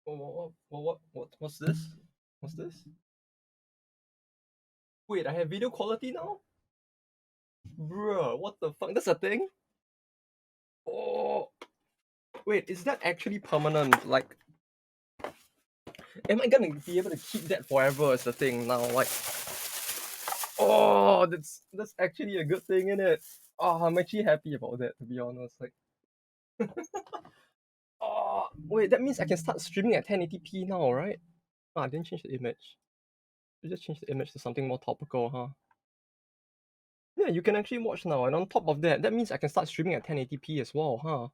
What's this? What's this? Wait, I have video quality now? Bruh, what the fuck? That's a thing? Oh, wait, is that actually permanent? Like, am I gonna be able to keep that forever as the thing now? Like, oh, that's actually a good thing, isn't it? Oh, I'm actually happy about that, to be honest. Like, oh, wait, that means I can start streaming at 1080p now, right? Oh, I didn't change the image. I just changed the image to something more topical, huh? Yeah, you can actually watch now, and on top of that, that means I can start streaming at 1080p as well, huh?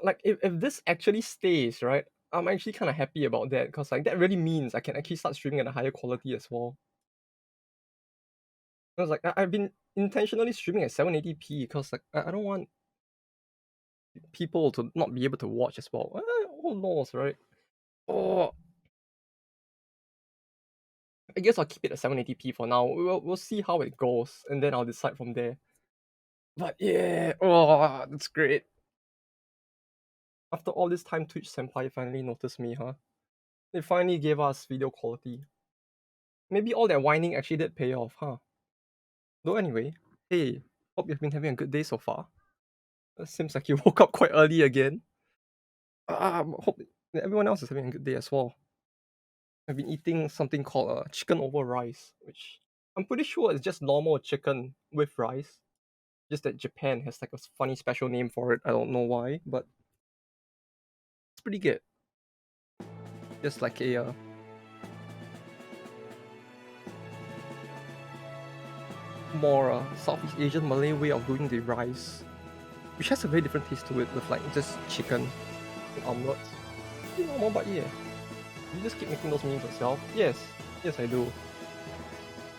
Like if this actually stays, right, I'm actually kind of happy about that because like that really means I can actually start streaming at a higher quality as well. Because like I've been intentionally streaming at 780p because like I don't want people to not be able to watch as well. Who knows, right? Oh, I guess I'll keep it at 780p for now. We'll see how it goes, and then I'll decide from there. But yeah, oh, that's great. After all this time, Twitch Senpai finally noticed me, huh? They finally gave us video quality. Maybe all that whining actually did pay off, huh? Though anyway, hey, hope you've been having a good day so far. It seems like you woke up quite early again. Hope that everyone else is having a good day as well. I've been eating something called chicken over rice, which I'm pretty sure is just normal chicken with rice. Just that Japan has like a funny special name for it. I don't know why, but it's pretty good. Just like a more Southeast Asian Malay way of doing the rice, which has a very different taste to it with like just chicken and omelets. Pretty normal, but yeah. You just keep making those memes yourself? Yes, I do.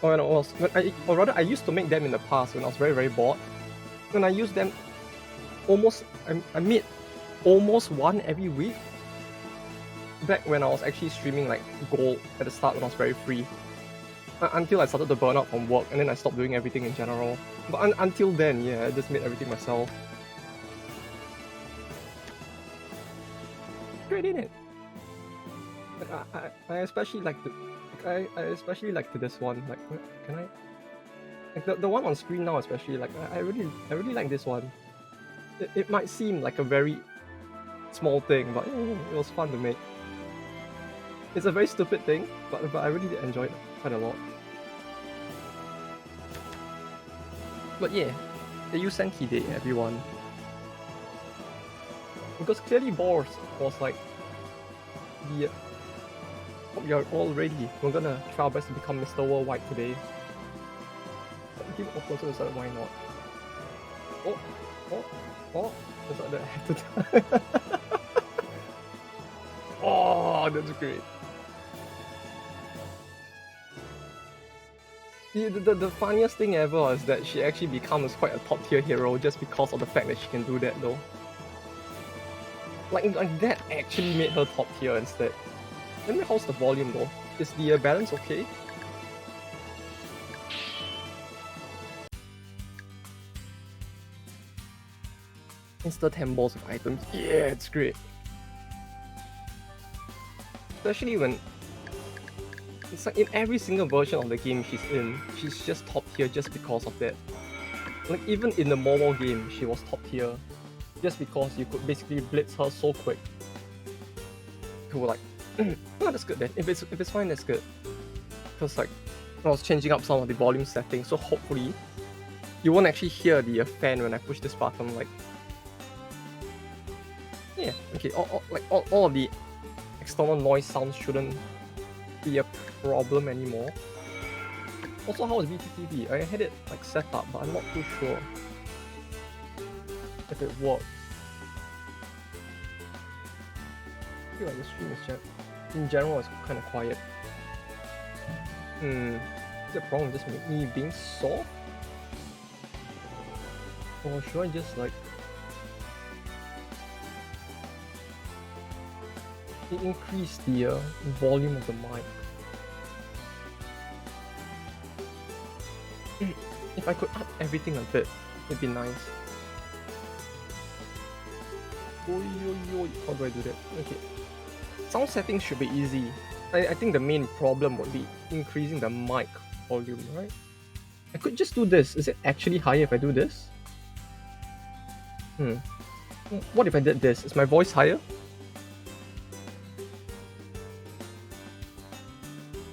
Oh, and also, or rather, I used to make them in the past when I was very, very bored. When I used them almost, I made almost one every week. Back when I was actually streaming like Gold at the start when I was very free. Until I started to burn out from work and then I stopped doing everything in general. But until then, yeah, I just made everything myself. Great, isn't it? I especially like the I especially like this one. Like, can I? Like the one on screen now, especially. Like, I really like this one. It might seem like a very small thing, but it was fun to make. It's a very stupid thing, but I really did enjoy it quite a lot. But yeah, Eiyu Senki Day, everyone. Because clearly Boris was like the. Hope you're all ready. We're gonna try our best to become Mr. Worldwide today. Give it a so why not? Oh, that's not that I have to. Oh, that's great. The funniest thing ever is that she actually becomes quite a top tier hero just because of the fact that she can do that though. Like that actually made her top tier instead. Let me how's the volume though? Is the balance okay? Insta 10 balls of items. Yeah, it's great. Especially when it's like in every single version of the game she's in, she's just top tier just because of that. Like even in the mobile game, she was top tier just because you could basically blitz her so quick. To like, oh, that's good then. If it's fine, that's good. Because like I was changing up some of the volume settings, so hopefully you won't actually hear the fan when I push this button. Like, yeah, okay. All of the external noise sounds shouldn't be a problem anymore. Also, how is VTTV? I had it like set up, but I'm not too sure if it works. I feel like the stream is in general is kind of quiet. Is the problem just me being soft? Or should I just like increase the volume of the mic? If I could up everything a bit, it'd be nice. How do I do that? Okay. Sound settings should be easy. I think the main problem would be increasing the mic volume, right? I could just do this. Is it actually higher if I do this? What if I did this? Is my voice higher?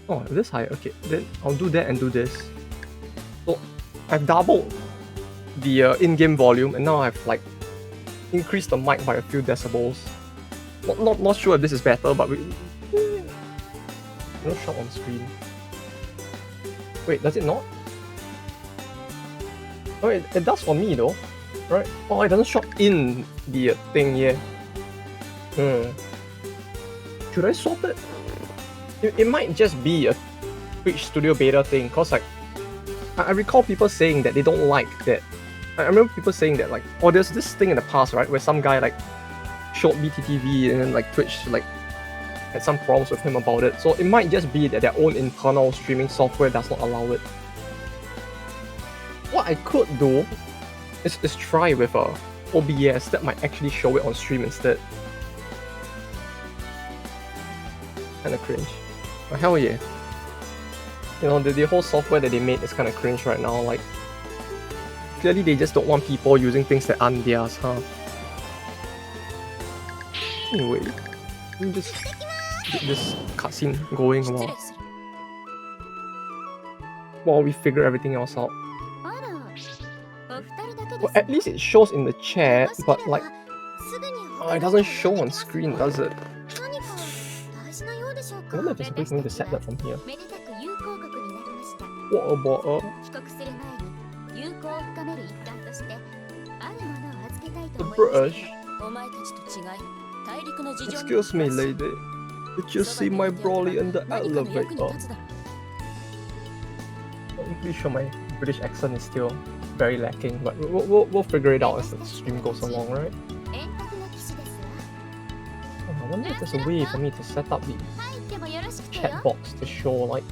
Oh, it is higher. Okay, then I'll do that and do this. So I've doubled the in-game volume, and now I've like increased the mic by a few decibels. Not sure if this is better, but no shot on screen. Wait, does it not? Oh, it does for me though, right? Oh, it doesn't shot in the thing here. Should I swap it? It might just be a Twitch Studio Beta thing, cause like I recall people saying that they don't like that. I remember people saying that like, oh, there's this thing in the past, right, where some guy like showed BTTV and then like Twitch like had some problems with him about it. So it might just be that their own internal streaming software does not allow it. What I could do is try with OBS that might actually show it on stream instead. Kinda cringe. But hell yeah. You know, the whole software that they made is kinda cringe right now. Like, clearly they just don't want people using things that aren't theirs, huh? Anyway, let me just get this cutscene going while we figure everything else out. Well, at least it shows in the chat, but like, it doesn't show on screen, does it? I wonder if there's a way for me to set that from here. Water bottle. The brush. Excuse me, lady. Did you see my brolly in the elevator? I'm pretty sure my British accent is still very lacking, but we'll figure it out as the stream goes along, right? Oh, I wonder if there's a way for me to set up the chat box to show like.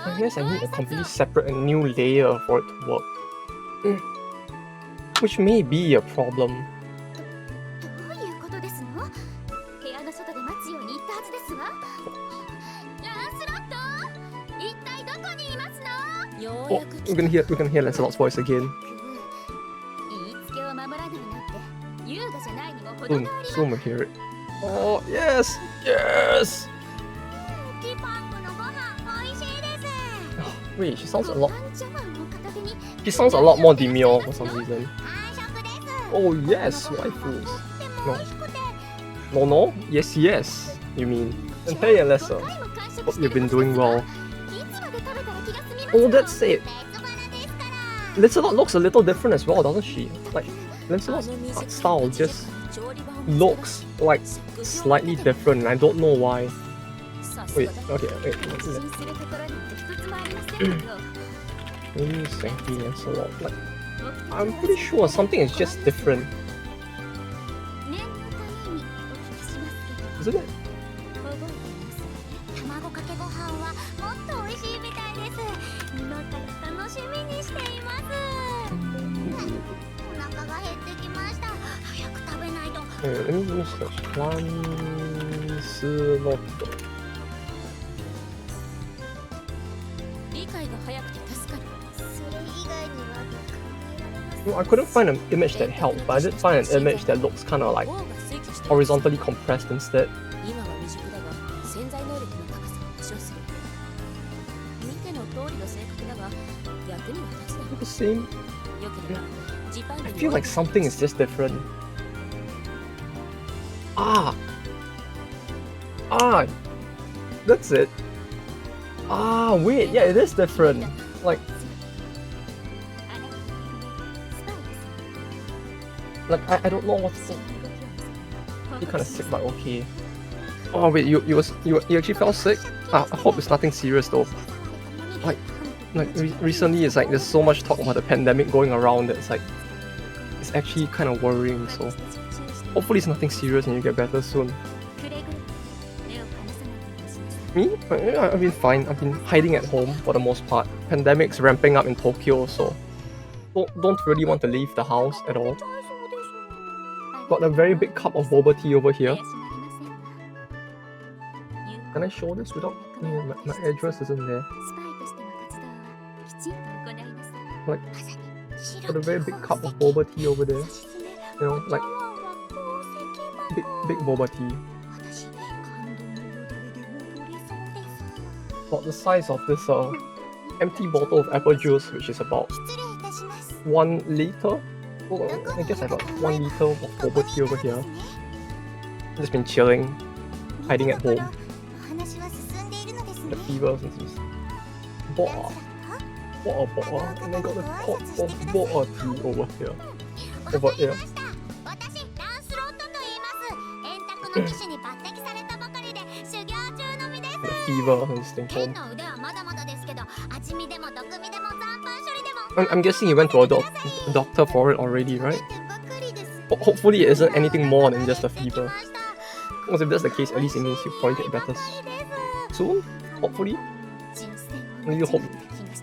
I guess I need a completely separate and new layer for it to work. Which may be a problem. Oh, we can hear Lancelot's voice again. Soon we'll hear it. Oh yes! Yes! Oh, wait, she sounds a lot more demure for some reason. Oh yes, waifus. No, yes, you mean. And hey Alessa, hope you've been doing well. Oh, that's it. Lancelot looks a little different as well, doesn't she? Like, Lancelot's art style just looks like slightly different, and I don't know why. Wait. Maybe Senki Lancelot. Like, I'm pretty sure something is just different. Isn't it? Let me search Lancelot. No, I couldn't find an image that helped, but I did find an image that looks kind of like horizontally compressed instead. The same. I feel like something is just different. That's it. Wait, yeah, it is different. Like I don't know what's you're kind of sick, but okay. Oh wait, you actually fell sick? I hope it's nothing serious though. Recently it's like there's so much talk about the pandemic going around that it's actually kind of worrying, so hopefully it's nothing serious and you get better soon. Me? I've been fine. I've been hiding at home for the most part. Pandemic's ramping up in Tokyo, so don't really want to leave the house at all. Got a very big cup of boba tea over here. Can I show this without... my address isn't there. Like, got a very big cup of boba tea over there. You know, like, big boba tea. About the size of this empty bottle of apple juice, which is about 1 liter. Oh, I guess I got 1 liter of boba tea over here. Just been chilling, hiding at home. The fever since it's bought and then got the pot of boba tea over here. Over here. The fever and staying home. I'm guessing you went to a doctor for it already, right? Hopefully it isn't anything more than just a fever. Because if that's the case, at least it means you'll probably get better soon, hopefully. I really hope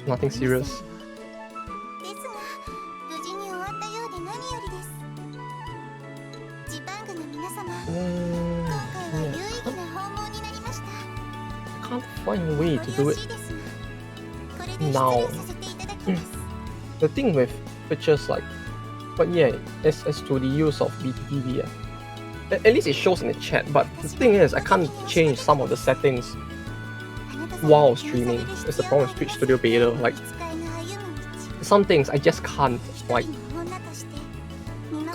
nothing serious. I can't find a way to do it now. The thing with pictures like, but yeah, as to the use of BTTV, at least it shows in the chat, but the thing is, I can't change some of the settings while streaming. It's the problem with Twitch Studio Beta, like, some things I just can't, like,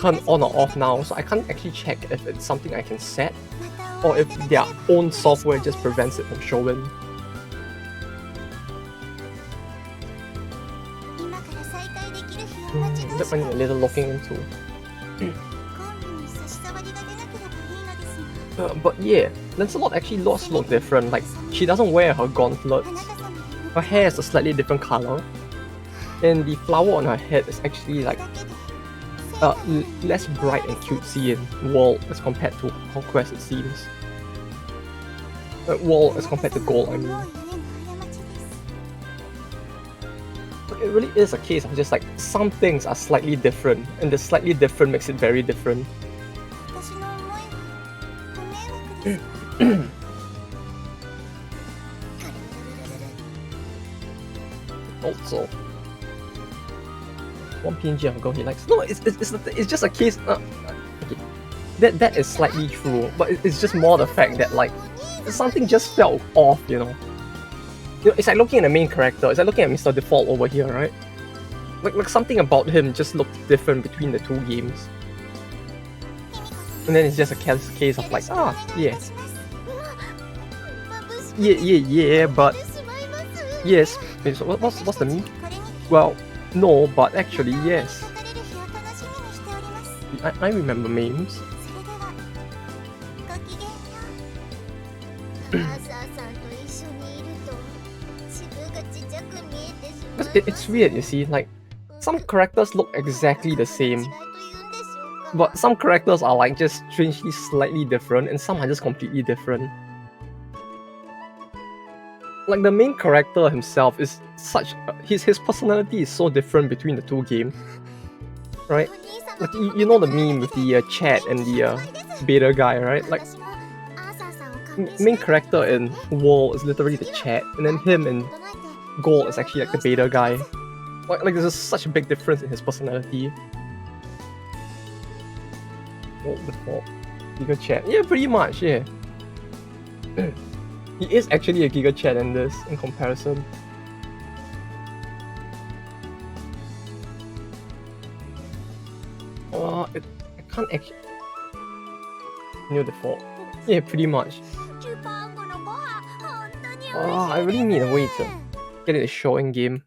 turn on or off now, so I can't actually check if it's something I can set, or if their own software just prevents it from showing. That might need a little looking into. But yeah, Lancelot actually looks different. Like, she doesn't wear her gauntlets. Her hair is a slightly different color, and the flower on her head is actually like less bright and cutesy in World as compared to Conquest, it seems. World as compared to Gold, I mean. It really is a case of just like some things are slightly different, and the slightly different makes it very different. Also, one PNG of a girl he likes. No, it's just a case. Okay, that is slightly true, but it's just more the fact that like something just felt off, you know. It's like looking at the main character. It's like looking at Mr. Default over here, right? Like something about him just looked different between the two games. And then it's just a case of like, yes. Yeah, but... Yes. Wait, so what's the meme? Well, no, but actually, yes. I remember memes. It's weird, you see, like, some characters look exactly the same, but some characters are like just strangely slightly different, and some are just completely different. Like, the main character himself is such... his personality is so different between the two games, right? Like, you know the meme with the chat and the beta guy, right? Like, main character in World is literally the chat, and then him in Gold is actually like the beta guy. Like there's just such a big difference in his personality. Oh, the fault. Giga Chat. Yeah, pretty much, yeah. He is actually a Giga Chat in this, in comparison. I can't actually... New default. Yeah, pretty much. I really need a way to get it to show in game.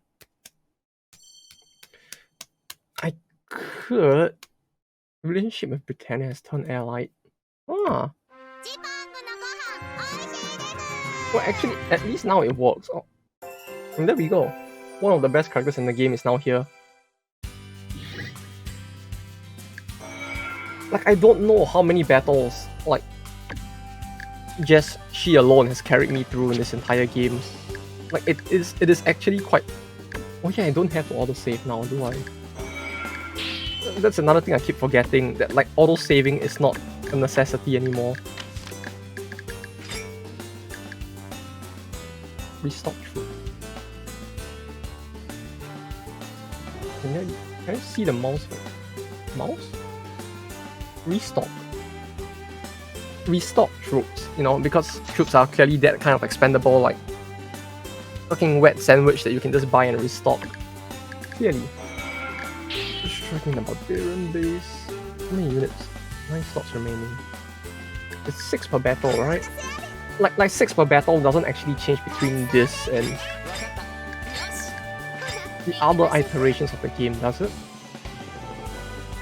I could... Relationship with Britannia has turned allied. Well, actually, at least now it works. Oh. And there we go. One of the best characters in the game is now here. Like, I don't know how many battles, like, just she alone has carried me through in this entire game. Like it is actually quite. Oh yeah, I don't have to autosave now, do I? That's another thing I keep forgetting, that like auto-saving is not a necessity anymore. Restock food. Can I see the mouse? Mouse? Restock. Restock troops, you know, because troops are clearly that kind of expendable, like fucking wet sandwich that you can just buy and restock. Clearly. Striking the barbarian base. How many units? 9 slots remaining. It's 6 per battle, right? Like 6 per battle doesn't actually change between this and the other iterations of the game, does it?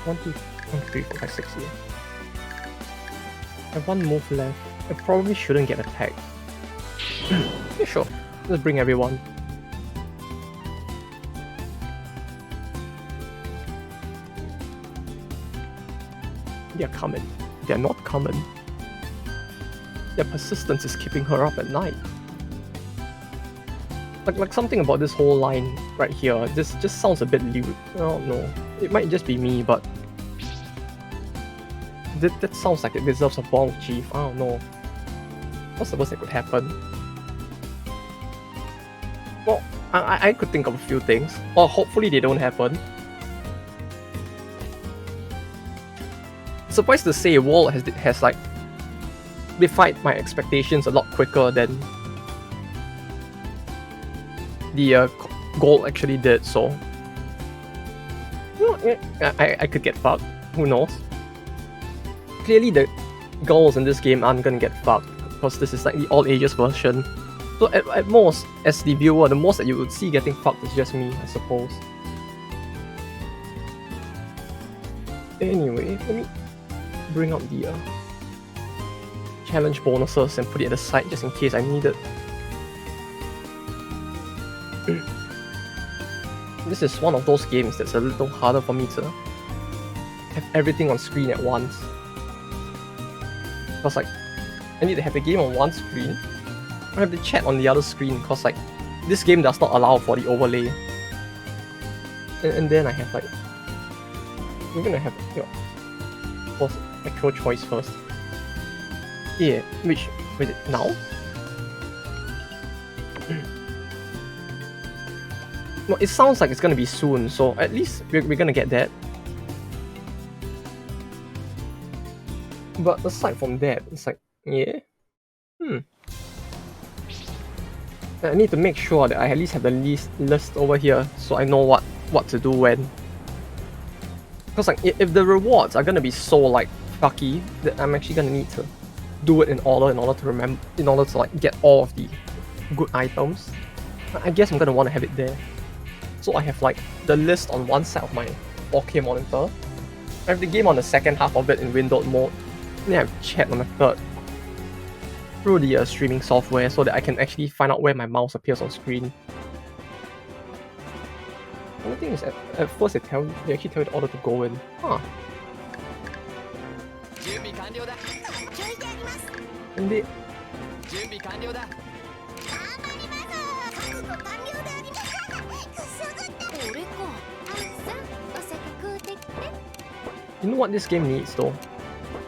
1, 2, 3, 4, 5, 6 here. I have 1 move left. I probably shouldn't get attacked. Yeah, sure. Let's bring everyone. They're coming. They're not coming. Their persistence is keeping her up at night. Like something about this whole line right here, this just sounds a bit lewd. I don't know. It might just be me, but that sounds like it deserves a bomb, Chief. I don't know. What's the worst that could happen? Well, I could think of a few things. Or hopefully they don't happen. Suffice to say, Wall has like defied my expectations a lot quicker than the goal actually did. So, you know, I could get fucked. Who knows? Clearly, the goals in this game aren't gonna get fucked because this is like the all ages version. So at most, as the viewer, the most that you would see getting fucked is just me, I suppose. Anyway, let me bring up the challenge bonuses and put it at the side just in case I need it. This is one of those games that's a little harder for me to have everything on screen at once. Because like, I need to have the game on one screen, I have the chat on the other screen, because like, this game does not allow for the overlay. And then I have like, we're gonna have, you know, of course, actual choice first. Yeah, which is it now? Well, it sounds like it's gonna be soon, so at least we're gonna get that. But aside from that, it's like, yeah, I need to make sure that I at least have the list over here, so I know what to do when. Because like, if the rewards are gonna be so like fucky, that I'm actually gonna need to do it in order to remember, in order to like get all of the good items. I guess I'm gonna want to have it there. So I have like the list on one side of my 4K monitor. I have the game on the second half of it in windowed mode. Then I have chat on the third through the streaming software, so that I can actually find out where my mouse appears on screen. The thing is, at first they actually tell you the order to go in. Huh. And they... You know what this game needs though?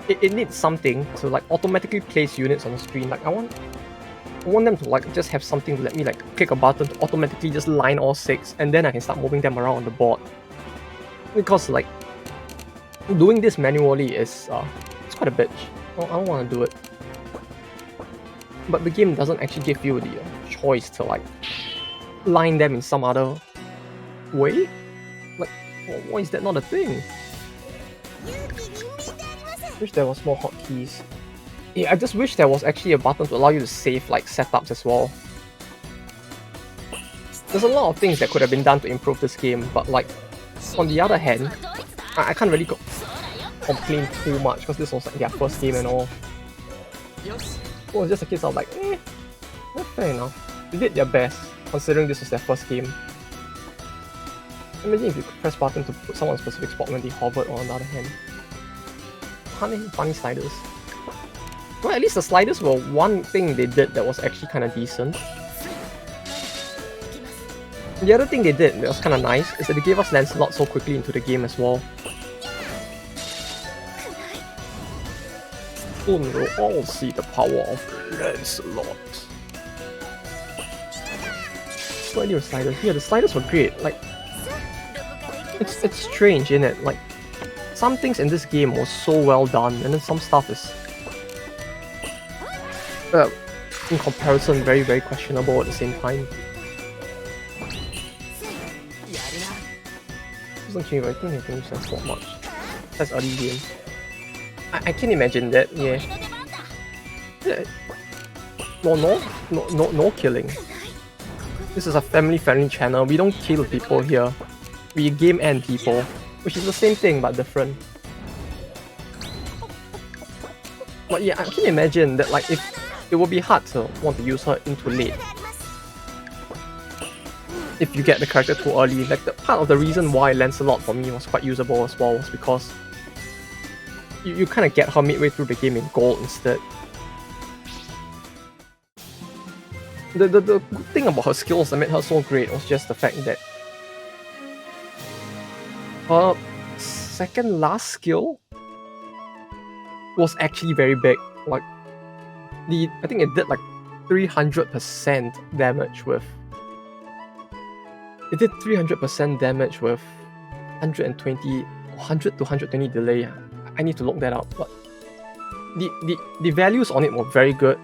It needs something to like automatically place units on the screen. Like I want them to like just have something to let me like click a button to automatically just line all 6, and then I can start moving them around on the board. Because like doing this manually is it's quite a bitch. I don't want to do it. But the game doesn't actually give you the choice to like line them in some other way. Like, why is that not a thing? Wish there was more hotkeys. Yeah, I just wish there was actually a button to allow you to save like setups as well. There's a lot of things that could have been done to improve this game, but like, on the other hand, I can't really complain too much because this was like their first game and all. Well, it's just a case of like, fair enough. They did their best, considering this was their first game. Imagine if you could press button to put someone on a specific spot when they hovered on the other hand. Funny sliders. Well, at least the sliders were one thing they did that was actually kind of decent. The other thing they did that was kind of nice is that they gave us Lancelot so quickly into the game as well. Soon we'll all see the power of Lancelot. What do you sliders? Yeah, the sliders were great. Like, it's strange, isn't it? Like, some things in this game was so well done, and then some stuff is, in comparison, very, very questionable at the same time. Doesn't change, I think they changed that not much. That's early game. I can imagine that, yeah. No killing. This is a family-friendly channel. We don't kill people here. We game end people, which is the same thing but different. But yeah, I can imagine that like if it would be hard to want to use her into late. If you get the character too early, like the part of the reason why Lancelot for me was quite usable as well was because you kind of get her midway through the game in gold instead. The good thing about her skills that made her so great was just the fact that her second last skill was actually very big. Like I think it did like 300% damage with. It did 300% damage with 100 to 120 delay. I need to look that up, but the values on it were very good.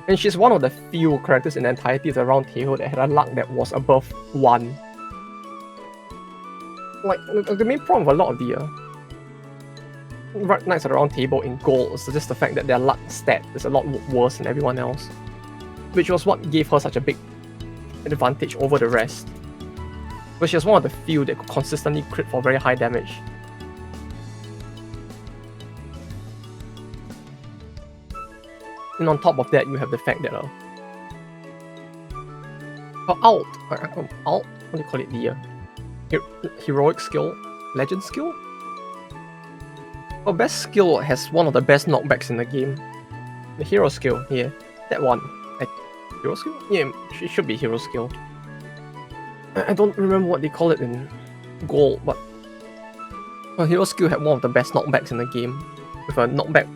And she's one of the few characters in the entirety of the Round Table that had a luck that was above 1. Like, the main problem with a lot of the Knights of the Round Table in gold is just the fact that their luck stat is a lot worse than everyone else, which was what gave her such a big advantage over the rest. But she was one of the few that could consistently crit for very high damage. And on top of that, you have the fact that her ult, what do you call it, the heroic skill, legend skill? Her best skill has one of the best knockbacks in the game. The hero skill, yeah, that one. Hero skill? Yeah, it should be hero skill. I don't remember what they call it in gold, but her hero skill had one of the best knockbacks in the game, with a knockback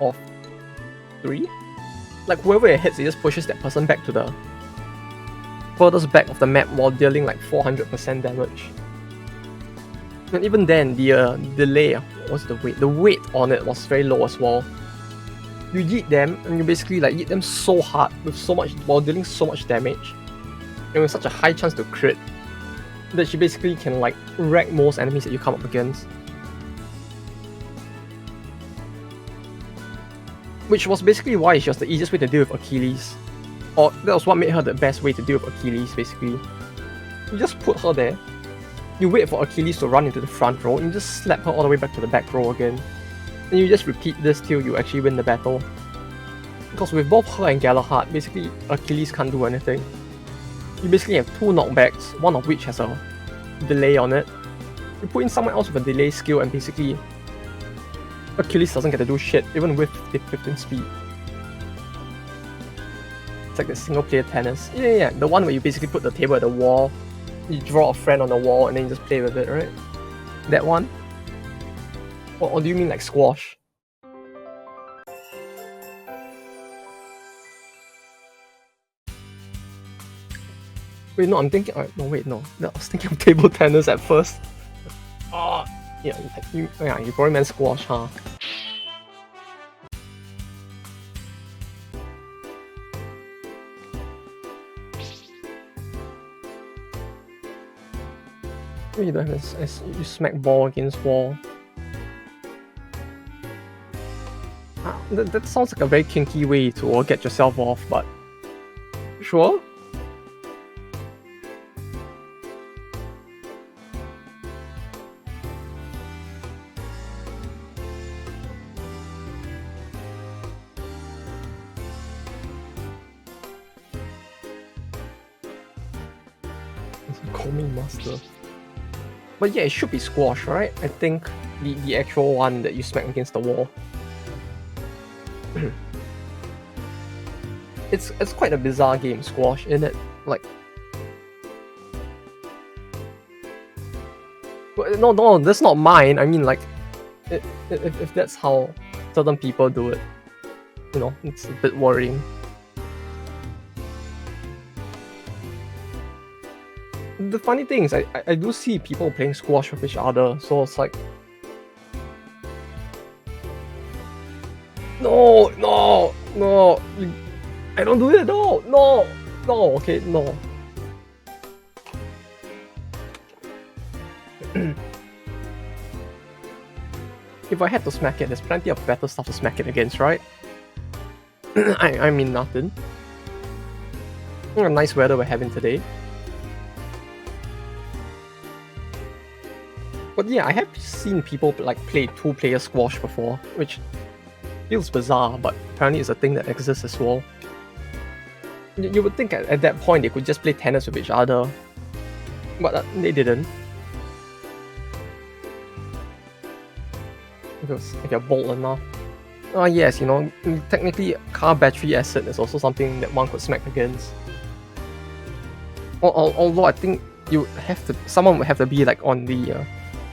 of 3? Like whoever it hits, it just pushes that person back to the furthest back of the map while dealing like 400% damage. And even then, the delay, what's the weight? The weight on it was very low as well. You yeet them, and you basically like yeet them so hard with so much while dealing so much damage, and with such a high chance to crit, that she basically can like wreck most enemies that you come up against. Which was basically why she was the easiest way to deal with Achilles. Or that was what made her the best way to deal with Achilles, basically. You just put her there, you wait for Achilles to run into the front row, and you just slap her all the way back to the back row again. And you just repeat this till you actually win the battle. Because with both her and Galahad, basically Achilles can't do anything. You basically have 2 knockbacks, one of which has a delay on it. You put in someone else with a delay skill and basically Achilles doesn't get to do shit, even with 15 speed. It's like the single player tennis. Yeah, the one where you basically put the table at the wall, you draw a friend on the wall and then you just play with it, right? That one? Or do you mean like squash? Wait, no, I'm thinking. No, wait, no. I was thinking of table tennis at first. Oh, yeah, you probably meant squash, huh? You don't have as you smack ball against wall. That sounds like a very kinky way to get yourself off, but sure. Combing master. But yeah, it should be squash, right? I think the actual one that you smack against the wall. it's quite a bizarre game, squash, isn't it? Like, no, that's not mine. I mean, like, if that's how certain people do it, you know, it's a bit worrying. The funny thing is, I do see people playing squash with each other, so it's like, no, I don't do it, no, okay, no. If I had to smack it, there's plenty of better stuff to smack it against, right? I mean nothing. Nice weather we're having today. But yeah, I have seen people like play two-player squash before, which feels bizarre, but apparently it's a thing that exists as well. You would think at that point they could just play tennis with each other, but they didn't. Because if you're bold enough. Yes, you know, technically car battery acid is also something that one could smack against. Although I think someone would have to be like on the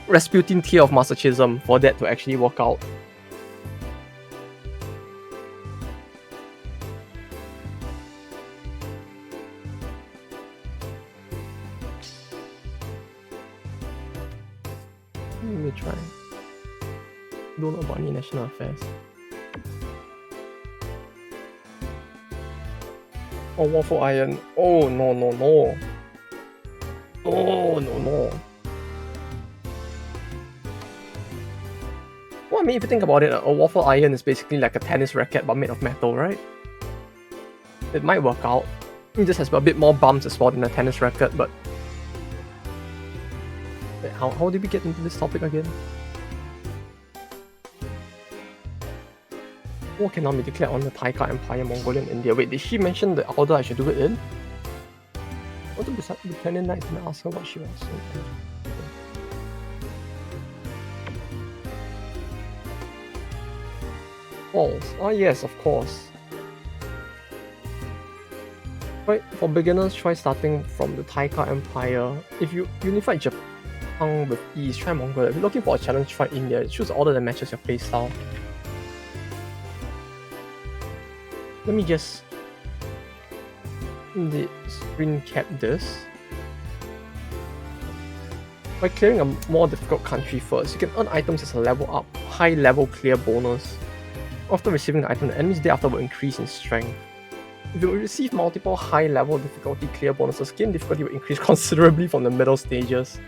Rasputin tier of masochism for that to actually work out. Let me try. Don't know about any national affairs. Oh, waffle iron. Oh, no. Oh, no. Well, I mean, if you think about it, a waffle iron is basically like a tennis racket but made of metal, right? It might work out. It just has a bit more bumps as well than a tennis racket, but... Wait, how did we get into this topic again? War cannot be declared on the Taika Empire, Mongolia, and India. Wait, did she mention the order I should do it in? I want to decide the Planet Knights and ask her what she wants. False. Ah yes, of course. Right, for beginners, try starting from the Taika Empire. If you unify Japan with ease, try Mongolia. If you're looking for a challenge, try India. Choose the order that matches your playstyle. Let me just screen cap this. By clearing a more difficult country first, you can earn items as a level up, high level clear bonus. After receiving the item, the enemies thereafter will increase in strength. If you receive multiple high level difficulty clear bonuses, game difficulty will increase considerably from the middle stages.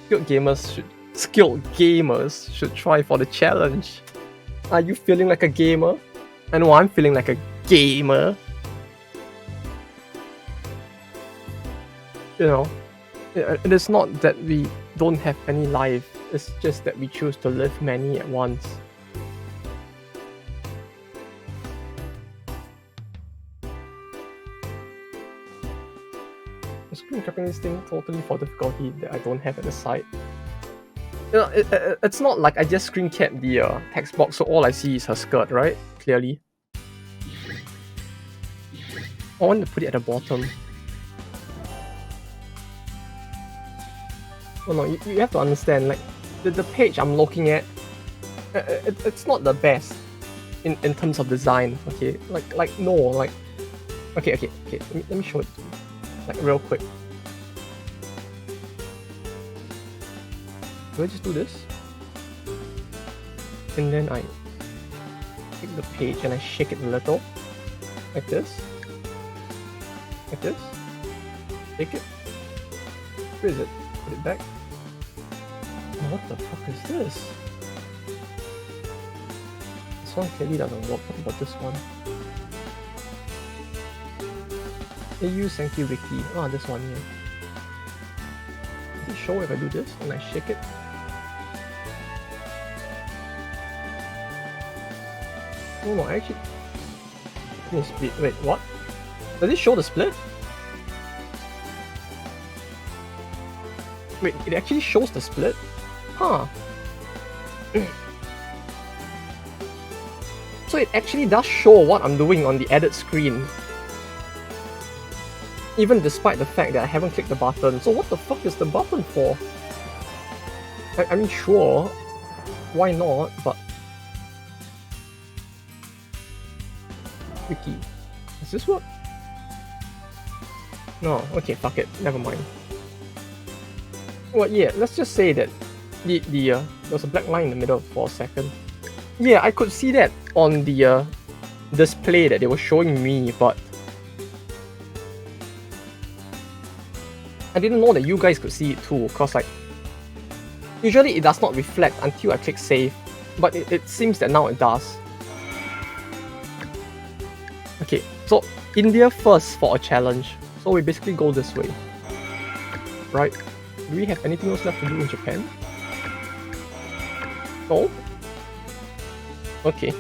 Skilled gamers should try for the challenge. Are you feeling like a gamer? I know I'm feeling like a gamer. You know, it is not that we don't have any life, it's just that we choose to live many at once. I'm screen capping this thing totally for difficulty that I don't have at the side. You know, it's not like I just screen cap the text box, so all I see is her skirt, right? Clearly. I want to put it at the bottom. Oh no, you have to understand, like, the page I'm looking at, it's not the best in terms of design, okay? Okay, let me show it to you, like, real quick. Do I just do this? And then I take the page and I shake it a little, like this. Like this. Take it. Where is it? Put it back. Oh, what the fuck is this? This one clearly doesn't work. What about this one? Eiyu Senki Wiki. Ah, this one here. Does it show if I do this and I shake it? Oh no, actually... split. Wait, what? Does it show the split? Wait, it actually shows the split? Huh. So it actually does show what I'm doing on the edit screen. Even despite the fact that I haven't clicked the button. So what the fuck is the button for? I mean, sure, why not, but... Wiki. Does this work? No, okay, fuck it, never mind. Well, yeah, let's just say that there was a black line in the middle for a second. Yeah, I could see that on the display that they were showing me, but I didn't know that you guys could see it too, cause like usually it does not reflect until I click save, but it seems that now it does. Okay, so India first for a challenge. So we basically go this way. Right? Do we have anything else left to do in Japan? No? Okay.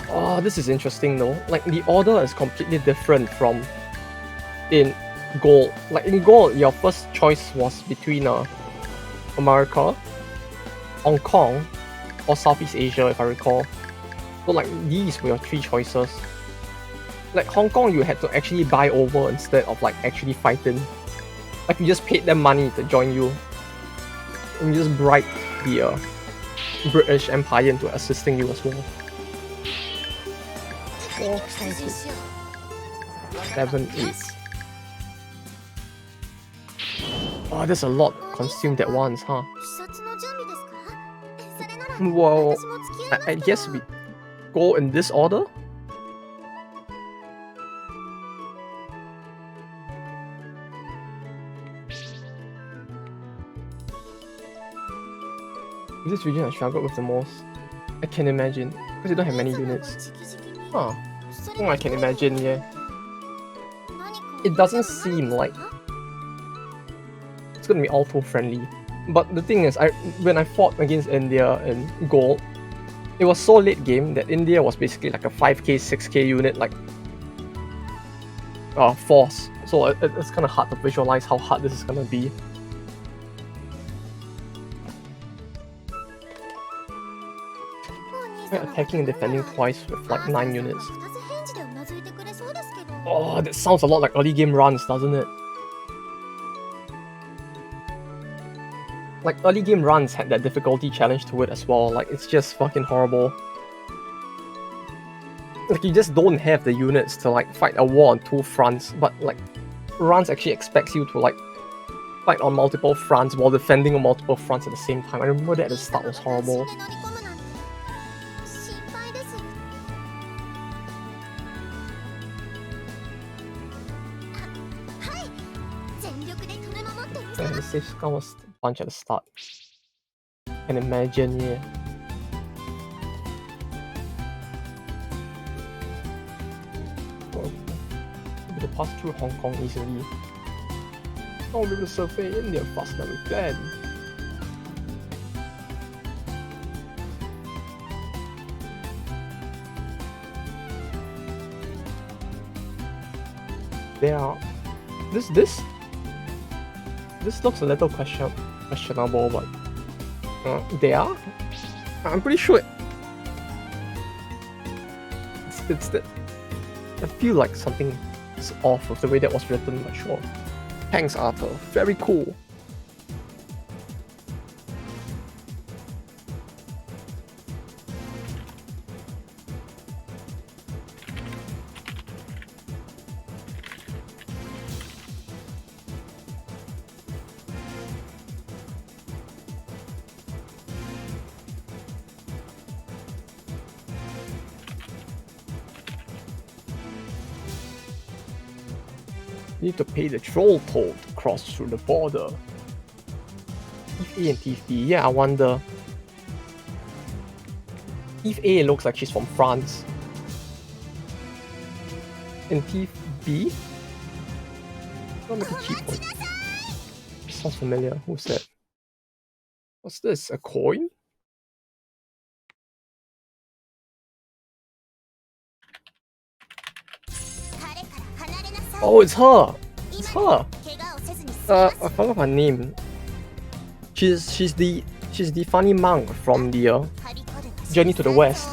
Oh, this is interesting though. Like, the order is completely different from in Gold. Like, in Gold, your first choice was between America, Hong Kong, or Southeast Asia, if I recall. So, like, these were your three choices. Like, Hong Kong, you had to actually buy over instead of, like, actually fighting. Like, you just paid them money to join you. And you just bribed the British Empire into assisting you as well. 4, 5, 6, 7, 8. Oh, there's a lot consumed at once, huh? Well, I guess we go in this order? This region I struggled with the most. I can imagine, because you don't have many units. Huh. Oh, I can imagine, yeah. It doesn't seem like it's gonna be auto-friendly. But the thing is, when I fought against India in Gold, it was so late game that India was basically like a 5k, 6k unit, like force. So it's kind of hard to visualize how hard this is gonna be. Attacking and defending twice with like 9 units. Oh, that sounds a lot like early game runs, doesn't it? Like, early game runs had that difficulty challenge to it as well. Like, it's just fucking horrible. Like, you just don't have the units to like fight a war on 2 fronts, but like, runs actually expects you to like fight on multiple fronts while defending on multiple fronts at the same time. I remember that at the start was horrible. The safe scan was a bunch at the start. Can imagine, yeah. Able to pass through Hong Kong easily. Now we will survey India faster than we planned. There are... This looks a little questionable, but they are? I'm pretty sure it's that. I feel like something is off with the way that was written, but sure. Thanks, Arthur. Very cool. You need to pay the troll toll to cross through the border. Thief A and Thief B, yeah, I wonder. Thief A looks like she's from France. And Thief B? Don't make a cheap one. Sounds familiar, who's that? What's this, a coin? Oh, it's her! It's her! I forgot her name. She's the She's the funny monk from the Journey to the West.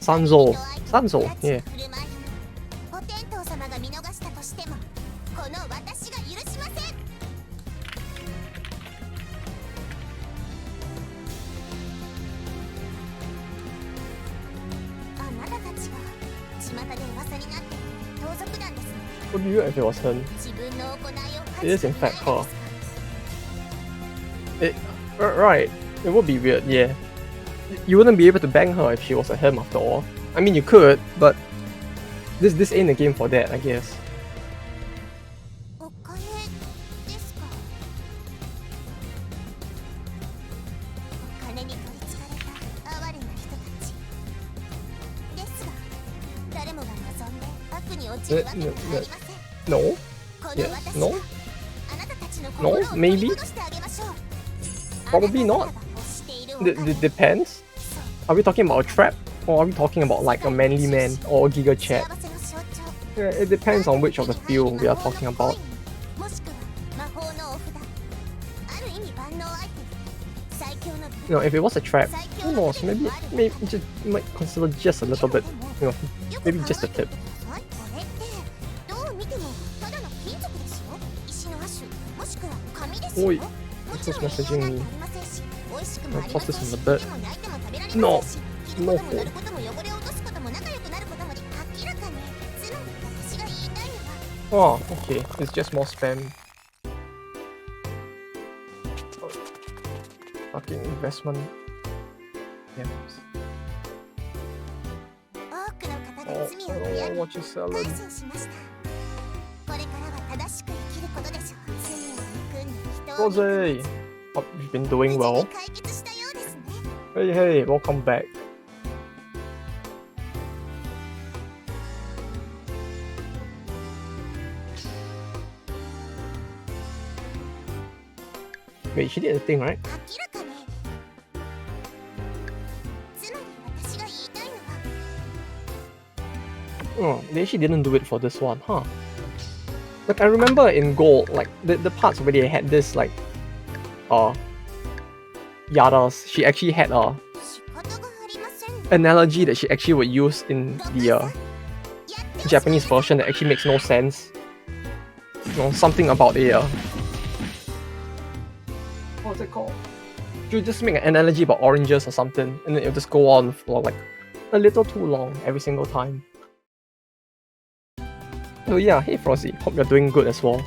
Sanzo. Sanzo, yeah. Would be weird if it was her. It is in fact her. Right, it would be weird, yeah. You wouldn't be able to bang her if she was a him after all. I mean, you could, but this ain't a game for that, I guess. No? Yeah, no? No? Maybe? Probably not. Depends. Are we talking about a trap? Or are we talking about like a manly man or a giga chat? Yeah, it depends on which of the few we are talking about. You know, if it was a trap, who knows, maybe just might consider just a little bit, you know, maybe just a tip. Oi, who's messaging me? I'll toss this in the bed. No! No phone. Oh, okay, it's just more spam. Fucking investment. Yeah. Oh, I don't want to watch you sell it. Rose! Hope you've been doing well. Hey, welcome back. Wait, she did the thing, right? Oh, they actually didn't do it for this one, huh? Like, I remember in Gold, like, the parts where they had this, like, Yada's, she actually had a analogy that she actually would use in the Japanese version that actually makes no sense. You know, something about a what's it called? She would just make an analogy about oranges or something, and then it'll just go on for like a little too long every single time. Oh yeah, hey Frosty, hope you're doing good as well.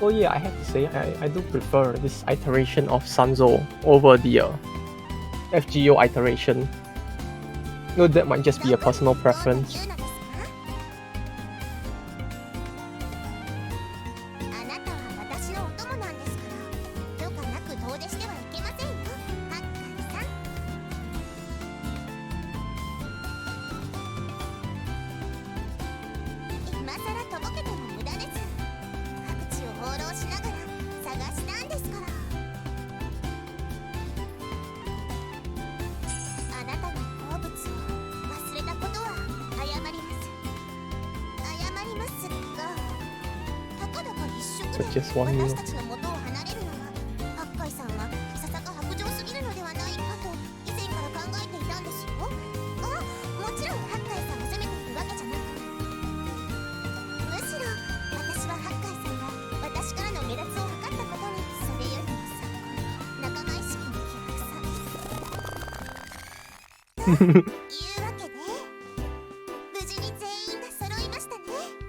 Oh yeah, I have to say, I do prefer this iteration of Sanzo over the FGO iteration. No, that might just be a personal preference. So just one meal.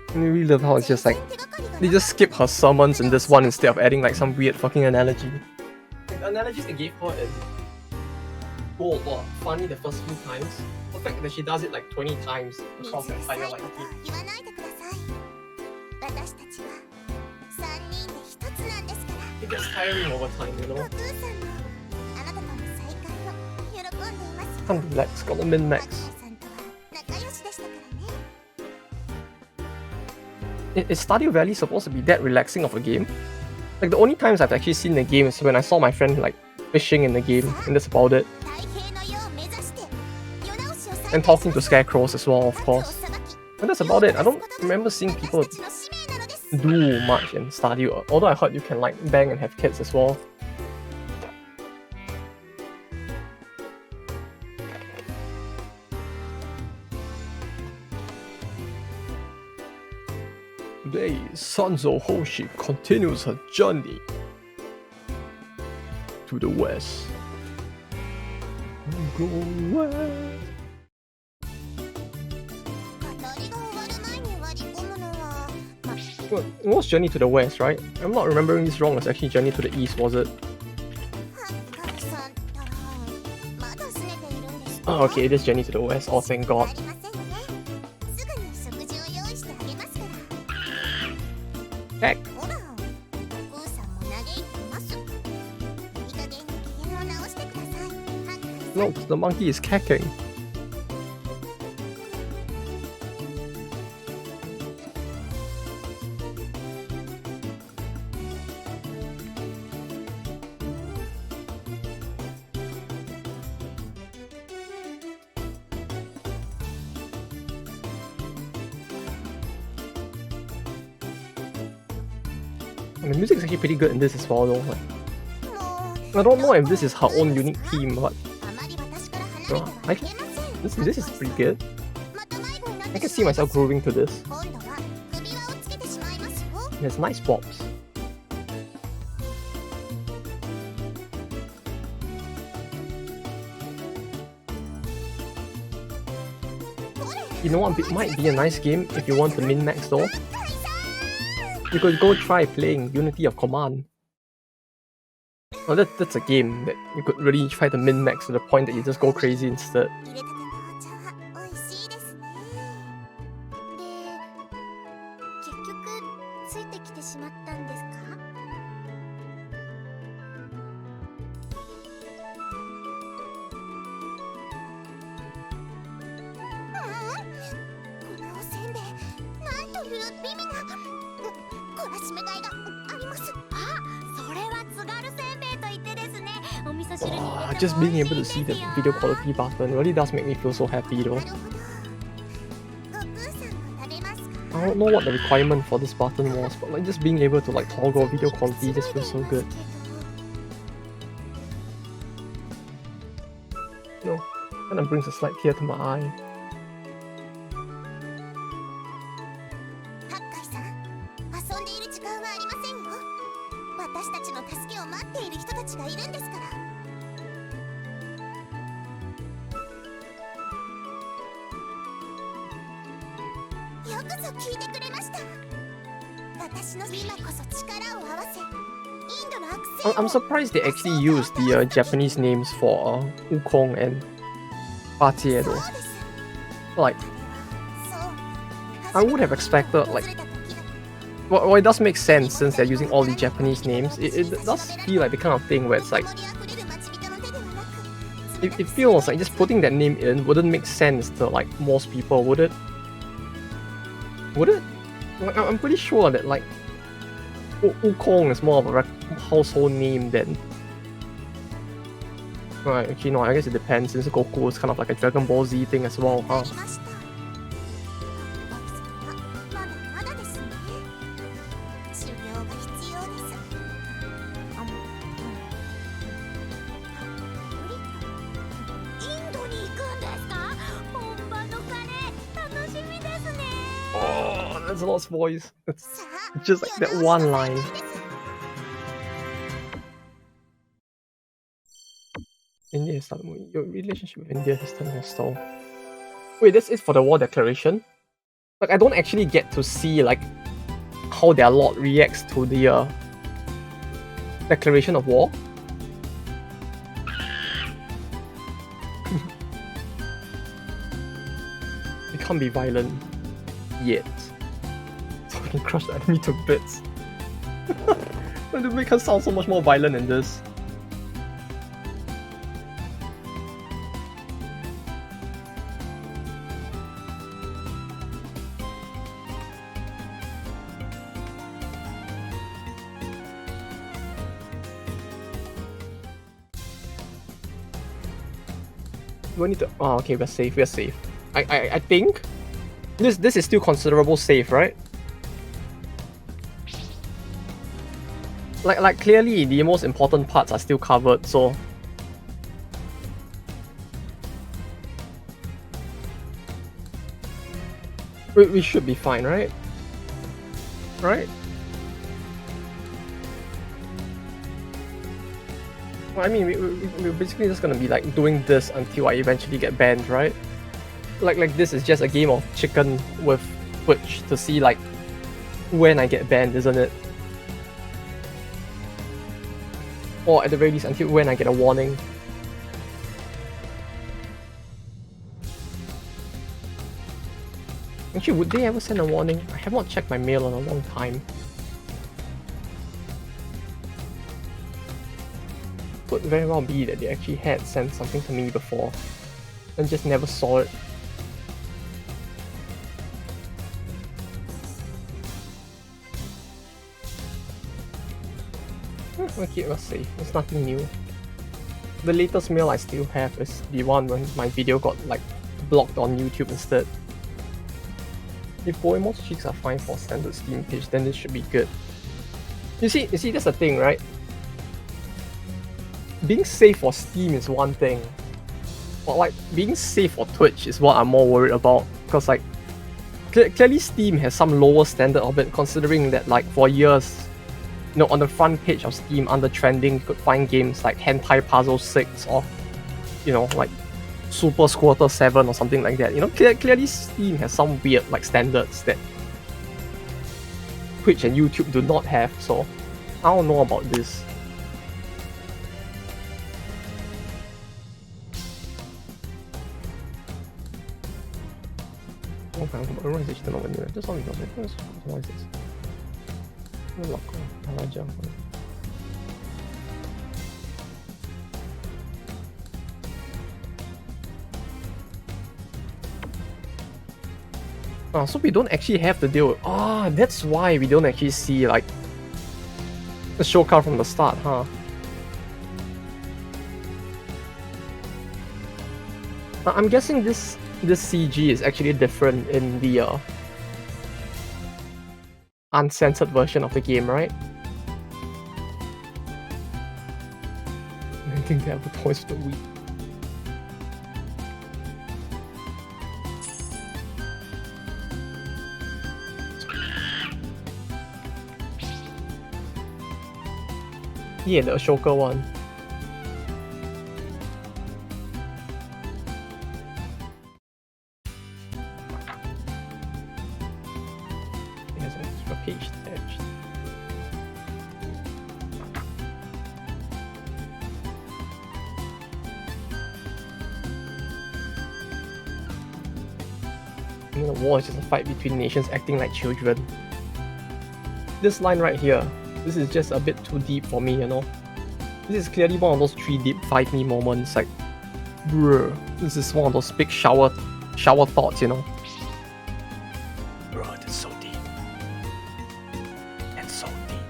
I really love how it's just like they just skip her sermons in this one instead of adding like some weird fucking analogy. The analogies they gave her in Gold were funny the first few times. The fact that she does it like 20 times across the entire like game. It gets tiring over time, you know? Can't relax, got the min-max. Is Stardew Valley supposed to be that relaxing of a game? Like the only times I've actually seen the game is when I saw my friend like fishing in the game, and that's about it. And talking to scarecrows as well, of course. And that's about it. I don't remember seeing people do much in Stardew, although I heard you can like bang and have kids as well. Today, Sanzo Hoshi continues her journey to the west. Go west. Well, it was Journey to the West, right? I'm not remembering this wrong. It's actually Journey to the East, was it? Oh, okay, it is Journey to the West. Oh, thank God. Heck. No, the monkey is cacking. And the music is actually pretty good in this as well, though. Like, I don't know if this is her own unique theme, but this is pretty good. I can see myself grooving to this. It has nice pops. You know what might be a nice game if you want to min-max though? You could go try playing Unity of Command. Well, that's a game that you could really try to min-max to the point that you just go crazy instead. Just being able to see the video quality button really does make me feel so happy though. I don't know what the requirement for this button was, but like just being able to like toggle video quality just feels so good. No, kind of brings a slight tear to my eye. I'm surprised they actually used the Japanese names for Wukong and Bajie though. Like, I would have expected like, well it does make sense since they're using all the Japanese names. It does feel like the kind of thing where it's like, it feels like just putting that name in wouldn't make sense to like most people, would it? Would it? Like, I'm pretty sure that like Wukong is more of a household name than... Right, actually no, I guess it depends since Goku is kind of like a Dragon Ball Z thing as well, huh? Oh, that's a lot's voice. It's just like that one line. India has started moving. Your relationship with India has turned to stall. Wait, that's it for the war declaration? Like, I don't actually get to see like how their lord reacts to the declaration of war. It can't be violent yet. So we can crush the enemy to bits. To make her sound so much more violent than this. Do I need to? Oh, okay, we're safe. We're safe. I think this is still considerable safe, right? Like clearly the most important parts are still covered, so we should be fine, right? Right? Well, I mean, we're basically just gonna be like doing this until I eventually get banned, right? Like this is just a game of chicken with Twitch to see like when I get banned, isn't it? Or at the very least until when I get a warning. Actually, would they ever send a warning? I have not checked my mail in a long time. Could very well be that they actually had sent something to me before and just never saw it. Okay, it was safe. It's nothing new. The latest mail I still have is the one when my video got like blocked on YouTube instead. If Boemo's cheeks are fine for standard Steam page, then this should be good. You see, that's the thing, right? Being safe for Steam is one thing, but like being safe for Twitch is what I'm more worried about. Because like clearly Steam has some lower standard of it, considering that like for years, you know, on the front page of Steam under trending, you could find games like Hentai Puzzle 6 or, you know, like Super Squirtle 7 or something like that. You know, clearly Steam has some weird like standards that Twitch and YouTube do not have. So I don't know about this. Okay, organization to know just only knows what is this? Lock Raja. So we don't actually have to deal with. That's why we don't actually see like the show card from the start, huh? I'm guessing this CG is actually different in the uncensored version of the game, right? I think they have the toys for the Wii. Yeah, the Ashoka one. It has an extra page attached. And the war is just a fight between nations acting like children. This line right here, this is just a bit too deep for me, you know. This is clearly one of those 3 deep 5 me moments, like, bruh, this is one of those big shower thoughts, you know. Bruh, that's so deep. That's so deep.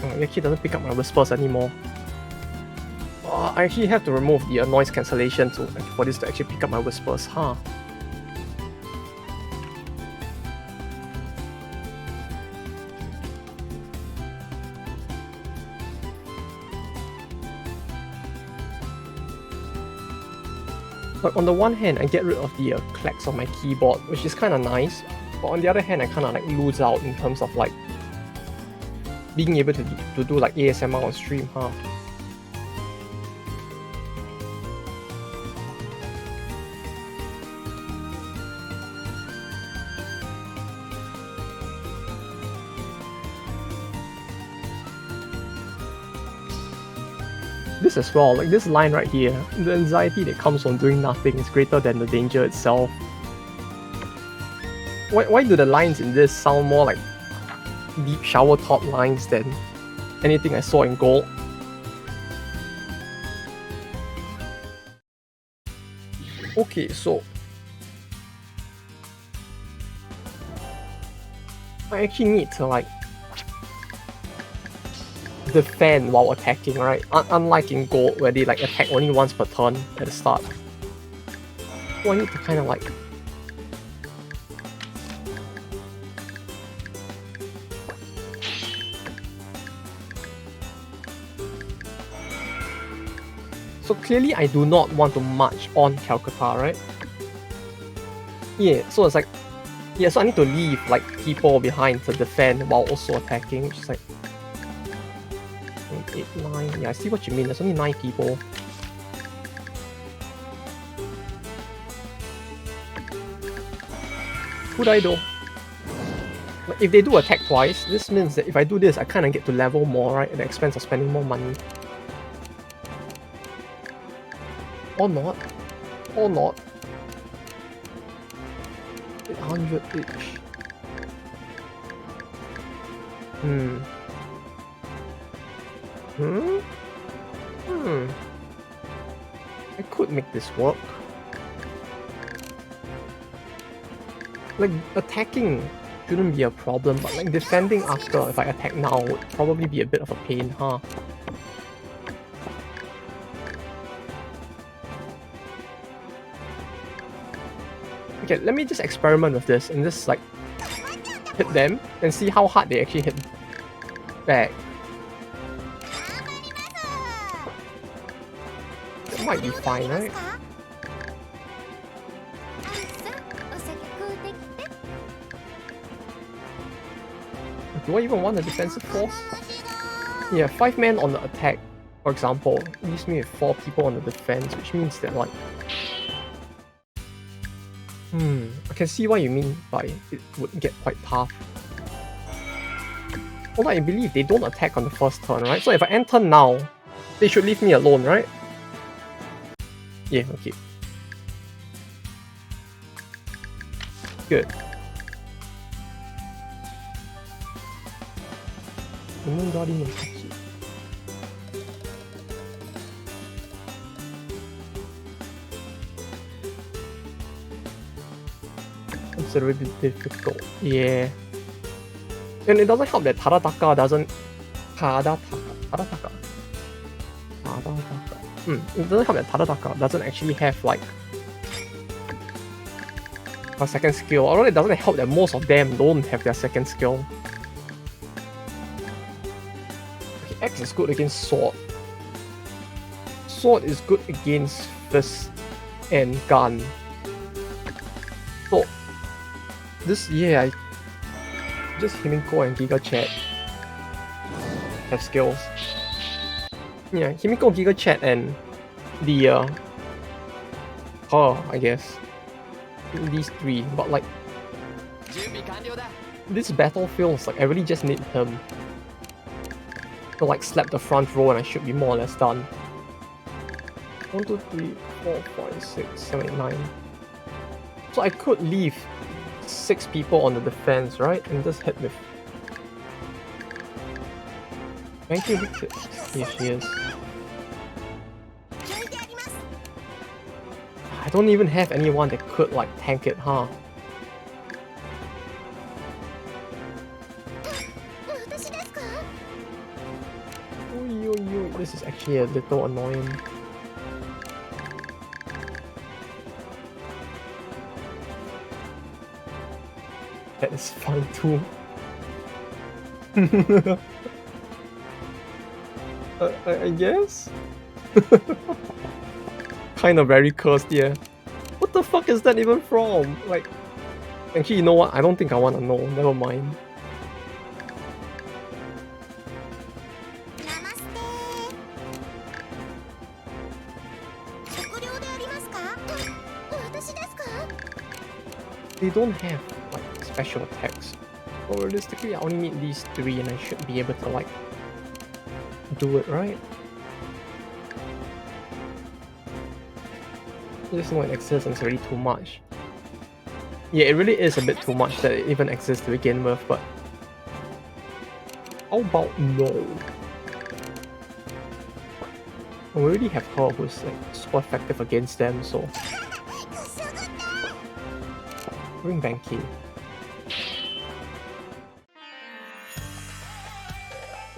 Oh, it actually doesn't pick up my whispers anymore. I actually have to remove the noise cancellation for this to actually pick up my whispers, huh? Like on the one hand, I get rid of the clacks of my keyboard, which is kind of nice, but on the other hand, I kind of like lose out in terms of like being able to do like ASMR on stream, huh? This as well, like this line right here, the anxiety that comes from doing nothing is greater than the danger itself. Why do the lines in this sound more like deep shower thought lines than anything I saw in Gold? Okay, so I actually need to like defend while attacking, right? Unlike in gold where they like attack only once per turn at the start. So I need to kind of like so clearly I do not want to march on Calcutta, right? Yeah, so it's like so I need to leave like people behind to defend while also attacking, which is like 8, 9. Yeah, I see what you mean. There's only 9 people. Who do I do? Like, if they do attack twice, this means that if I do this, I kind of get to level more, right? At the expense of spending more money. Or not. Or not. 800 each. I could make this work. Like, attacking shouldn't be a problem, but like defending after, if I attack now, would probably be a bit of a pain, huh? Okay, let me just experiment with this and just like hit them and see how hard they actually hit back. That might be fine, right? Do I even want a defensive force? Yeah, 5 men on the attack, for example, leaves me with 4 people on the defense, which means that like... I can see what you mean by it would get quite tough. Although I believe they don't attack on the first turn, right? So if I end turn now, they should leave me alone, right? Yeah, okay. Good. Considerably difficult. Yeah. And it doesn't help that Tarataka doesn't... Tarataka. It doesn't help that Tarataka doesn't actually have like a second skill. Although it doesn't help that most of them don't have their second skill. Okay, X is good against Sword. Sword is good against Fist and Gun. So this I just Himiko and Giga Chat have skills. Yeah, Himiko, Giga Chat, and the her, I guess. These 3, but like this battle feels like I really just need him to like slap the front row and I should be more or less done. 1, 2, 3, 4, 5, 6, 7, 8, 9. So I could leave 6 people on the defense, right? And just hit with... Thank you, Victor. Here she is. I don't even have anyone that could like tank it, huh? This is actually a little annoying. That is fine too. I guess? Kinda very cursed, yeah. What the fuck is that even from? Like, actually, you know what? I don't think I want to know. Never mind. They don't have like special attacks. So realistically, I only need these 3 and I should be able to like do it, right? Just know it exists and it's already too much. Yeah, it really is a bit too much that it even exists to begin with, but how about no? We already have her who's like super effective against them, so bring Banky.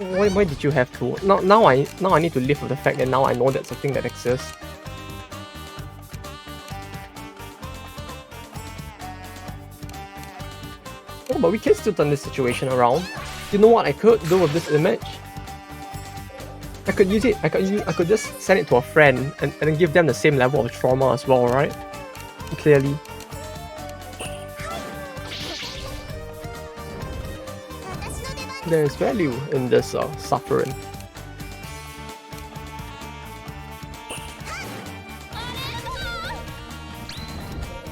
Why did you have to? Now I need to live with the fact that now I know that's a thing that exists. Oh, but we can still turn this situation around. You know what I could do with this image? I could use it. I could just send it to a friend and then give them the same level of trauma as well, right? Clearly. There is value in this suffering.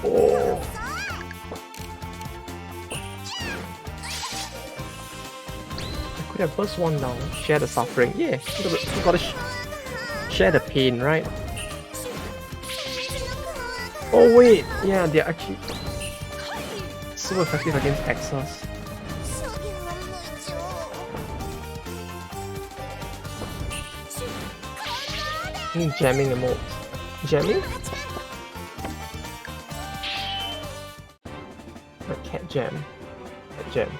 Oh. I could have burst one down, share the suffering. Yeah, you gotta share the pain, right? Oh wait, yeah, they're actually so effective against Exas. Jamming the modes. Jamming? Like cat jam. Cat jam.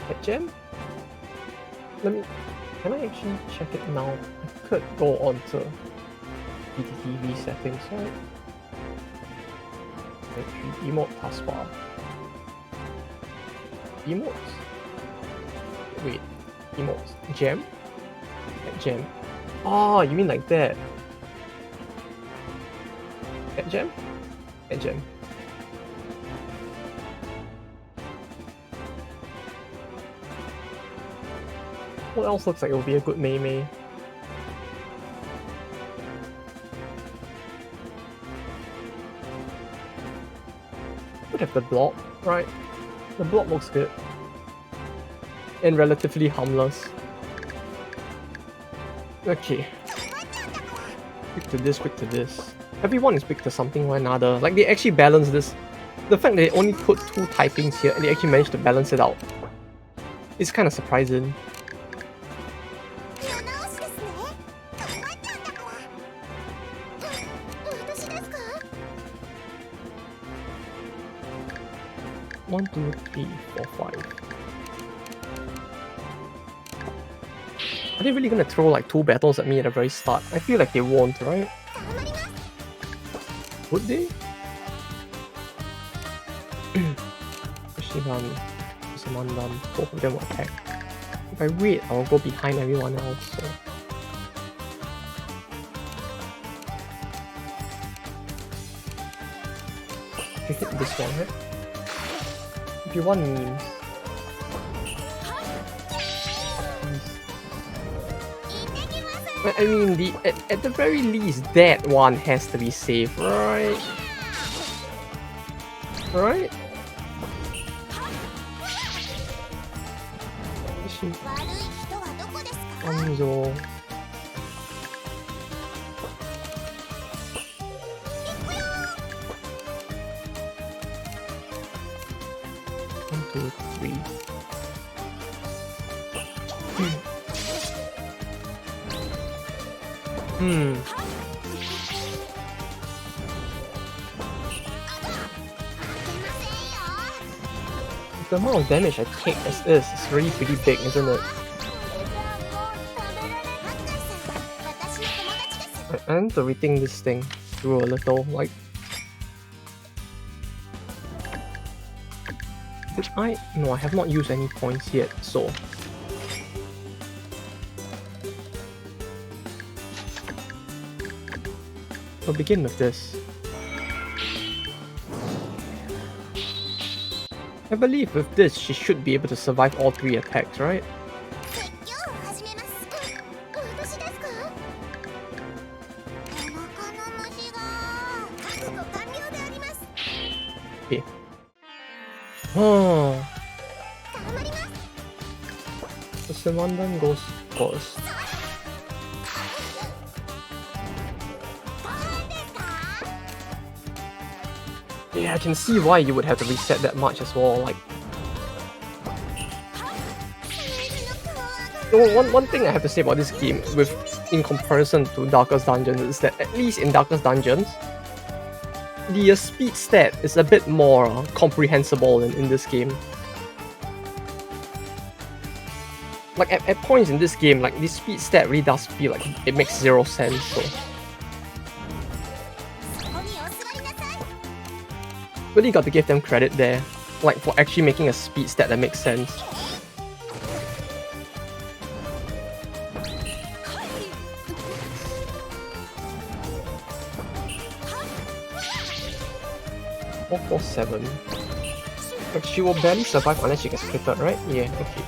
Cat jam? Can I actually check it now? I could go on to PTTV settings, right? Entry, emote taskbar. Emotes? Wait, emotes. Jam? Cat jam. Oh, you mean like that? Cat jam? Cat jam. What else looks like it will be a good Mei? Would have the block, right? The block looks good. And relatively harmless. Okay. Quick to this, quick to this. Everyone is quick to something or another. Like, they actually balance this. The fact that they only put 2 typings here and they actually managed to balance it out. It's kind of surprising. One, two, three, four, 5. Are they really gonna throw like 2 battles at me at the very start? I feel like they won't, right? Would they? Shivan, Samandam, both of them will attack. If I wait, I'll go behind everyone else, so... You hit this one, right? If you want memes... I mean, at the very least, that one has to be safe, right? Right? Anzo. One, two, three. The amount of damage I take as is really pretty big, isn't it? I need to rethink this thing through a little, like... Did I? No, I have not used any points yet, so... I'll begin with this. I believe with this, she should be able to survive all 3 attacks, right? Okay. Oh. The Simandan goes first. Yeah, I can see why you would have to reset that much as well, like... One thing I have to say about this game, in comparison to Darkest Dungeons, is that at least in Darkest Dungeons, the speed stat is a bit more comprehensible in this game. like at points in this game, like this speed stat really does feel like it makes zero sense. So really got to give them credit there, like for actually making a speed stat that makes sense. Four, 4, 7. Like she will barely survive unless she gets critted, right? Yeah, okay.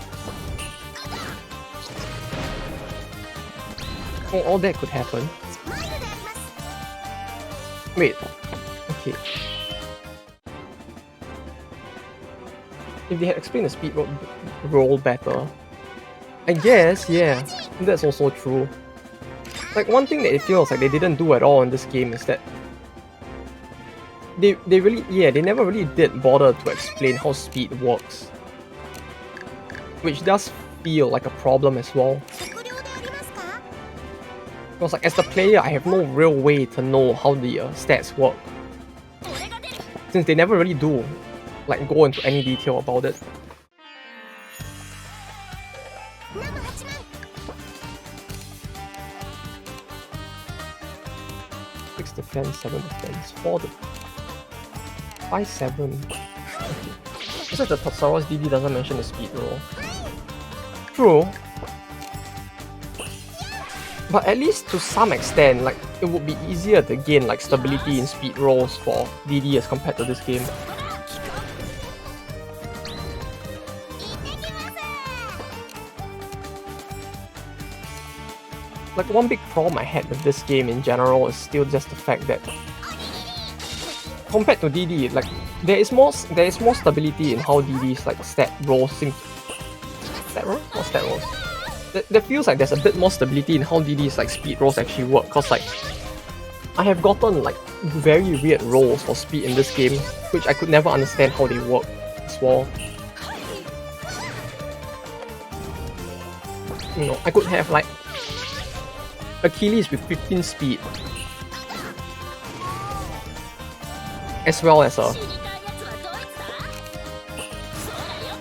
Oh, all that could happen. Wait. Okay. If they had explained the speed roll better, I guess, yeah, that's also true. Like one thing that it feels like they didn't do at all in this game is that they really, yeah, they never really did bother to explain how speed works, which does feel like a problem as well. Because like as the player, I have no real way to know how the stats work, since they never really do like go into any detail about it. Six defense, 7 defense, 4 defense. 5-7. It's like the Totsaros DD doesn't mention the speed roll. True. But at least to some extent, like it would be easier to gain like stability in speed rolls for DD as compared to this game. Like one big problem I had with this game in general is still just the fact that compared to DD, like there is more stability in how DD's like stat rolls seem. Stat rolls? What stat rolls? There feels like there's a bit more stability in how DD's like speed rolls actually work. Cause like I have gotten like very weird rolls for speed in this game, which I could never understand how they work as well. You know, I could have like Achilles with 15 speed, as well as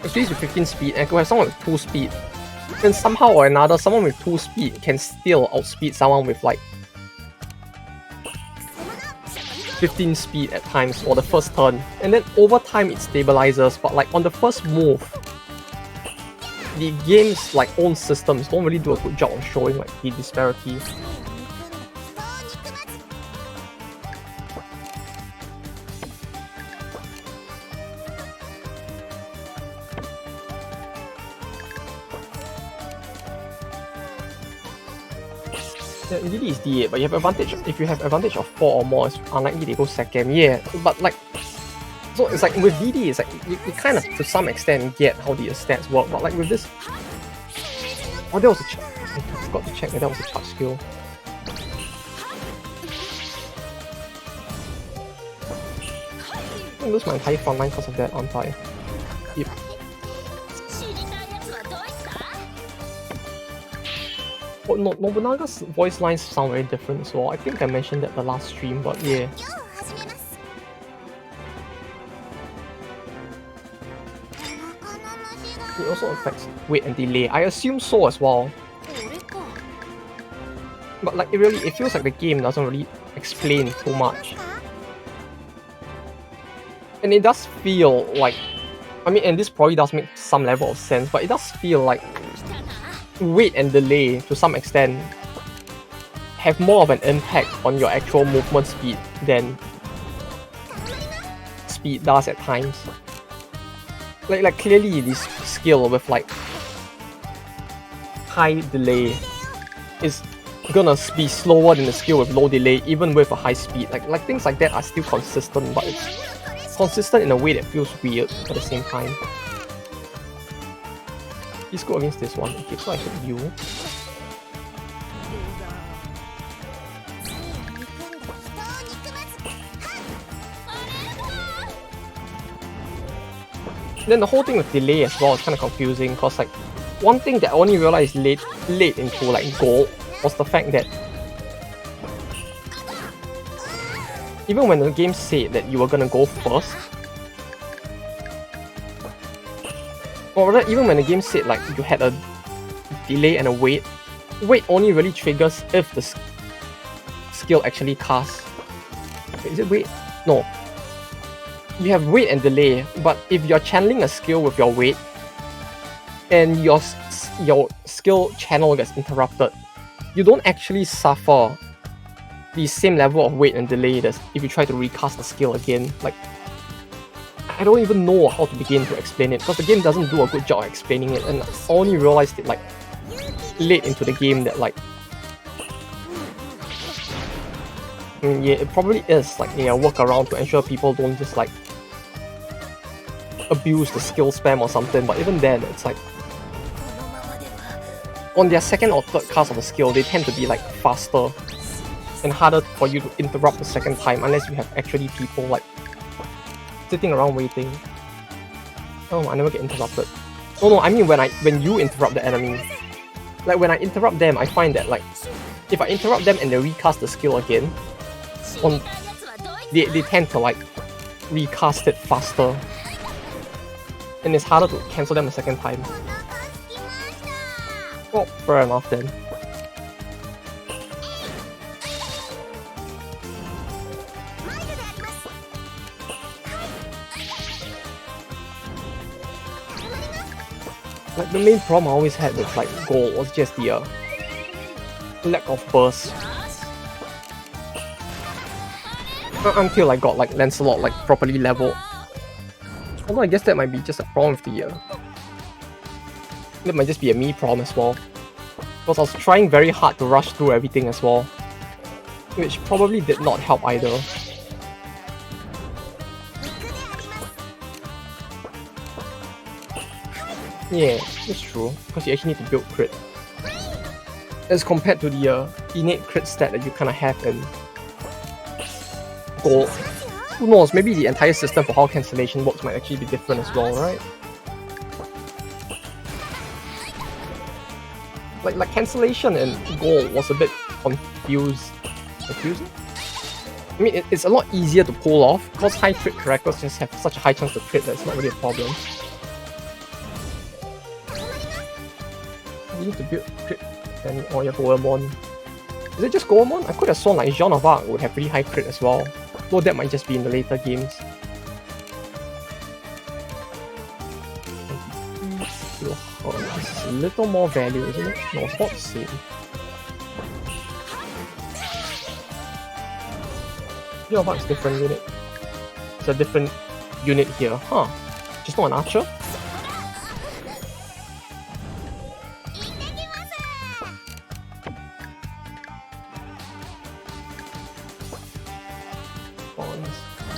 Achilles with 15 speed, and I could have someone with 2 speed. Then somehow or another, someone with 2 speed can still outspeed someone with like 15 speed at times for the first turn. And then over time it stabilizes, but like on the first move, the game's like own systems don't really do a good job of showing like the disparity. Yeah, DD is D8, but you have advantage. If you have advantage of 4 or more, it's unlikely they go second. Yeah, but like, so it's like with DD, it's like you kind of to some extent get how the stats work, but like with this, oh, there was a I forgot to check that was a charge skill. I lose my entire front line because of that, aren't I? Yep. Oh, no, Nobunaga's voice lines sound very different as well. I think I mentioned that the last stream, but yeah. It also affects weight and delay. I assume so as well. But like it feels like the game doesn't really explain too much. And it does feel like, I mean, and this probably does make some level of sense, but it does feel like weight and delay to some extent have more of an impact on your actual movement speed than speed does at times. Like clearly this skill with like high delay is gonna be slower than the skill with low delay even with a high speed. Like things like that are still consistent, but it's consistent in a way that feels weird at the same time. Let's go against this one. Okay, so I hit you. Then the whole thing with delay as well is kind of confusing, because like one thing that I only realized late into like gold was the fact that even when the game said that you were gonna go first, or rather even when the game said like you had a delay and a wait. Wait only really triggers if the skill actually casts. Is it wait? No. You have wait and delay, but if you're channeling a skill with your wait and your skill channel gets interrupted, you don't actually suffer the same level of wait and delay as if you try to recast the skill again. Like, I don't even know how to begin to explain it because the game doesn't do a good job explaining it, and I only realized it like late into the game that like yeah, it probably is like a workaround to ensure people don't just like abuse the skill spam or something, but even then it's like on their second or third cast of a skill they tend to be like faster and harder for you to interrupt the second time unless you have actually people like sitting around waiting. Oh, I never get interrupted. No, I mean when you interrupt the enemy. Like when I interrupt them, I find that like if I interrupt them and they recast the skill again, they tend to like recast it faster. And it's harder to cancel them a second time. Oh, fair enough then. Like the main problem I always had with like Gold was just the lack of burst. Until I got like Lancelot like properly leveled. Although I guess that might be just a problem with the that might just be a me problem as well. Because I was trying very hard to rush through everything as well, which probably did not help either. Yeah, that's true, because you actually need to build crit. As compared to the innate crit stat that you kind of have in Gold. Who knows, maybe the entire system for how cancellation works might actually be different as well, right? Like cancellation in Gold was a bit confusing? I mean, it's a lot easier to pull off, because high crit characters just have such a high chance to crit that it's not really a problem. You need to build crit, and or you have Goemon. Is it just Goemon? I could have sworn like Jean of Arc would have pretty high crit as well. Though that might just be in the later games. Oh, this is a little more value, isn't it? No, it's about the same. Jean of Arc is different unit. It's a different unit here. Huh. Just not an archer?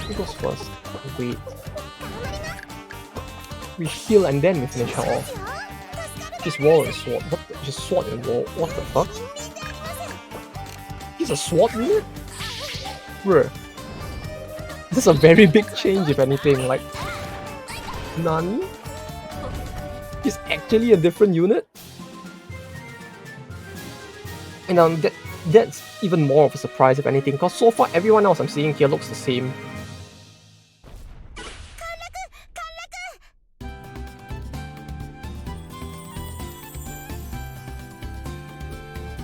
Who goes first? Wait. We heal and then we finish her off. Just wall and sword. What the? Just sword and wall. What the fuck? He's a sword unit? Bruh. This is a very big change if anything, like... Nani? He's actually a different unit? And that's even more of a surprise if anything, because so far everyone else I'm seeing here looks the same.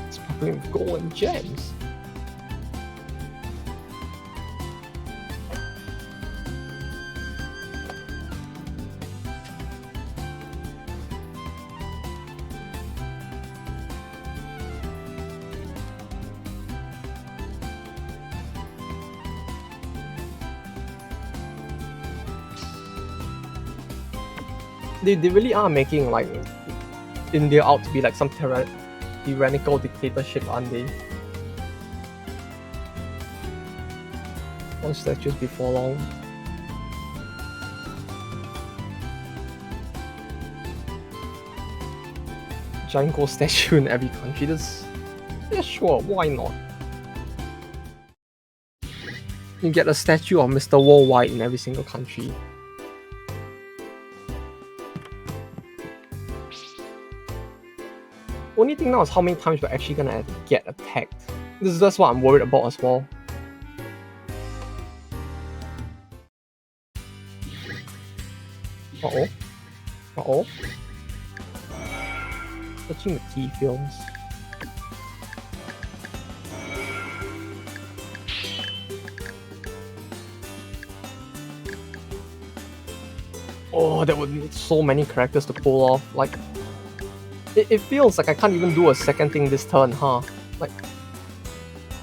Sparkling with gold and gems. They really are making like India out to be like some tyrannical dictatorship, aren't they? One statues before long. Giant gold statue in every country. Yeah, sure, why not? You get a statue of Mr. Worldwide in every single country. Only thing now is how many times we're actually gonna get attacked. This is just what I'm worried about as well. Uh-oh. Uh-oh. Searching the key films. Oh, that would need so many characters to pull off. Like, it feels like I can't even do a second thing this turn, huh? Like,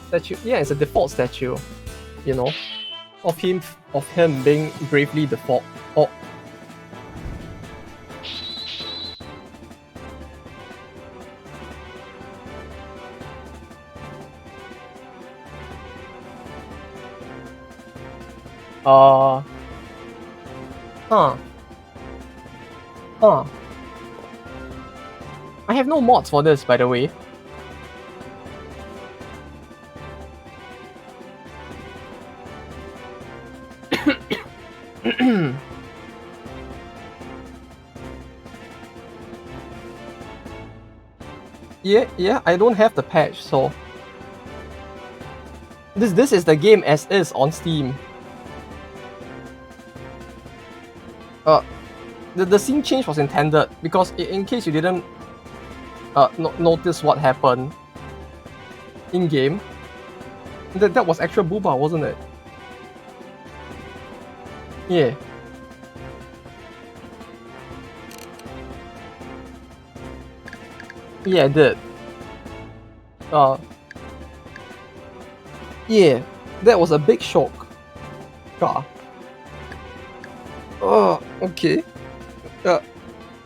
statue. Yeah, it's a default statue. You know, of him being bravely default. Oh. Huh. Huh. I have no mods for this, by the way. Yeah, I don't have the patch, so this is the game as is on Steam. The scene change was intended because in case you didn't notice what happened in game, that was actual Booba, wasn't it? Yeah. Yeah, I did. Yeah, that was a big shock. God. Okay.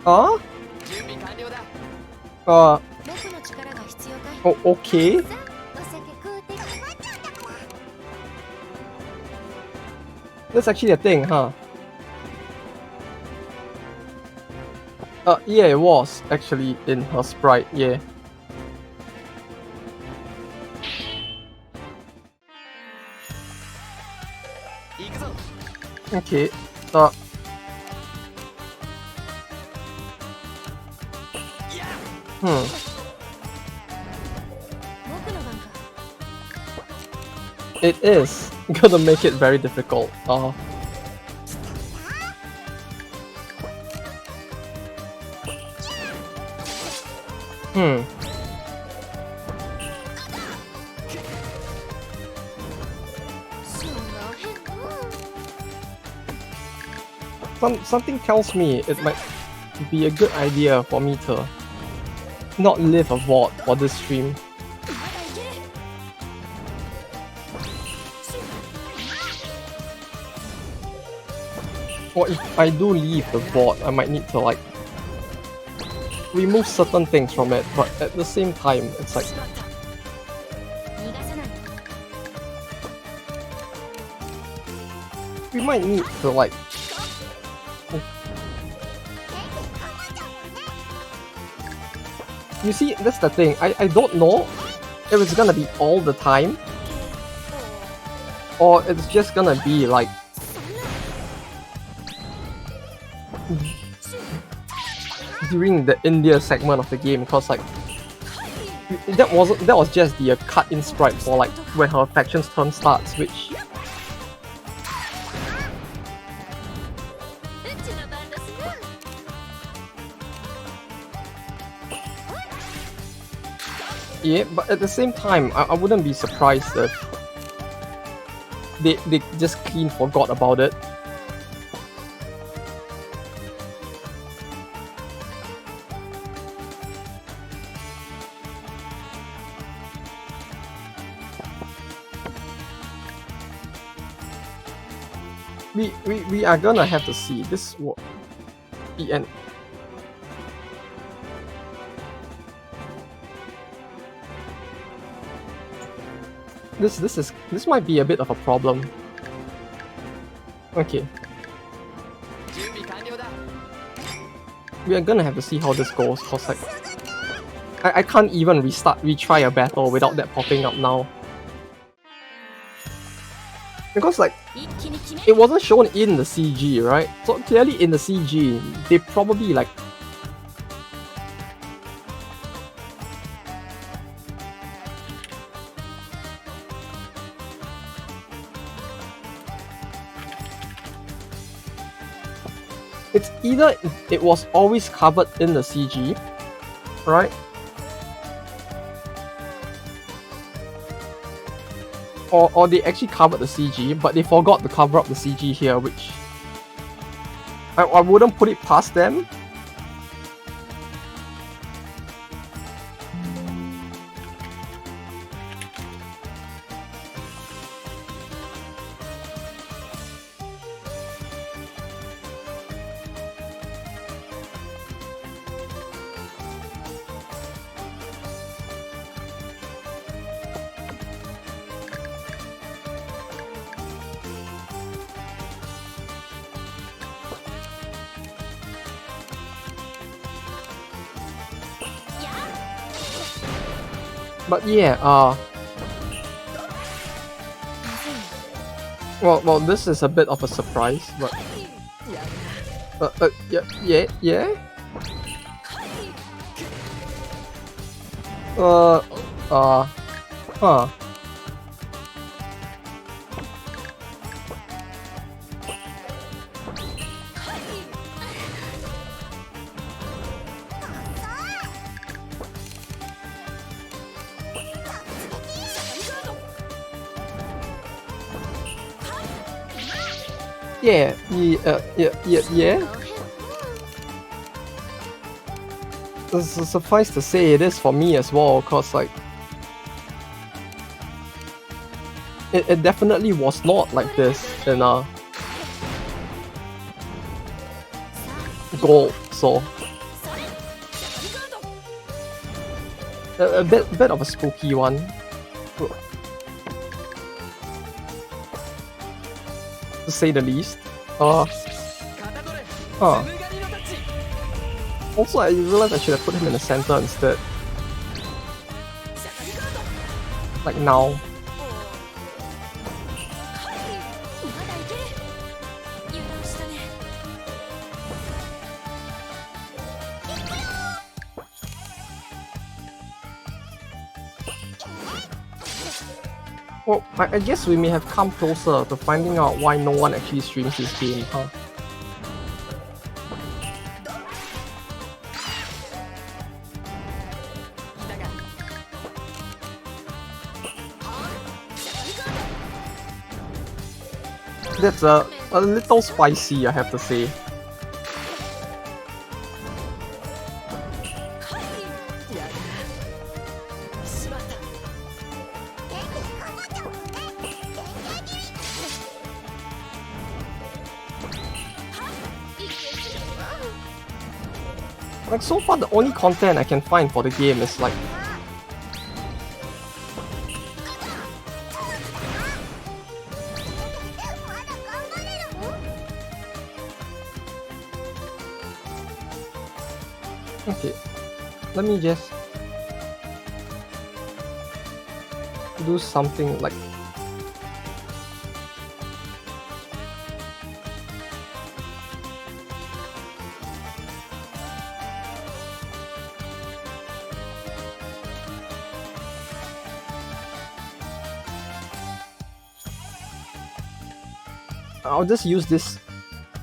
Oh, okay. That's actually a thing, huh? Yeah, it was actually in her sprite, yeah. Okay, It is gonna make it very difficult. Something tells me it might be a good idea for me to not live a VOD for this stream. Or if I do leave the VOD, I might need to like remove certain things from it, but at the same time, it's like we might need to like you see, that's the thing. I don't know if it's gonna be all the time or it's just gonna be like during the India segment of the game, because like that was just the cut in sprite for like when her faction's turn starts, which yeah, but at the same time, I wouldn't be surprised if they just clean forgot about it. We are gonna have to see this what the end. This might be a bit of a problem. Okay. We are gonna have to see how this goes, cause like I can't even retry a battle without that popping up now. Because like it wasn't shown in the CG, right? So clearly in the CG, they probably like it's either it was always covered in the CG, right? Or they actually covered the CG, but they forgot to cover up the CG here, which I wouldn't put it past them. But yeah, well, this is a bit of a surprise, but yeah. Huh. Yeah. Suffice to say, it is for me as well, cause like it definitely was not like this in Gold, so a bit of a spooky one. To say the least. Also, I realized I should have put him in the center instead. Like now. Well, I guess we may have come closer to finding out why no one actually streams this game, huh? That's a little spicy, I have to say. Like, so far the only content I can find for the game is like okay, let me just do something like I'll just use this.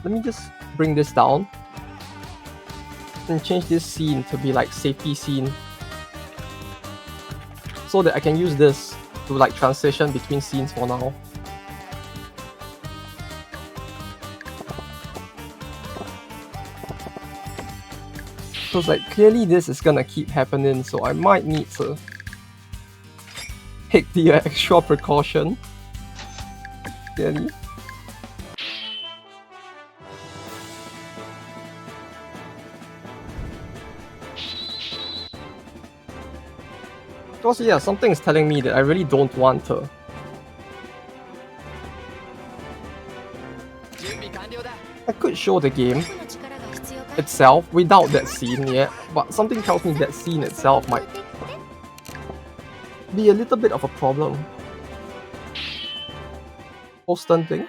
Let me just bring this down and change this scene to be like safety scene, so that I can use this to like transition between scenes for now. So it's like clearly this is gonna keep happening, so I might need to take the extra precaution. Clearly. Because yeah, something is telling me that I really don't want to. I could show the game itself without that scene yet, but something tells me that scene itself might be a little bit of a problem. Post-stun thing.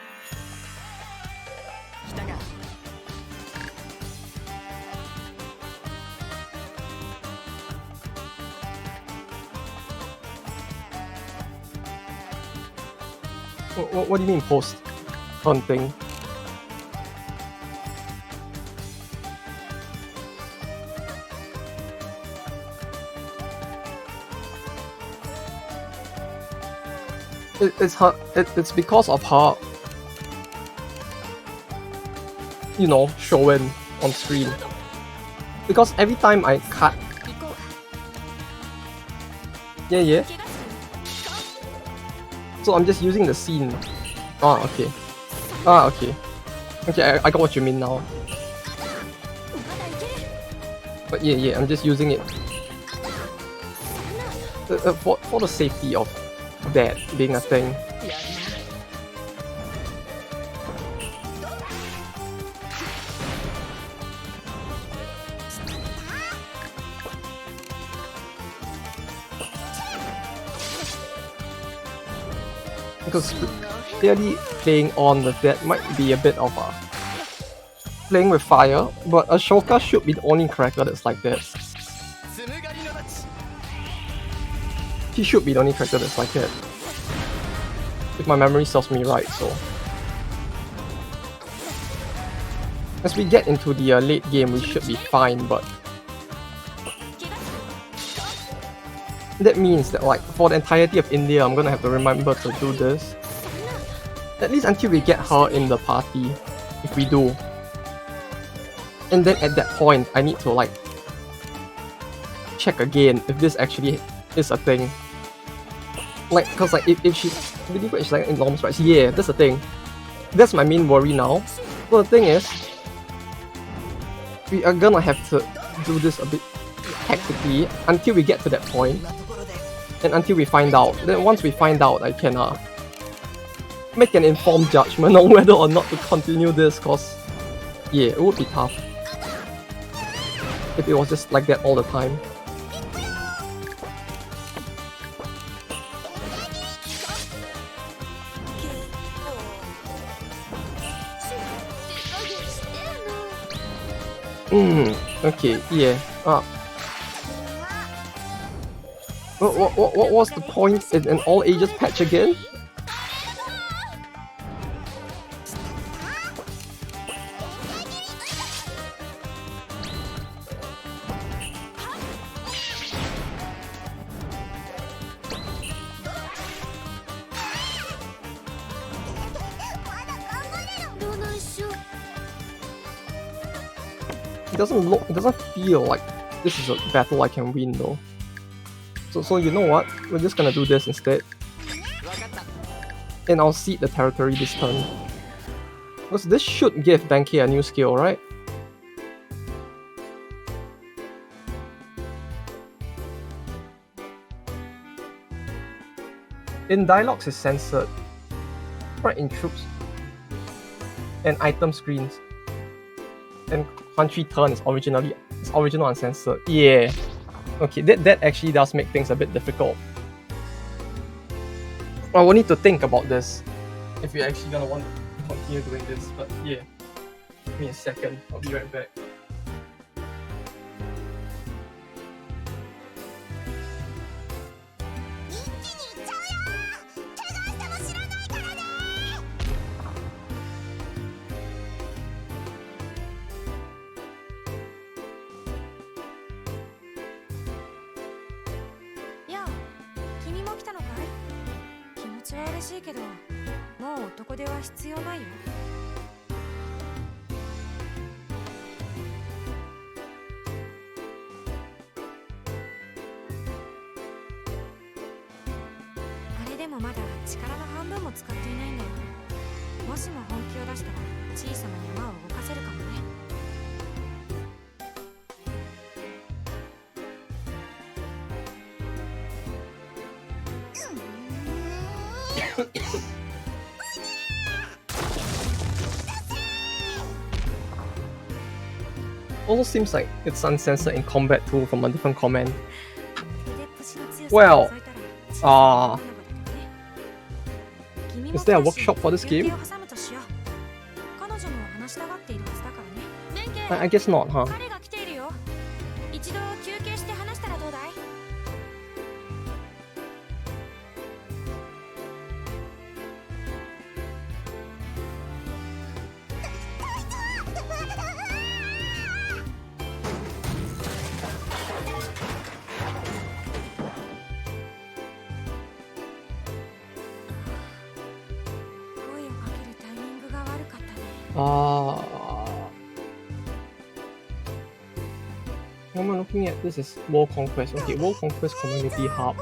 What do you mean post-stun thing? It's because of her, you know, showing on screen. Because every time I cut, yeah. So I'm just using the scene. Okay. Okay. Okay, I got what you mean now. But yeah, I'm just using it for the safety of that being a thing. Because clearly playing on with that might be a bit of a playing with fire, but Ashoka should be the only character that's like that. He should be the only character that's like that. If my memory serves me right, so. As we get into the late game, we should be fine, but that means that like for the entirety of India, I'm gonna have to remember to do this. At least until we get her in the party, if we do. And then at that point, I need to like check again if this actually is a thing. Like, cause like if she's really she's like enormous, right? Yeah, that's the thing. That's my main worry now. So the thing is, we are gonna have to do this a bit tactically until we get to that point, and until we find out. Then once we find out, I can make an informed judgment on whether or not to continue this. Cause yeah, it would be tough if it was just like that all the time. Okay, yeah. What was the point in an all ages patch again? It doesn't feel like this is a battle I can win though. So you know what? We're just gonna do this instead. And I'll cede the territory this turn. Because this should give Benkei a new skill, right? In dialogues is censored. Right, in troops and item screens. And country turn is original uncensored. Yeah. Okay, that actually does make things a bit difficult. I will need to think about this if we're actually gonna want to continue doing this, but yeah. Give me a second, I'll be right back. Also seems like it's uncensored in combat too from a different comment. Well, is there a workshop for this game? I guess not, huh? What am I looking at? This is World Conquest. Okay, World Conquest Community Hub.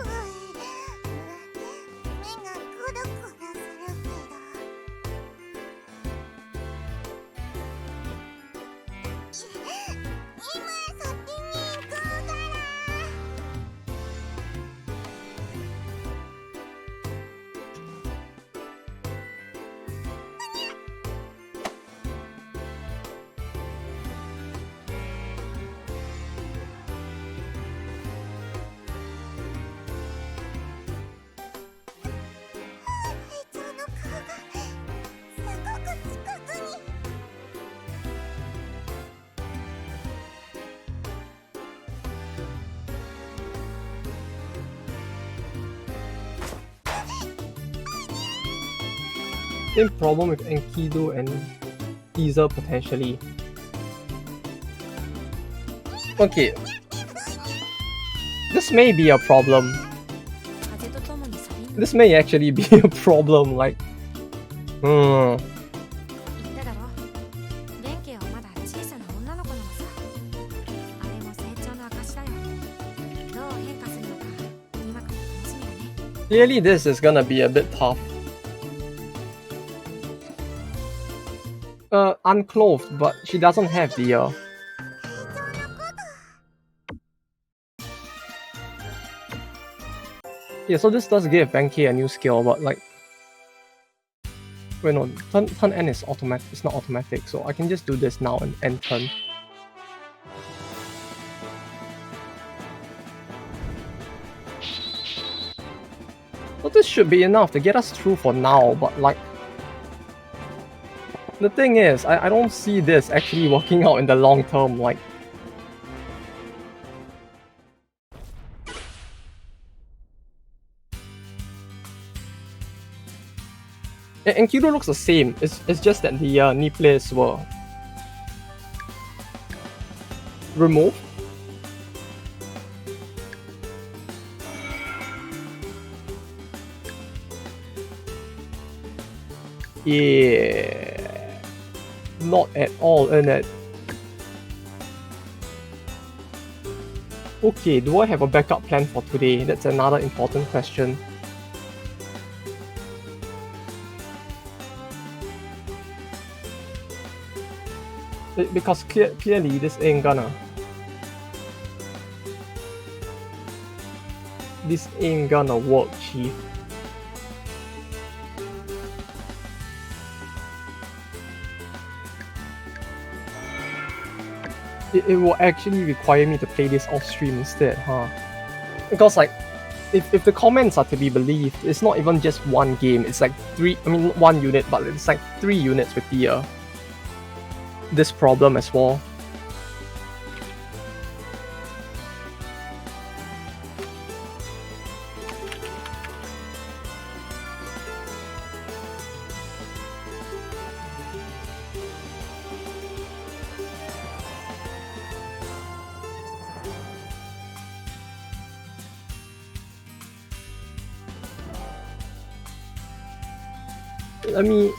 Same problem with Enkidu and teaser potentially. Okay. This may be a problem. This may actually be a problem, like... Clearly this is gonna be a bit tough. Unclothed, but she doesn't have the Yeah, so this does give Benkei a new skill, but like... Wait, no, turn N is automatic, it's not automatic, so I can just do this now and end turn. So this should be enough to get us through for now, but like... The thing is, I don't see this actually working out in the long term, like... Enkidu looks the same, it's just that the knee plates were... removed. Yeah... Not at all, in it. Okay, do I have a backup plan for today? That's another important question. Because clearly this ain't gonna... This ain't gonna work, Chief. It will actually require me to play this off stream instead, huh? Because like, if the comments are to be believed, it's not even just one game, it's like one unit, but it's like 3 units with the this problem as well. Let me...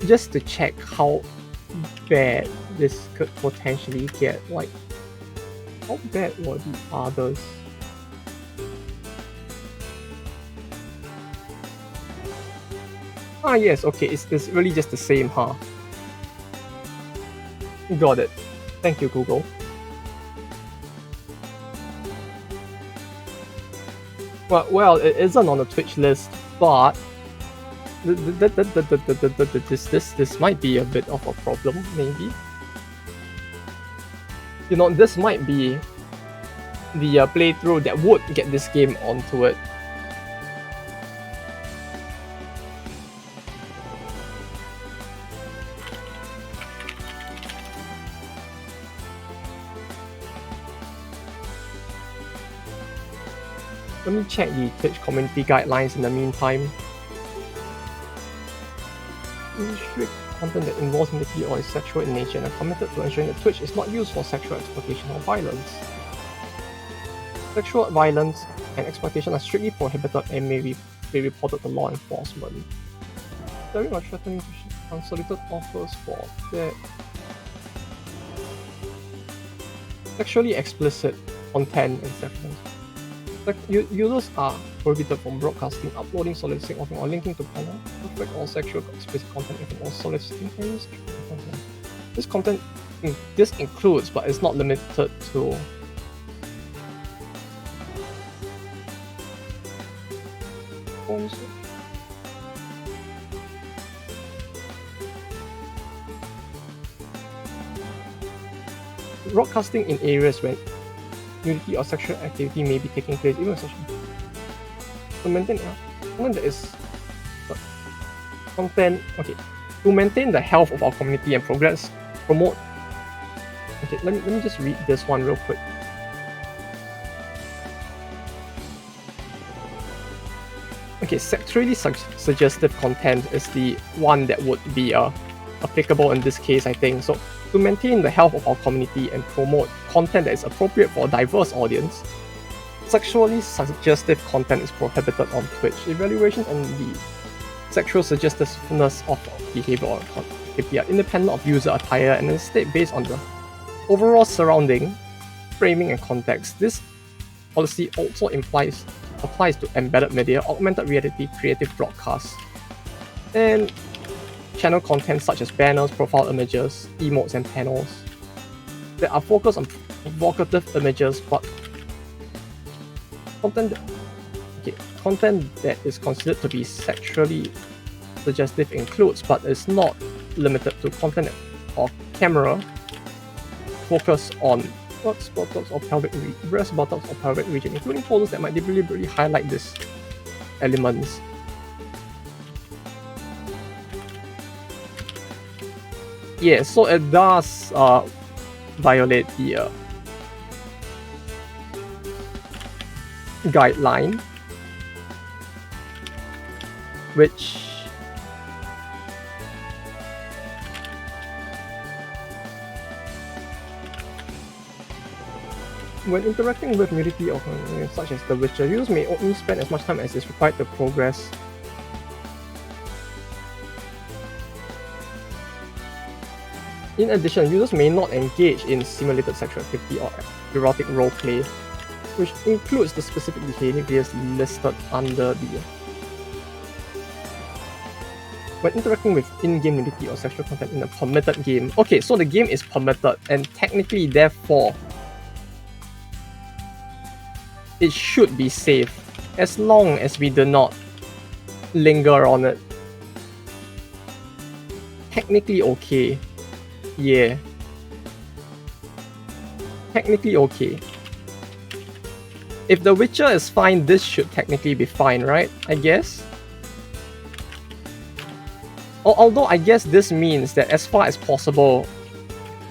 Just to check how bad this could potentially get, like... How bad were the others? Ah yes, okay, it's really just the same, huh? Got it. Thank you, Google. Well, it isn't on the Twitch list, but this might be a bit of a problem, maybe. You know, this might be the playthrough that would get this game onto it. Let me check the Twitch community guidelines in the meantime. Restrict content that involves nudity or is sexual in nature and are committed to ensuring that Twitch is not used for sexual exploitation or violence. Sexual violence and exploitation are strictly prohibited and may be reported to law enforcement. Daring or threatening unsolicited offers for that. Sexually explicit content and sexual. Users are prohibited from broadcasting, uploading, soliciting, offering, or linking to pornographic or sexual explicit content, or soliciting any sexual content. This includes, but is not limited to, broadcasting in areas where nudity or sexual activity may be taking place, even such to maintain content that is content. Okay, to maintain the health of our community and promote. Okay, let me just read this one real quick. Okay, sexually suggestive content is the one that would be applicable in this case, I think. So, to maintain the health of our community and promote content that is appropriate for a diverse audience, sexually suggestive content is prohibited on Twitch. Evaluations on the sexual suggestiveness of behavior or activity are independent of user attire and instead based on the overall surrounding, framing, and context. This policy also applies to embedded media, augmented reality, creative broadcasts, and channel content such as banners, profile images, emotes, and panels that are focused on provocative images, but content that is considered to be sexually suggestive includes, but is not limited to, content or camera focus on buttocks, or pelvic breast, buttocks, or pelvic region, including photos that might deliberately highlight these elements. Yeah, so it does violate the guideline, which when interacting with nudity or such as the Witcher, users may only spend as much time as is required to progress. In addition, users may not engage in simulated sexual activity or erotic roleplay, which includes the specific behaviors listed under the. When interacting with in-game nudity or sexual content in a permitted game. Okay, so the game is permitted, and technically, therefore, it should be safe, as long as we do not linger on it. Technically okay. Yeah. Technically okay. If The Witcher is fine, this should technically be fine, right? I guess? Although I guess this means that as far as possible,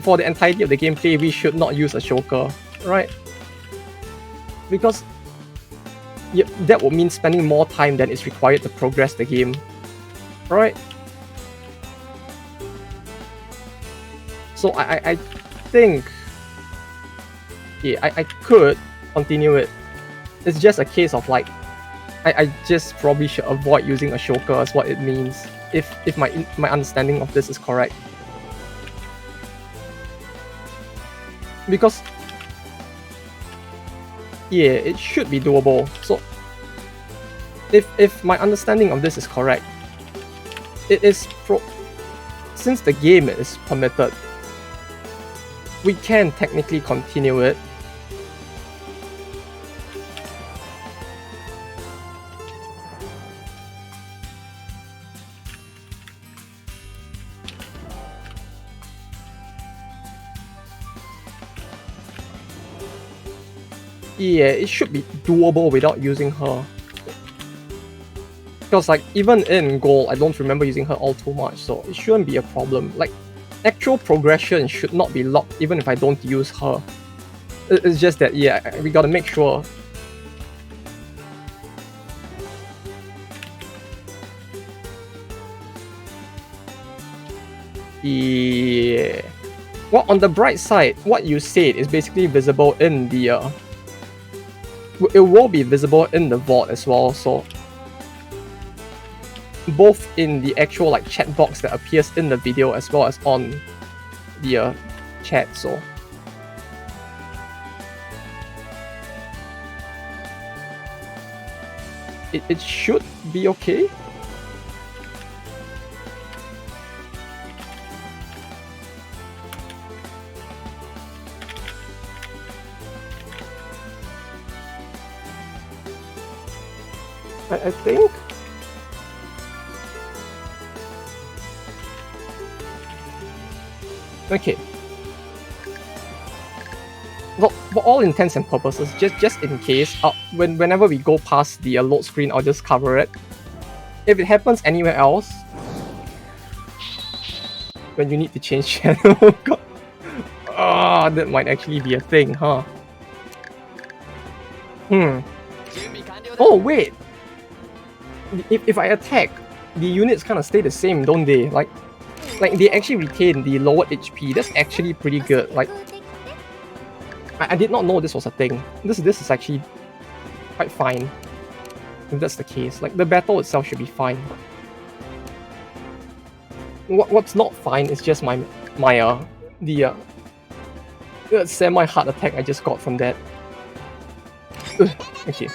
for the entirety of the gameplay, we should not use a choker, right? Because that would mean spending more time than is required to progress the game, right? So I think, yeah, I could continue it. It's just a case of like, I just probably should avoid using a choker is what it means, if my understanding of this is correct. Because yeah, it should be doable. So if my understanding of this is correct, it is since the game is permitted, we can technically continue it. Yeah, it should be doable without using her. Because like, even in Gold, I don't remember using her all too much, so it shouldn't be a problem. Like, actual progression should not be locked even if I don't use her. It's just that, yeah, we gotta make sure. Yeah. Well, on the bright side, what you said is basically visible in the it will be visible in the VOD as well, so both in the actual like chat box that appears in the video as well as on the chat, so it should be okay. I think. Okay. Well, for all intents and purposes, just in case, whenever we go past the load screen, I'll just cover it. If it happens anywhere else, when you need to change channel, God, that might actually be a thing, huh? Oh wait, if I attack, the units kind of stay the same, don't they? Like they actually retain the lower HP. That's actually pretty good. Like, I did not know this was a thing. This is actually quite fine. If that's the case, like the battle itself should be fine. What's not fine is just the semi-hard attack I just got from that. Okay.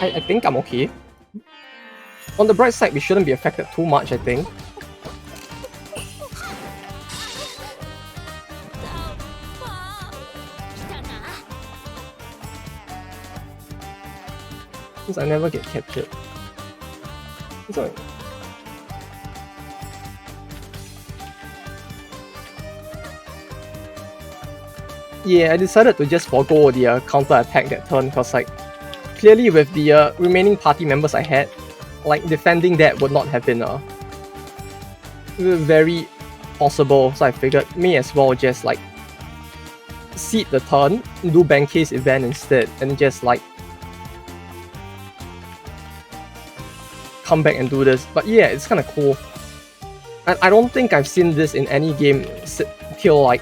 I think I'm okay. On the bright side, we shouldn't be affected too much, I think. Since I never get captured. Sorry. Yeah, I decided to just forgo the counter attack that turn, because like clearly with the remaining party members I had, like defending that would not have been very possible, so I figured may as well just like seed the turn, do Bankcase event instead, and just like come back and do this. But yeah, it's kind of cool. And I don't think I've seen this in any game till like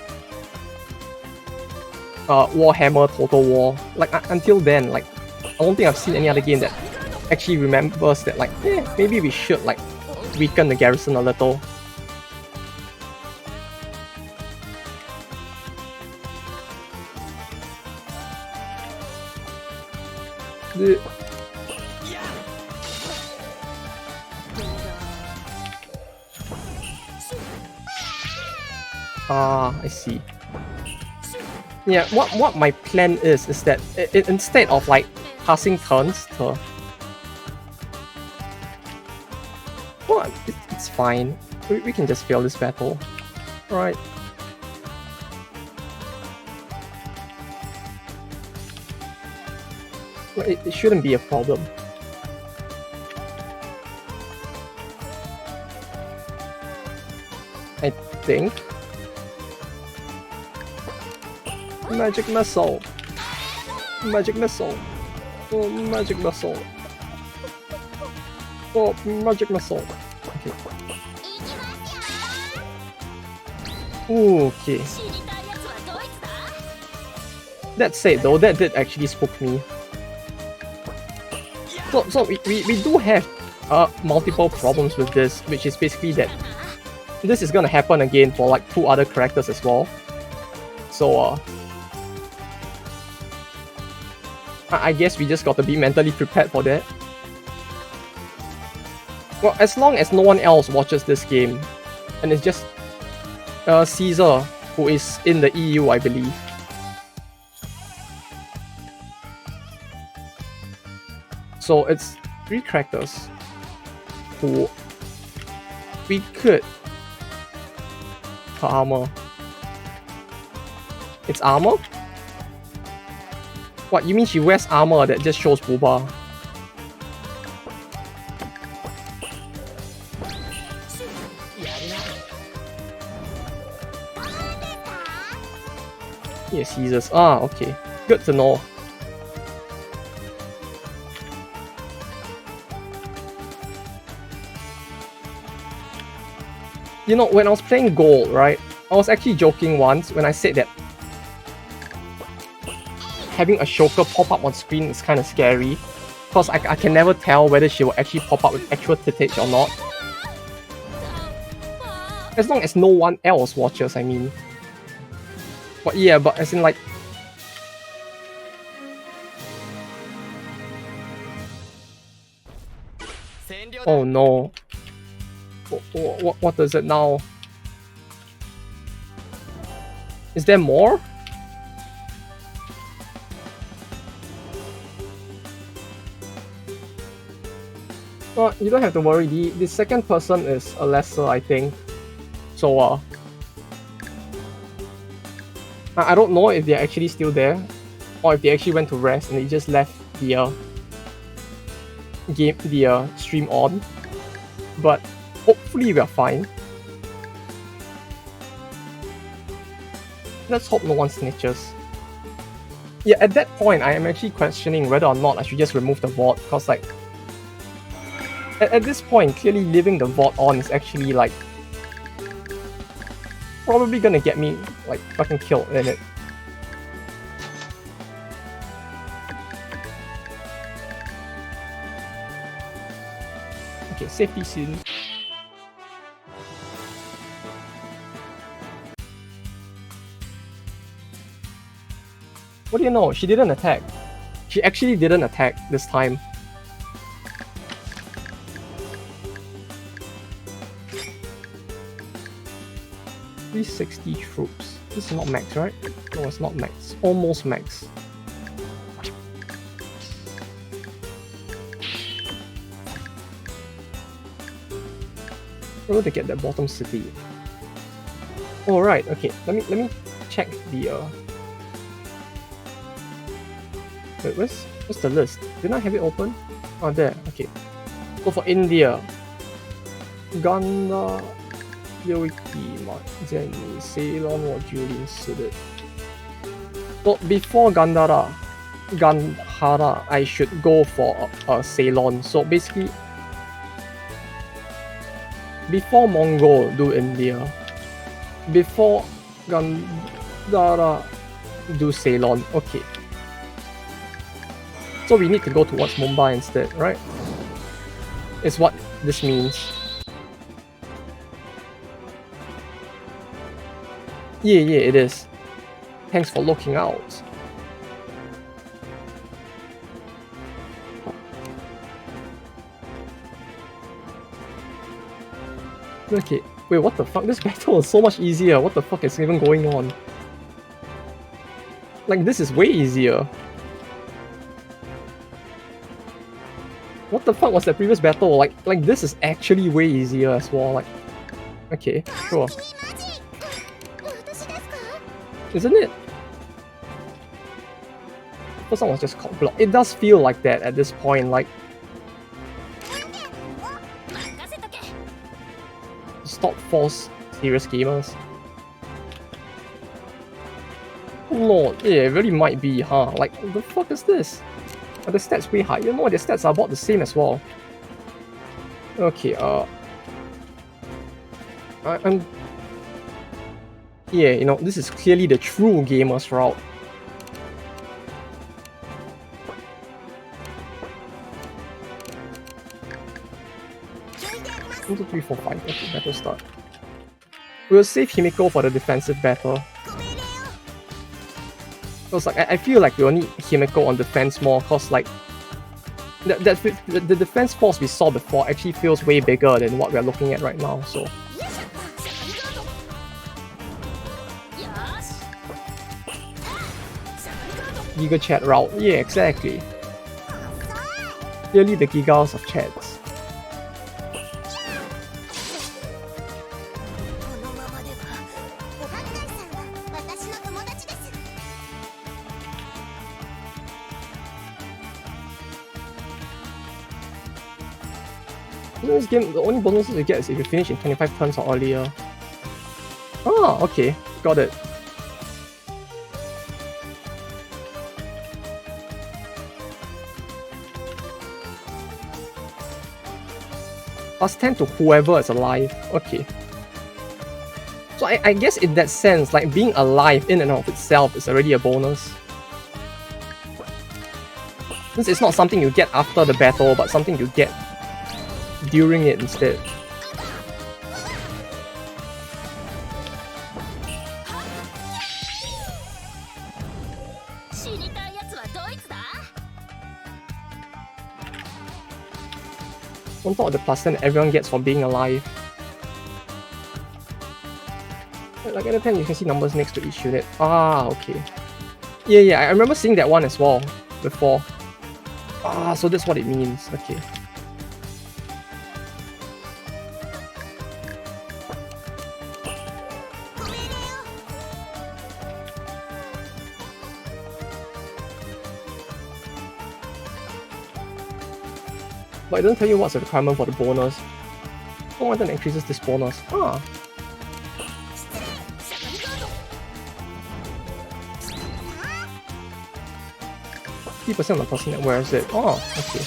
Warhammer Total War. Like until then, like I don't think I've seen any other game that actually remembers that, like, maybe we should like weaken the garrison a little. I see. Yeah, what my plan is that instead of like passing turns to... Well, it's fine. We can just fail this battle. Alright. Well, it shouldn't be a problem. I think. Magic missile. Magic missile. Oh, magic missile. Oh, magic missile. Okay. Okay. That said though, that did actually spook me. So we do have multiple problems with this, which is basically that this is gonna happen again for like 2 other characters as well. So I guess we just got to be mentally prepared for that. Well, as long as no one else watches this game, and it's just Caesar who is in the EU, I believe. So it's 3 characters who we could... Her armor. It's armor? What, you mean she wears armor that just shows booba? Yes, Jesus. Ah, okay. Good to know. You know, when I was playing Gold, right? I was actually joking once when I said that having a Shoker pop up on screen is kind of scary, because I can never tell whether she will actually pop up with actual footage or not. As long as no one else watches, I mean. But yeah, but as in like... Oh no. What is it now? Is there more? You don't have to worry. The second person is a lesser, I think. So I don't know if they're actually still there, or if they actually went to rest and they just left the stream on. But hopefully we are fine. Let's hope no one snitches. Yeah, at that point I am actually questioning whether or not I should just remove the VOD, because like at this point clearly leaving the VOD on is actually like probably gonna get me like fucking killed in it. Okay, safety scene. What do you know? She didn't attack. She actually didn't attack this time. $360 troops. This is not max, right? No, it's not max. Almost max. Where would they get that bottom city? Alright, okay. Let me check the Wait, what's the list? Didn't I have it open? Oh, there. Okay. So for India, Ganda, 六億嘛，即係你Ceylon或Julian 是的。So before Gandhara, I should go for Ceylon. So basically, before Mongol, do India. Before Gandhara, do Ceylon. Okay. So we need to go towards Mumbai instead, right? Is what this means. Yeah, it is. Thanks for looking out. Okay, wait, what the fuck? This battle is so much easier. What the fuck is even going on? Like, this is way easier. What the fuck was that previous battle? Like this is actually way easier as well. Like, okay, sure. Isn't it? First one was just called block. It does feel like that at this point. Like, stop false serious gamers. Oh lord, yeah, it really might be, huh? Like, the fuck is this? Are the stats way higher? No, the stats are about the same as well. Okay, I'm... Yeah, you know, this is clearly the true gamer's route. One, two, three, four, five. Okay, battle start. We'll save Himiko for the defensive battle. Because like I feel like we'll need Himiko on defense more, cause like the defense force we saw before actually feels way bigger than what we're looking at right now, so. Giga chat route, yeah, exactly. Clearly the gigas of chats. In this game, the only bonuses you get is if you finish in 25 turns or earlier. Ah, okay, got it. +10 to whoever is alive. Okay. So I guess in that sense, like being alive in and of itself is already a bonus. Since it's not something you get after the battle, but something you get during it instead. On top of the plus 10 everyone gets for being alive. Like at the pen you can see numbers next to each unit. Ah, okay. Yeah, I remember seeing that one as well before. Ah, so that's what it means. Okay. But it doesn't tell you what's the requirement for the bonus. Oh, one that increases this bonus. Ah. 50% of the person that wears it. Oh, okay.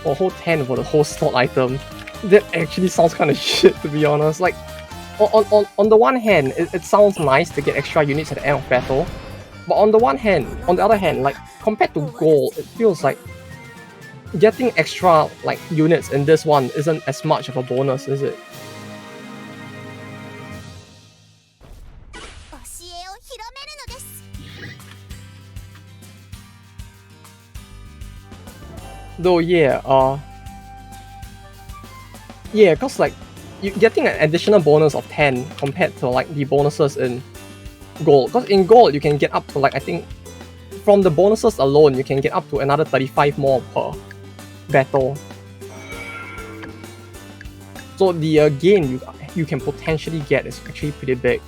A whole 10 for the whole slot item. That actually sounds kind of shit, to be honest. Like, on the one hand, it sounds nice to get extra units at the end of battle. But on the other hand, like, compared to gold, it feels like getting extra, like, units in this one isn't as much of a bonus, is it? Though, yeah, cause like, you're getting an additional bonus of 10 compared to like the bonuses in gold. Cause in gold, you can get up to like, I think, from the bonuses alone, you can get up to another 35 more per battle. So the gain you can potentially get is actually pretty big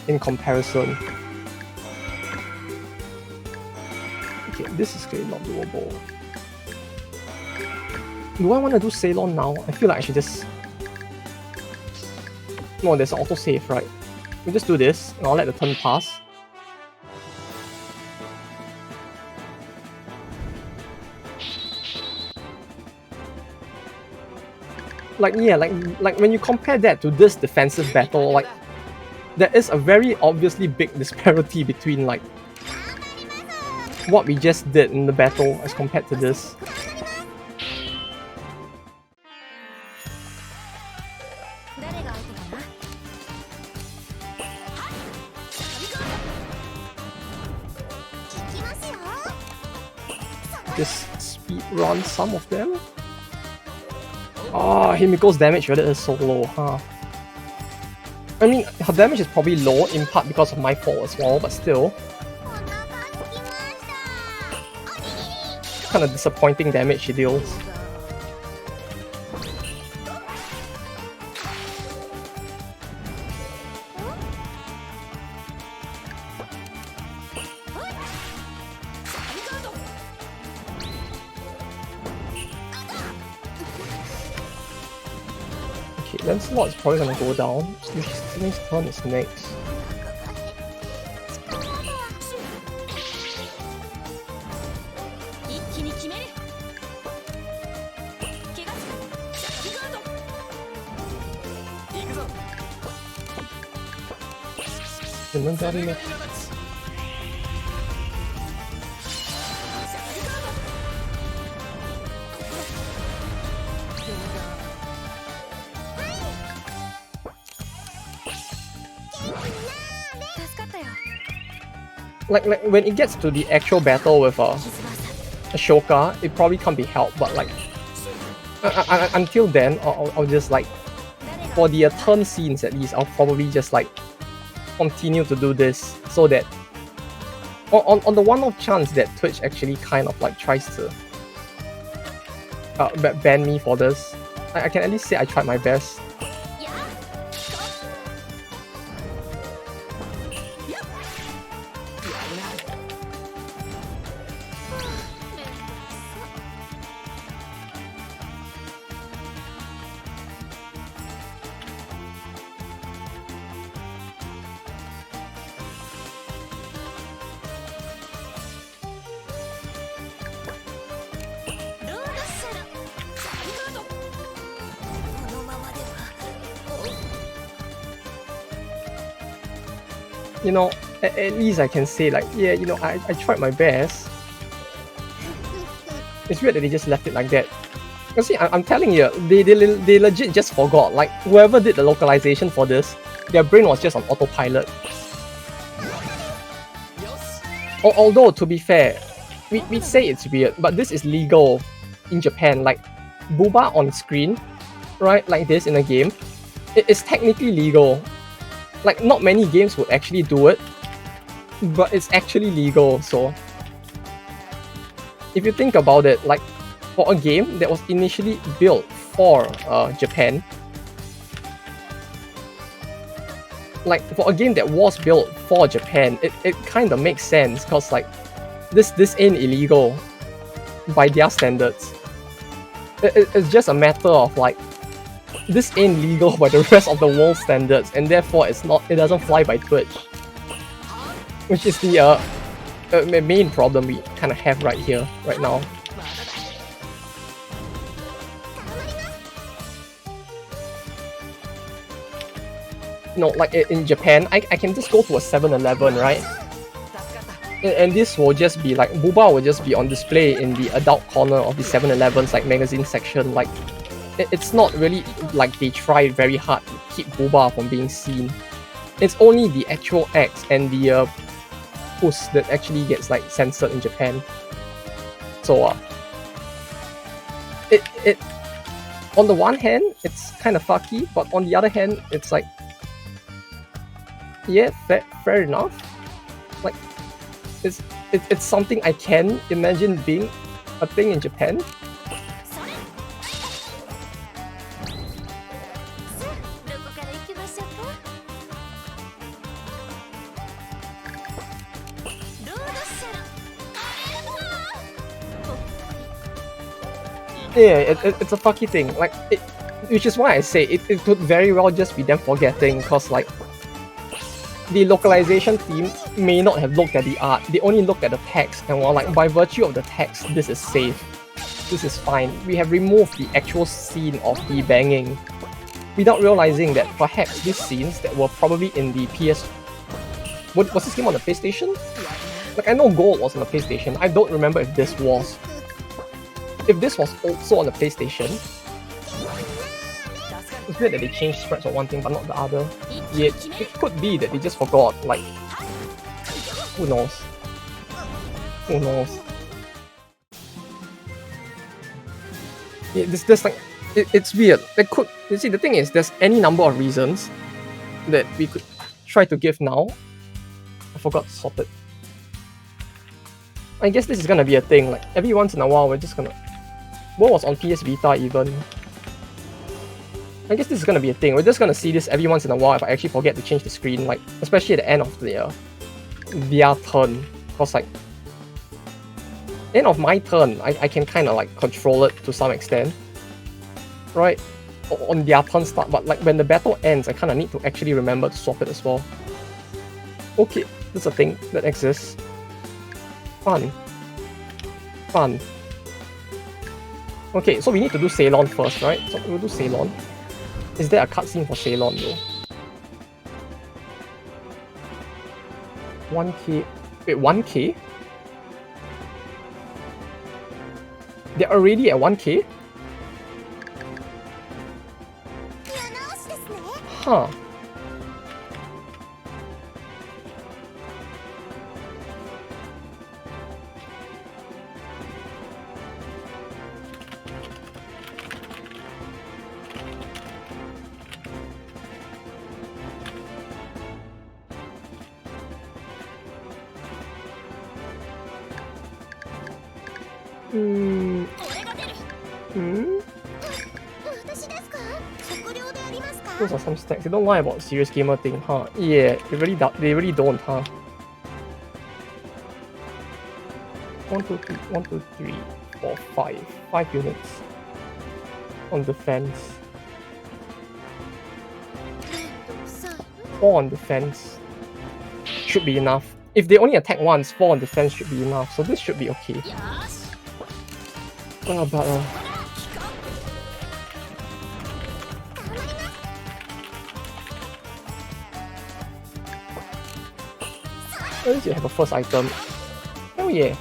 in comparison. Okay, this is clearly not doable. Do I want to do Ceylon now? I feel like I should just... No, there's an autosave, right? We just do this, and I'll let the turn pass. Like, yeah, like when you compare that to this defensive battle, like, there is a very obviously big disparity between, like, what we just did in the battle as compared to this. Just speed run some of them. Oh, Himiko's damage rated is so low, huh? I mean, her damage is probably low in part because of my fault as well, but still. Kind of disappointing damage she deals. Lancelot is probably gonna go down. This turn is next. Like when it gets to the actual battle with Ashoka, it probably can't be helped, but like until then, I'll just like, for the turn scenes at least, I'll probably just like continue to do this so that on the one-off chance that Twitch actually kind of like tries to ban me for this, I can at least say I tried my best. you know, at least I can say like, yeah, you know, I tried my best. It's weird that they just left it like that. You see, I'm telling you, they legit just forgot. Like, whoever did the localization for this, their brain was just on autopilot. Although, to be fair, we say it's weird, but this is legal in Japan. Like, Booba on screen, right, like this in a game, it is technically legal. Like, not many games would actually do it, but it's actually legal, so... If you think about it, like, for a game that was initially built for Japan, like, for a game that was built for Japan, it kind of makes sense, because, like, this ain't illegal by their standards. It's just a matter of, like, this ain't legal by the rest of the world standards, and therefore it doesn't fly by Twitch. Which is the main problem we kind of have right here, right now. You know, like in Japan, I can just go to a 7-Eleven, right? And this will just be like, Booba will just be on display in the adult corner of the 7-Eleven's like magazine section. Like, it's not really like they try very hard to keep Booba from being seen. It's only the actual acts and the puss that actually gets like censored in Japan. So it on the one hand it's kind of fucky, but on the other hand it's like, yeah, fair enough. Like, it's something I can imagine being a thing in Japan. Yeah, it's a fucky thing. Like, which is why I say it could very well just be them forgetting, because like, the localization team may not have looked at the art, they only looked at the text and were like, by virtue of the text, this is safe, this is fine. We have removed the actual scene of the banging, without realizing that perhaps these scenes that were probably in the PS... Was this game on the PlayStation? Like, I know Gold was on the PlayStation, I don't remember if this was. If this was also on the PlayStation, it's weird that they changed spreads on one thing but not the other. Yet it could be that they just forgot, like, who knows? Who knows? Yeah, this like, it's weird. It could, you see, the thing is, there's any number of reasons that we could try to give now. I forgot to sort it. I guess this is gonna be a thing, like, every once in a while we're just gonna... What was on PS Vita even? I guess this is gonna be a thing. We're just gonna see this every once in a while if I actually forget to change the screen, like, especially at the end of their turn. Because, like, end of my turn, I can kind of like control it to some extent, right? On their turn start, but like when the battle ends, I kind of need to actually remember to swap it as well. Okay, that's a thing that exists. Fun. Okay, so we need to do Ceylon first, right? So we'll do Ceylon. Is there a cutscene for Ceylon though? 1k... Wait, 1k? They're already at 1k? Huh. Those are some stacks. They don't lie about serious gamer thing, huh? Yeah, they really don't, huh? 1, 2, 3, 1, 2, 3, 4, 5. 5 units on defense. 4 on defense should be enough. If they only attack once, 4 on defense should be enough. So this should be okay. But At least you have a first item. Oh yeah.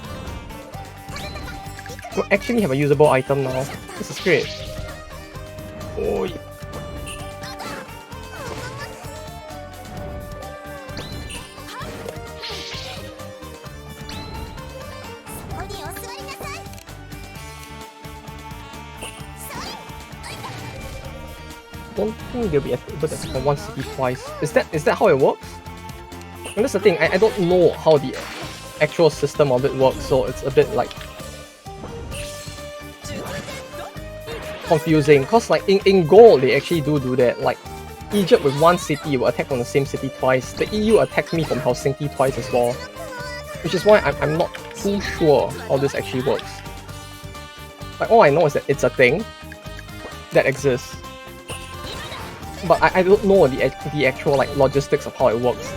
We actually have a usable item now. This is great. Oh yeah. Don't think they'll be able to attack on one city twice. Is that how it works? And that's the thing, I don't know how the actual system of it works, so it's a bit like confusing. Cause like in Gold they actually do that. Like Egypt with one city will attack on the same city twice. The EU attacked me from Helsinki twice as well. Which is why I'm not too sure how this actually works. Like all I know is that it's a thing that exists. But I don't know the actual like logistics of how it works.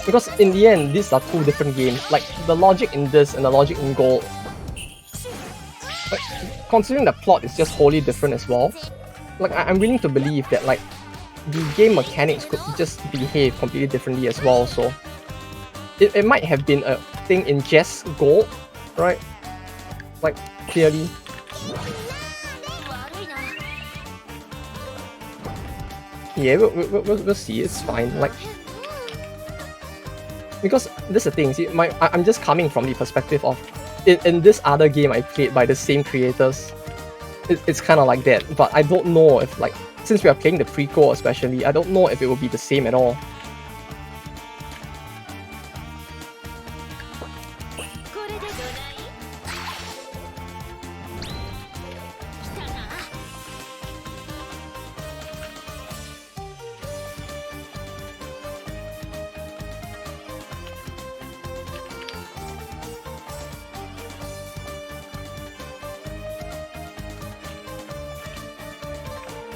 Because in the end, these are two different games. Like the logic in this and the logic in Gold, like, considering the plot is just wholly different as well. Like I'm willing to believe that like the game mechanics could just behave completely differently as well. So it might have been a thing in just Gold, right? Like clearly. Yeah, we'll see. It's fine. Like, because this is the thing. See, I'm just coming from the perspective of in this other game I played by the same creators. It's kind of like that. But I don't know if like since we are playing the prequel especially, I don't know if it will be the same at all.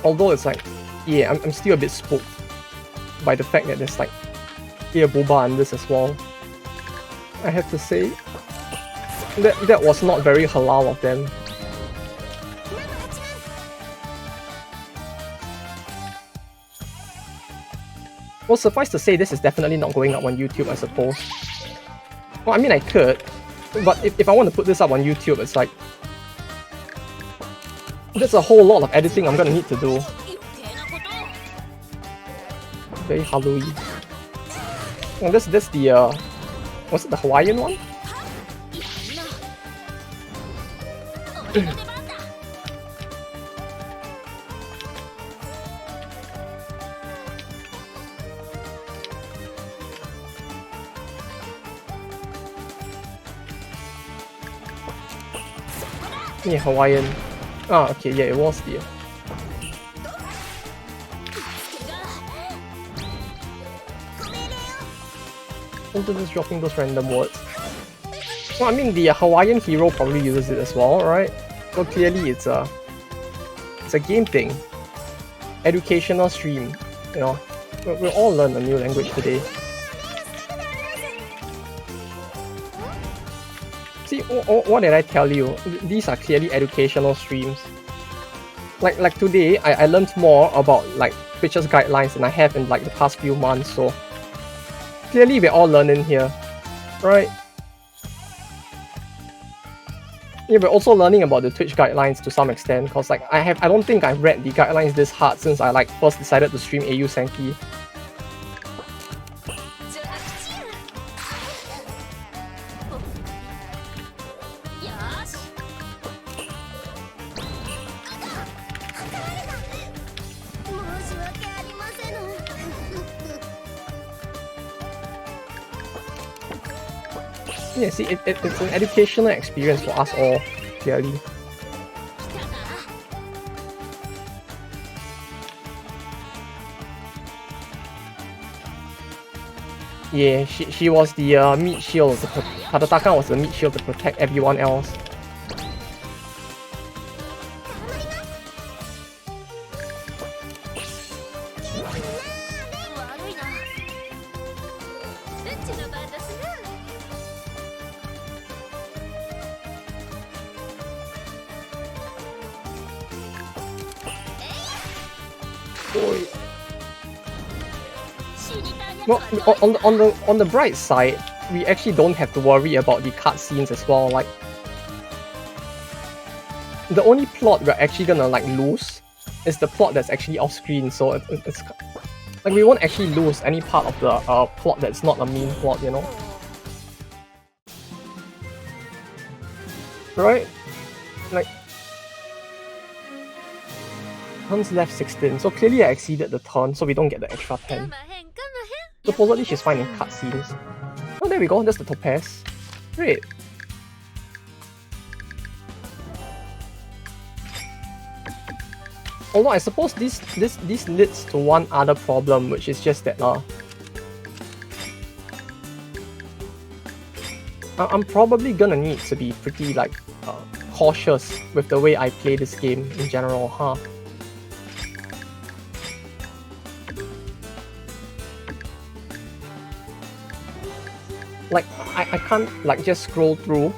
Although it's like, yeah, I'm still a bit spooked by the fact that there's like boba in this as well. I have to say that was not very halal of them. Well, suffice to say, this is definitely not going up on YouTube, I suppose. Well, I mean, I could, but if I want to put this up on YouTube, it's like there's a whole lot of editing I'm gonna need to do. Very Halloween. And this the was it the Hawaiian one? Yeah, Hawaiian. Ah, okay, yeah, it was the. Also just dropping those random words. Well, I mean, the Hawaiian hero probably uses it as well, right? So clearly it's a game thing. Educational stream, you know. We'll all learn a new language today. See, what did I tell you? These are clearly educational streams. Like today, I learned more about like Twitch's guidelines than I have in like the past few months, so clearly we're all learning here, right? Yeah, we're also learning about the Twitch guidelines to some extent, because like I don't think I've read the guidelines this hard since I like first decided to stream Eiyu Senki. Yeah, see, it's an educational experience for us all, clearly. Yeah, she was the meat shield. Tadataka was the meat shield to protect everyone else. Well, on the bright side, we actually don't have to worry about the cutscenes as well. Like, the only plot we're actually gonna like lose is the plot that's actually off screen. So it's like we won't actually lose any part of the plot that's not a main plot, you know? Right? Like, turns left 16, so clearly I exceeded the turn, so we don't get the extra 10. Supposedly she's fine in cutscenes. Oh, there we go, that's the topaz. Great. Although I suppose this leads to one other problem, which is just that I'm probably gonna need to be pretty like cautious with the way I play this game in general, huh? Like I can't like just scroll through.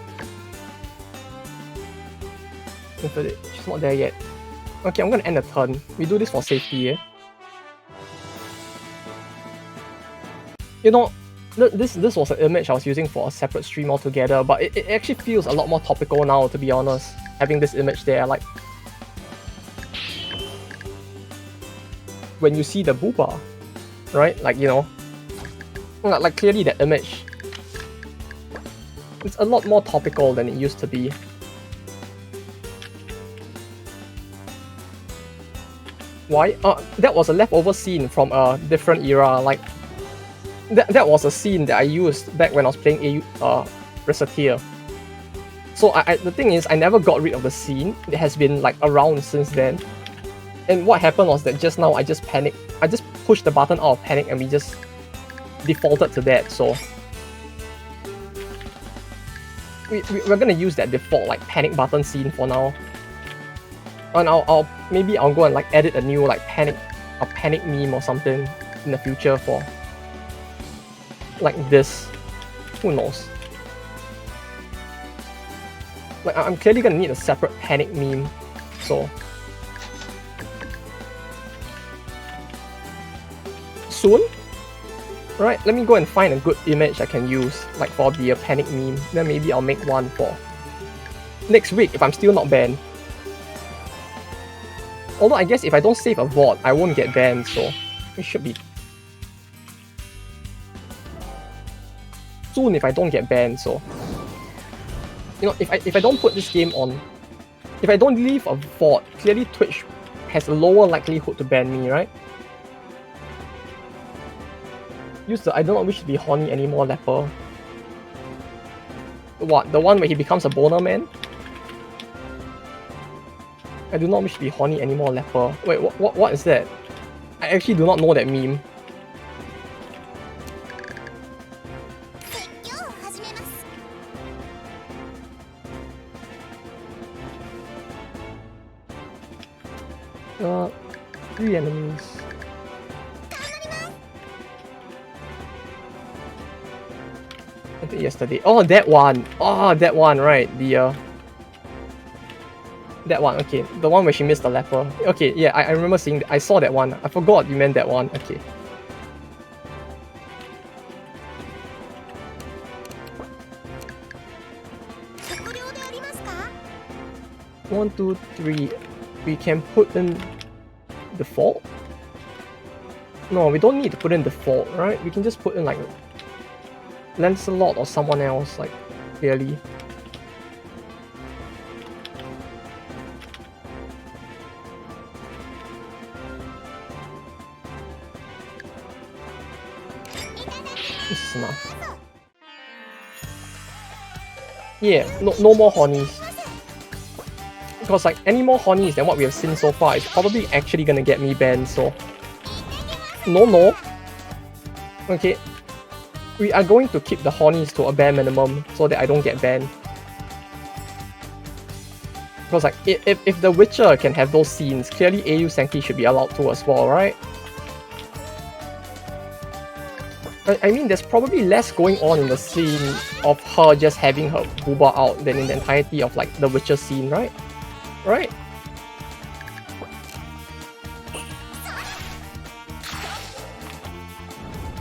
She's not there yet. Okay, I'm gonna end the turn. We do this for safety, eh? You know, this was an image I was using for a separate stream altogether, but it actually feels a lot more topical now, to be honest, having this image there. Like, when you see the booba, right? Like, you know, like clearly that image, it's a lot more topical than it used to be. Why? That was a leftover scene from a different era. Like, that was a scene that I used back when I was playing Eiyu, Reciteer. So the thing is, I never got rid of the scene. It has been like around since then. And what happened was that just now I just panicked. I just pushed the button out of panic and we just defaulted to that. So we're gonna use that default like panic button scene for now. And maybe I'll go and like edit a new like panic meme or something in the future for like this. Who knows? Like, I'm clearly gonna need a separate panic meme, so soon. Right, let me go and find a good image I can use, like for the panic meme. Then maybe I'll make one for next week if I'm still not banned. Although I guess if I don't save a VOD, I won't get banned, so it should be soon if I don't get banned. So, you know, if I don't put this game on, if I don't leave a VOD, clearly Twitch has a lower likelihood to ban me, right? Use the I do not wish to be horny anymore leper. What, the one where he becomes a boner man? I do not wish to be horny anymore leper. Wait, what is that? I actually do not know that meme. Three enemies. I think yesterday. Oh, that one. Oh, that one, right. The that one, okay. The one where she missed the leper. Okay, yeah, I remember seeing that. I saw that one. I forgot you meant that one. Okay. One, two, three. We can put in default? No, we don't need to put in default, right? We can just put in like Lancelot or someone else, like, clearly. This is enough. Yeah, no more hornies. Because like any more hornies than what we have seen so far is probably actually gonna get me banned, so no. Okay. We are going to keep the hornies to a bare minimum so that I don't get banned. Because like if The Witcher can have those scenes, clearly Eiyu Senki should be allowed to as well, right? I mean, there's probably less going on in the scene of her just having her booba out than in the entirety of like the Witcher scene, right? Right?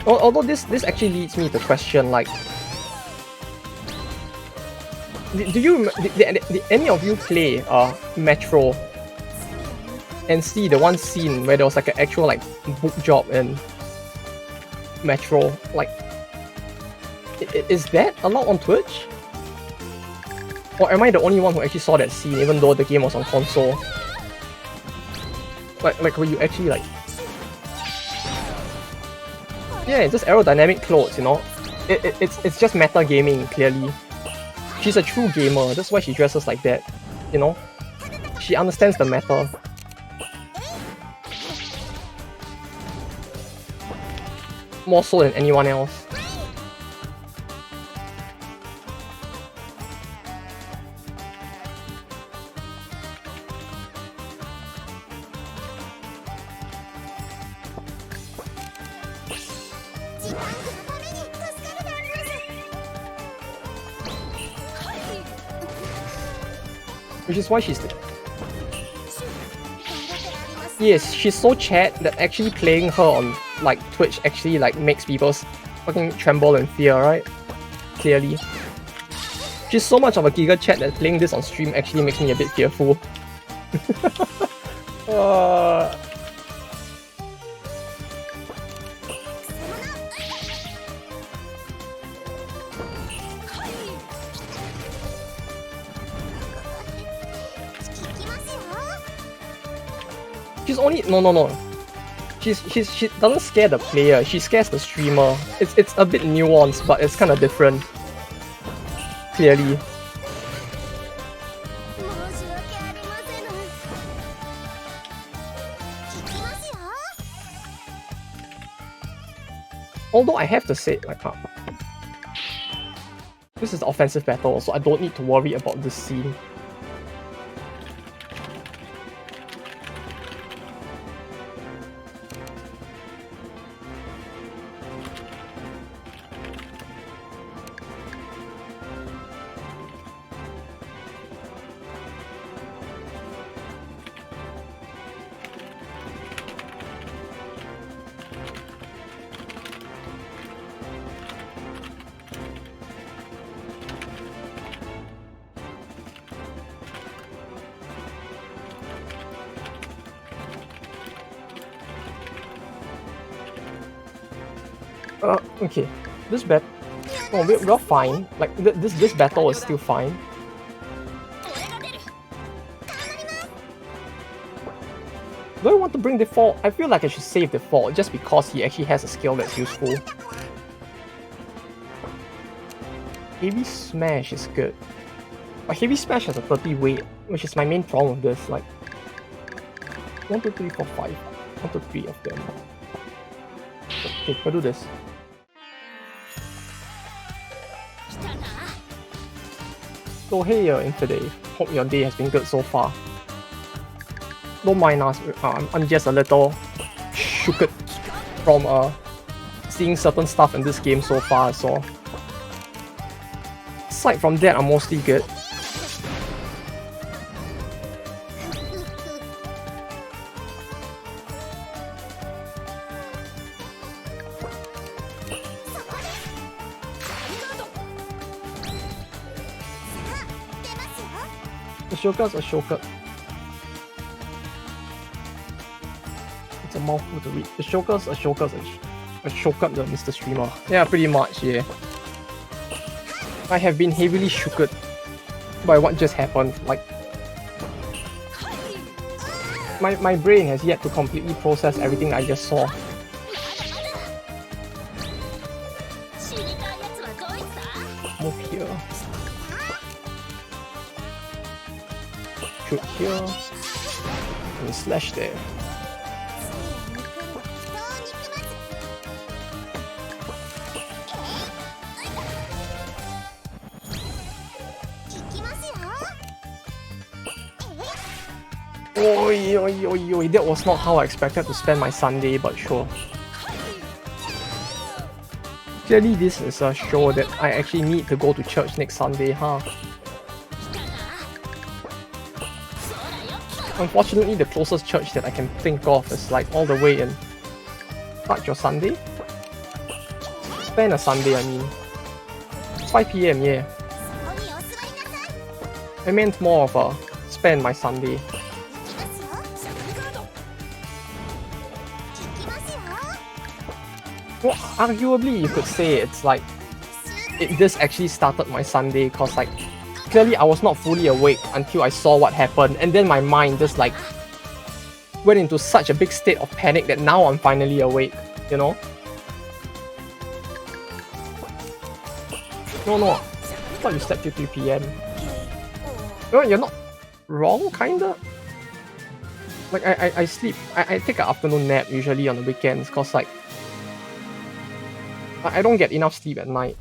Although this actually leads me to question, like, Do you did any of you play Metro and see the one scene where there was like an actual like book job in Metro? Like, is that allowed on Twitch? Or am I the only one who actually saw that scene even though the game was on console? Like where you actually like... Yeah, it's just aerodynamic clothes, you know? It's just meta gaming, clearly. She's a true gamer, that's why she dresses like that, you know? She understands the meta. More so than anyone else. Which is why she's... Yes, she's so chat that actually playing her on like Twitch actually like makes people fucking tremble in fear, right? Clearly. She's so much of a giga chat that playing this on stream actually makes me a bit fearful. She's only... No. She doesn't scare the player, she scares the streamer. It's a bit nuanced, but it's kind of different. Clearly. Although I have to say, like, this is the offensive battle, so I don't need to worry about this scene. Okay, this battle... Oh, we're fine. Like, this battle is still fine. Do I want to bring default? I feel like I should save default just because he actually has a skill that's useful. Heavy Smash is good. But Heavy Smash has a 30 weight, which is my main problem with this. Like, 1, 2, 3, 4, 5. 1 to 3 of them. Okay, we'll do this. So hey Infidel, hope your day has been good so far. Don't mind us, I'm just a little shooked from seeing certain stuff in this game so far, so... Aside from that, I'm mostly good. Ashoka's Ashoka. It's a mouthful to read. Ashoka's Ashoka the Mr. Streamer. Yeah, pretty much, yeah. I have been heavily shooked by what just happened. Like, my brain has yet to completely process everything I just saw. Move here. Shoot here. And slash there. Oi, that was not how I expected to spend my Sunday, but sure. Clearly this is a show that I actually need to go to church next Sunday, huh? Unfortunately, the closest church that I can think of is like all the way in... Start your Sunday? Spend a Sunday, I mean. It's 5 PM, yeah. I meant more of a spend my Sunday. Well, arguably you could say it's like this actually started my Sunday, cause like clearly I was not fully awake until I saw what happened, and then my mind just like went into such a big state of panic that now I'm finally awake, you know? No. I thought you slept till 3 PM. No, you're not wrong, kinda. Like I sleep, I take an afternoon nap usually on the weekends, cause like I don't get enough sleep at night.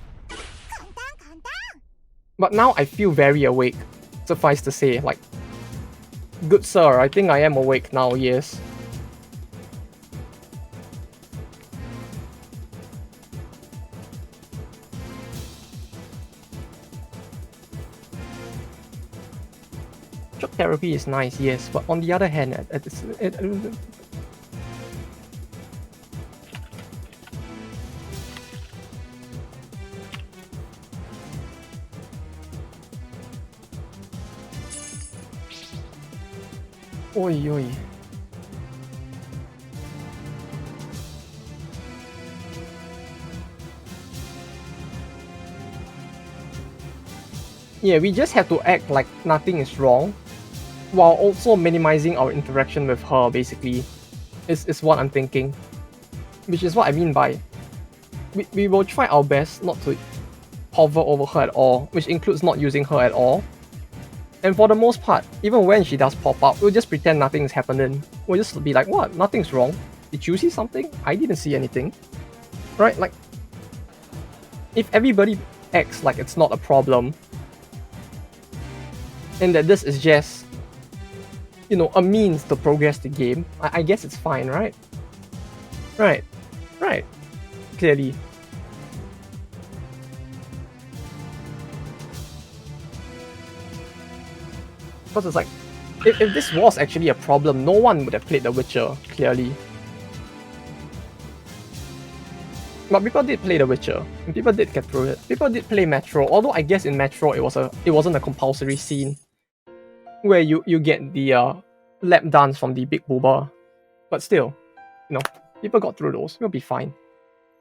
But now I feel very awake, suffice to say, like, good sir, I think I am awake now, yes. Shock therapy is nice, yes, but on the other hand, Oi. Yeah, we just have to act like nothing is wrong, while also minimizing our interaction with her, basically, is what I'm thinking. Which is what I mean by, we will try our best not to hover over her at all, which includes not using her at all. And for the most part, even when she does pop up, we'll just pretend nothing's happening. We'll just be like, what? Nothing's wrong. Did you see something? I didn't see anything. Right? Like, if everybody acts like it's not a problem, and that this is just, you know, a means to progress the game, I guess it's fine, right? Right. Clearly. Because it's like, if this was actually a problem, no one would have played The Witcher, clearly. But people did play The Witcher, and people did get through it. People did play Metro, although I guess in Metro it wasn't a compulsory scene where you get the lap dance from the big booba. But still, you know, people got through those. We'll be fine.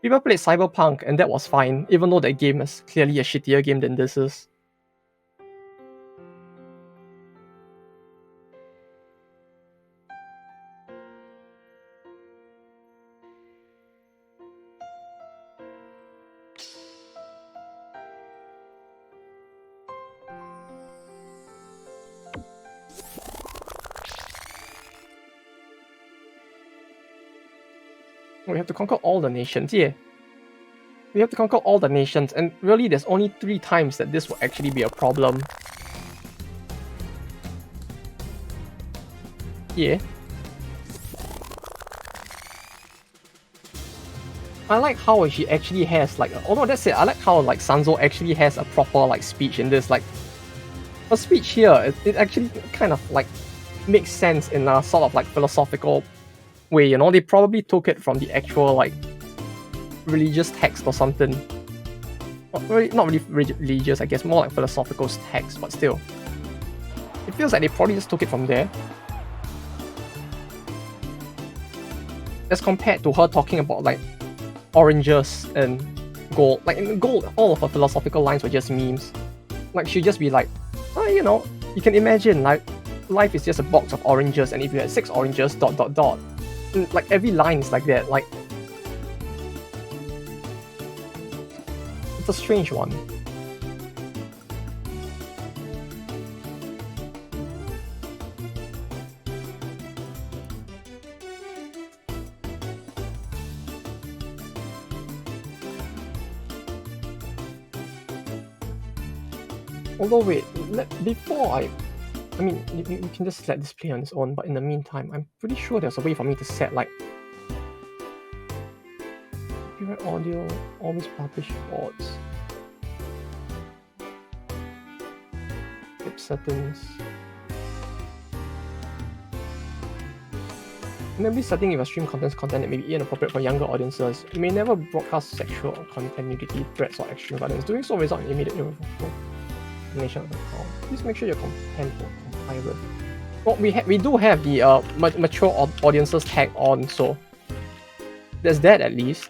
People played Cyberpunk, and that was fine, even though that game is clearly a shittier game than this is. We have to conquer all the nations, yeah. We have to conquer all the nations, and really there's only 3 times that this will actually be a problem. Yeah. I like how she actually has like, although that's it, I like how like Sanzo actually has a proper like speech in this, like a speech here, it actually kind of like makes sense in a sort of like philosophical way, you know. They probably took it from the actual like religious text or something. Not really religious, I guess, more like philosophical text, but still. It feels like they probably just took it from there. As compared to her talking about like oranges and gold. Like in gold, all of her philosophical lines were just memes. Like she'd just be like, oh, you know, you can imagine like life is just a box of oranges, and if you had 6 oranges, ... And, like every line is like that. Like it's a strange one. Although wait, before I mean, you can just let this play on its own, but in the meantime, I'm pretty sure there's a way for me to set like copyright audio, always publish boards, tip settings. Maybe setting if a stream contains content that may be inappropriate for younger audiences. You may never broadcast sexual content, nudity, threats, or extreme violence. Doing so result in immediate irreversible explanation of the account. Please make sure you're compliant. Well, we do have the mature audiences tag on, so there's that at least.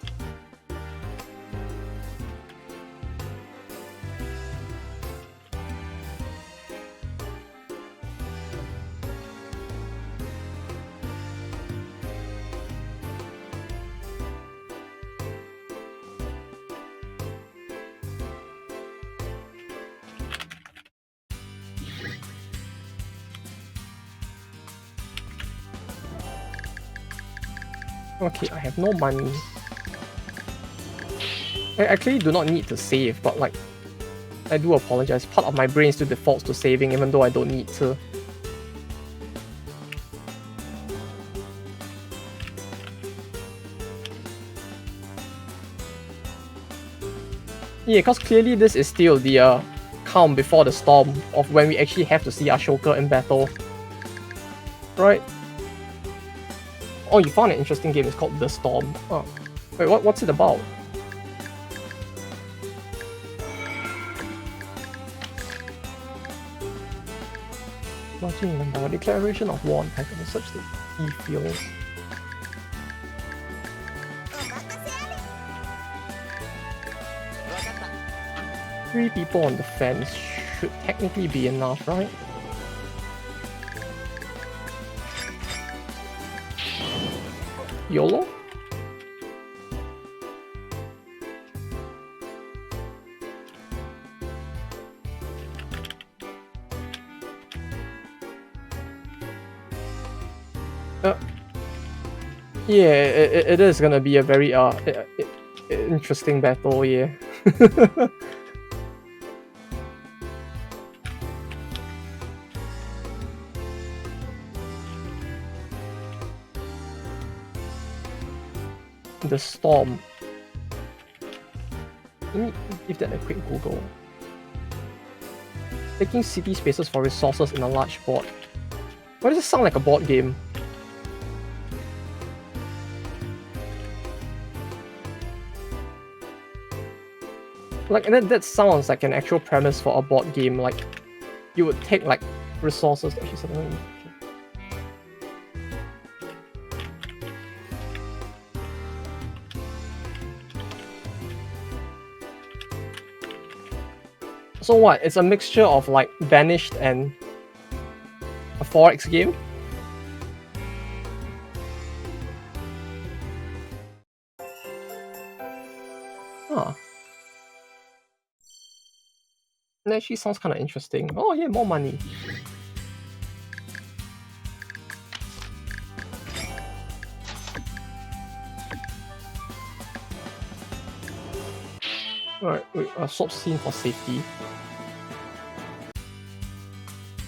Okay, I have no money. I actually do not need to save, but like, I do apologize. Part of my brain still defaults to saving even though I don't need to. Yeah, because clearly this is still the calm before the storm of when we actually have to see Ashoka in battle. Right? Oh, you found an interesting game. It's called The Storm. Oh. Wait, what's it about? Watching remember a declaration of war on Titan is such that he feels. Three people on the fence should technically be enough, right? YOLO? Yeah, it is gonna be a very interesting battle, yeah. The storm. Let me give that a quick Google. Taking city spaces for resources in a large board. Why does it sound like a board game? Like, that sounds like an actual premise for a board game. Like, you would take like resources. Actually, suddenly. So what? It's a mixture of like Banished and a 4X game? Huh. That actually sounds kind of interesting. Oh yeah, more money. Alright, wait, swap scene for safety.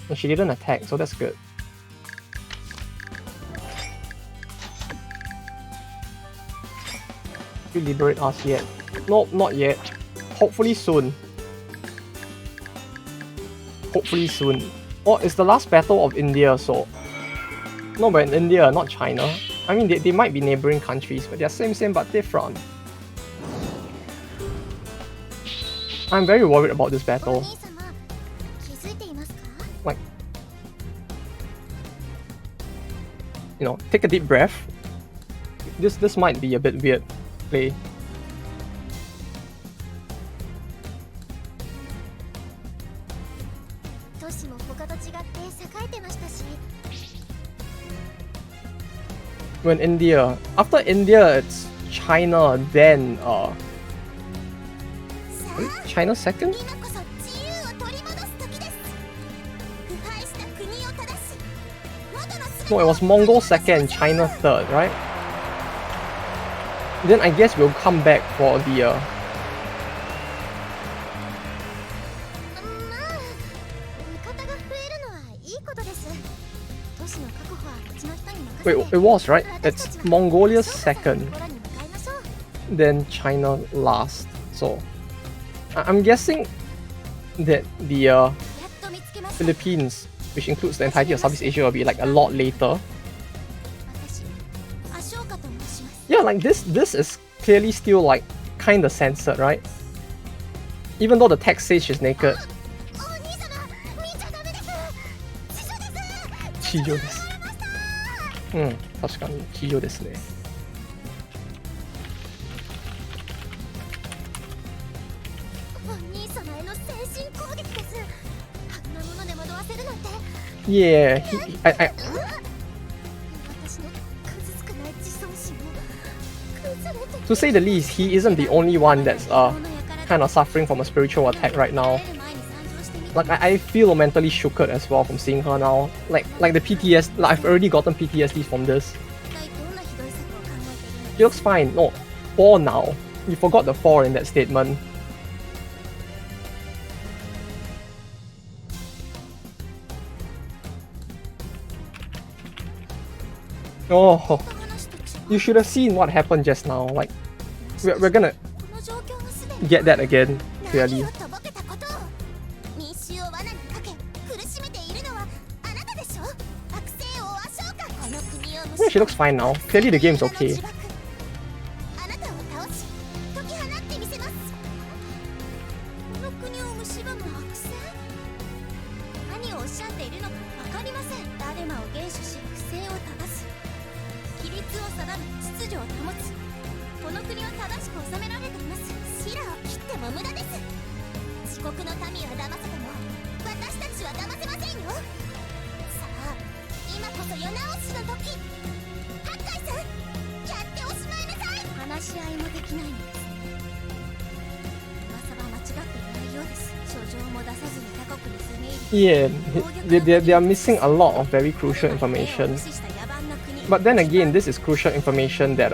And she didn't attack, so that's good. You liberate us yet? Nope, not yet. Hopefully soon. Hopefully soon. Oh, it's the last battle of India, so... No, but in India, not China. I mean, they might be neighboring countries, but they're same but different. I'm very worried about this battle. Like... You know, take a deep breath. This might be a bit weird play. When India, after India, it's China, then China second? No, it was Mongol second, China third, right? Then I guess we'll come back for the wait, it was, right? It's Mongolia second, then China last. So I'm guessing that the Philippines, which includes the entirety of Southeast Asia, will be like a lot later. Yeah, like this is clearly still like kinda censored, right? Even though the text says she's naked. 地上です。うん、確かに地上ですね。Yeah, to say the least, he isn't the only one that's kind of suffering from a spiritual attack right now. Like I feel mentally shooked as well from seeing her now. Like the PTSD, like I've already gotten PTSD from this. She looks fine. No, 4 now. You forgot the 4 in that statement. Oh, you should have seen what happened just now. Like, we're gonna get that again, clearly. Yeah, she looks fine now. Clearly the game's okay. Yeah, they are missing a lot of very crucial information. But then again, this is crucial information that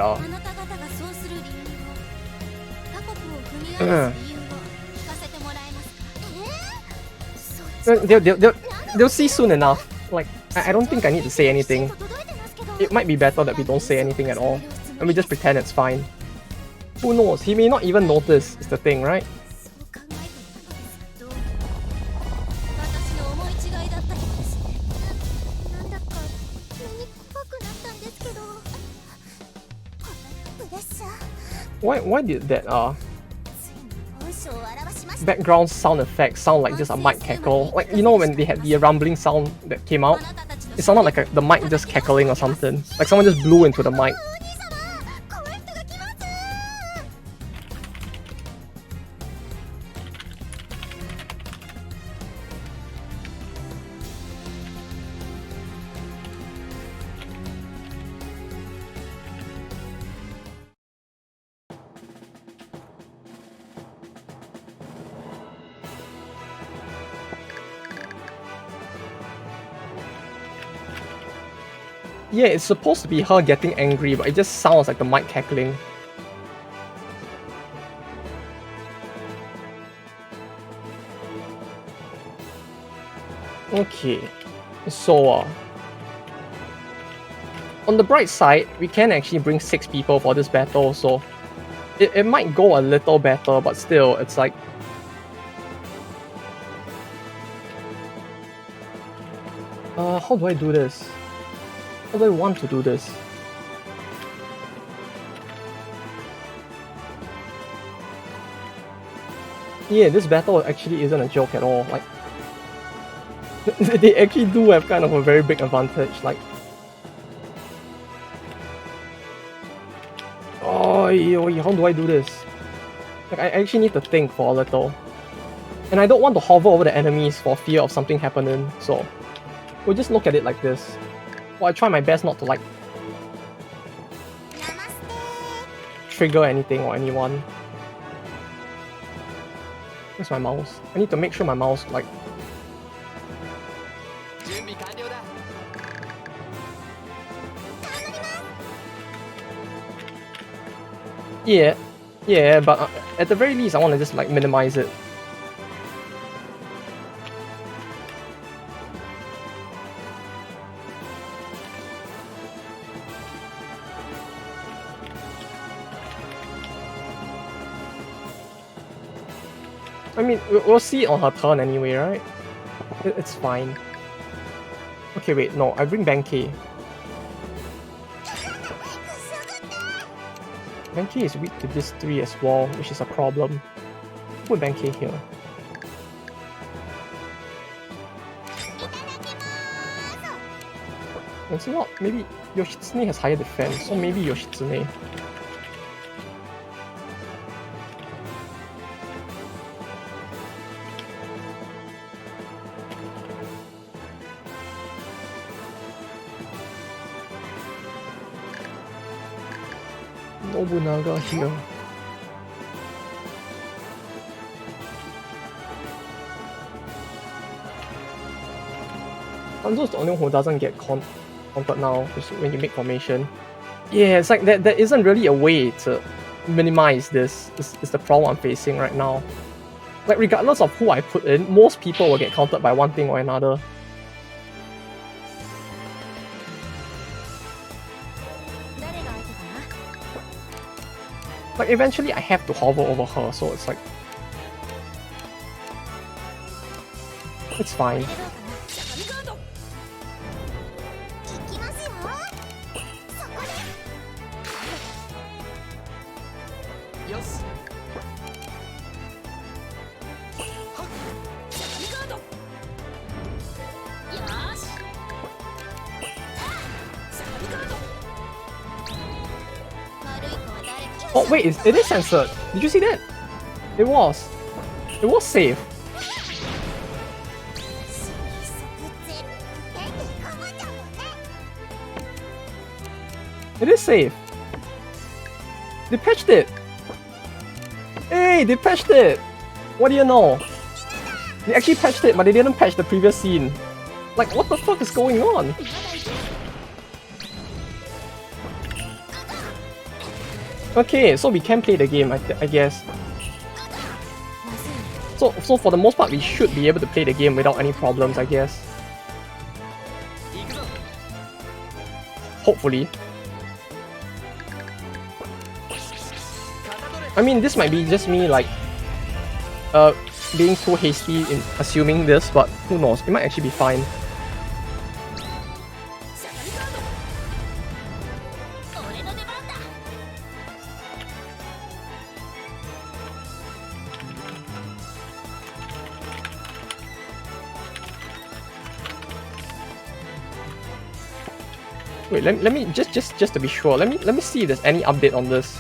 they'll see soon enough. Like, I don't think I need to say anything. It might be better that we don't say anything at all, and we just pretend it's fine. Who knows? He may not even notice, is the thing, right? Why did that background sound effect sound like just a mic cackle? Like, you know when they had the rumbling sound that came out? It sounded like the mic just cackling or something. Like someone just blew into the mic. Yeah, it's supposed to be her getting angry, but it just sounds like the mic cackling. Okay, so on the bright side, we can actually bring 6 people for this battle, so it might go a little better, but still, it's like... how do I do this? How do I want to do this? Yeah, this battle actually isn't a joke at all. Like, they actually do have kind of a very big advantage. Like, oh, how do I do this? Like, I actually need to think for a little, and I don't want to hover over the enemies for fear of something happening. So we'll just look at it like this. Well, I try my best not to like trigger anything or anyone. Where's my mouse? I need to make sure my mouse like... Yeah, but at the very least I want to just like minimize it. I mean, we'll see it on her turn anyway, right? It's fine. Okay, wait, no, I bring Benkei. Benkei is weak to this 3 as well, which is a problem. Put Benkei here. It's not. Maybe Yoshitsune has higher defense, so maybe Yoshitsune. Nobunaga here. Hanzo's the only one who doesn't get countered now, just when you make formation. Yeah, it's like there isn't really a way to minimize this. This is the problem I'm facing right now. Like, regardless of who I put in, most people will get countered by one thing or another. Like, eventually I have to hover over her, so it's like... It's fine. Oh wait, it is censored. Did you see that? It was. It was safe. It is safe. They patched it. Hey, they patched it. What do you know? They actually patched it, but they didn't patch the previous scene. Like, what the fuck is going on? Okay, so we can play the game, I guess. So for the most part, we should be able to play the game without any problems, I guess. Hopefully. I mean, this might be just me, like, being too hasty in assuming this, but who knows? It might actually be fine. Wait, let me just to be sure. Let me see if there's any update on this.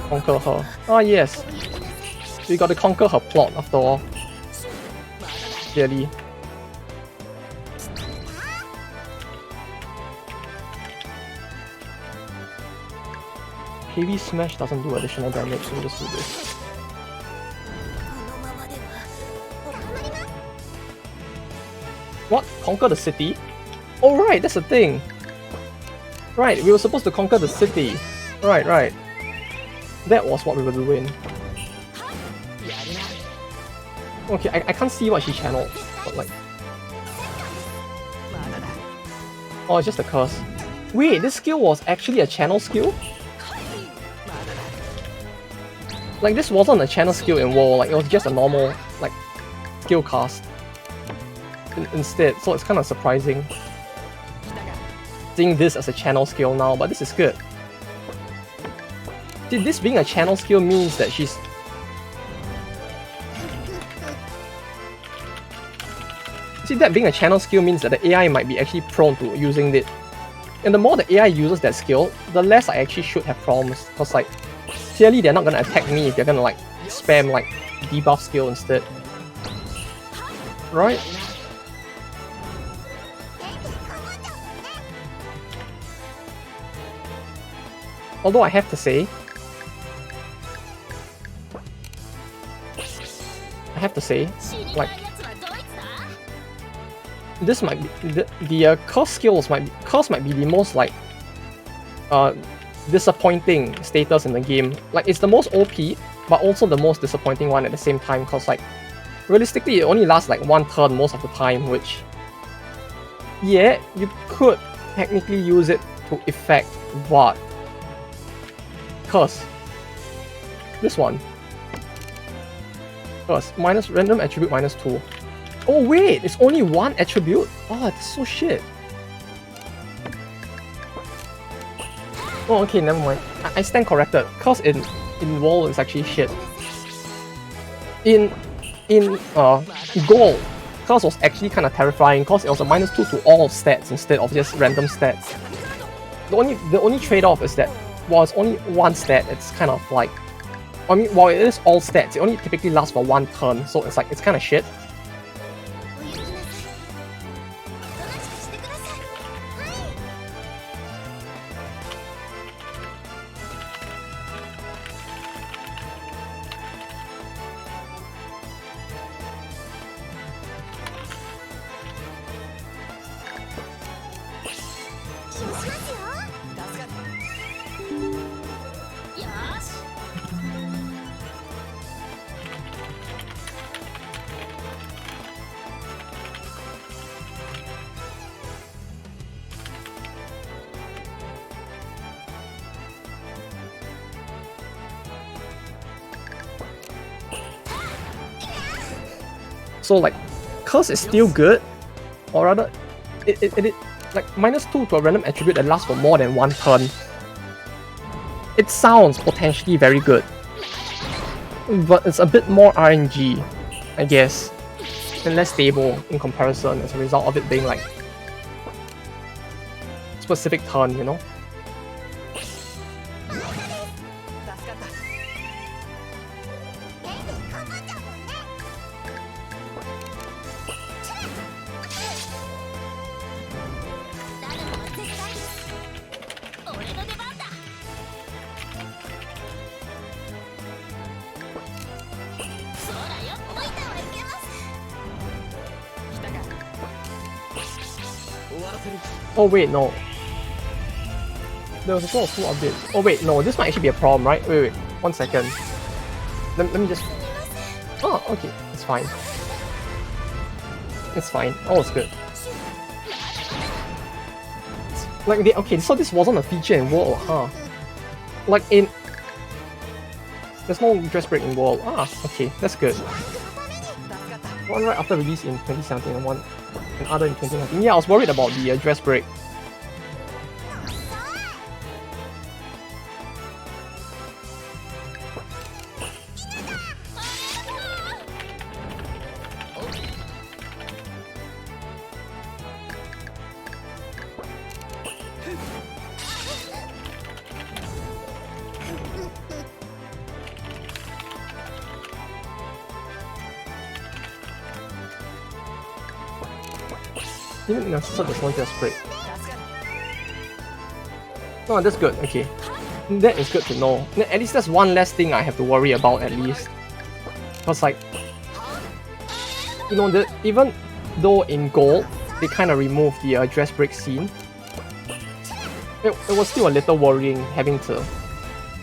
Conquer her. Ah yes. We got to conquer her plot after all. Clearly. Heavy smash doesn't do additional damage, so we'll just do this. What? Conquer the city? Oh right, that's the thing. Right, we were supposed to conquer the city. Right. That was what we were doing. Okay, I can't see what she channeled, but like... Oh, it's just a curse. Wait, this skill was actually a channel skill? Like, this wasn't a channel skill in WoW, like, it was just a normal, like, skill cast. Instead, so it's kind of surprising seeing this as a channel skill now, but this is good. This being a channel skill means that she's... See, that being a channel skill means that the AI might be actually prone to using it. And the more the AI uses that skill, the less I actually should have problems. Because, like, clearly they're not gonna attack me if they're gonna, like, spam, like, debuff skill instead. Right? Although I have to say, like, this might be the curse skills might be the most like disappointing status in the game. Like, it's the most OP, but also the most disappointing one at the same time. Cause like, realistically, it only lasts like one turn most of the time. Which, yeah, you could technically use it to effect, but curse. This one. Curse. Minus random attribute -2. Oh wait, it's only one attribute? Oh, that's so shit. Oh, okay, never mind. I stand corrected. Curse in WoW is actually shit. In in gold, curse was actually kind of terrifying because it was a -2 to all stats instead of just random stats. The only trade-off is that while it's only one stat, it's kind of like, I mean, while it is all stats, it only typically lasts for one turn, so it's like, it's kind of shit. So like, curse is still good, or rather, it like -2 to a random attribute that lasts for more than one turn. It sounds potentially very good, but it's a bit more RNG, I guess, and less stable in comparison as a result of it being like specific turn, you know. Oh wait, no. There was a sort of full update. Oh wait, no, this might actually be a problem, right? Wait, 1 second. Let me just... Oh, okay, it's fine. It's fine. Oh, it's good. Like, okay, so this wasn't a feature in World, huh? Like in... There's no dress break in World. Ah, okay, that's good. One right after release in 2017 and one and other in 2019. Yeah, I was worried about the dress break. Even in a such as one just break. Oh, that's good, okay. That is good to know. At least that's one less thing I have to worry about, at least. Because like, you know, even though in gold, they kind of removed the dress break scene, it was still a little worrying having to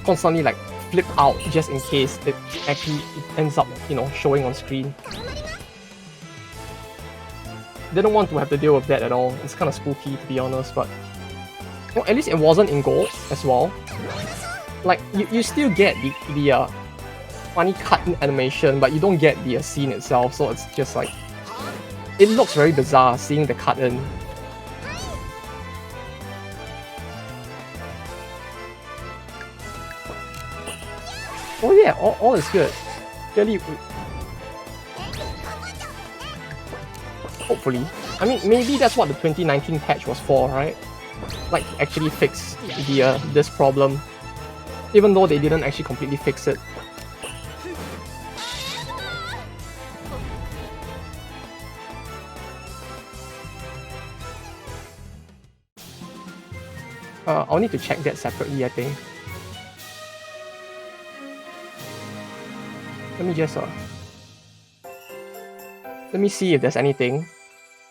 constantly like flip out just in case it actually ends up, you know, showing on screen. Didn't want to have to deal with that at all. It's kind of spooky, to be honest, but well, at least it wasn't in gold as well. Like, you still get the funny cut-in animation, but you don't get the scene itself, so it's just like... It looks very bizarre seeing the cut-in. Oh yeah, all is good. Clearly... Hopefully. I mean, maybe that's what the 2019 patch was for, right? Like, actually fix this problem. Even though they didn't actually completely fix it. I'll need to check that separately, I think. Let me just let me see if there's anything.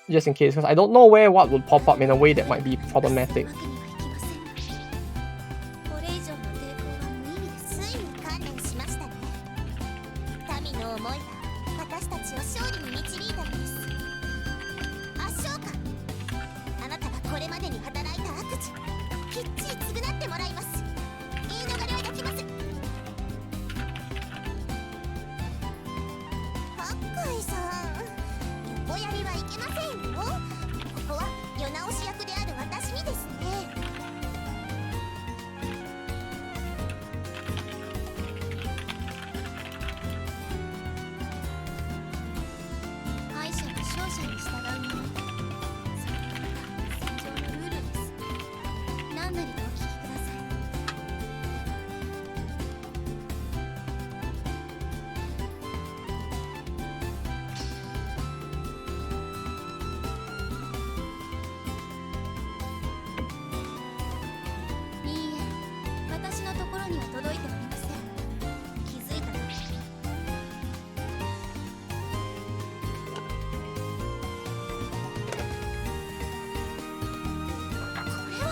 Just in case, because I don't know where what would pop up in a way that might be problematic. ところには届いておりません。気づいたら。これは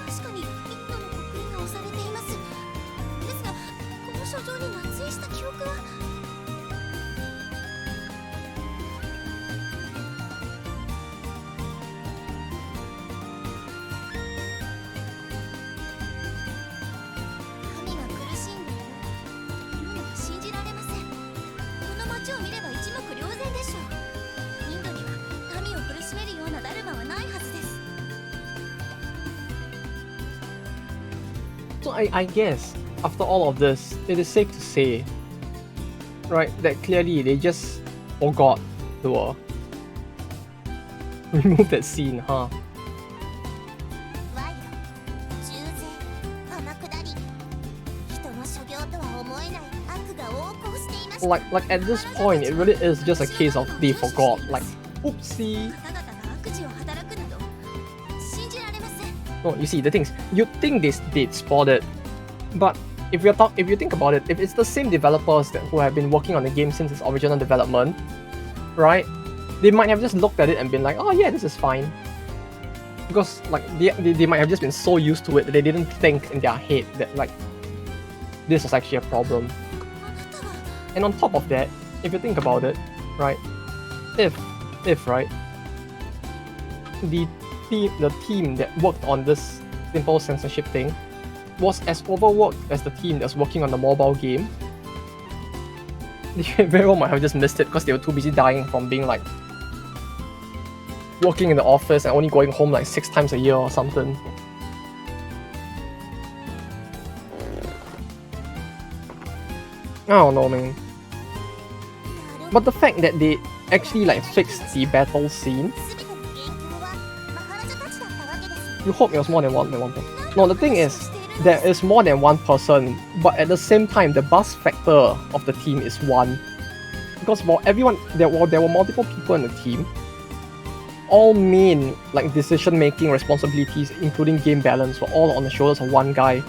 確かにインドの刻印が押されています。ですが、この書状に捺印した記憶は。神が苦しんでいるのは信じられません。この街を見れば一目瞭然でしょう。インドには民を苦しめるようなダルマはないはずです。 So I guess after all of this, it is safe to say, right, that clearly they just forgot to remove that scene, huh? 賄賂、重税、天下り、人の所業とは思えない悪が横行していました。 Like at this point, it really is just a case of they forgot. Like, oopsie. 方々が悪事を働くなど信じられません。 No, you see, the things you think they spotted, but if you think about it, if it's the same developers who have been working on the game since its original development, right? They might have just looked at it and been like, oh yeah, this is fine. Because like they might have just been so used to it that they didn't think in their head that like this was actually a problem. あなたは And on top of that, if you think about it, right? If right, the team that worked on this simple censorship thing was as overworked as the team that's working on the mobile game, they very well might have just missed it because they were too busy dying from being like working in the office and only going home like 6 times a year or something. I don't know, man. But the fact that they actually like fixed the battle scene, 全ての元凶はマハラジャたちだったわけです。 you hope it was more than one person. No, the thing is, there is more than one person, but at the same time, the buzz factor of the team is 1. Because for everyone, there were multiple people in the team. All main like decision-making responsibilities, including game balance, were all on the shoulders of one guy.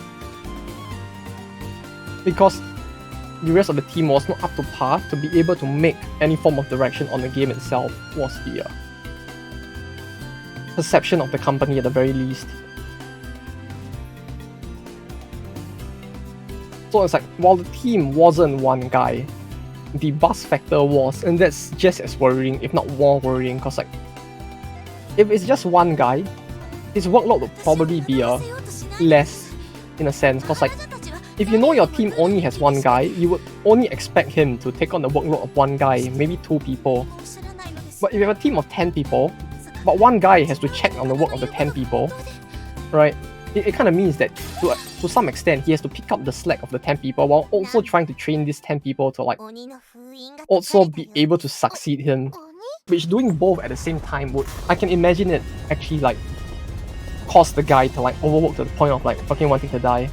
Because the rest of the team was not up to par to be able to make any form of direction on the game itself, was the perception of the company at the very least. So it's like, while the team wasn't one guy, the buzz factor was, and that's just as worrying, if not more worrying, because like, if it's just one guy, his workload would probably be less, in a sense, because like, if you know your team only has one guy, you would only expect him to take on the workload of one guy, maybe 2 people. But if you have a team of 10 people, but one guy has to check on the work of the 10 people, right? It kind of means that to some extent he has to pick up the slack of the 10 people while also trying to train these 10 people to like 鬼の封印が also be able to succeed him. 鬼 Which doing both at the same time would, I can imagine it actually like cause the guy to like overwork to the point of like fucking wanting to die.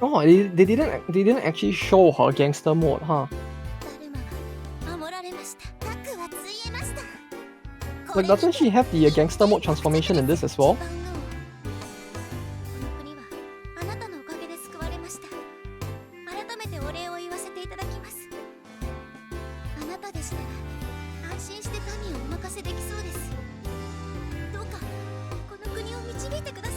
Oh, they didn't actually show her gangster mode, huh? ダルマが守られました。核はついえました。 Like, doesn't she have the gangster mode transformation in this as well? この国はあなたのおかげで救われました。改めてお礼を言わせていただきます。あなたでしたら安心して民をお任せできそうです。どうかこの国を導いてください。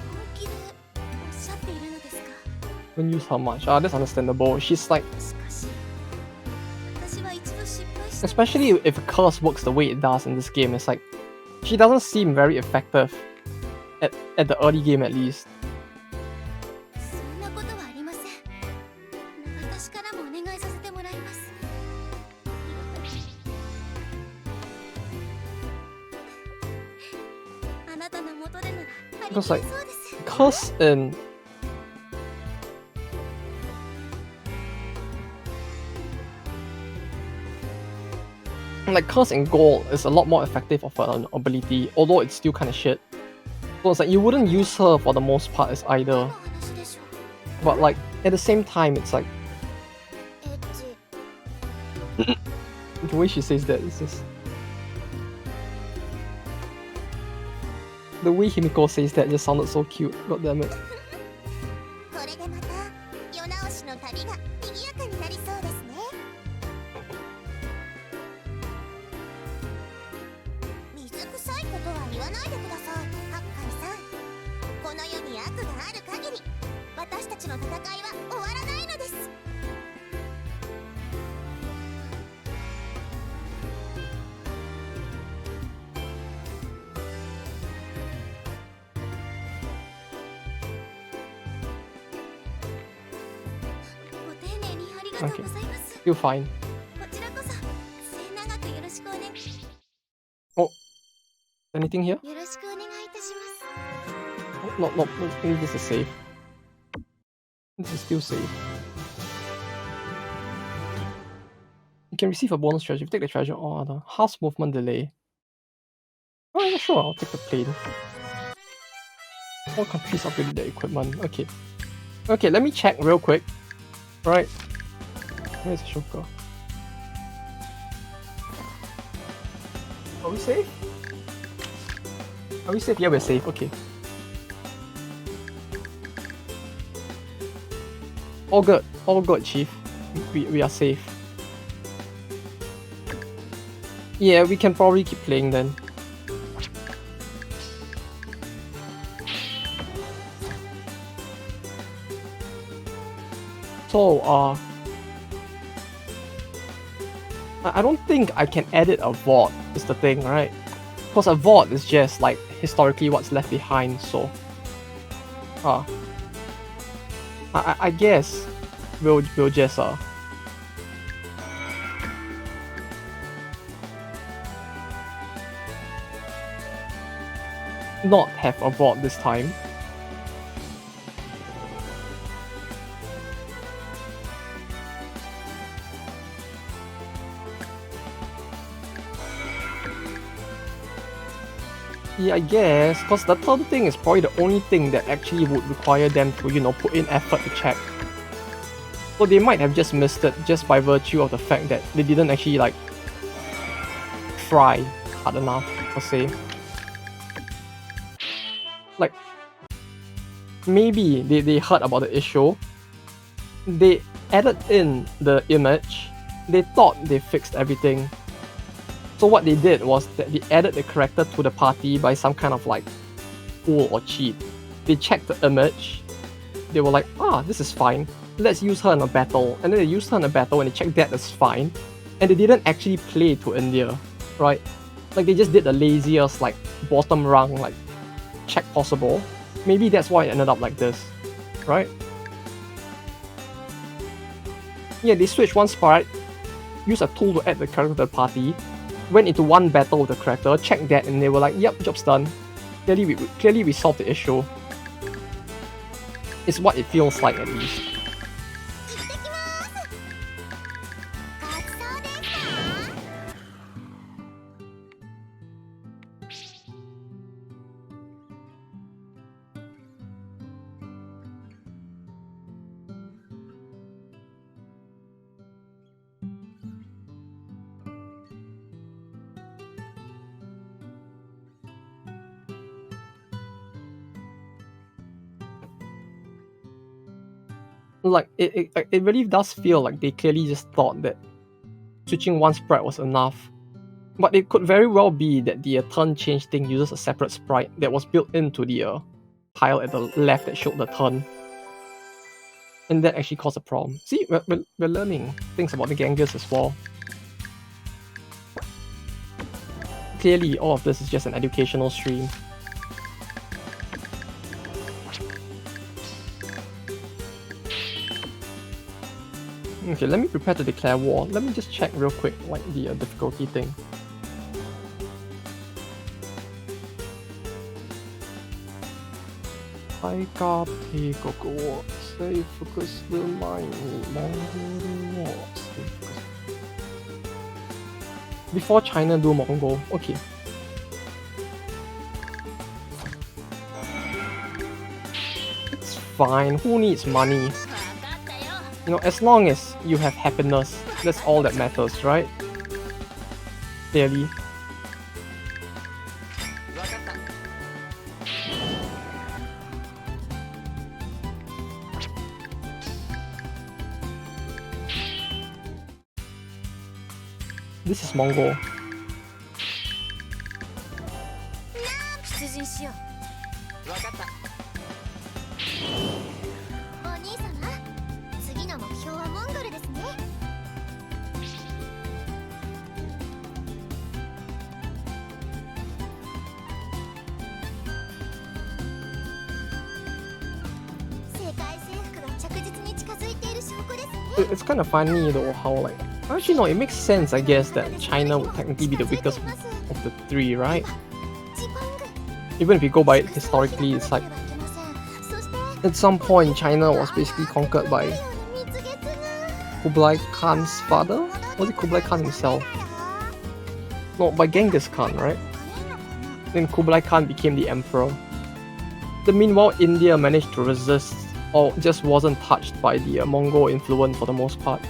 本気でおっしゃっているのですか？ Don't use her much. Ah, that's understandable. She's like, しかし、私は一度失敗した。 especially if a curse works the way it does in this game, it's like she doesn't seem very effective at the early game at least. そんなことはありません。私からもお願いいます。あなたの元でなら張り切れ Because そう like, です。 curse and like curse and gold is a lot more effective of an ability, although it's still kind of shit. So it's like you wouldn't use her for the most part as 何 either, の話でしょう。 but like at the same time, it's like エッチ。 the way she says that is just the way Himiko says that just sounded so cute. God damn it. これでまた世直しの旅が賑やかになりそうですね。水臭いことは言わないでください、ハッカイさん。この世に悪がある限り、私たちの戦いは終わらないのです。ご丁寧にありがとうございます。 You're fine. こちらこそ末永くよろしくお願い。 Oh, anything here? よろしくお願いいたします。 No, no, maybe this is safe. This is still safe. You can receive a bonus treasure if you take the treasure or the house movement delay. Oh yeah, sure, I'll take the plane. All countries upgraded their equipment. Okay. Okay, let me check real quick. Right. Where's Ashoka? Are we safe? Are we safe? Yeah, we're safe. Okay. All good. All good, Chief. We are safe. Yeah, we can probably keep playing then. So, I don't think I can edit a VOD, is the thing, right? Because a VOD is just like historically what's left behind, so I guess we'll just not have a VOD this time. Yeah, I guess, because the third thing is probably the only thing that actually would require them to, you know, put in effort to check. So they might have just missed it just by virtue of the fact that they didn't actually, like, try hard enough, per se. Like, maybe they heard about the issue, they added in the image, they thought they fixed everything. So what they did was that they added the character to the party by some kind of like fool or cheat. They checked the image, they were like, this is fine, let's use her in a battle. And then they used her in a battle and they checked that as fine. And they didn't actually play to India, right? Like they just did the laziest, like bottom rung, like check possible. Maybe that's why it ended up like this, right? Yeah, they switched one sprite, used a tool to add the character to the party, went into one battle with the character, checked that, and they were like, yep, job's done. Clearly we solved the issue. It's what it feels like, at least. Like, it really does feel like they clearly just thought that switching one sprite was enough. But it could very well be that the turn change thing uses a separate sprite that was built into the tile at the left that showed the turn. And that actually caused a problem. See, we're learning things about the Genghis as well. Clearly, all of this is just an educational stream. Okay, let me prepare to declare war. Let me just check real quick, like the difficulty thing. Taika Peikoku War. Stay focused, remind me. Mongol War. Stay focused. Before China do Mongol. Okay. It's fine. Who needs money? You know, as long as you have happiness, that's all that matters, right? Clearly. This is Mongol. 出陣しよう。わかった。お兄様、次の目標はモンゴルですね。世界征服が着実に近づいている証拠ですね。It's kind of funny though how like actually no, it makes sense I guess that China would technically be the weakest of the three, right? Even if you go by it historically, it's like at some point China was basically conquered by Kublai Khan's father? Was it Kublai Khan himself? No, by Genghis Khan, right? Then Kublai Khan became the emperor. Then meanwhile India managed to resist or just wasn't touched by the Mongol influence for the most part.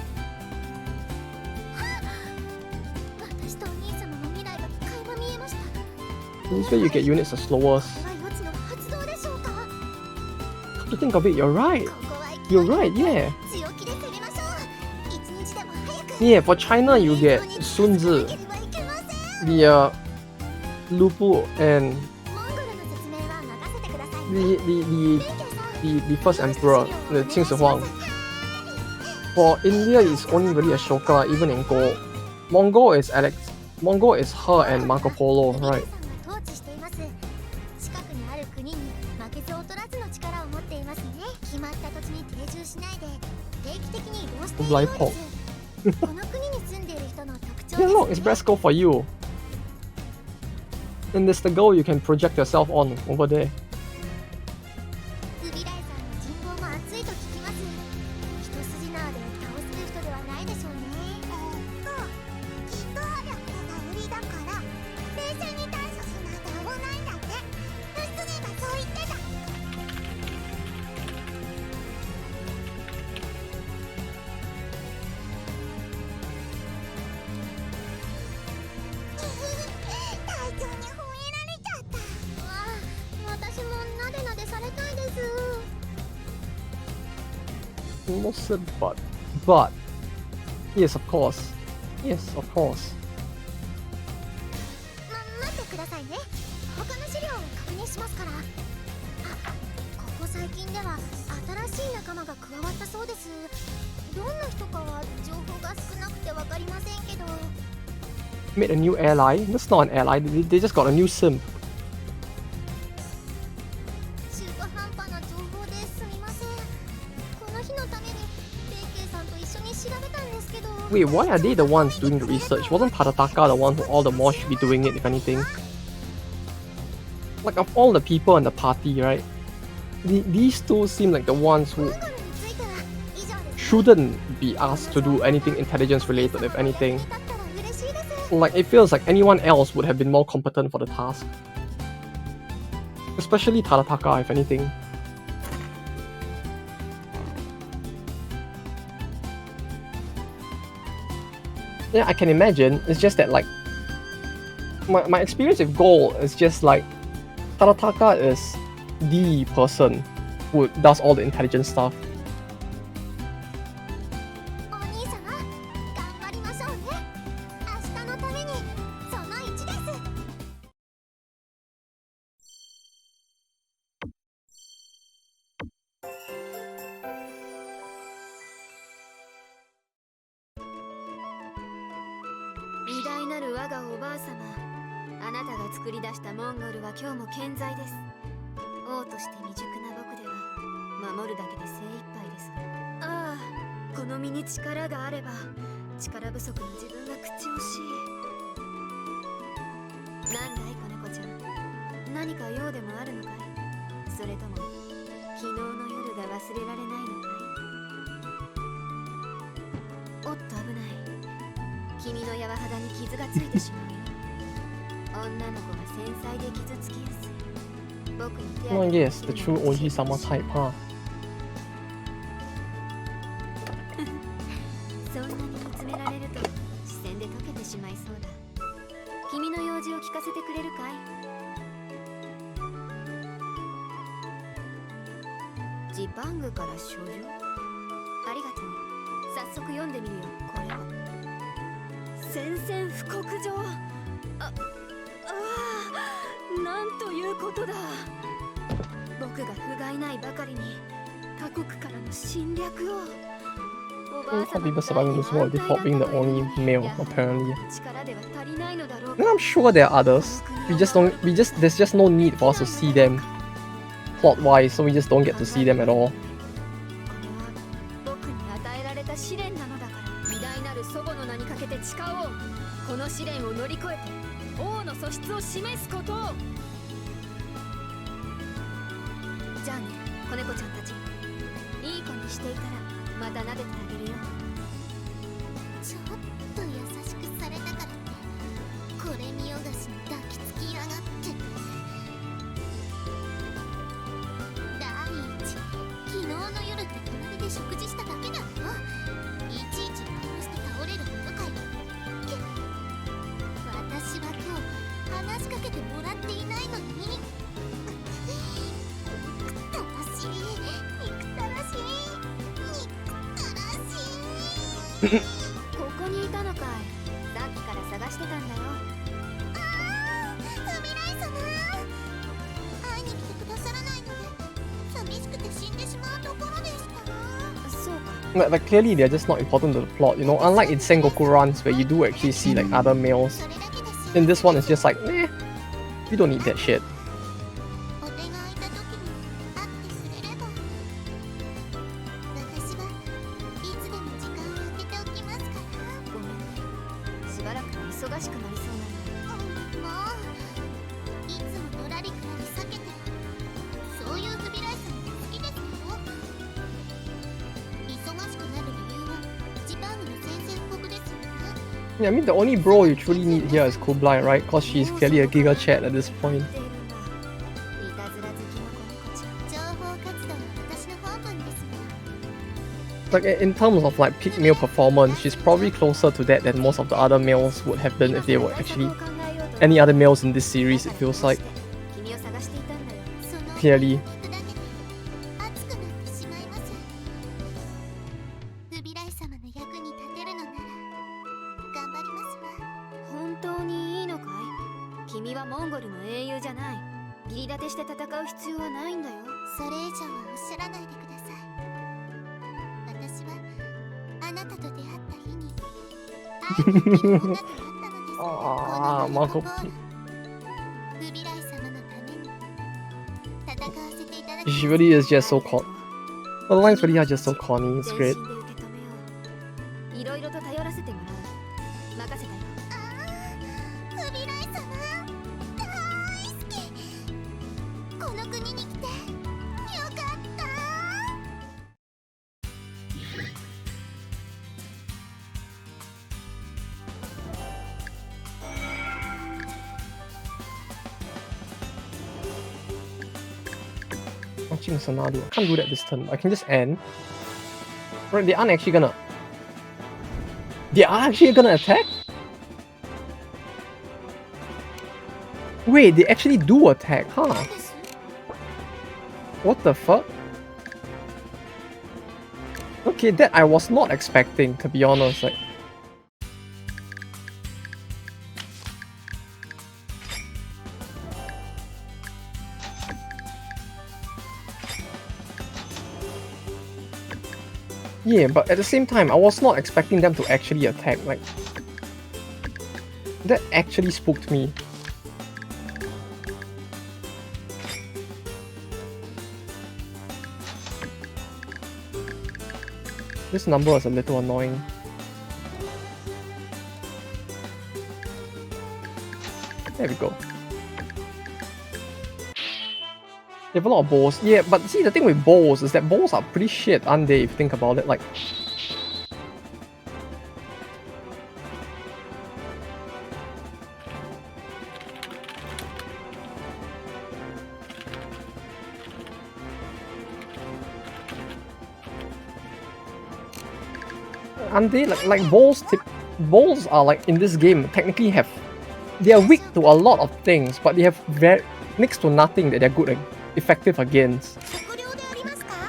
This way you get units the slowest. Come to think of it, you're right. You're right, yeah. Yeah, for China you get Sun Tzu, the Lupu, and the first emperor, the Qing Shi Huang. For India, it's only really Ashoka, even in Go. Mongol is her and Marco Polo, right? Kublai Pop. Yeah, look, it's Bresco for you. And there's the goal you can project yourself on over there. Almost said but yes, of course. Yes, of course. 待ってくださいね。他の資料を確認しますから。あ、ここ最近では新しい仲間が加わったそうです。どんな人かは情報が少なくてわかりませんけど。Made a new ally? That's not an ally. They just got a new simp. 中途半端な情報ですみません。この日のためにベイケイさんと一緒に調べたんですけど。Wait, why are they the ones doing the research? Wasn't Tarataka the one who all the more should be doing it, if anything? Like, of all the people in the party, right? These two seem like the ones who shouldn't be asked to do anything intelligence related, if anything. Like, it feels like anyone else would have been more competent for the task. Especially Tarataka, if anything. Yeah, I can imagine. It's just that, like, my experience with Gold is just like Tarataka is the person who does all the intelligent stuff. お兄様、頑張りましょうね。明日のためにその1です。偉大なる我がおばあ様、あなたが作り出したモンゴルは今日も健在です。王として未熟な僕では守るだけで精一杯です。ああ、この身に力があれば力不足の自分が口惜しい。なんだい子猫ちゃん、何か用でもあるのかい？それとも昨日の夜が忘れられないのかい？おっと危ない。君の柔肌に傷がついてしまうよ。女の子が繊細で傷つきやすい。僕に手 Oh 当て yes, the true OG summer type, huh? そんなに見つめられると視線で溶けてしまいそうだ。君の用事を聞かせてくれるかい？ジパングから少女？ありがとう。早速読んでみるよ。これは宣戦布告状。なんということだ。僕が不甲斐ないばかりに他国からの侵略を。How people surviving this world default being the only male, apparently. And I'm sure there are others. There's just no need for us to see them plot-wise, so we just don't get to see them at all. この試練を乗り越えて王の素質を示すことを。じゃあね、子猫ちゃんたち。いい子にしていたらまた撫でてあげるよ。ちょっと優しくされたからってこれ見よがしに抱きつきやがって。第一、昨日の夜って隣で食事しただけだろ。いちいちバウンして倒れるものかよ。私は今日話しかけてもらっていないのに。憎たらしい、憎たらしい、憎たらしい。ここにいたのかい。さっきから探してたんだよ。ああ、フビライ様。会いに来てくださらないので寂しくて死んでしまうところでした。そうか。Like clearly they're just not important to the plot, you know. Unlike in Sengoku runs where you do actually see like other males. In this one, it's just like, eh, we don't need that shit. お手が空いた時に会ってくれれば。私はいつでも時間を空けておきますから。ごめんね。しばらくは忙しくなりそうなの。もういつものらりくらり避けて。そういうフビライさんも好きですよ。忙しくなる理由はジパングの宣戦布告ですよね。Yeah, I mean the only bro you truly need here is Kublai, right? Cause she's clearly a giga chat at this point. Like in terms of like peak male performance, she's probably closer to that than most of the other males would have been if they were actually any other males in this series, it feels like. Clearly. 本当にいいのかい？君はモンゴルの英雄じゃない。義理立てして戦う必要はないんだよ。それ以上はおっしゃらないでください。私はあなたと出会った日に愛の生きる女となったのです。このナイトボール、フビライ様のために戦わせていただきます。 She really is just so corny. The lines really are just so corny, it's great. いろいろと頼らせてもらう。任せたよ。フビライ様、大好き。この国に来てよかった。Watching a scenario. I can't do that this turn. I can just end. Right, they aren't actually gonna... They are actually gonna attack? Wait, they actually do attack, huh? What the fuck? Okay, that I was not expecting, to be honest. Like, yeah, but at the same time, I was not expecting them to actually attack. Like, that actually spooked me. This number is a little annoying. There we go. They have a lot of bowls. Yeah, but see, the thing with bowls is that bowls are pretty shit, aren't they, if you think about it? Like, aren't they? Like bowls are like, in this game, technically they are weak to a lot of things, but they have next to nothing that they're good and effective against.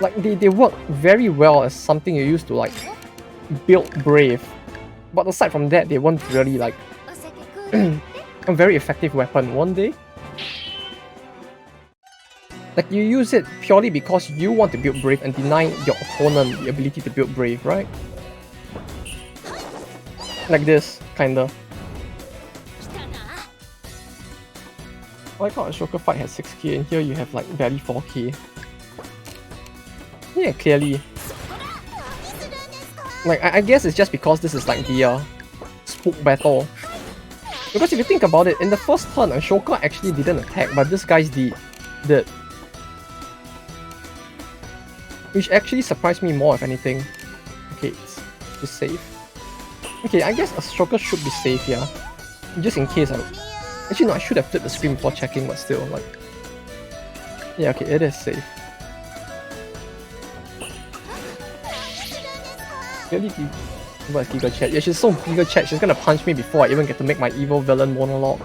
Like they work very well as something you use to like build brave, but aside from that, they weren't really like a very effective weapon, weren't they? Like you use it purely because you want to build brave and deny your opponent the ability to build brave, right? Like this, kinda. I thought Ashoka fight has 6k and here you have like barely 4k. Yeah, clearly. Like, I guess it's just because this is like the spook battle. Because if you think about it, in the first turn, Ashoka actually didn't attack, but this guy's did. Which actually surprised me more, if anything. Okay, it's safe. Okay, I guess Ashoka should be safe, yeah. Just in case Actually, no, I should have flipped the screen before checking, but still, like... Yeah, okay, it is safe. Really what's Giga Chat? Yeah, she's so Giga Chat, she's gonna punch me before I even get to make my evil villain monologue.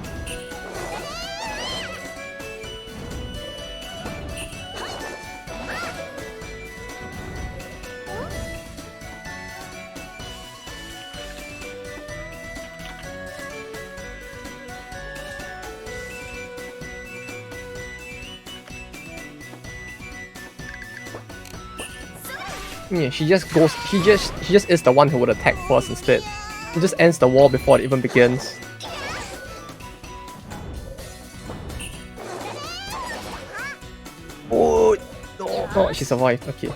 Yeah, she just is the one who would attack first instead. She just ends the war before it even begins. Oh no! Oh, she survived. Okay.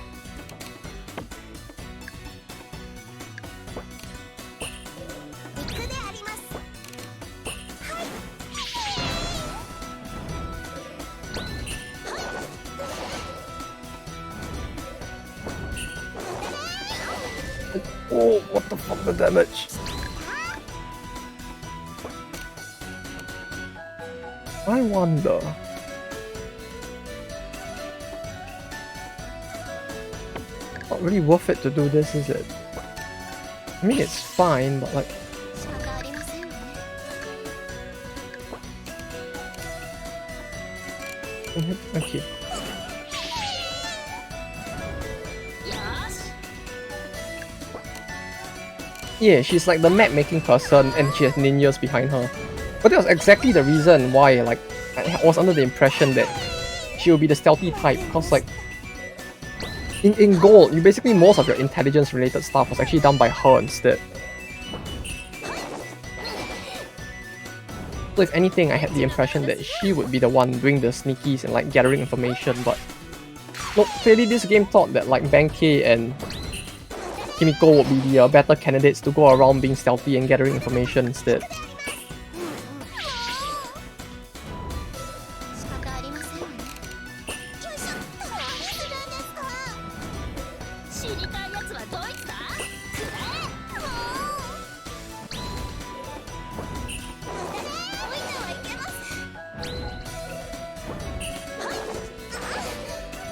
Oh, what the fuck, the damage? I wonder. Not really worth it to do this, is it? I mean, it's fine, but like... Okay. Yeah, she's like the map making person and she has ninjas behind her. But that was exactly the reason why like I was under the impression that she would be the stealthy type, because like in Gold, you basically most of your intelligence related stuff was actually done by her instead. So if anything, I had the impression that she would be the one doing the sneakies and like gathering information, but no, clearly this game thought that like Benkei and Kimiko would be the better candidates to go around being stealthy and gathering information instead.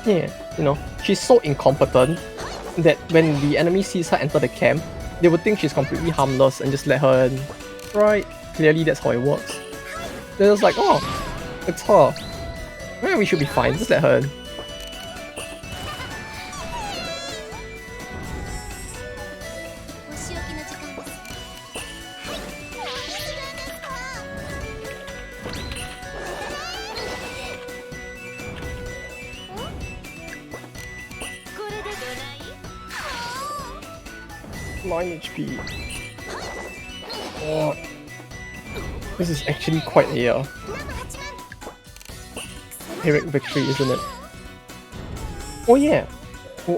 Yeah, you know, she's so incompetent that when the enemy sees her enter the camp, they would think she's completely harmless and just let her in. Right, clearly that's how it works. They're just like, oh, it's her. Well, we should be fine, just let her in. HP. Oh, this is actually quite a Pyrrhic victory, isn't it? Oh yeah,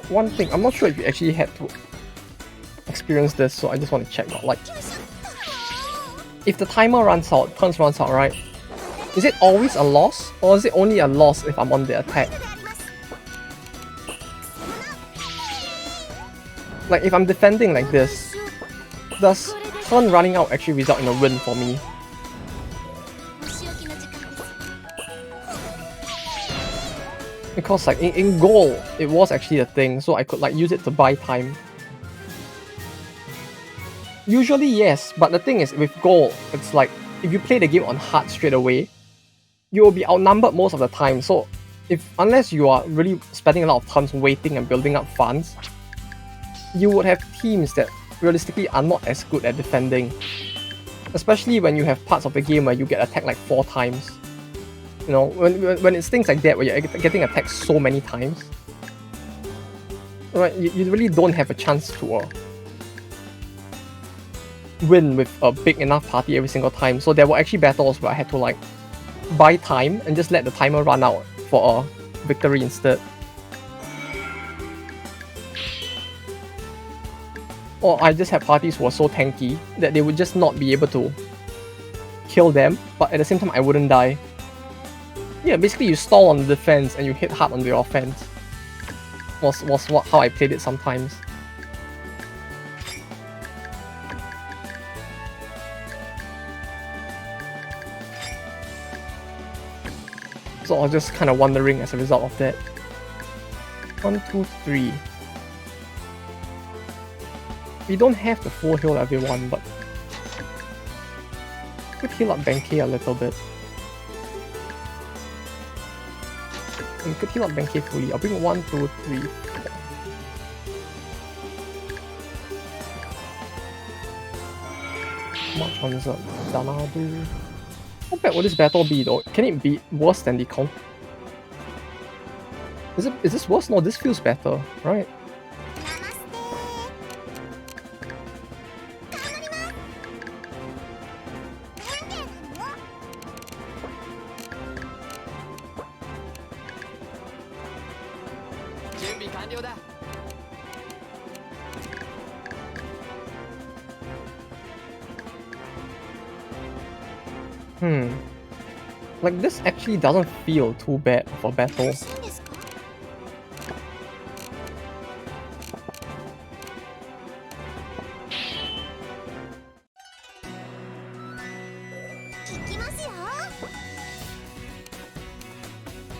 one thing, I'm not sure if you actually had to experienced this, so I just want to check out. Like, if the timer runs out, turns runs out, right? Is it always a loss, or is it only a loss if I'm on the attack? Like, if I'm defending like this, does turn running out actually result in a win for me? Because like in goal, it was actually a thing, so I could like use it to buy time. Usually yes, but the thing is with goal, it's like if you play the game on hard straight away, you will be outnumbered most of the time. So unless you are really spending a lot of times waiting and building up funds, you would have teams that realistically are not as good at defending. Especially when you have parts of the game where you get attacked like 4 times. You know, when it's things like that where you're getting attacked so many times, right? You really don't have a chance to win with a big enough party every single time. So there were actually battles where I had to like buy time and just let the timer run out for a victory instead. Or I just had parties who were so tanky that they would just not be able to kill them, but at the same time I wouldn't die. Yeah, basically you stall on the defense and you hit hard on the offense. Was how I played it sometimes. So I was just kind of wondering as a result of that. 1, 2, 3. We don't have to full heal everyone, but could heal up Benkei a little bit. And could heal up Benkei fully. I'll bring 1, 2, 3, 4. Much on Zanadu. How bad will this battle be though? Can it be worse than the count? Is this worse? No, this feels better, right? Like this actually doesn't feel too bad for battle.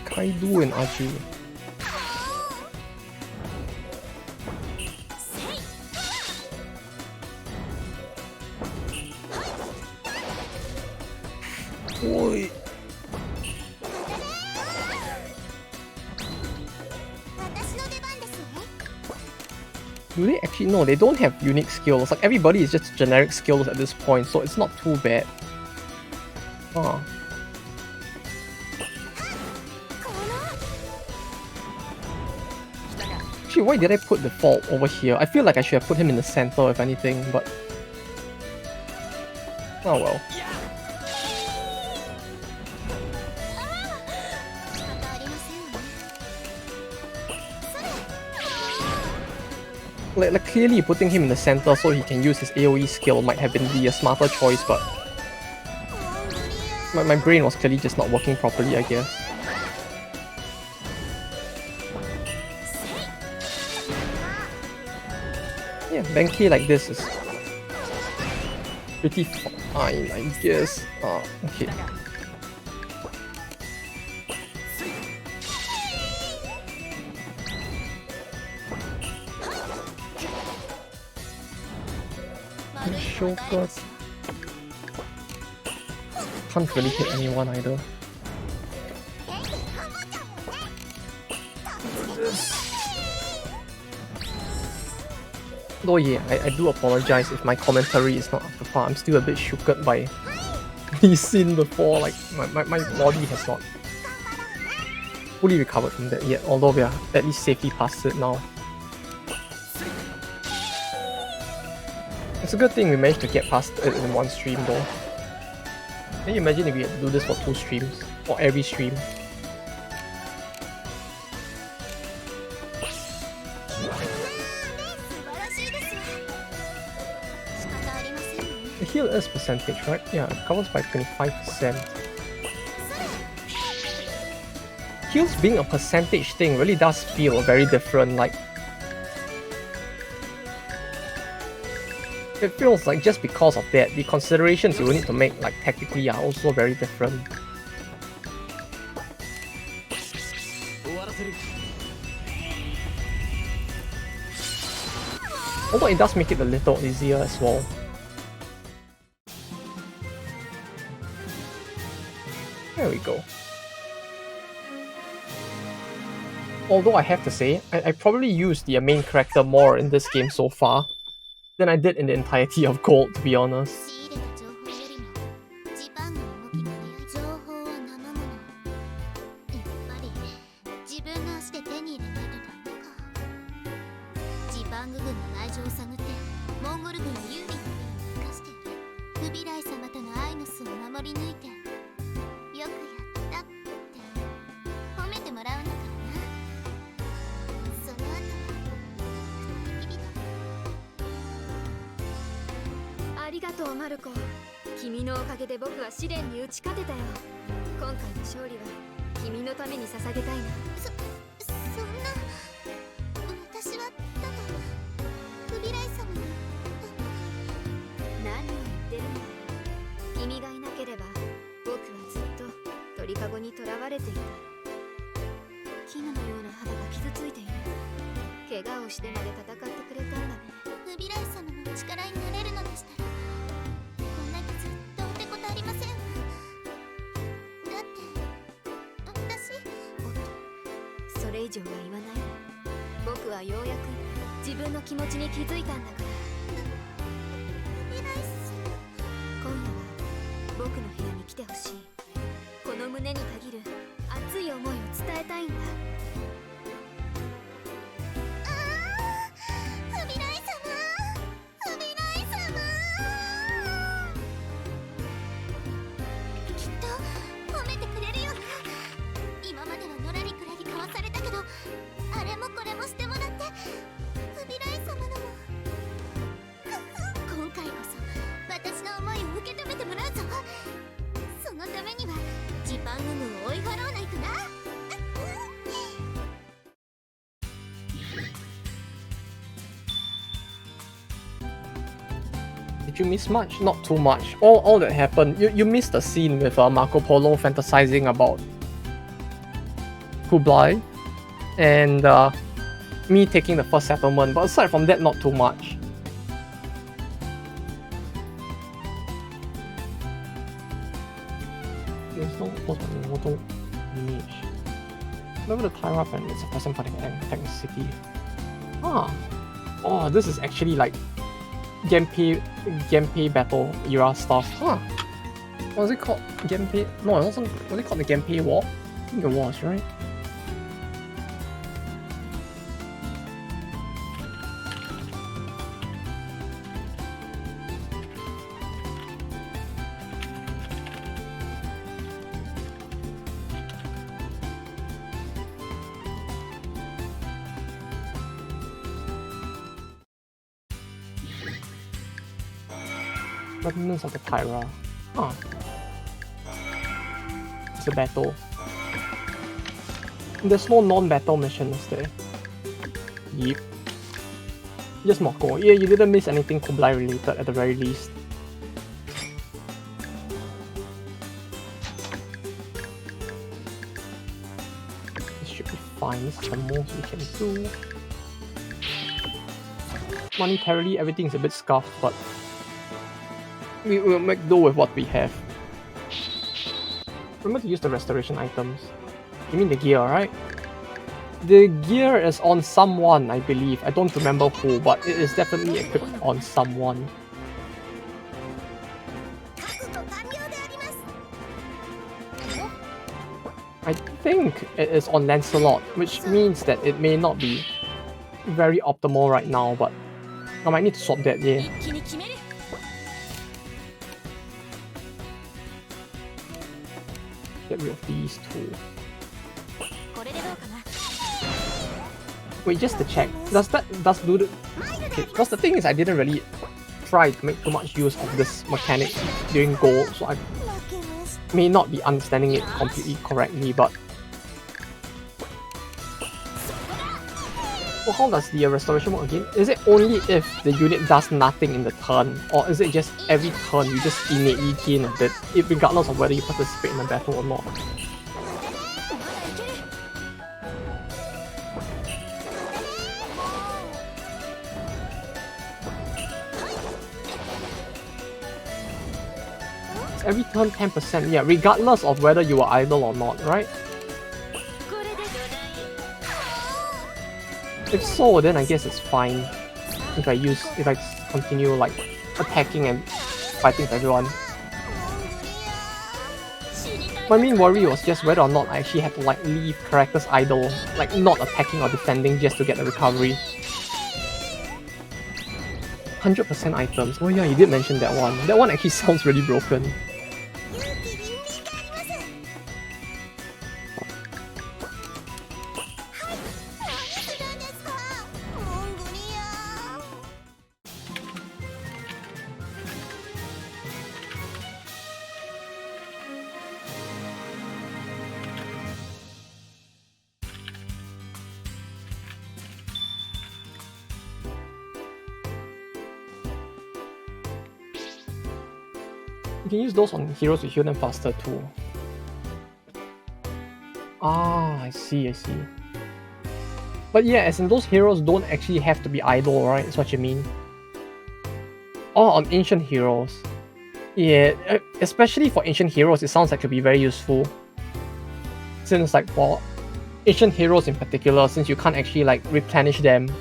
Kaido and Aju. Oi. Do they actually? No, they don't have unique skills. Like everybody is just generic skills at this point, so it's not too bad. Actually, why did I put the fault over here? I feel like I should have put him in the center if anything, but oh well. Like clearly putting him in the center so he can use his AoE skill might have been the smarter choice, but my brain was clearly just not working properly, I guess. Yeah, Benkei like this is pretty fine, I guess. Okay. Shoka can't really hit anyone either. Though yeah, I do apologize if my commentary is not up to par. I'm still a bit shooked by the scene before, like my body has not fully recovered from that yet, although we are at least safely past it now. It's a good thing we managed to get past it in one stream though. Can you imagine if we had to do this for 2 streams? Or every stream? The heal is percentage, right? Yeah, it covers by 25%. Heals being a percentage thing really does feel very different. Like, it feels like just because of that, the considerations you will need to make, like, tactically are also very different. Although it does make it a little easier as well. There we go. Although I have to say, I probably used the main character more in this game so far than I did in the entirety of Gold, to be honest. 仕入れた情報よりもジパングの動きが早い。情報は生もの。やっぱり自分の足で手に入れないとダメか。ジパング軍の内情を探ってモンゴル軍を有利な手に生かしてフビライ様とのアイノスを守り抜いてよくやったって褒めてもらうんだからな。その後は二人きりだ。ありがとうマルコ。君のおかげで僕は試練に打ち勝てたよ。今回の勝利は君のために捧げたいな。そんな。私はただフビライ様の。何を言ってるの。君がいなければ僕はずっと鳥かごにとらわれていた。絹のような肌が傷ついている。怪我をしてまで戦ってくれたんだね。フビライ様の力になれるのでしたらこんな傷どうってことありません。だって私おっとそれ以上は言わない。僕はようやく自分の気持ちに気づいたんだから。フビライ様、今夜は僕の部屋に来てほしい。この胸に限る熱い思いを伝えたいんだ。フビライ様、フビライ様、きっと褒めてくれるよな。今まではのらりくらりかわされたけどあれもこれもしてもらってフビライ様のも今回こそ私の思いを受け止めてもらうぞ。そのためにはジパング軍を追い払わないとな。Did you miss much? Not too much. All that happened, you missed the scene with Marco Polo fantasizing about Kublai and me taking the first settlement, but aside from that, not too much. There's no auto image. Remember the Tyra and it's a person fighting an attack the city. Ah. Oh, this is actually like Genpei battle era stuff. Huh. Was it called Genpei? No, it wasn't. Was it called the Genpei War? I think it was, right? Remnants of the Tyra. Huh. It's a battle. There's no non-battle missions there. Yep. Just Moko. Yeah, you didn't miss anything Kublai related at the very least. This should be fine. This is the most we can do. Monetarily, everything's a bit scuffed, but we will make do with what we have. Remember to use the restoration items. You mean the gear, right? The gear is on someone, I believe. I don't remember who, but it is definitely equipped on someone. I think it is on Lancelot, which means that it may not be very optimal right now, but I might need to swap that, yeah. Get rid of these two. Wait, just to check. Does do the... Okay, because the thing is I didn't really tried to make too much use of this mechanic during gold, so I may not be understanding it completely correctly, but... So how does the restoration work again? Is it only if the unit does nothing in the turn, or is it just every turn you just innately gain a bit, regardless of whether you participate in the battle or not? Every turn 10%, yeah, regardless of whether you are idle or not, right? If so, then I guess it's fine if I continue like attacking and fighting with everyone. My main worry was just whether or not I actually had to like leave characters idle, like not attacking or defending just to get the recovery. 100% items. Oh yeah, you did mention that one. That one actually sounds really broken. You can use those on heroes to heal them faster too. Ah, I see. But yeah, as in those heroes don't actually have to be idle, right? That's what you mean. Oh, on ancient heroes. Yeah, especially for ancient heroes, it sounds like it could be very useful. Since like for ancient heroes in particular, since you can't actually like replenish them,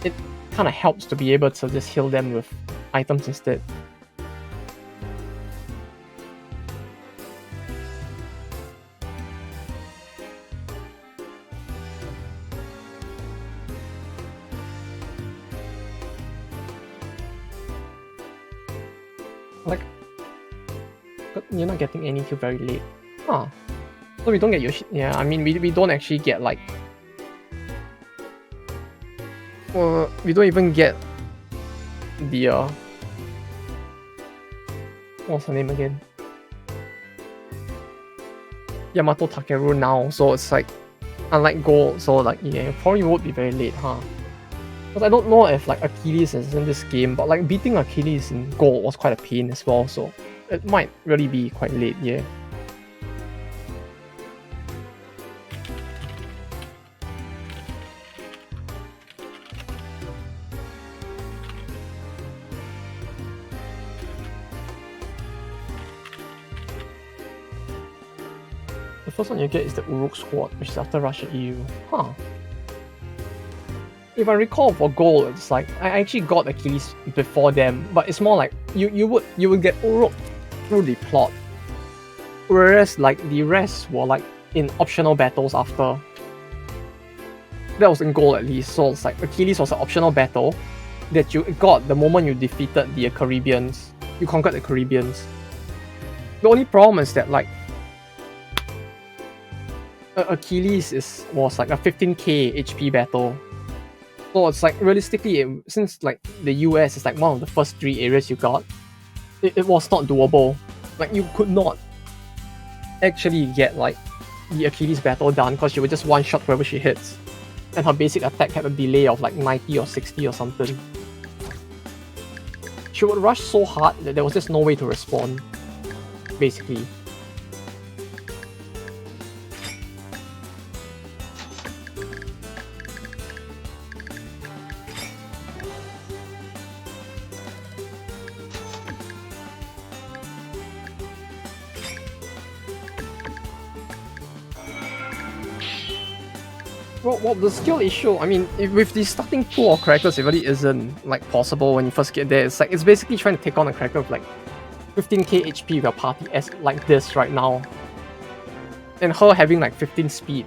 it kind of helps to be able to just heal them with items instead. Like, you're not getting any till very late. Huh. So we don't get your yeah, I mean, we don't actually get like... we don't even get the... what's her name again? Yamato Takeru now, so it's like... unlike Gold, so like, yeah, it probably won't be very late, huh? Because I don't know if like Achilles is in this game, but like beating Achilles in Gold was quite a pain as well, so it might really be quite late, yeah. The first one you get is the Uruk Squad, which is after Rush at Eiyu. Huh. If I recall for Gold, it's like I actually got Achilles before them, but it's more like you would get Uruk through the plot, whereas like the rest were like in optional battles after. That was in Gold at least, so it's like Achilles was an optional battle that you got the moment you defeated the Caribbeans. You conquered the Caribbeans. The only problem is that like Achilles was like a 15k HP battle. So it's like realistically, since like the US is like one of the first 3 areas you got, it was not doable. Like you could not actually get like the Achilles battle done because she would just one-shot wherever she hits. And her basic attack had a delay of like 90 or 60 or something. She would rush so hard that there was just no way to respond, basically. Well, the skill issue, I mean, with the starting pool of characters, it really isn't like possible when you first get there. It's like it's basically trying to take on a character with like 15k HP with your party as like this right now, and her having like 15 speed.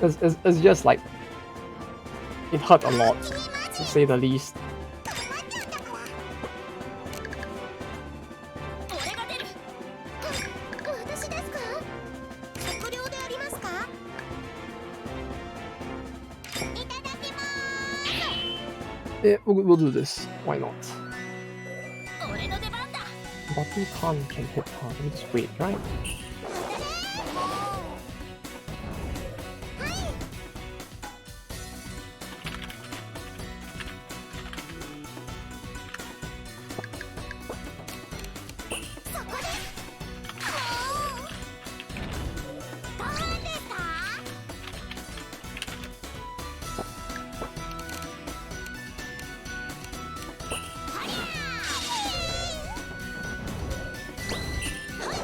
It's just like it hurt a lot, to say the least. Yeah, we'll do this. Why not? Bottom Khan can hit hard. Let me just wait, right?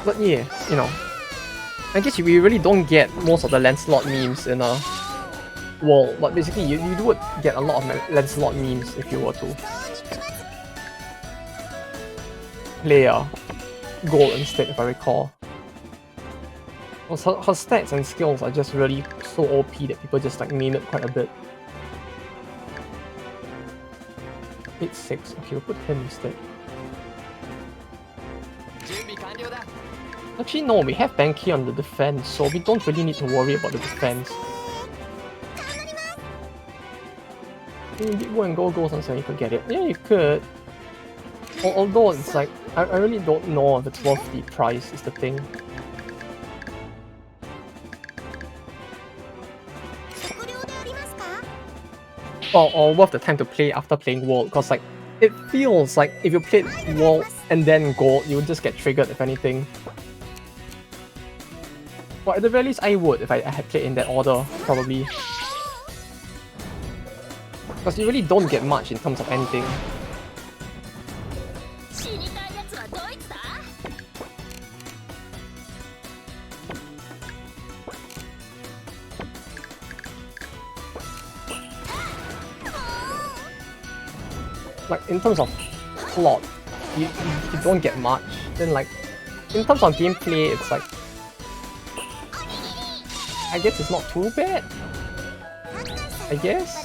But yeah, you know, I guess we really don't get most of the Lancelot memes in a world, but basically you would get a lot of Lancelot memes if you were to play Gold instead, if I recall. Because her stats and skills are just really so OP that people just like meme it quite a bit. 8-6, okay, we'll put him instead. Actually no, we have Banky on the defense, so we don't really need to worry about the defense. You can go and go something, you could get it. Yeah, you could. Although it's like, I really don't know if it's worth the price, is the thing. Or worth the time to play after playing World, because like, it feels like if you played World and then Gold, you would just get triggered if anything. Well, at the very least I would if I had played in that order, probably. Because you really don't get much in terms of anything. Like, in terms of plot, you don't get much. Then like, in terms of gameplay, it's like, I guess it's not too bad. I guess.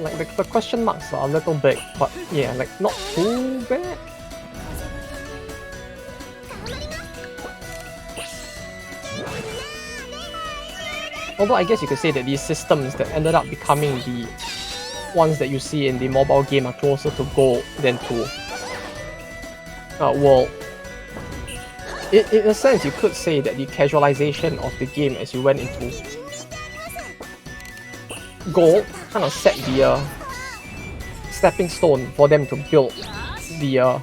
Like the question marks are a little big, but yeah, like not too bad. Although I guess you could say that these systems that ended up becoming the ones that you see in the mobile game are closer to Gold than to World. In a sense, you could say that the casualization of the game as you went into Gold kind of set the stepping stone for them to build the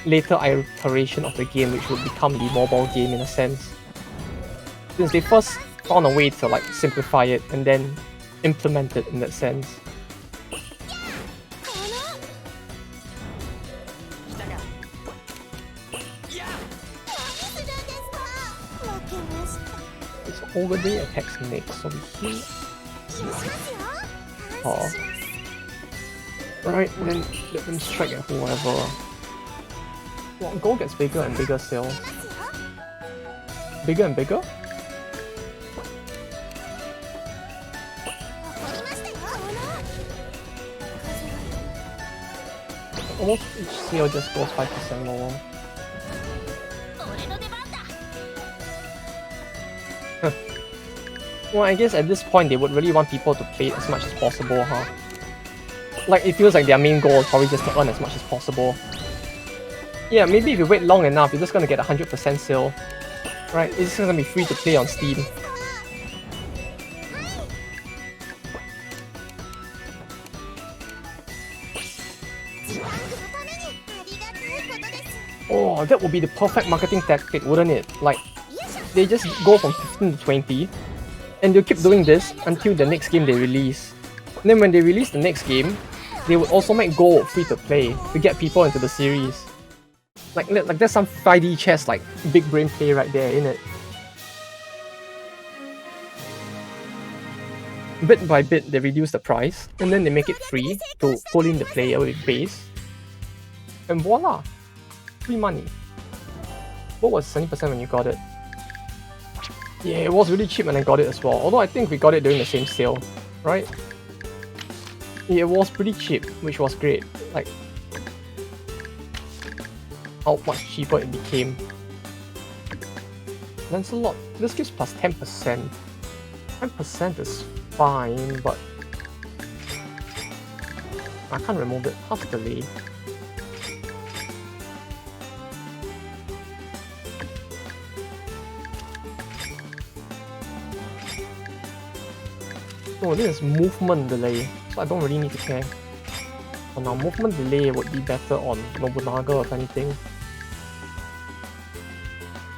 later iteration of the game, which would become the mobile game in a sense. Since they first found a way to like simplify it and then implement it in that sense. Overday attacks next, so we heal. Oh. Right, and then let them strike at whoever. Well, Gold gets bigger and bigger still. Bigger and bigger? Almost each seal just goes 5% lower. Well, I guess at this point they would really want people to play as much as possible, huh? Like, it feels like their main goal is probably just to earn as much as possible. Yeah, maybe if you wait long enough, you're just gonna get 100% sale. Right? It's just gonna be free to play on Steam. Oh, that would be the perfect marketing tactic, wouldn't it? Like, they just go from 15 to 20, and they'll keep doing this until the next game they release. And then when they release the next game, they would also make Gold free to play to get people into the series. Like there's some 5D chess, like big brain play right there, innit? Bit by bit, they reduce the price, and then they make it free to pull in the player with base. And voila! Free money. What was 70% when you got it? Yeah, it was really cheap when I got it as well. Although I think we got it during the same sale, right? Yeah, it was pretty cheap, which was great. Like, how much cheaper it became. Lancelot, this gives plus 10%. 10% is fine, but I can't remove it. Half delay. Oh, this is movement delay, so I don't really need to care. So now movement delay would be better on Nobunaga if anything.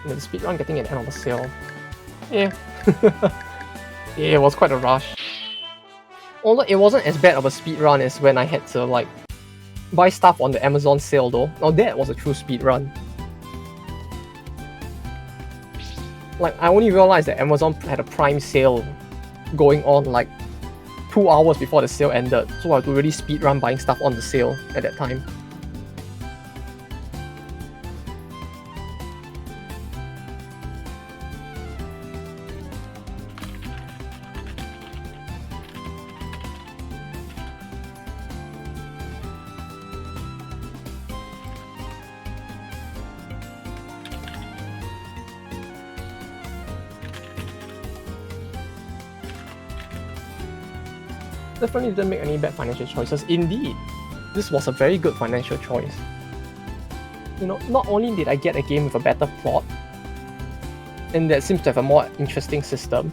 And then speedrun getting an end of a sale. Yeah. Yeah, it was quite a rush. Although it wasn't as bad of a speedrun as when I had to like buy stuff on the Amazon sale though. Now that was a true speedrun. Like I only realized that Amazon had a Prime sale going on like 2 hours before the sale ended, so I had to really speedrun buying stuff on the sale at that time. Definitely didn't make any bad financial choices. Indeed, this was a very good financial choice. You know, not only did I get a game with a better plot, and that seems to have a more interesting system,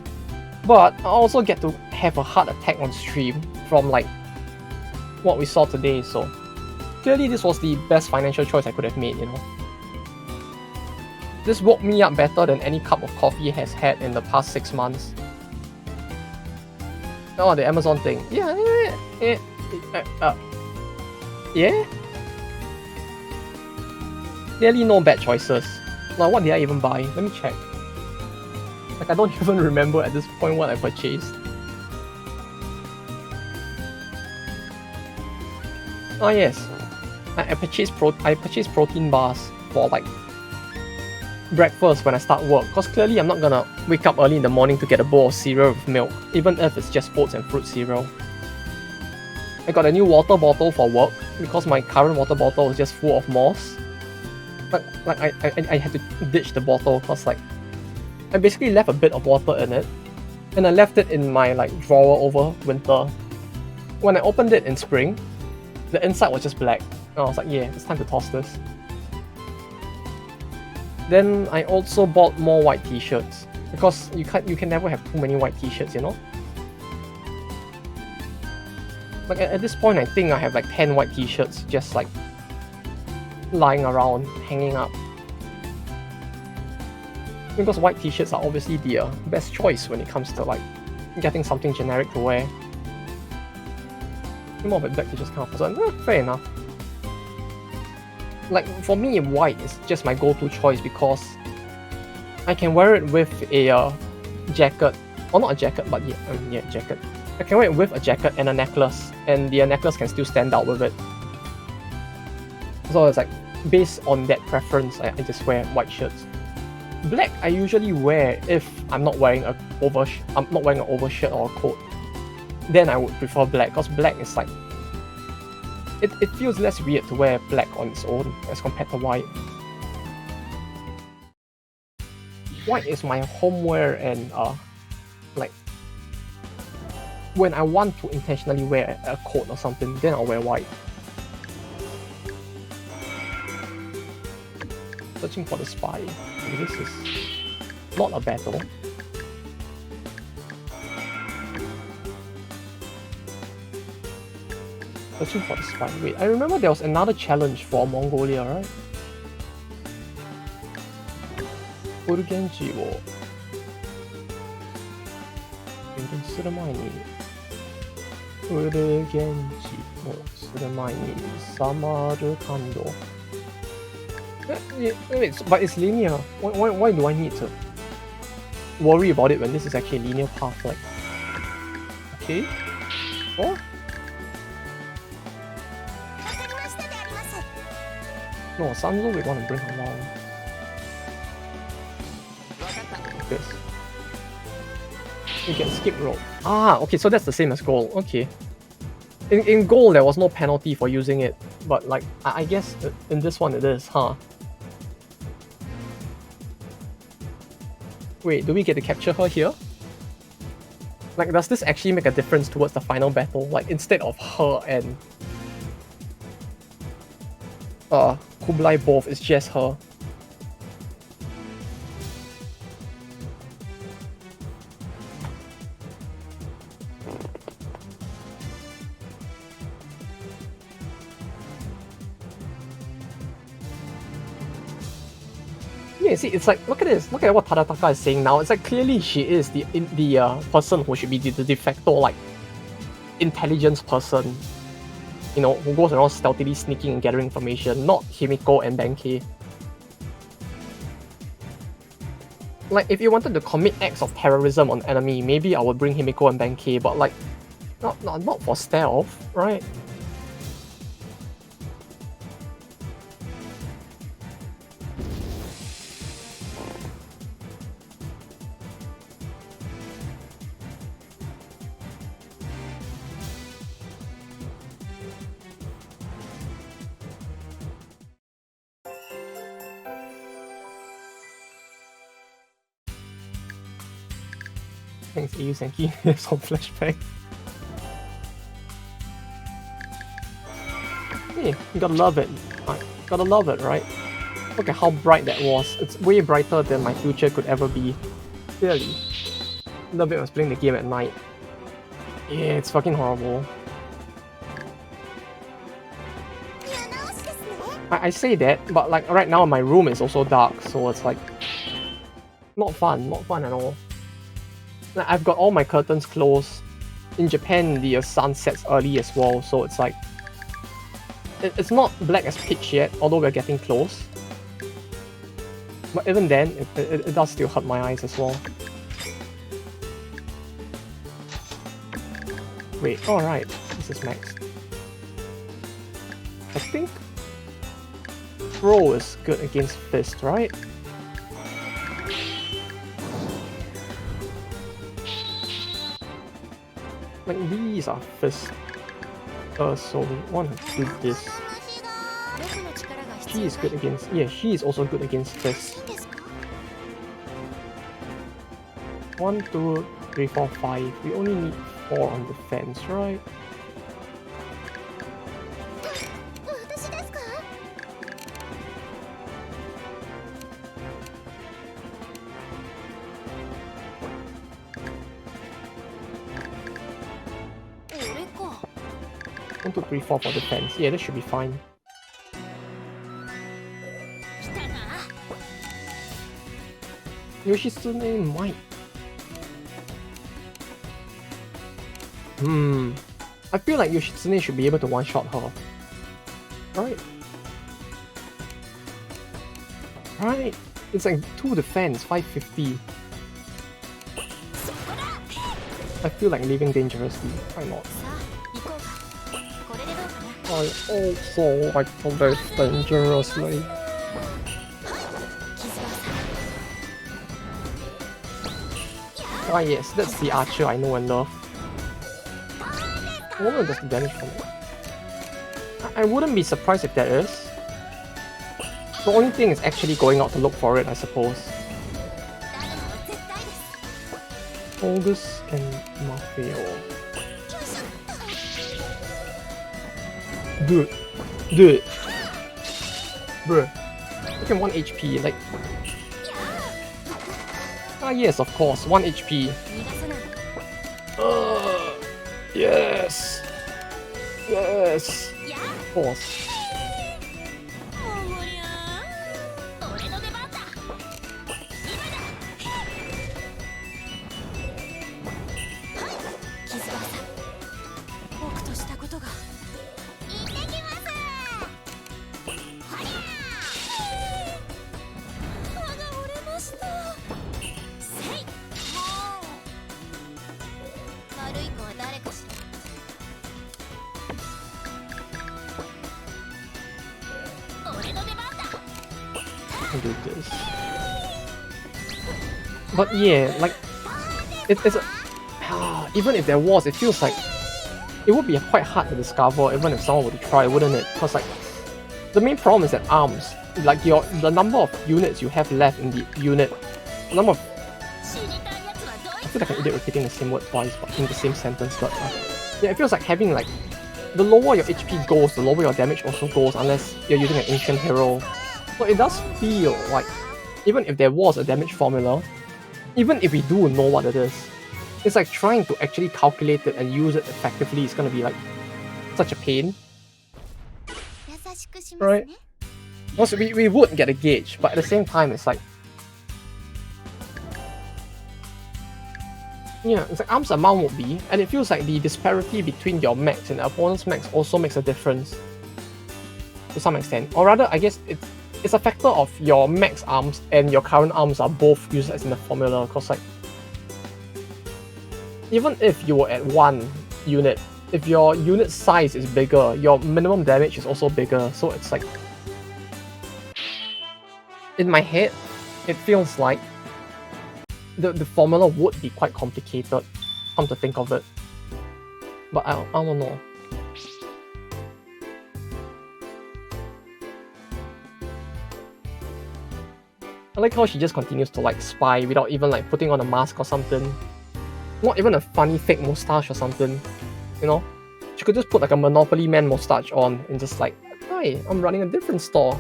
but I also get to have a heart attack on stream from like what we saw today, so clearly this was the best financial choice I could have made, you know. This woke me up better than any cup of coffee has had in the past 6 months. Oh, the Amazon thing. Yeah. Clearly no bad choices. Now, what did I even buy? Let me check. Like, I don't even remember at this point what I purchased. Oh yes, I purchased protein bars for like breakfast when I start work, because clearly I'm not gonna wake up early in the morning to get a bowl of cereal with milk, even if it's just oats and fruit cereal. I got a new water bottle for work because my current water bottle is just full of moss. Like I had to ditch the bottle because like I basically left a bit of water in it, and I left it in my like drawer over winter. When I opened it in spring, the inside was just black. And I was like, yeah, it's time to toss this. Then I also bought more white t-shirts because you can never have too many white t-shirts, you know? Like at this point I think I have like 10 white t-shirts just like lying around, hanging up. Because white t-shirts are obviously the best choice when it comes to like getting something generic to wear. More of a black t-shirt kind of person, fair enough. Like for me, white is just my go-to choice because I can wear it with a jacket, or not a jacket, but yeah, jacket. I can wear it with a jacket and a necklace, and the necklace can still stand out with it. So it's like based on that preference, I just wear white shirts. Black I usually wear if I'm not wearing an overshirt or a coat. Then I would prefer black because black is like it feels less weird to wear black on its own as compared to white. White is my homeware, and like when I want to intentionally wear a coat or something, then I'll wear white. Searching for the spy. This is not a battle. Searching for the spy. Wait, I remember there was another challenge for Mongolia, right? Urgenji を減点する前にウルゲンジをする前にサマルカンド Wait, but it's linear. Why do I need to worry about it when this is actually a linear path? Like, okay, oh. No, Sanzo we want to bring along. This. You can skip rope. Ah, okay, so that's the same as gold. Okay. In gold there was no penalty for using it, but like I guess in this one it is, huh? Wait, do we get to capture her here? Like, does this actually make a difference towards the final battle? Like, instead of her and Kublai both, it's just her. Yeah, see, it's like, look at this. Look at what Tadataka is saying now. It's like, clearly she is the person who should be the de facto, like, intelligence person. You know, who goes around stealthily sneaking and gathering information, not Himiko and Benkei. Like, if you wanted to commit acts of terrorism on enemy, maybe I would bring Himiko and Benkei, but like, not for stealth, right? Thanks, Eiyu Senki. It's on flashback. Hey, you gotta love it. Gotta love it, right? Look at how bright that was. It's way brighter than my future could ever be. Clearly. Love it. I was playing the game at night. Yeah, it's fucking horrible. I say that, but like right now my room is also dark, so it's like not fun at all. Like, I've got all my curtains closed. In Japan, the sun sets early as well, so it's like it's not black as pitch yet, although we're getting close. But even then, it does still hurt my eyes as well. Wait, alright, this is max. I think Throw is good against Fist, right? Like, these are Fist. So we want to do this. She is good against... Yeah, she is also good against Fist. 1, 2, 3, 4, 5. We only need 4 on defense, right? One, two, three, 4 for defense. Yeah, that should be fine. Yoshitsune might. I feel like Yoshitsune should be able to one-shot her. Right? Right? It's like 2 defense, 550. I feel like living dangerously. Why not? I also like to live dangerously. Ah yes, that's the archer I know and love. I wonder if there's the damage from it. I wouldn't be surprised if there is. The only thing is actually going out to look for it, I suppose. August and Mafio. Dude. Bruh. Look at 1 HP, like... Ah yes, of course, 1 HP. Yes! Yes! Of course. Do this. But yeah, like it's a, even if there was, it feels like it would be quite hard to discover even if someone were to try, wouldn't it? Because like the main problem is that arms, like the number of units you have left in the unit, the number of I feel like an idiot repeating the same word twice but in the same sentence, but yeah, it feels like having like the lower your HP goes, the lower your damage also goes unless you're using an ancient hero. So it does feel like even if there was a damage formula, even if we do know what it is, it's like trying to actually calculate it and use it effectively is gonna be like such a pain. Right? Also, we would get a gauge, but at the same time, it's like, yeah, it's like arms amount would be, and it feels like the disparity between your max and the opponent's max also makes a difference to some extent. Or rather, I guess it's a factor of your max arms and your current arms are both used as in the formula, because like, even if you were at 1 unit, if your unit size is bigger, your minimum damage is also bigger, so it's like, in my head, it feels like the formula would be quite complicated, come to think of it. But I don't know. I like how she just continues to like spy without even like putting on a mask or something. Not even a funny fake mustache or something, you know? She could just put like a Monopoly Man mustache on and just like, hi, I'm running a different store.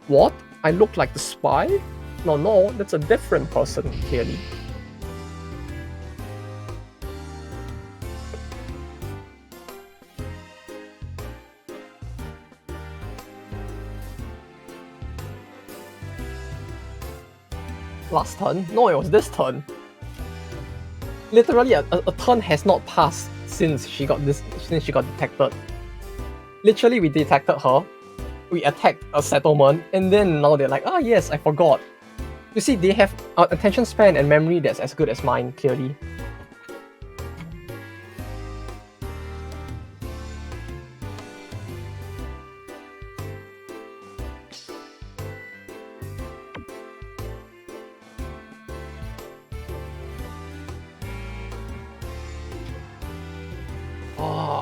What? I look like the spy? No, that's a different person, clearly. Last turn? No, it was this turn. Literally, a turn has not passed since she got detected. Literally, we detected her, we attacked a settlement, and then now they're like, ah yes, I forgot. You see, they have attention span and memory that's as good as mine, clearly.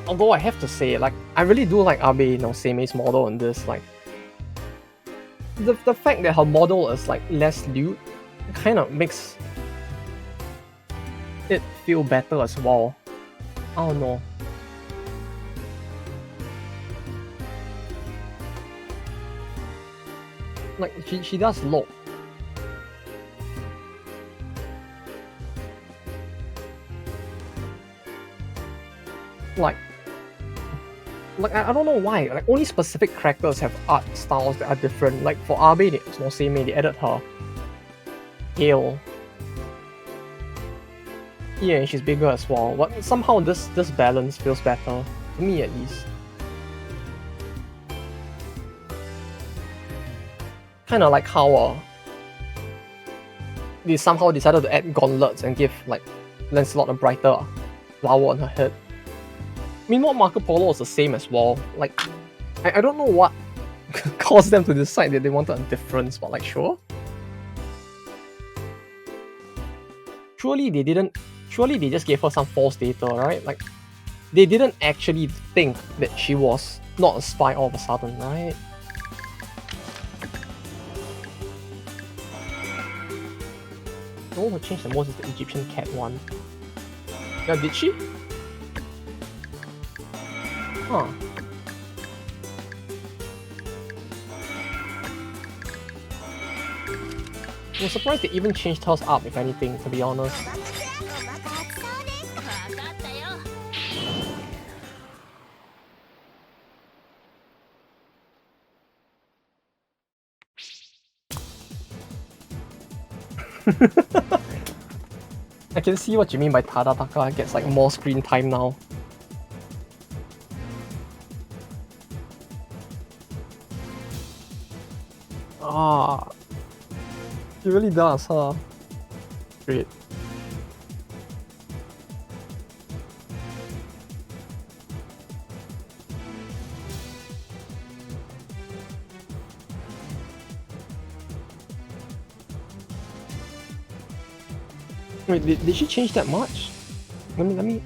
Although I have to say, like, I really do like Abe no Seime's model in this. Like, the fact that her model is like less lewd kind of makes it feel better as well. I don't know. Like, she does look like I don't know why, like only specific characters have art styles that are different. Like for Abe, it's no Seimei, they added her Gale. Yeah, she's bigger as well, but somehow this balance feels better, to me at least. Kinda like how they somehow decided to add gauntlets and give like Lancelot a brighter flower on her head. Meanwhile, Marco Polo is the same as well. Like, I don't know what caused them to decide that they wanted a difference, but like, sure. Surely they didn't. Surely they just gave her some false data, right? Like, they didn't actually think that she was not a spy all of a sudden, right? The one who changed the most is the Egyptian cat one. Yeah, did she? Huh. I'm surprised they even changed hers up, if anything, to be honest. I can see what you mean by Tadataka gets like more screen time now. Ah, he really does, huh? Great. Wait, did she change that much? Let me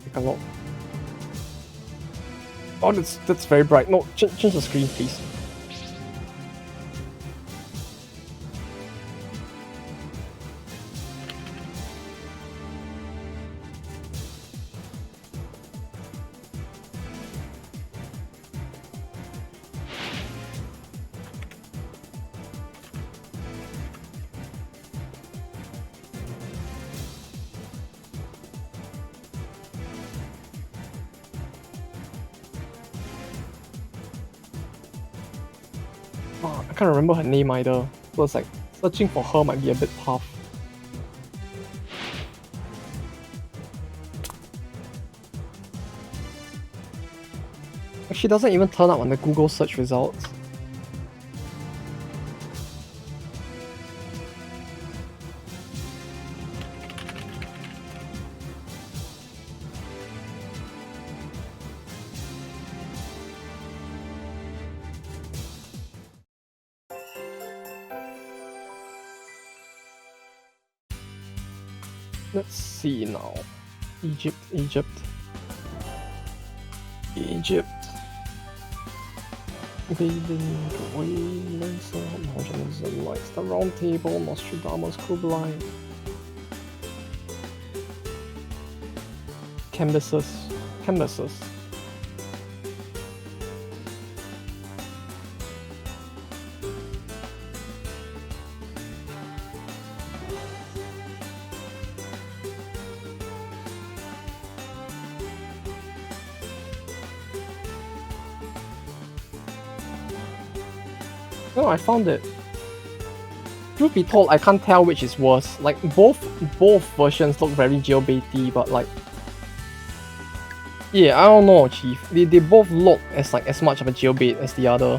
take a look. Oh, that's very bright. No, change the screen, please. Oh, I can't remember her name either. So it's like searching for her might be a bit tough. She doesn't even turn up on the Google search results. Let's see now. Egypt. Bathing, Waylands, Maharajanism, Lights, the Round Table, Nostradamus, Kublai. Canvases. Oh, I found it. Truth be told, I can't tell which is worse. Like both versions look very jailbaity, but like, yeah, I don't know, Chief. They both look as much of a jailbait as the other.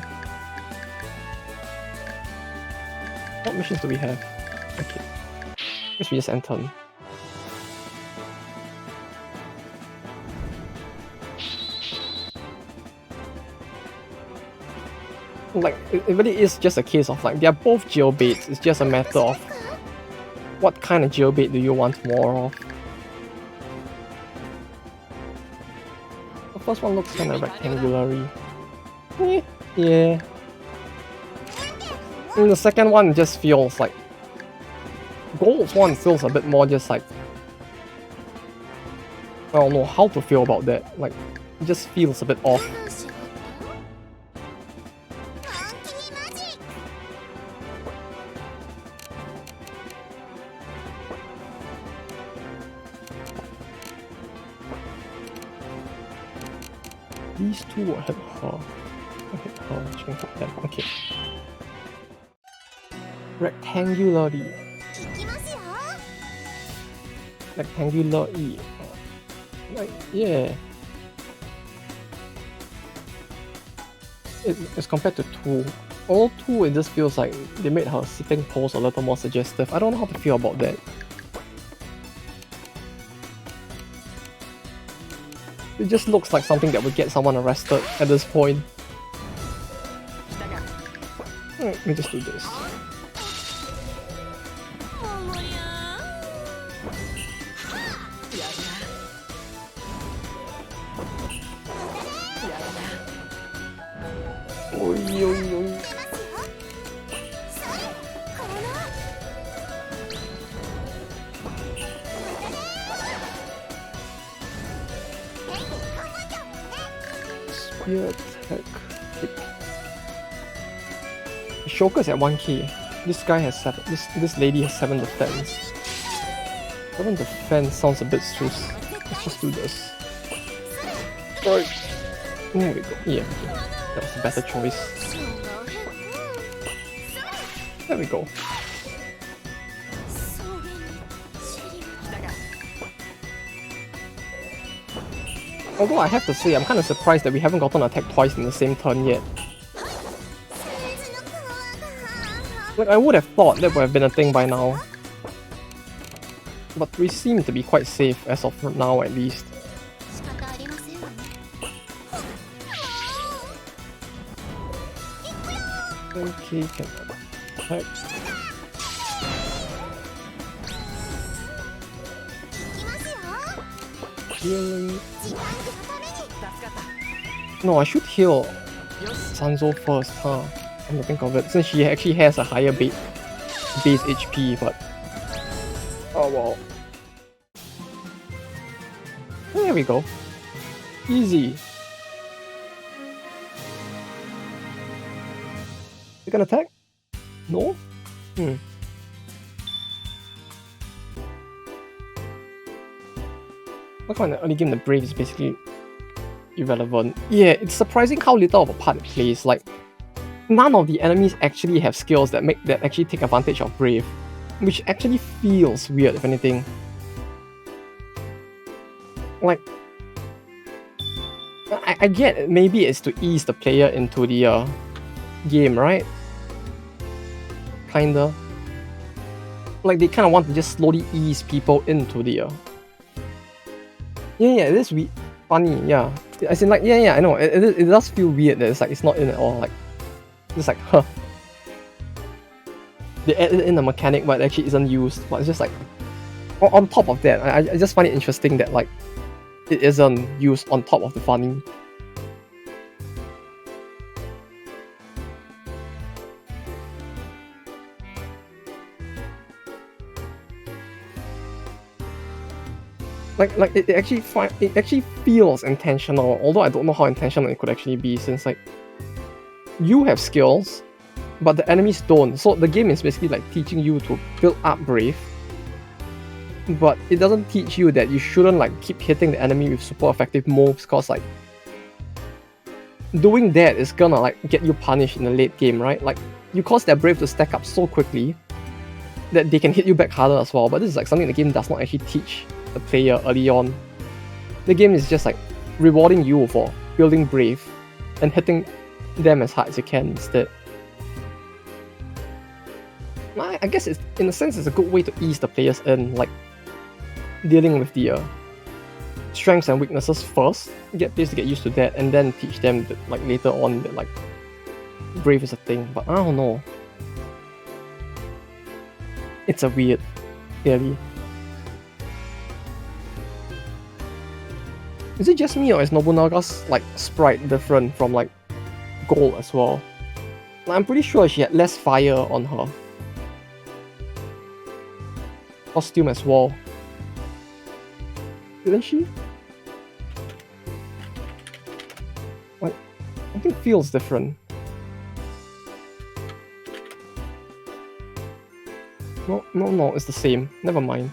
What missions do we have? Okay, guess we just enter. Like, it really is just a case of like, they're both jailbaits, it's just a matter of what kind of jailbait do you want more of. The first one looks kind of rectangular-y. Yeah. And the second one just feels like... Gold's one feels a bit more just like... I don't know how to feel about that, like, it just feels a bit off. These two will hit her. Hit her, she can hit them. Okay. Rectangularly. Rectangular-y. Like, yeah. As compared to 2. All 2, it just feels like they made her sitting pose a little more suggestive. I don't know how to feel about that. It just looks like something that would get someone arrested at this point. Alright, let me just do this. Spear attack. Shoka's at 1k. This guy has 7. This lady has 7 defense. 7 defense sounds a bit sus. Let's just do this. Right. There we go. Yeah, that was a better choice. There we go. Although I have to say, I'm kind of surprised that we haven't gotten attacked twice in the same turn yet. Like, I would have thought that would have been a thing by now. But we seem to be quite safe as of now, at least. Okay, can attack. Healing. No, I should heal Sanzo first, huh? Come to think of it, since she actually has a higher base HP, but... Oh well. There we go. Easy. You can attack? No? Look on the early game, the Brave is basically irrelevant. Yeah, it's surprising how little of a part it plays. Like, none of the enemies actually have skills that actually take advantage of Brave, which actually feels weird, if anything. Like, I get maybe it's to ease the player into the game, right? Kinda. Like, they kind of want to just slowly ease people into the yeah, it is funny, yeah. As in, like, yeah, I know. It does feel weird that it's not in at all. Like, it's like, huh. They added in a mechanic, but it actually isn't used. But it's just like, on top of that, I just find it interesting that, like, it isn't used on top of the funny. Like it actually feels intentional, although I don't know how intentional it could actually be, since like you have skills, but the enemies don't. So the game is basically like teaching you to build up Brave, but it doesn't teach you that you shouldn't like keep hitting the enemy with super effective moves, cause like doing that is gonna like get you punished in the late game, right? Like you cause their Brave to stack up so quickly that they can hit you back harder as well. But this is like something the game does not actually teach the player early on. The game is just like rewarding you for building Brave and hitting them as hard as you can instead. I guess it's, in a sense, it's a good way to ease the players in, like dealing with the strengths and weaknesses first, get players to get used to that, and then teach them that, like later on, that like Brave is a thing. But I don't know. It's a weird, clearly. Is it just me, or is Nobunaga's like sprite different from like Gold as well? Like, I'm pretty sure she had less fire on her costume as well. Didn't she? Like, I think it feels different. No, it's the same. Never mind.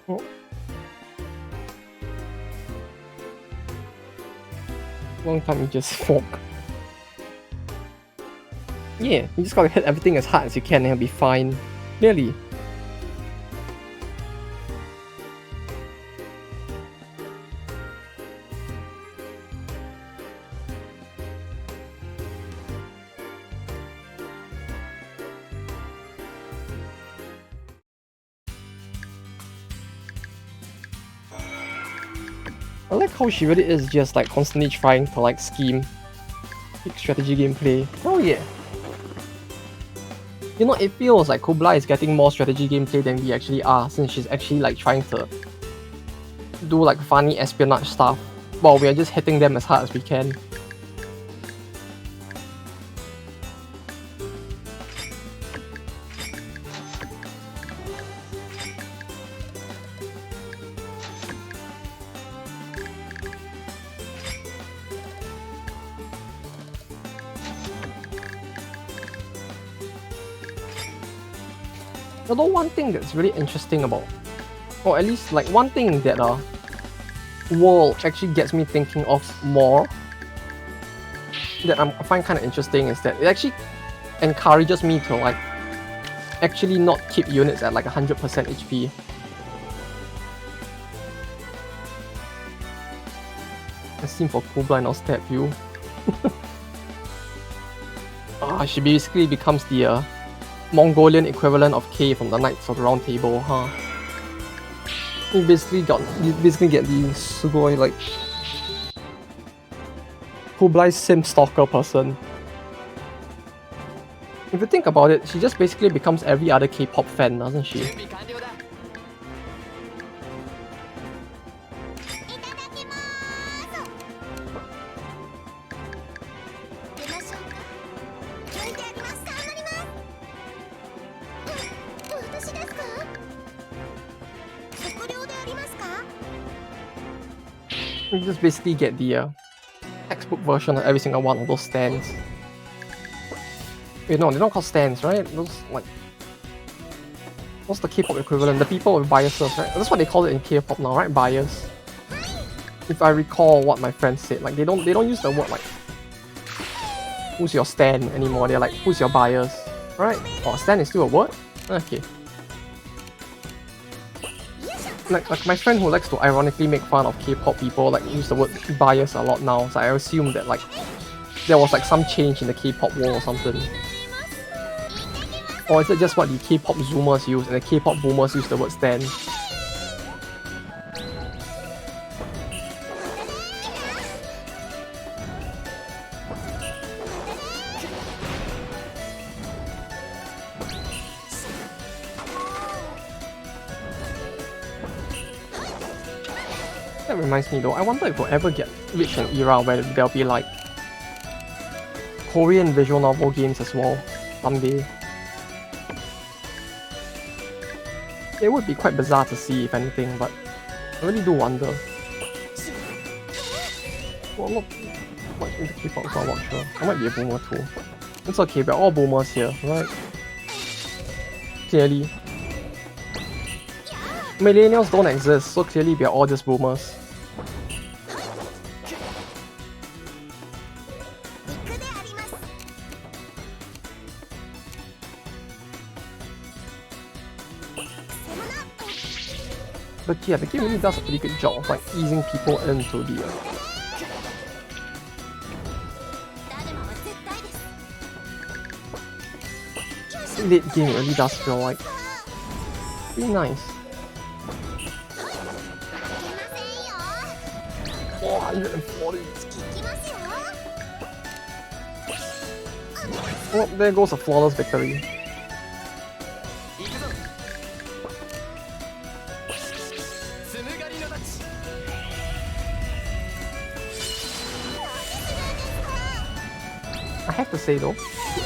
Oh. Long time you just fork. Yeah, you just gotta hit everything as hard as you can and it'll be fine. Really. I like how she really is just like constantly trying to like scheme big strategy gameplay. Oh yeah. You know, it feels like Kublai is getting more strategy gameplay than we actually are, since she's actually like trying to do like funny espionage stuff while we are just hitting them as hard as we can. Although one thing that's really interesting about, or at least like one thing that World actually gets me thinking of more, that I find kind of interesting, is that it actually encourages me to like actually not keep units at like 100% HP. The scene for Kublai now stab you. She basically becomes the Mongolian equivalent of K from the Knights of the Round Table, huh? You basically get the Sugoi, like Kublai's sim stalker person. If you think about it, she just basically becomes every other K-pop fan, doesn't she? You just basically get the textbook version of every single one of those stands. Wait, no, they're not called stands, right? Those, like... What's the K-pop equivalent? The people with biases, right? That's what they call it in K-pop now, right? Bias. If I recall what my friend said, like they don't use the word like who's your stan anymore. They're like who's your bias, right? Oh, stan is still a word? Okay. Like my friend who likes to ironically make fun of K-pop people like use the word bias a lot now. So I assume that like there was like some change in the K-pop world or something. Or is it just what the K-pop zoomers use and the K-pop boomers use the word stan? That reminds me though, I wonder if we'll ever reach an era where there'll be like Korean visual novel games as well someday. It would be quite bizarre to see if anything, but I really do wonder. Well, I'm not much into K-pop, so I'm not sure. I might be a boomer too. It's okay, we're all boomers here, right? Clearly. Millennials don't exist, so clearly we're all just boomers. But yeah, the game really does a pretty good job of like easing people into the late game. It really does feel like pretty nice. 440. Well, there goes a flawless victory. I have to say though,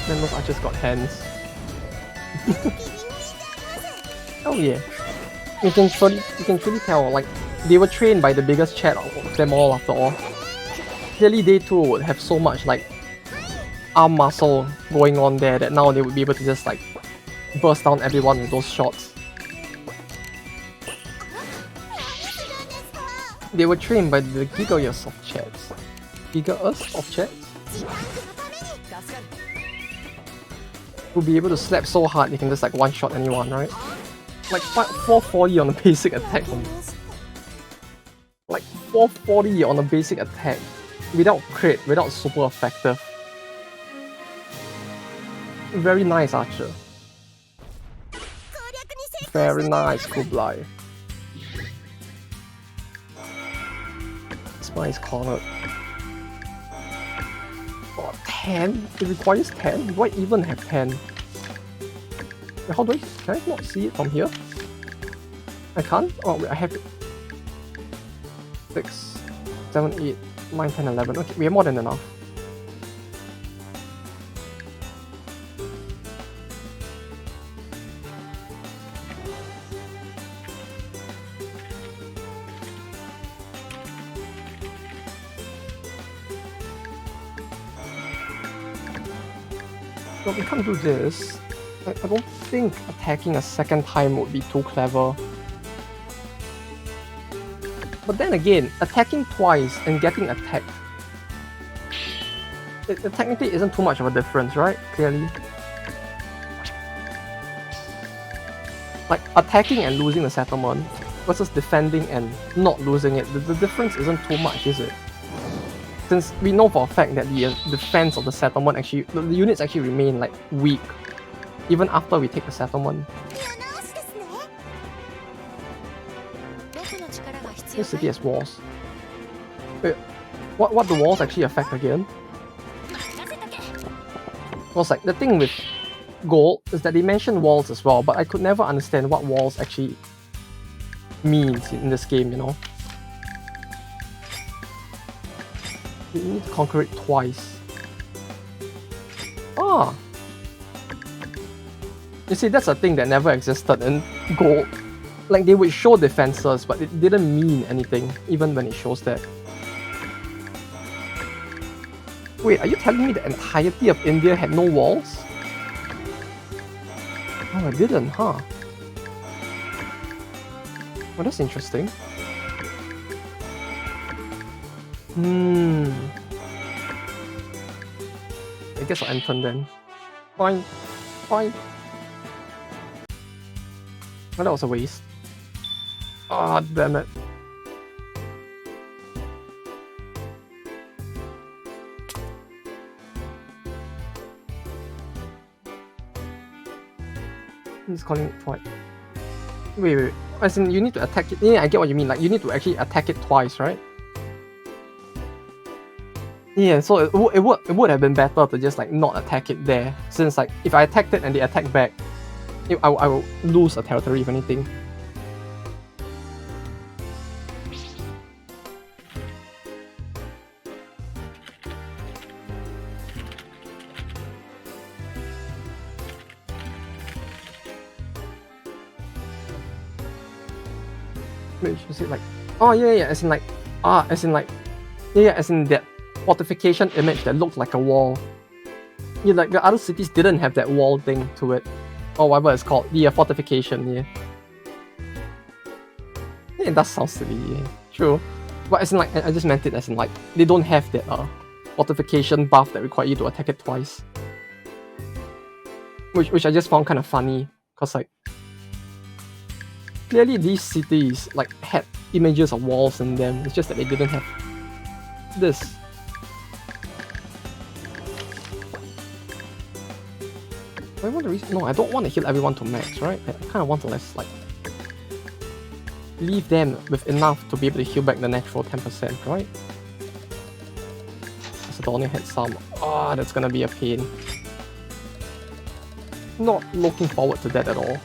then those archers got hands. Oh yeah. You can truly tell, like, they were trained by the biggest chat of them all after all. Clearly they too would have so much like arm muscle going on there that now they would be able to just like burst down everyone with those shots. They were trained by the gigaeus of chats. Gigaeus of chats? Would be able to slap so hard they can just like one-shot anyone, right? Like 440 on a basic attack. Like 440 on a basic attack. Without crit, without super effective. Very nice, Archer. Very nice, Kublai. Spy is cornered. Oh, 10? It requires 10? Do I even have 10? How do I... Can I not see it from here? I can't? Oh, wait, I have it. 6, 7, 8, 9, 10, 11. Okay, we have more than enough. So we can't do this. I don't think attacking a second time would be too clever. But then again, attacking twice and getting attacked, it technically isn't too much of a difference, right? Clearly. Like, attacking and losing the settlement versus defending and not losing it, the difference isn't too much, is it? Since we know for a fact that the defense of the settlement actually, the units actually remain like weak even after we take the settlement. This city has walls. Wait, what the walls actually affect again? Because like the thing with gold is that they mention walls as well, but I could never understand what walls actually means in this game, you know? You need to conquer it twice. Ah! You see, that's a thing that never existed in gold. Like, they would show defenses, but it didn't mean anything, even when it shows that. Wait, are you telling me the entirety of India had no walls? Oh, I didn't, huh? Oh, that's interesting. I guess I'll enter then. Fine. Fine. Oh, that was a waste. Ah, damn it. He's calling it twice. Wait. As in, you need to attack it. Yeah, I get what you mean. Like, you need to actually attack it twice, right? Yeah, so it would have been better to just like not attack it there. Since like, if I attacked it and they attack back, I will lose a territory if anything. Wait, is it like, oh yeah, as in like, as in that fortification image that looked like a wall. Yeah, like the other cities didn't have that wall thing to it, or whatever it's called, the fortification. Yeah, it does sound silly. Yeah, true, but as in like, I just meant it as in like they don't have that fortification buff that require you to attack it twice, which I just found kind of funny, cause like, clearly these cities like had images of walls in them. It's just that they didn't have this. I want to no, I don't want to heal everyone to max, right? I kind of want to like leave them with enough to be able to heal back the natural 10%, right? Macedonia had some. Ah, that's gonna be a pain. Not looking forward to that at all.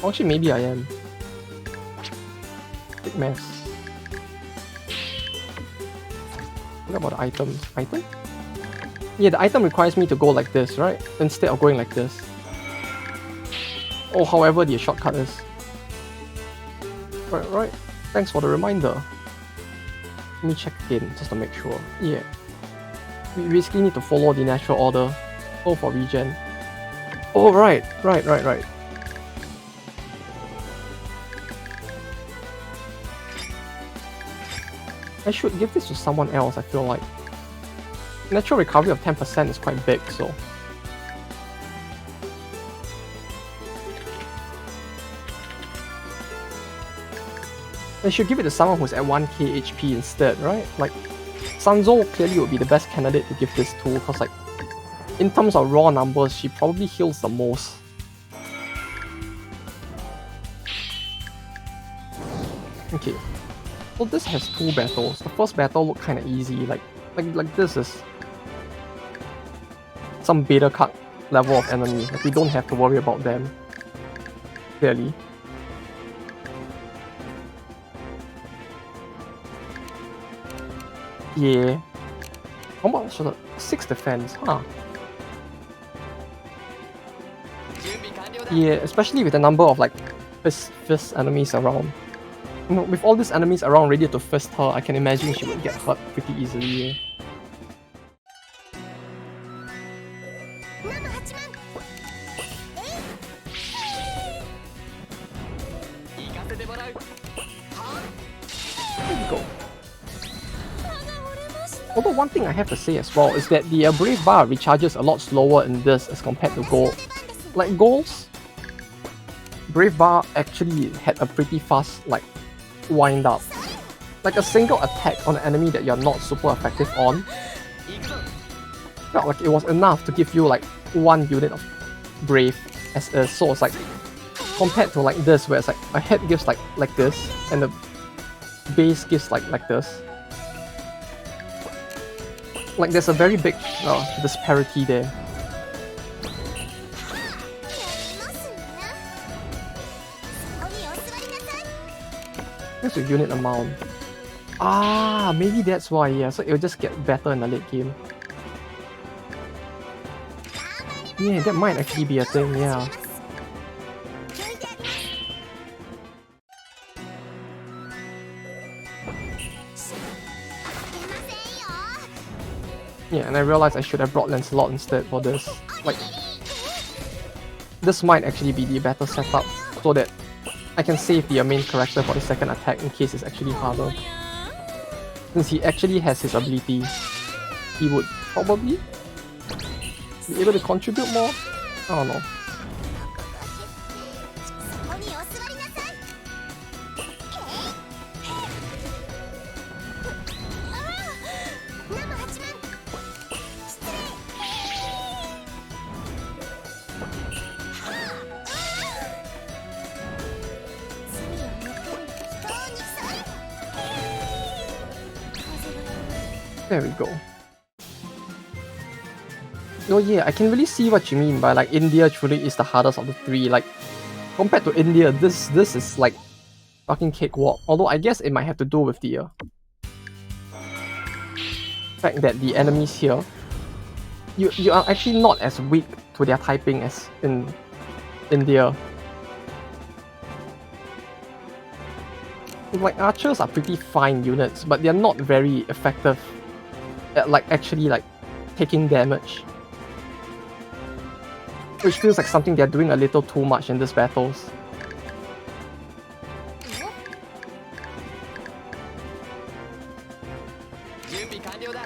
Actually, maybe I am. Big mess. What about the items? Item? Yeah, the item requires me to go like this, right? Instead of going like this. Or however the shortcut is. Right. Thanks for the reminder. Let me check again, just to make sure. Yeah. We basically need to follow the natural order. Go for regen. Oh, right. I should give this to someone else, I feel like. Natural recovery of 10% is quite big, so... I should give it to someone who's at 1k HP instead, right? Like, Sanzo clearly would be the best candidate to give this to, because like, in terms of raw numbers, she probably heals the most. Okay. So this has two battles. The first battle looked kinda easy, like this is some beta cut level of enemy. Like, we don't have to worry about them. Clearly. Yeah. How much was it? 6 defense, huh? Yeah, especially with the number of like fist enemies around. You know, with all these enemies around ready to fist her, I can imagine she would get hurt pretty easily. Yeah. There we go. Although one thing I have to say as well is that the Brave Bar recharges a lot slower in this as compared to Gold. Like Gold's Brave Bar actually had a pretty fast like wind up. Like a single attack on an enemy that you're not super effective on felt like it was enough to give you like 1 unit of Brave as is. So it's like compared to like this where it's like a head gives like this and the base gives like this. Like there's a very big disparity there. Here's the unit amount. Ah, maybe that's why, yeah, so it'll just get better in the late game. Yeah, that might actually be a thing, yeah. Yeah, and I realized I should have brought Lancelot instead for this. Like, this might actually be the better setup so that I can save the main character for the second attack in case it's actually harder. Since he actually has his ability, he would probably be able to contribute more? I don't know. そこにお座りなさい。ナム8万失礼。罪を抜く人をにさい。風が There we go. Oh yeah, I can really see what you mean by like India truly is the hardest of the three. Like compared to India, this is like fucking cakewalk. Although I guess it might have to do with the fact that the enemies here, you are actually not as weak to their typing as in India. Like archers are pretty fine units, but they're not very effective at like actually like taking damage. Which feels like something they're doing a little too much in these battles. 準備完了だ。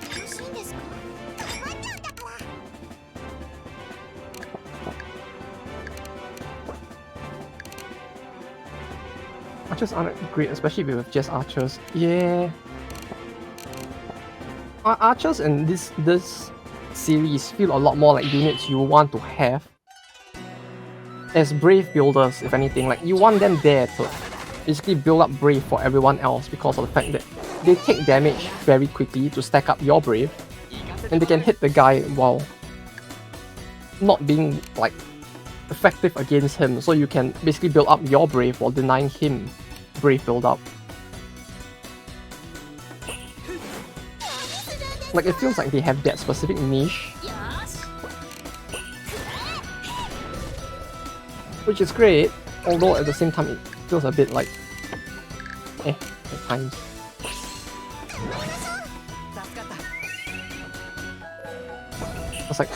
楽しいんですか？頑張ったんだから。 Archers aren't great, especially with just archers. Yeah. Archers in this series feel a lot more like units you want to have as brave builders, if anything. Like you want them there to basically build up brave for everyone else because of the fact that they take damage very quickly to stack up your brave, and they can hit the guy while not being like effective against him, so you can basically build up your brave while denying him brave build up. Like it feels like they have that specific niche, which is great, although at the same time it feels a bit like at times. It's like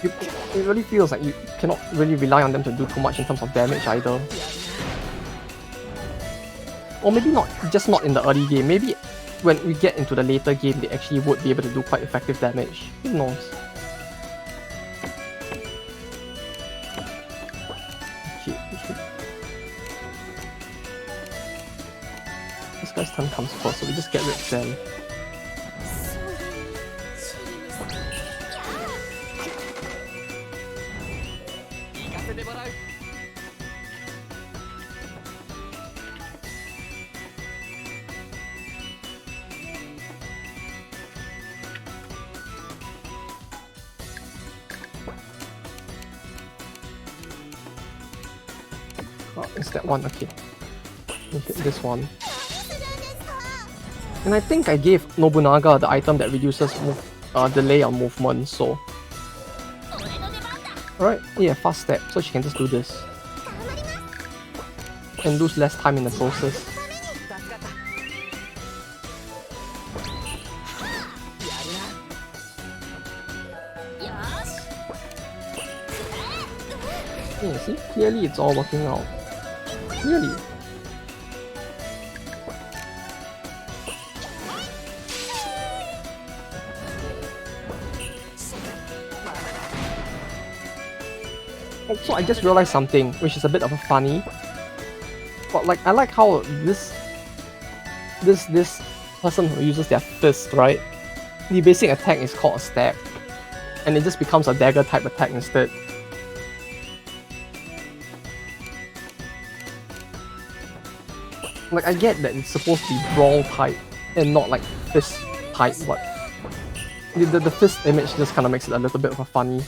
it really feels like you cannot really rely on them to do too much in terms of damage either. Or maybe not, just not in the early game. Maybe when we get into the later game, they actually would be able to do quite effective damage. Who knows? Okay. This guy's turn comes first, so we just get rid of them. 行かせてもらう。 Oh, it's that one, okay. We'll hit this one. And I think I gave Nobunaga the item that reduces delay on movement, so... Alright, yeah, fast step, so she can just do this. And lose less time in the process. Yeah, see? Clearly it's all working out. Clearly. Also, I just realized something, which is a bit of a funny. But like, I like how this person who uses their fist, right? The basic attack is called a stab, and it just becomes a dagger type attack instead. Like, I get that it's supposed to be brawl type and not like fist type, but the fist image just kind of makes it a little bit of a funny.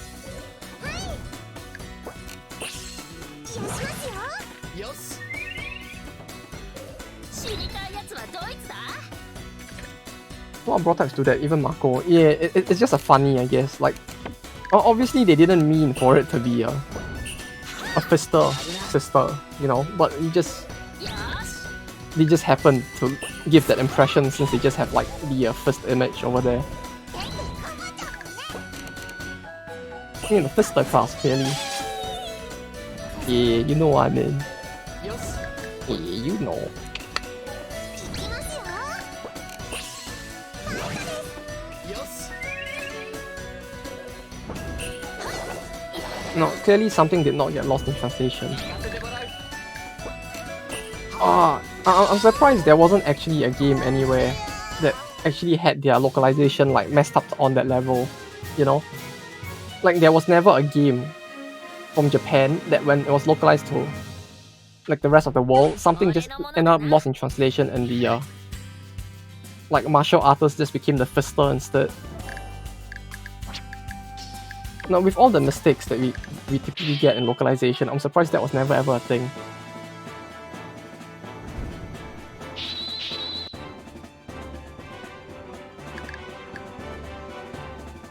A lot of brawl types do that, even Mako. Yeah, it's just a funny, I guess. Like, obviously they didn't mean for it to be a fister sister, you know, but you just they just happen to give that impression since they just have like the first image over there. In the first class, clearly. Yeah, you know what I mean. よし Yeah, you know. いきますよ。よし No, clearly something did not get lost in translation. 行かせてもらう I'm surprised there wasn't actually a game anywhere that actually had their localization like messed up on that level, you know? Like there was never a game from Japan that when it was localized to like the rest of the world, something just ended up lost in translation and the like martial artists just became the fister instead. Now with all the mistakes that we typically get in localization, I'm surprised that was never ever a thing.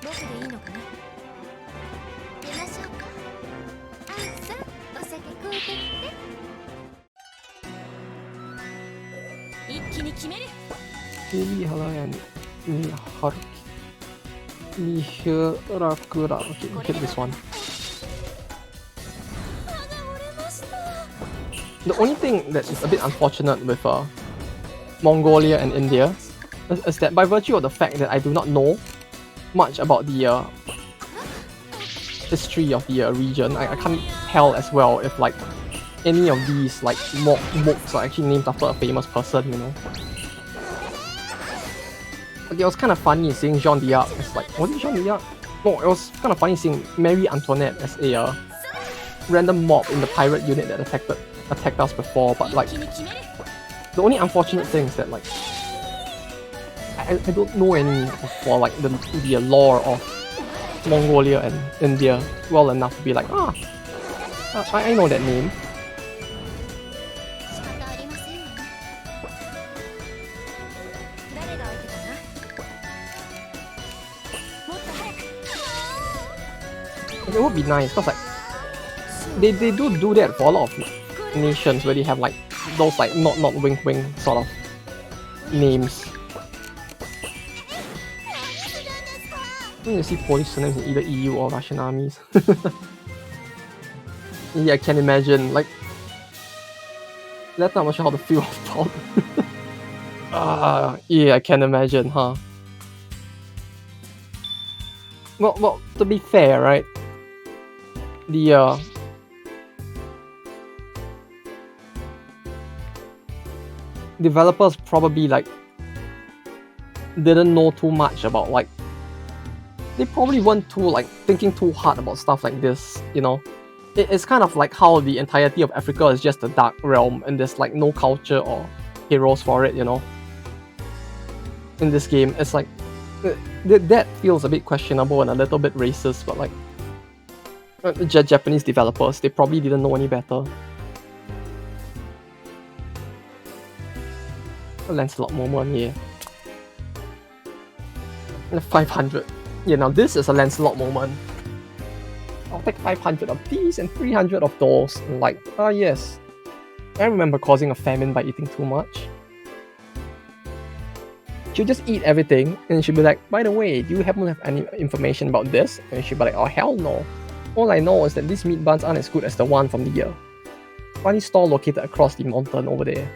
僕でいいのかな。出ましょうか。あんさん、お酒買うてきて。一気に決める。 Lily Halayan Mihirakura. Okay, we hit this one. 歯が折れました。 The only thing that is a bit unfortunate with Mongolia and India is that by virtue of the fact that I do not know much about the history of the region, I can't tell as well if like any of these like books are actually named after a famous person, you know. Like, it was kind of funny seeing Jean d'Arc as like, was it Jean d'Arc? No, it was kind of funny seeing Marie Antoinette as a random mob in the pirate unit that attacked us before, but like 一気に決める。 the only unfortunate thing is that like I don't know any for like the lore of Mongolia and India well enough to be like I know that name. 仕方ありませんわね。誰が相手かな。もっと早く。 It would be nice because like they do that for a lot of nations where they have like those like not wink wink sort of names. When you see Polish surnames in either EU or Russian armies. Yeah, I can imagine. Like, that's not much how to feel about. Yeah, I can imagine, huh? Well, to be fair, right? The developers probably like didn't know too much about like they probably weren't too like thinking too hard about stuff like this, you know. It's kind of like how the entirety of Africa is just a dark realm and there's like no culture or heroes for it, you know. In this game, it's like that feels a bit questionable and a little bit racist, but like Japanese developers, they probably didn't know any better. A Lancelot moment, yeah. 500. Yeah, now this is a Lancelot moment. I'll take 500 of these and 300 of those. And like, yes. I remember causing a famine by eating too much. She'll just eat everything and she'll be like, by the way, do you happen to have any information about this? And she'll be like, oh hell no. All I know is that these meat buns aren't as good as the one from the funny store located across the mountain over there.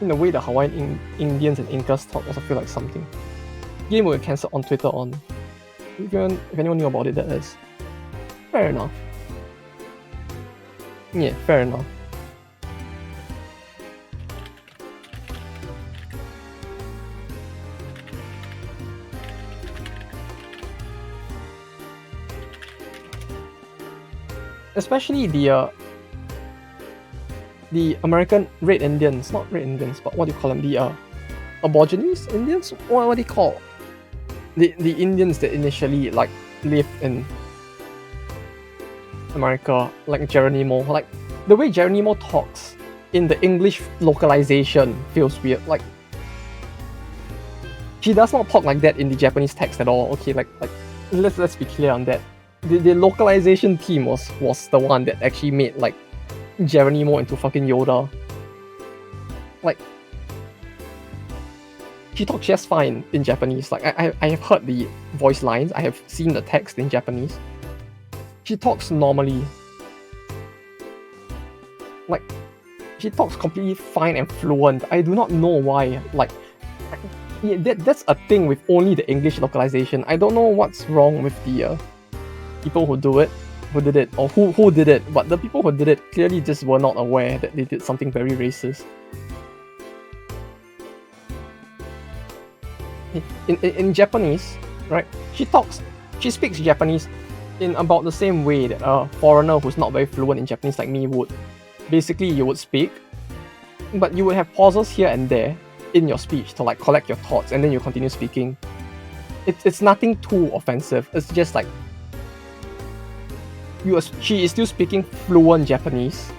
In the way the Hawaiian Indians and Incas talk also feel like something. Game will get cancelled on Twitter on. If anyone knew about it, that is. Fair enough. Yeah, fair enough. Especially the American Red Indians, not Red Indians, but what do you call them? The Aborigines Indians? What do you call? The Indians that initially like lived in America, like Geronimo. Like the way Geronimo talks in the English localization feels weird. Like she does not talk like that in the Japanese text at all. Okay, like let's be clear on that. the localization team was the one that actually made like Geronimo into fucking Yoda. Like, she talks just fine in Japanese. Like I have heard the voice lines, I have seen the text in Japanese. She talks normally. Like, she talks completely fine and fluent. I do not know why. Like, yeah, that's a thing with only the English localization. I don't know what's wrong with the people who did it, or who did it. But the people who did it clearly just were not aware that they did something very racist. In Japanese, right? She speaks Japanese in about the same way that a foreigner who's not very fluent in Japanese like me would. Basically, you would speak, but you would have pauses here and there in your speech to like collect your thoughts, and then you continue speaking. It's nothing too offensive. It's just like she is still speaking fluent Japanese.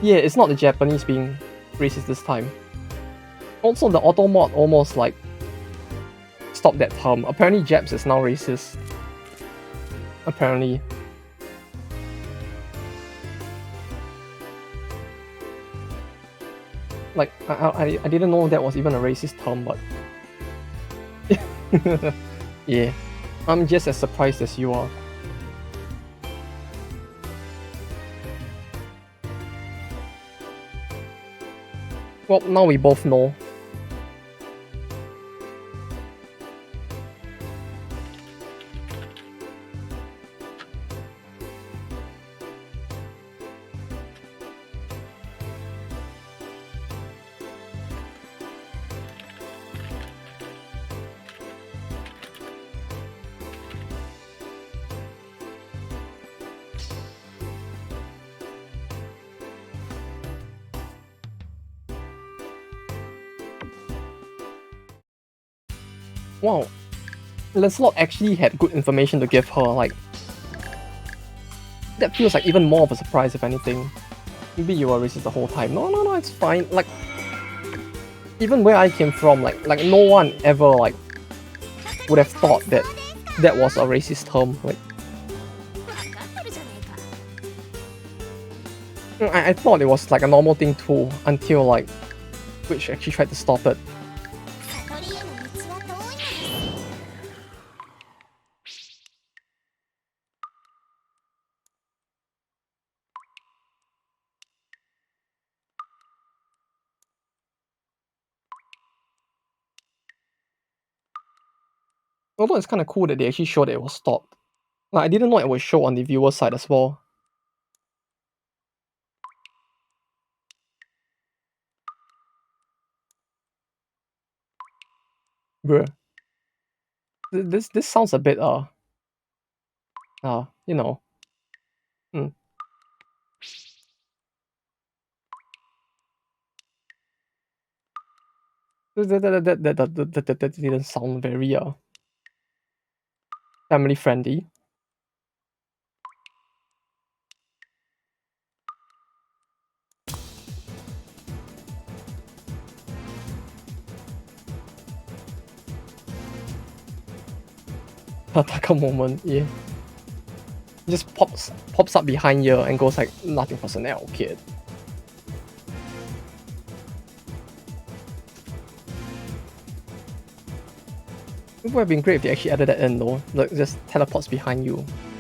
Yeah, it's not the Japanese being racist this time. Also, the auto mod almost like stopped that term. Apparently, Japs is now racist. Apparently. Like, I didn't know that was even a racist term, but yeah, I'm just as surprised as you are. Well, now we both know. Wow, Lancelot actually had good information to give her, like, that feels like even more of a surprise if anything. Maybe you were racist the whole time. No, it's fine. Like, even where I came from, like no one ever, like, would have thought that that was a racist term. Like, I thought it was like a normal thing too, until like Twitch actually tried to stop it. Although it's kind of cool that they actually showed that it was stopped. Like, I didn't know it would show on the viewer side as well. Bruh. This sounds a bit you know. That didn't sound very family friendly. Hataka moment, yeah. It just pops up behind you and goes like, nothing personnel, kid. It would have been great if they actually added that in though. Like, just teleports behind you.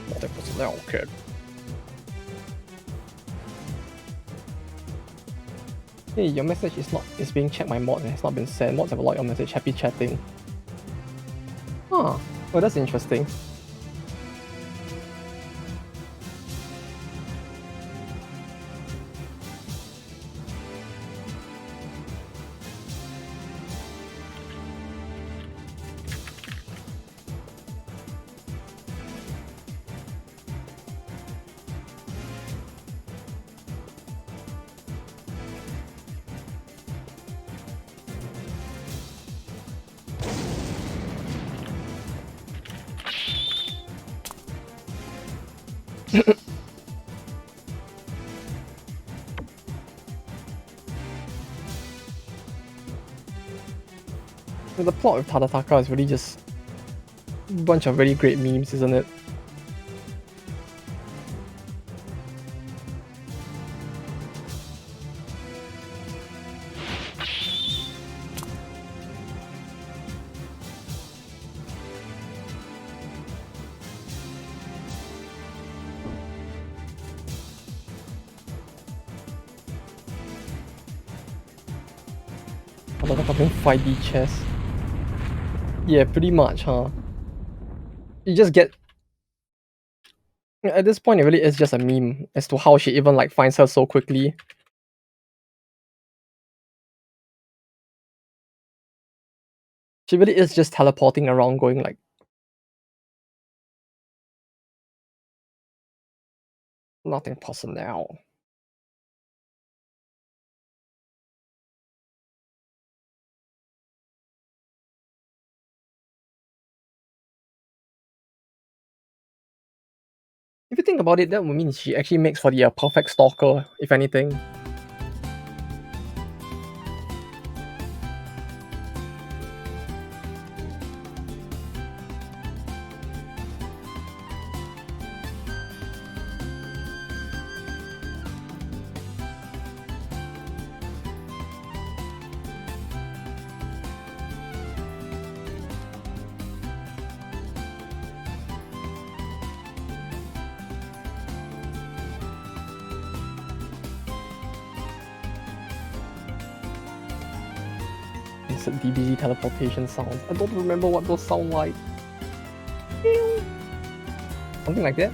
Nothing personnel, kid. Hey, your message is being checked by mods and has not been sent. Mods have a lot your message. Happy chatting. Huh. Well, that's interesting. The plot with Tadataka is really just Bunch of really great memes, isn't it? Another fucking 5D chess. Yeah, pretty much, huh? You just get... At this point, it really is just a meme as to how she even like finds her so quickly. She really is just teleporting around going like... Nothing personal. If you think about it, that would mean she actually makes for the perfect stalker, if anything. Insert DBZ teleportation sounds. I don't remember what those sound like. Something like that.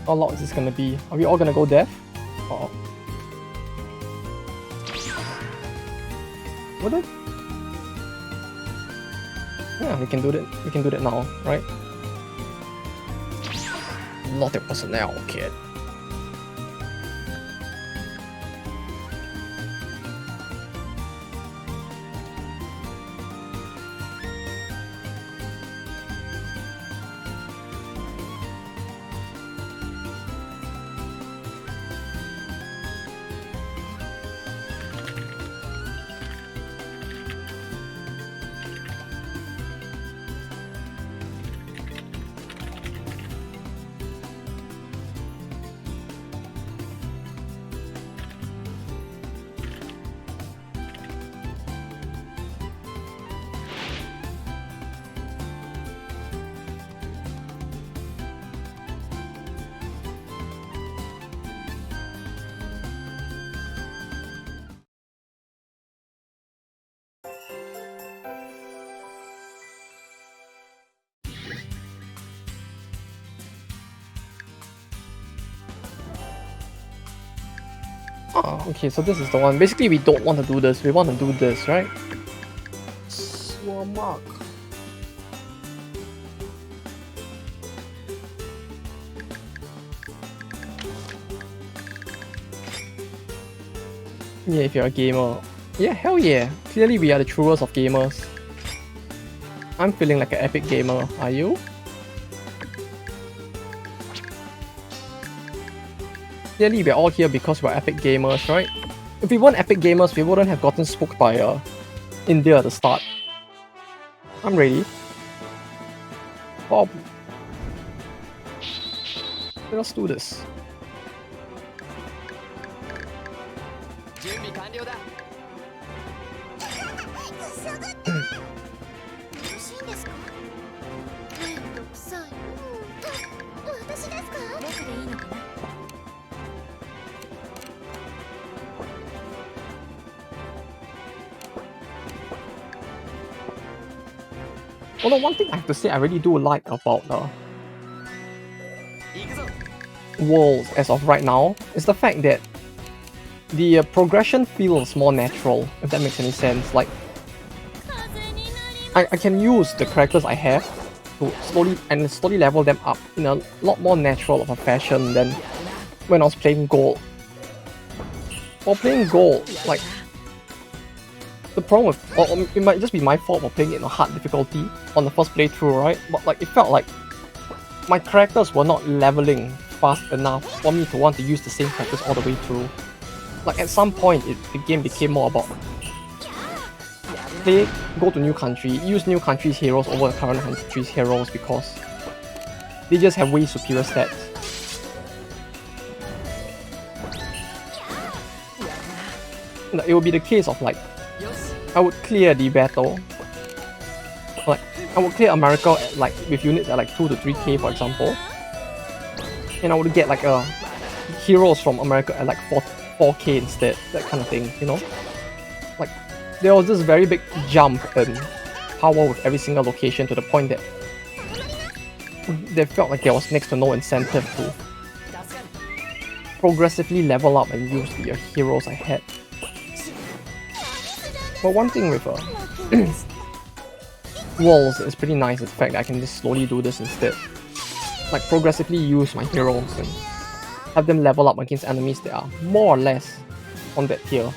How loud is this gonna be? Are we all gonna go deaf? Oh. What the? Yeah, we can do that. We can do that now, right? Not your personnel, kid. Oh, okay, so this is the one. Basically, we don't want to do this. We want to do this, right? Swamak. Yeah, if you're a gamer. Yeah, hell yeah. Clearly, we are the truest of gamers. I'm feeling like an epic gamer. Are you? Clearly, we're all here because we're epic gamers, right? If we weren't epic gamers, we wouldn't have gotten spooked by India at the start. I'm ready. Bob. Let's do this. 準備完了だ。欲しいんですか？めんどくさい。私ですか？僕でいいのかな？ Although one thing I have to say I really do like about worlds as of right now is the fact that the progression feels more natural, if that makes any sense. Like, I can use the characters I have to slowly level them up in a lot more natural of a fashion than when I was playing gold. While playing gold, like, the problem with, or it might just be my fault for playing it in a hard difficulty on the first playthrough, right? But like, it felt like my characters were not leveling fast enough for me to want to use the same characters all the way through. Like, at some point, the game became more about go to new country, use new country's heroes over the current country's heroes because they just have way superior stats. Like, it would be the case of like, I would clear the battle. Like, I would clear America at, like, with units at like 2 to 3k for example. And I would get like heroes from America at like 4k instead, that kind of thing, you know? Like, there was this very big jump in power with every single location to the point that they felt like there was next to no incentive to progressively level up and use the heroes I had. But one thing with walls is pretty nice, is the fact that I can just slowly do this instead. Like, progressively use my heroes and have them level up against enemies that are more or less on that tier.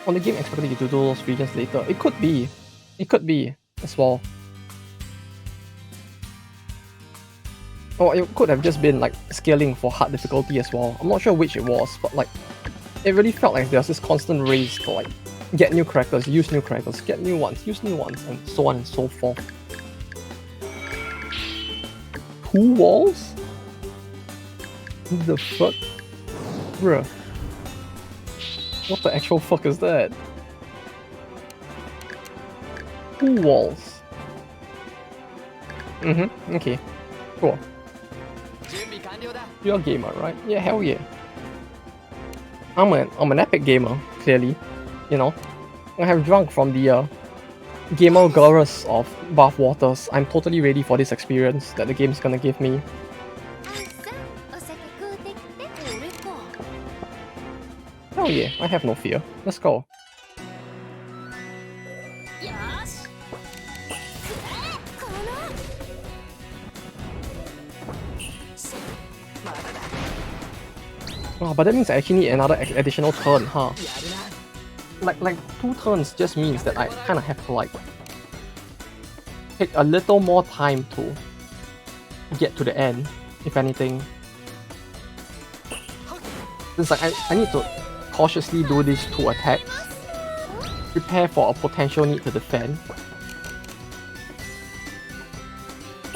On the game expected you to do those regions later. It could be as well. Or it could have just been like scaling for hard difficulty as well. I'm not sure which it was, but like, it really felt like there was this constant race to like get new characters, use new characters, get new ones, use new ones, and so on and so forth. 2 walls? What the fuck? Bruh. What the actual fuck is that? 2 walls. Okay. Cool. You're a gamer, right? Yeah, hell yeah. I'm an epic gamer, clearly. You know, I have drunk from the gamer goddess of bath waters. I'm totally ready for this experience that the game's gonna give me. Hell yeah, I have no fear. Let's go. Oh, but that means I actually need another additional turn, huh? Like 2 turns just means that I kind of have to like take a little more time to get to the end, if anything. It's like I need to cautiously do these 2 attacks, prepare for a potential need to defend,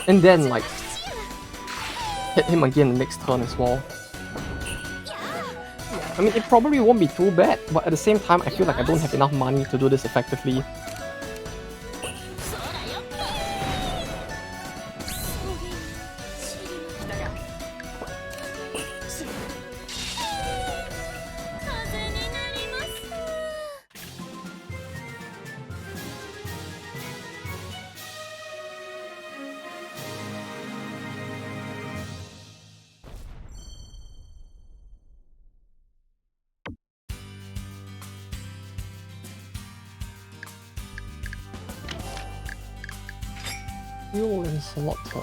and then like hit him again the next turn as well. I mean, it probably won't be too bad, but at the same time, I feel like I don't have enough money to do this effectively. Yo, it's a lot to...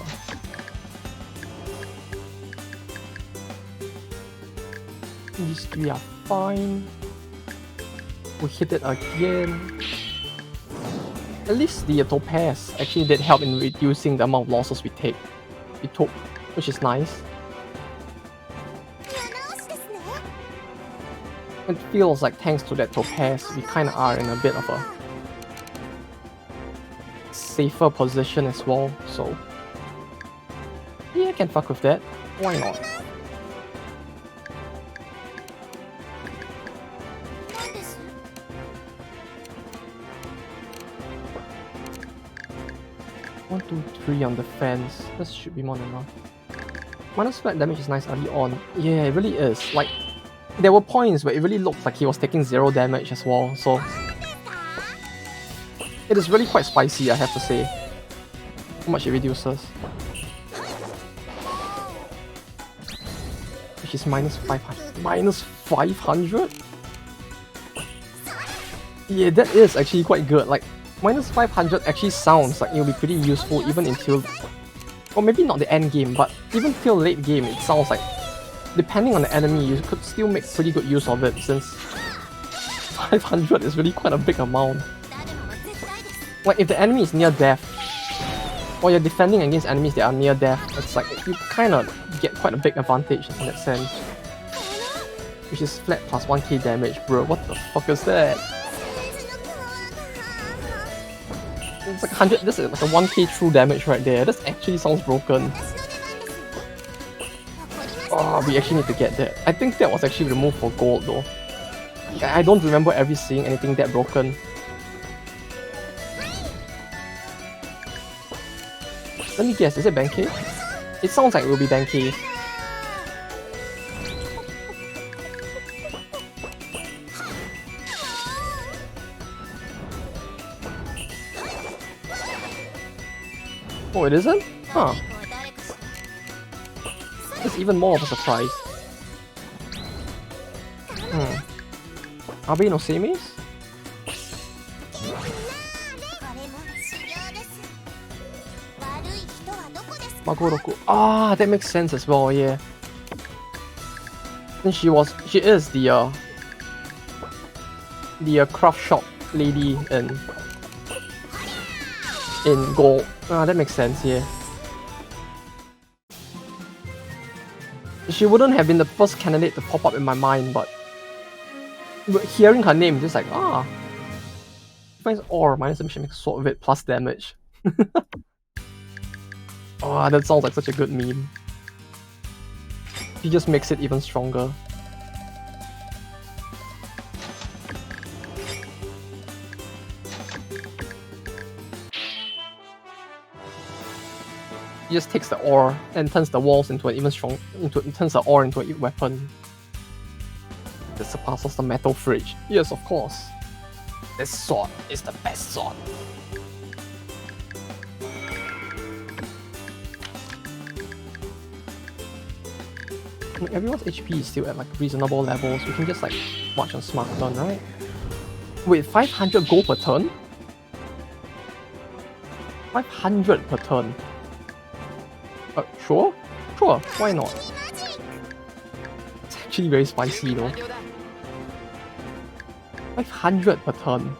These 3 are fine. We hit it again. At least the topaz actually did help in reducing the amount of losses we took, which is nice. It feels like thanks to that topaz, we kinda are in a bit of a safer position as well, so yeah, I can fuck with that. Why not? One, 2, 3 on defense. This should be more than enough. Minus flat damage is nice early on. Yeah, it really is. Like, there were points where it really looked like he was taking 0 damage as well, so it is really quite spicy, I have to say, how much it reduces. Which is minus 500. Minus 500? Yeah, that is actually quite good. Like, minus 500 actually sounds like it'll be pretty useful even until, or maybe not the end game, but even till late game it sounds like, depending on the enemy, you could still make pretty good use of it, since 500 is really quite a big amount. Like if the enemy is near death, or you're defending against enemies that are near death, it's like you kind of get quite a big advantage in that sense. Which is flat plus 1k damage, bro. What the fuck is that? It's like 100. This is like a 1k true damage right there. This actually sounds broken. Oh, we actually need to get that. I think that was actually removed for gold though. I don't remember ever seeing anything that broken. Let me guess, is it Benkei? It sounds like it will be Benkei. Oh, it isn't? Huh. It's even more of a surprise. Abe no Semes? Magoroku. Ah, that makes sense as well, yeah. And she is the craft shop lady in gold. Ah, that makes sense, yeah. She wouldn't have been the first candidate to pop up in my mind, but hearing her name, just like, finds ore minus emission makes sword of it plus damage. Oh, that sounds like such a good meme. He just makes it even stronger. He just takes the ore and turns the walls into an even strong, turns the ore into a weapon. That surpasses the metal fridge. Yes, of course. This sword is the best sword. I mean, everyone's HP is still at like reasonable levels. We can just like march on smart turn, right? Wait, 500 gold per turn? 500 per turn. Sure? Sure, why not? It's actually very spicy though. 500 per turn.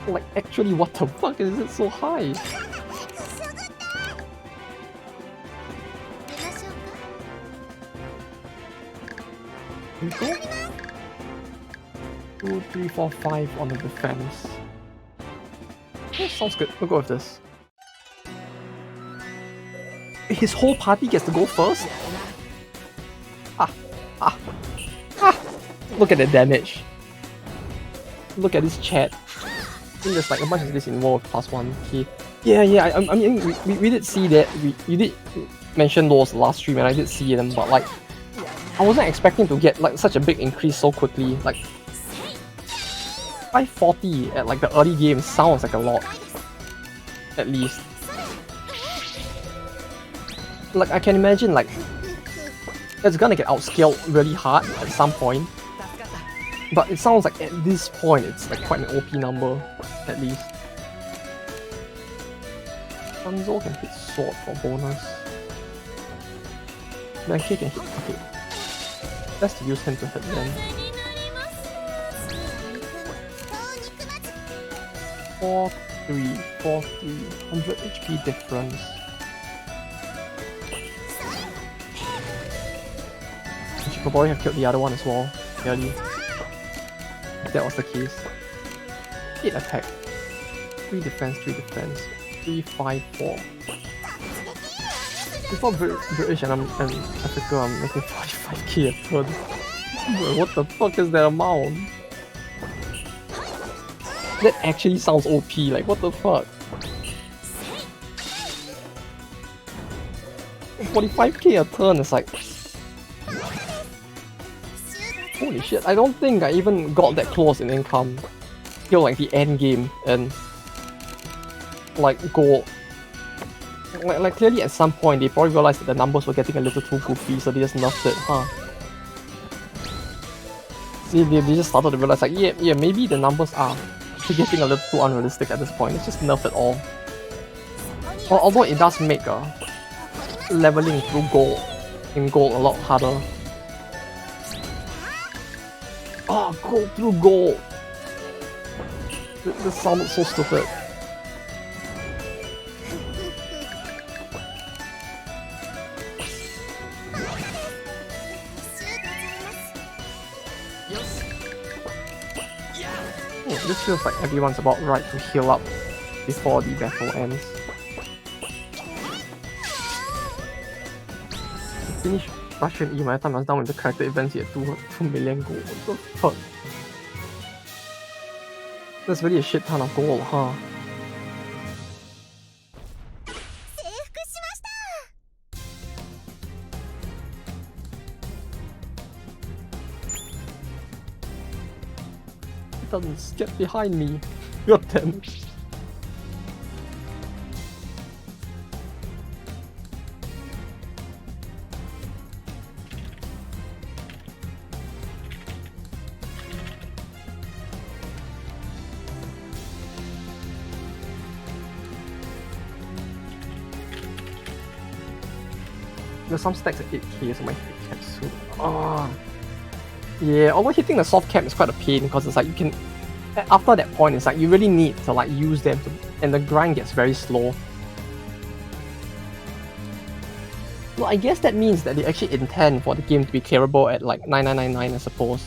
Like, actually, what the fuck is it so high? We go? 2, 3, 4, 5 on the defense. Yeah, sounds good. We'll go with this. His whole party gets to go first? Look at the damage. Look at this chat. I think there's like a bunch of this involved plus 1k. Yeah, I mean, we did see that. We did mention those last stream and I did see them, but like, I wasn't expecting to get like such a big increase so quickly. Like, 540 at like the early game sounds like a lot. At least. Like, I can imagine like it's gonna get outscaled really hard at some point, but it sounds like at this point it's like quite an OP number, at least. Hanzo can hit sword for bonus. Benkei can hit. Okay, let's use him to hit them. 100 HP difference. She could probably have killed the other one as well, clearly. If that was the case. 8 attack. 3 defense, 3 defense. 3, 5, 4. Before British and Africa, I'm making 45k a turn. Bro, what the fuck is that amount? That actually sounds OP, like what the fuck? 45k a turn is like... Holy shit, I don't think I even got that close in income till like the end game and like gold. Like clearly at some point they probably realized that the numbers were getting a little too goofy, so they just nerfed it, They just started to realize like, yeah, maybe the numbers are actually getting a little too unrealistic at this point. It's just nerfed it all. Although it does make leveling through gold in gold a lot harder. Oh, go through gold! This sounded so stupid. This feels like everyone's about right to heal up before the battle ends. Finish Russian E by the time I was done with the character events, he had 2 million gold. What the fuck? That's really a shit ton of gold, huh? Titans, get behind me! God damn. There's some stacks at 8k, so my hit cap soon. Ah. Yeah, although hitting the soft cap is quite a pain because it's like you can, after that point, it's like you really need to like use them to, and the grind gets very slow. Well, I guess that means that they actually intend for the game to be clearable at like 9999, I suppose.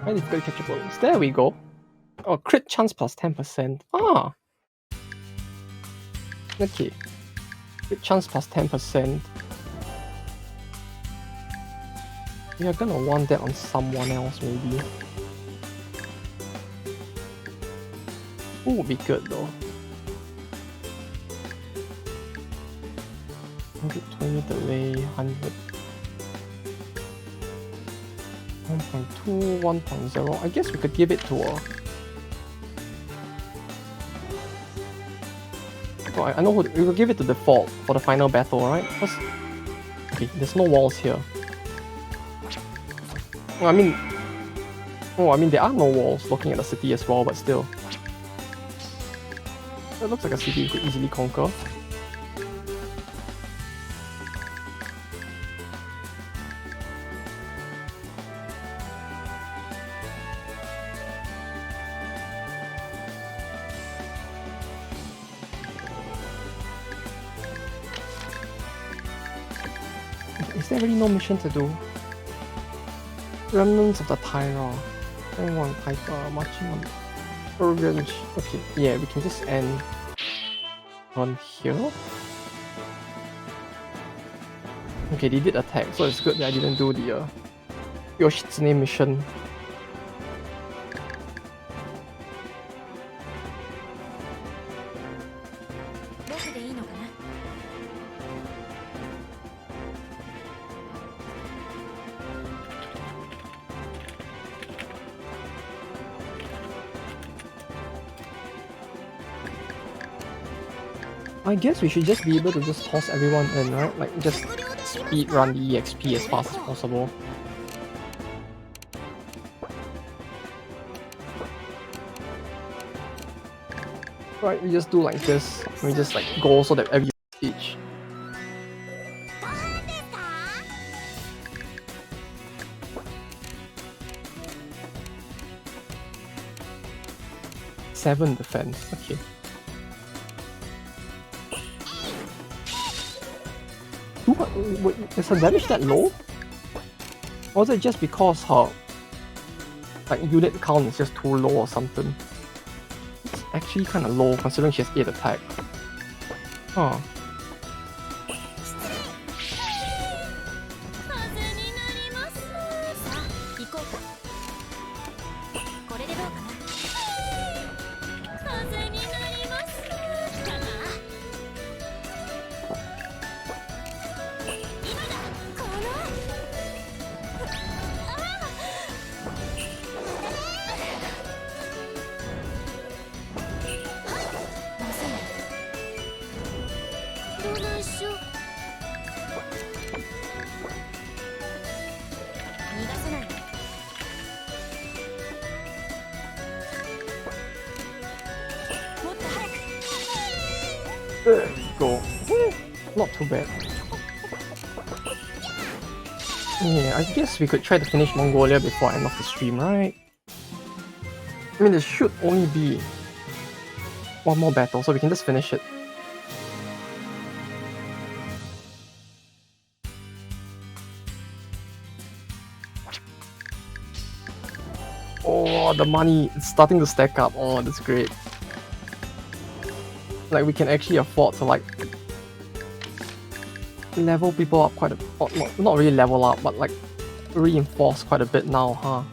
Very difficult to catch up. There we go. Oh, crit chance plus 10%. Ah! Okay. Crit chance plus 10%. You're gonna want that on someone else, maybe. Who would be good though? 120 delay, 100. 1.2, 1.0. I guess we could give it to a... Oh, I know who... We could give it to default for the final battle, right? Because... Okay, there's no walls here. Well, I mean... Oh, I mean, there are no walls looking at the city as well, but still. That looks like a city you could easily conquer. Is there really no mission to do? Remnants of the Tyra. Anyone Piper marching on Orange. Okay, yeah, we can just end on here. Okay, they did attack, so it's good that I didn't do the Yoshitsune mission. I guess we should just be able to just toss everyone in, right? Like, just speed run the EXP as fast as possible. Right, we just do like this. We just like go so that everyone each. Seven defense, okay. Wait, is her damage that low? Or is it just because her like unit count is just too low or something? It's actually kinda low considering she has 8 attack. Huh. There we go. Not too bad. Yeah, I guess we could try to finish Mongolia before I end of the stream, right? I mean, there should only be one more battle, so we can just finish it. Oh, the money, it's starting to stack up. Oh, that's great. Like, we can actually afford to, like, level people up quite a bit. Not really level up, but, like, reinforce quite a bit now, huh?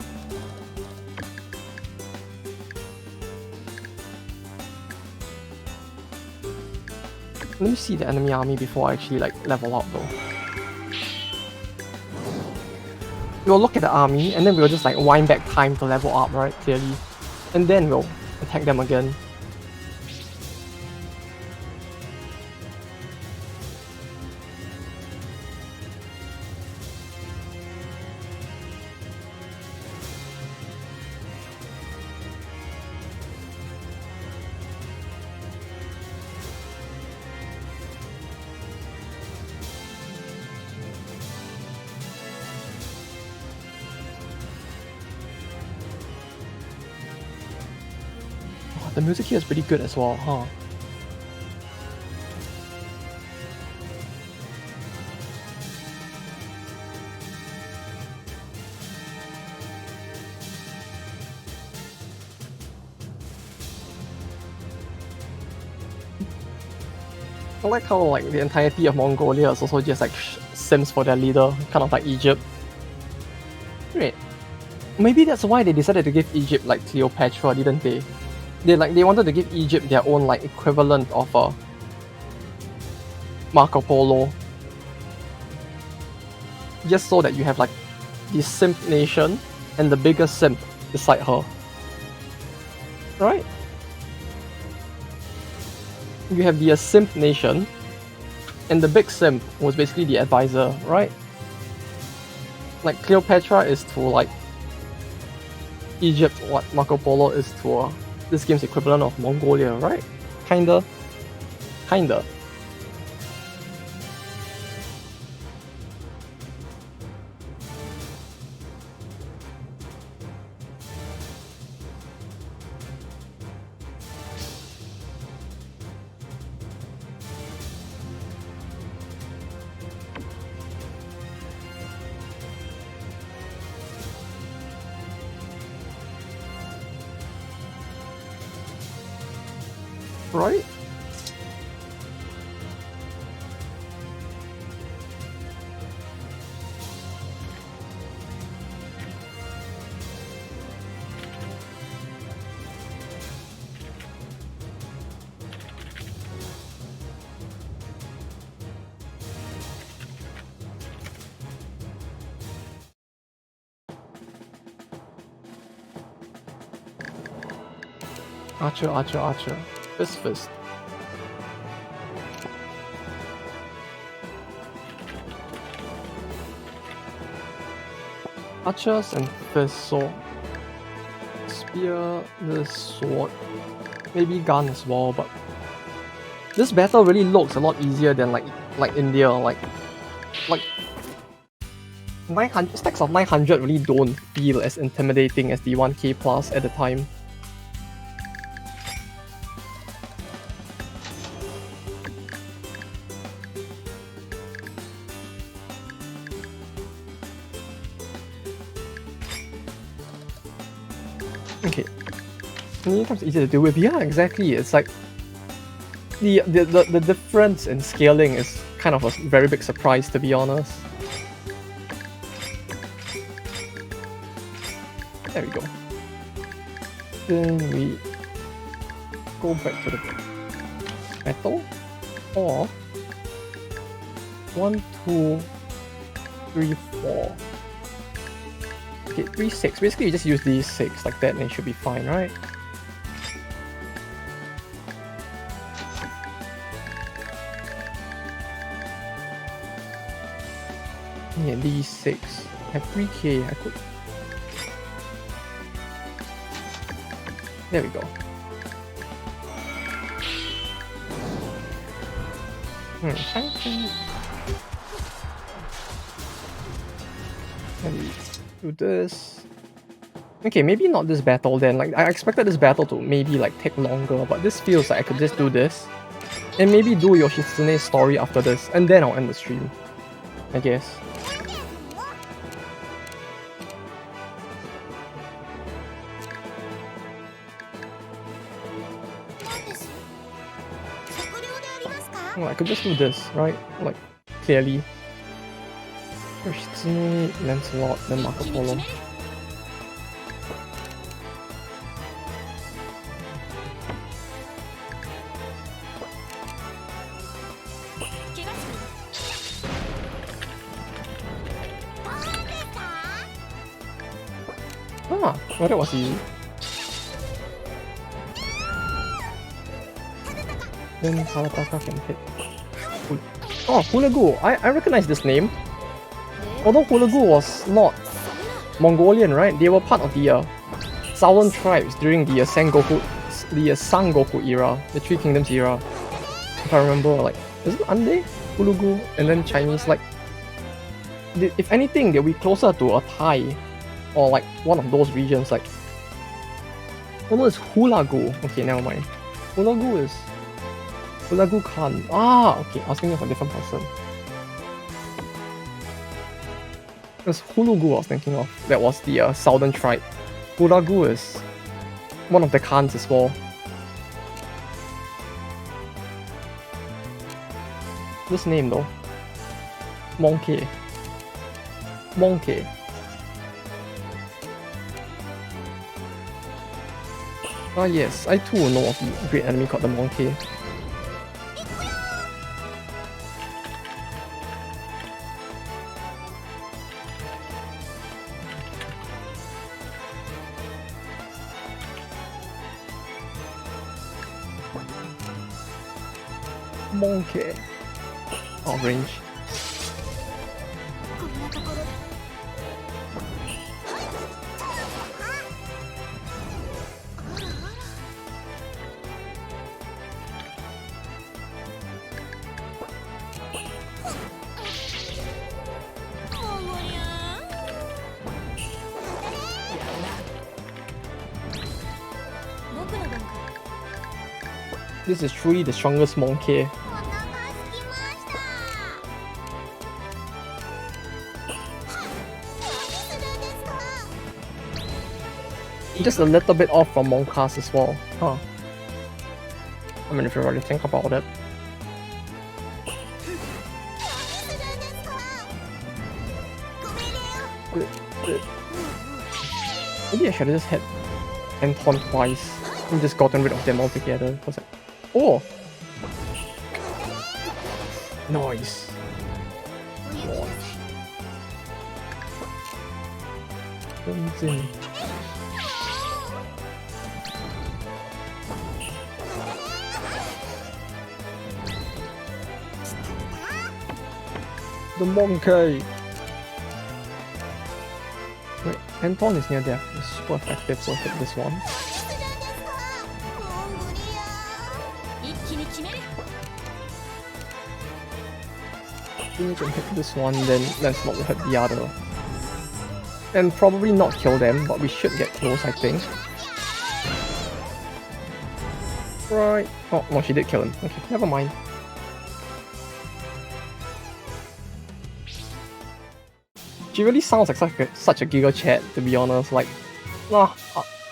Let me see the enemy army before I actually, like, level up, though. We'll look at the army, and then we'll just, like, wind back time to level up, right? Clearly. And then we'll attack them again. The music here is pretty good as well, huh? I like how like the entirety of Mongolia is also just like sims for their leader, kind of like Egypt. Great. Maybe that's why they decided to give Egypt like Cleopatra, didn't they? They wanted to give Egypt their own like equivalent of Marco Polo, just so that you have like the simp nation and the biggest simp beside her, right? You have the simp nation, and the big simp was basically the advisor, right? Like Cleopatra is to like Egypt what Marco Polo is to this game's equivalent of Mongolia, right? Kinda. Right? Archer. Fist. Archers and fist, so spear, this sword, maybe gun as well, but this battle really looks a lot easier than like India, like 900 stacks of 900 really don't feel as intimidating as the 1k plus at the time. Okay, many times easier to deal with. Yeah, exactly. It's like the difference in scaling is kind of a very big surprise, to be honest. There we go. Then we go back to the battle. Or 1, 2, 3, 4. Okay, 3, 6. Basically, you just use these 6 like that and it should be fine, right? Yeah, these 6. I have 3k, I could... There we go. Senki. Maybe do this. Okay, maybe not this battle then. Like, I expected this battle to maybe like take longer, but this feels like I could just do this. And maybe do Yoshitsune's story after this, and then I'll end the stream. I guess. Oh, I could just do this, right? Like, clearly. Yoshitsune, Lancelot, then Marco Polo. Ah, well, that was easy. Then Harataka can hit. Oh, Hulagu! I recognize this name. Although Hulagu was not Mongolian, right? They were part of the Southern tribes during the Sangoku era, the Three Kingdoms era. If I remember, like, is it Ande, Hulagu, and then Chinese? Like, if anything, they'll be closer to a Thai or like one of those regions. Like, oh no, it's Hulagu. Okay, never mind. Hulagu Khan. Ah, okay. I was thinking of a different person. It was Hulagu I was thinking of. That was the southern tribe. Hulagu is one of the Khans as well. This name though. Monkey. Ah yes, I too know of a great enemy called the Monkey. Monkey. Orange. This is truly the strongest monkey. Just a little bit off from Monkas as well, huh? I mean, if you really think about it. Maybe I should have just hit Anton twice and just gotten rid of them altogether. Like, oh! Nice. Watch. The monkey! Wait, Anton is near death. It's super effective, so hit this one. We can hit this one, then let's not hit the other. And probably not kill them, but we should get close, I think. Right. Oh, no, she did kill him. Okay, never mind. She really sounds like such a giga chat, to be honest. Like, nah,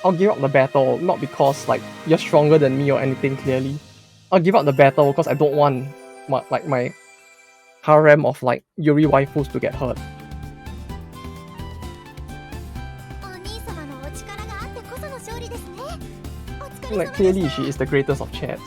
I'll give up the battle, not because like you're stronger than me or anything. Clearly, I'll give up the battle because I don't want my harem of like Yuri waifus to get hurt. Like, clearly she is the greatest of chats.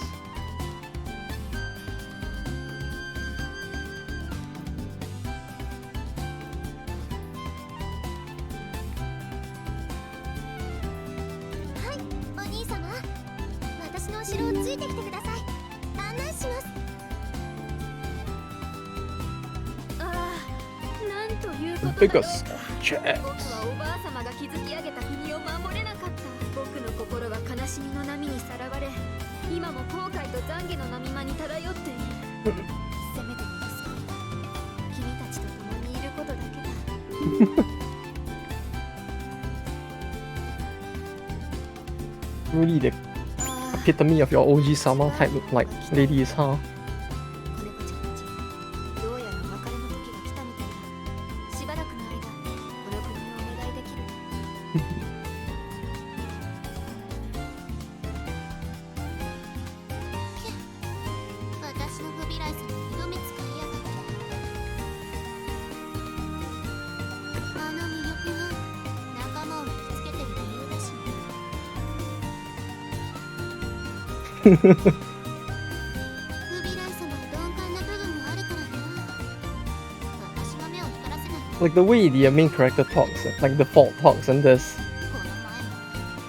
Biggest chats. Really the ああ epitome of your OG summer type like ladies, huh? 子猫ちゃんたちどうやら別れの時が来たみたいだ。しばらくの間この国をお願いできる？私の不備来さに色目使いやがって。あの魅力が仲間を引きつけてる理由だしね。不備来さまは鈍感な部分もあるからな。私は目を光らせない。 Like the way the main character talks, like the fault talks in this, この前も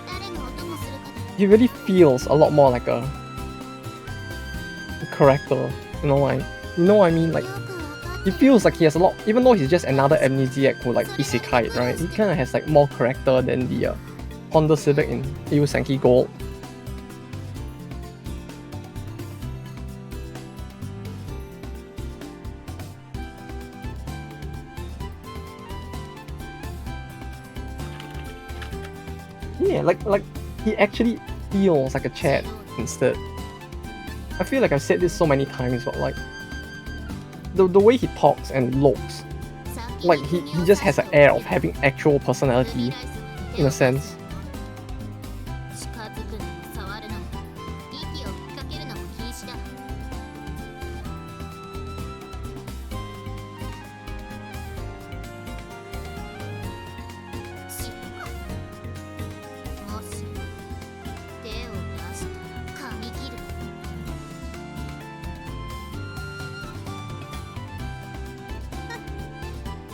誰の音もするかだ。 he really feels a lot more like a character. You know, you know what I mean? Like よくわかっ he てる。 feels like he has a lot, even though he's just another amnesiac who like isekai, right? He kind of has like more character than the Honda Civic in Eiyu Senki Gold. Yeah, like he actually feels like a chat instead. I feel like I've said this so many times, but like the way he talks and looks, like he just has an air of having actual personality in a sense. 近づくのも触るのも息を吹きかけるのも禁止だ。しもし手を出したら噛み切る。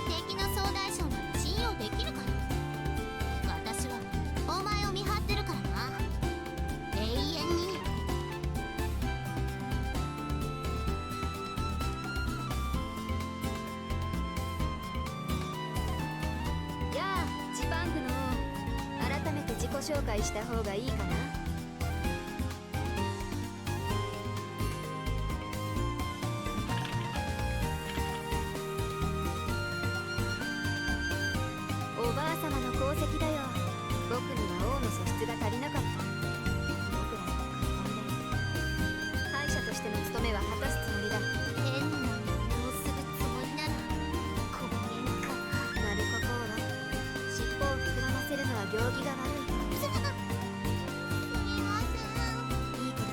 敵の総大将なら信用できるかよ。私はお前を見張ってるからな。永遠に。やあ、ジパングの王、改めて自己紹介した方がいいかな。おばあ様の功績だよ。僕には王の素質が足りなかった。僕らに囲んで敗者としての務めは果たすつもりだ。変な真似をするつもりならごめんか。マルコ・ポーロ、尻尾を膨らませるのは行儀が悪い。すみません。いい子だ、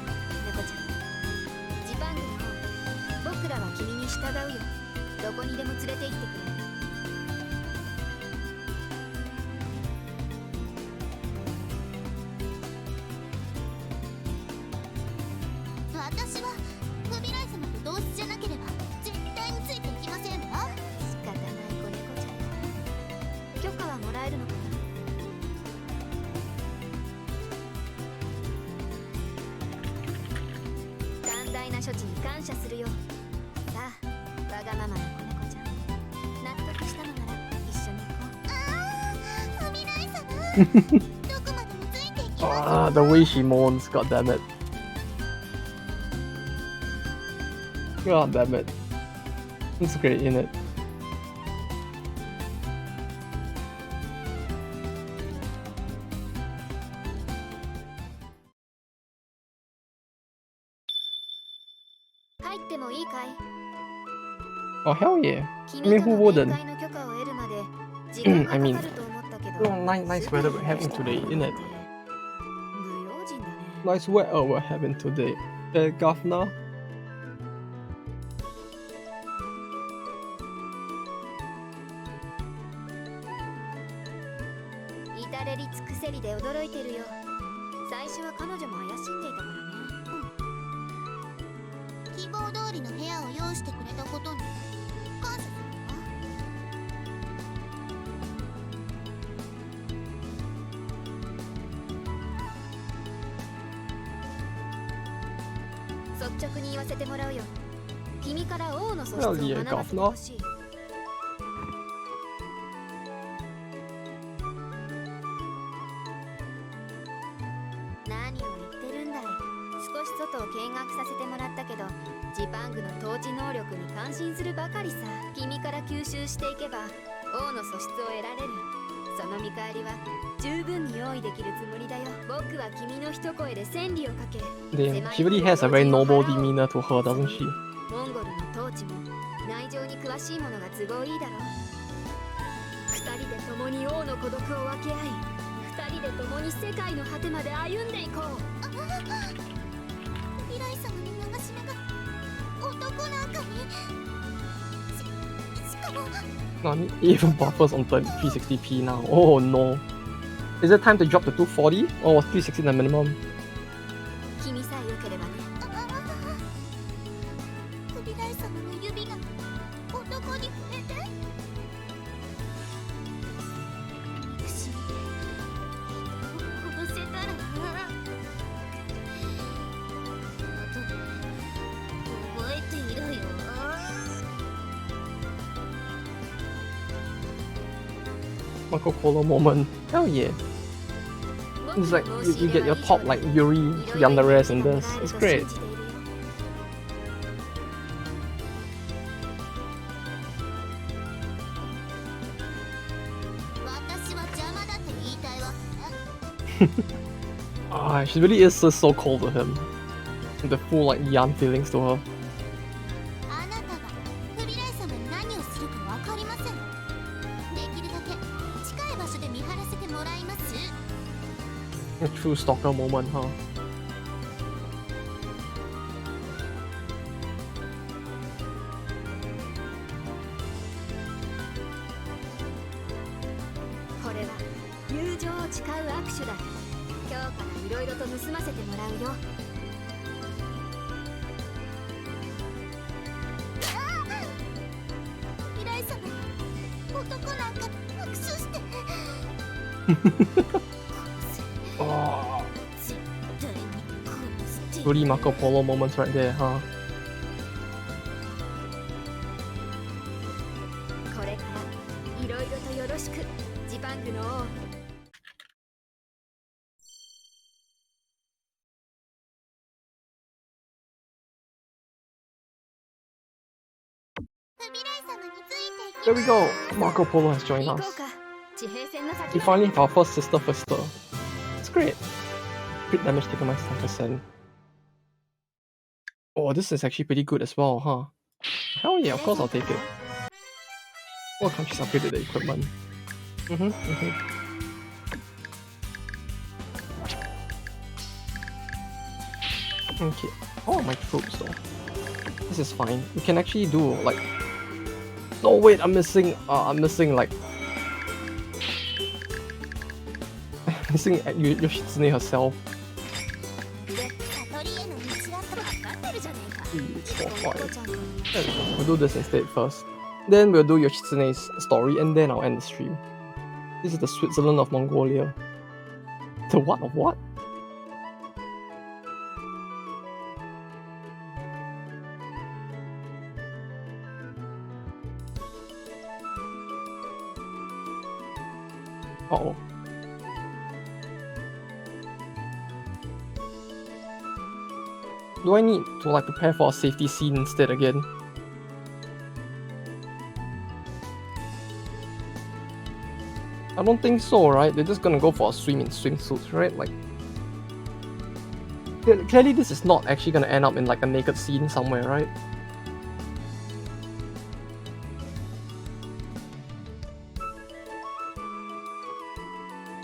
猫ちゃん。ジパングの王、僕らは君に従うよ。どこにでも連れて行ってくれ。私は不備来様と同室じゃなければ絶対についていきませんわ。仕方ない子猫ちゃん。許可はもらえるのかな。寛大な処置に感謝するよ。さあ、わがままな子猫ちゃん。納得したのなら一緒に行こう。ああ、不備来様。どこまでもついていきま Ah, the way she moans, god damn it. God damn it. It's great, isn't it? 入ってもいいかい？ Oh, hell yeah. 君と who の wouldn't? 面会の許可を得るまで時間が I か mean, かると思ったけ Oh, ど。 nice weather we're having today, isn't it? 無用心だね。 Nice weather we're having today. Governor. 至れり尽くせりで驚いてるよ。最初は彼女も怪しんでいたからね。希望通りの部屋を用意してくれたことに感謝するわ。率直に言わせてもらうよ。君から王の素質を Hell yeah, 学ばせて governor. ほしい。何を言ってるんだい。少し外を見学させてもらったけど、ジパングの統治能力に感心するばかりさ。君から吸収していけば王の素質を得られる。その見返りは十分に用意できるつもりだよ。僕は君の一声で千里をかけ Damn, she really has a very noble demeanor to her, doesn't she? モンゴルの統治も内情に詳しい者が都合いいだろう。二人で共に王の孤独を分け合い、二人で共に世界の果てまで歩んでいこう。未来様に流し目が男なんかに。しかも I mean, even buffers on 360p now. Oh no. Is it time to drop to 240? Or was 360 the minimum? 君さえ良ければね。未来様の指が男に触れて。憎しみで人を殺せたらな。後で覚えていろよ。Marco Polo moment. Hell yeah. It's like you get your top like Yuri, Yanda Rest in this. It's great. 私は邪魔だって言いたいわ。Ah, she really is just so cold to him. The full like Yan feelings to her. あなたがフビライ様に何をするかわかりません。できるだけ近い場所で見張らせてもらいます。 A true stalker moment, huh? これは友情を誓う握手だ。今日から色々と盗ませてもらうよ。フビライ様男なんか握手して。 Oh, 絶対に殺して。 really Marco Polo moments right there, huh? これから色々とよろしく、ジパングの王。フビライ様についていき There we go. Marco Polo has joined 行こ us. うか。地平線の先 We だ。 finally have our first sister fister. It's great. Crit damage taken by 10%. Oh, this is actually pretty good as well, huh? Hell yeah, of course I'll take it. What countries upgraded the equipment? Okay. Oh, my troops though. This is fine. We can actually do like. No wait, I'm missing like. Missing Yoshitsune herself. 悟りへの道だと分かってるじゃねえか。 It's for この fire. 子ちゃんと We'll do this instead first. Then we'll do Yoshitsune's story and then I'll end the stream. This is the Switzerland of Mongolia. The what of what? Uh-oh. Do I need to like prepare for a safety scene instead again? I don't think so, right? They're just gonna go for a swim in swimsuits, right? Like, clearly this is not actually gonna end up in like a naked scene somewhere, right?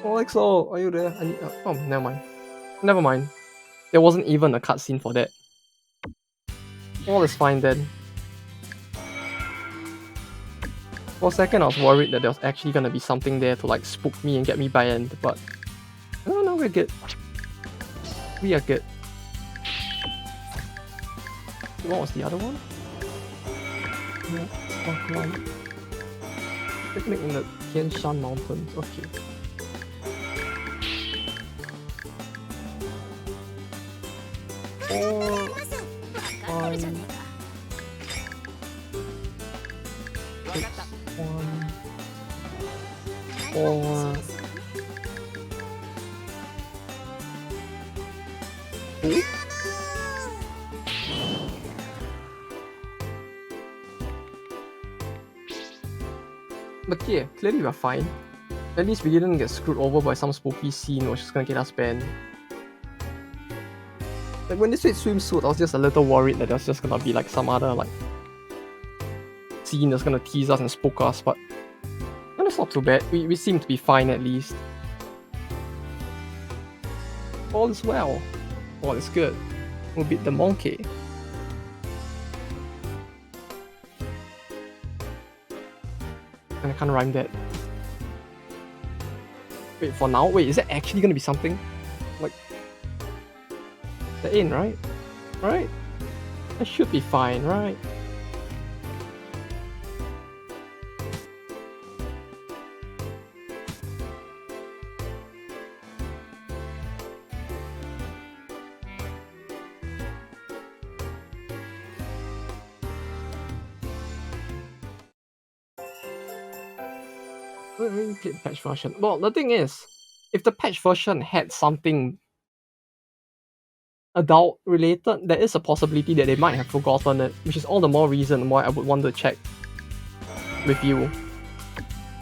Alexo, are you there? I need, oh, never mind. Never mind. There wasn't even a cutscene for that. All is fine then. For a second I was worried that there was actually gonna be something there to like spook me and get me banned, but no, we're good. We are good. What was the other one? Picnic in the Tian Shan Mountains. Okay. Or 分かってるじゃねえか。 分かった。 or But yeah, clearly we're fine. At least we didn't get screwed over by some spooky scene which is gonna get us banned. Like when they said swimsuit, I was just a little worried that there's just gonna be like some other like scene that's gonna tease us and spook us, but it's not too bad. We seem to be fine at least. All is well. All is good. We'll beat the monkey. And I can't rhyme that. Wait, for now? Wait, is that actually gonna be something? Like, the in, right? Right? That should be fine, right? Patch version. Well, the thing is, if the patch version had something adult related, there is a possibility that they might have forgotten it, which is all the more reason why I would want to check with you.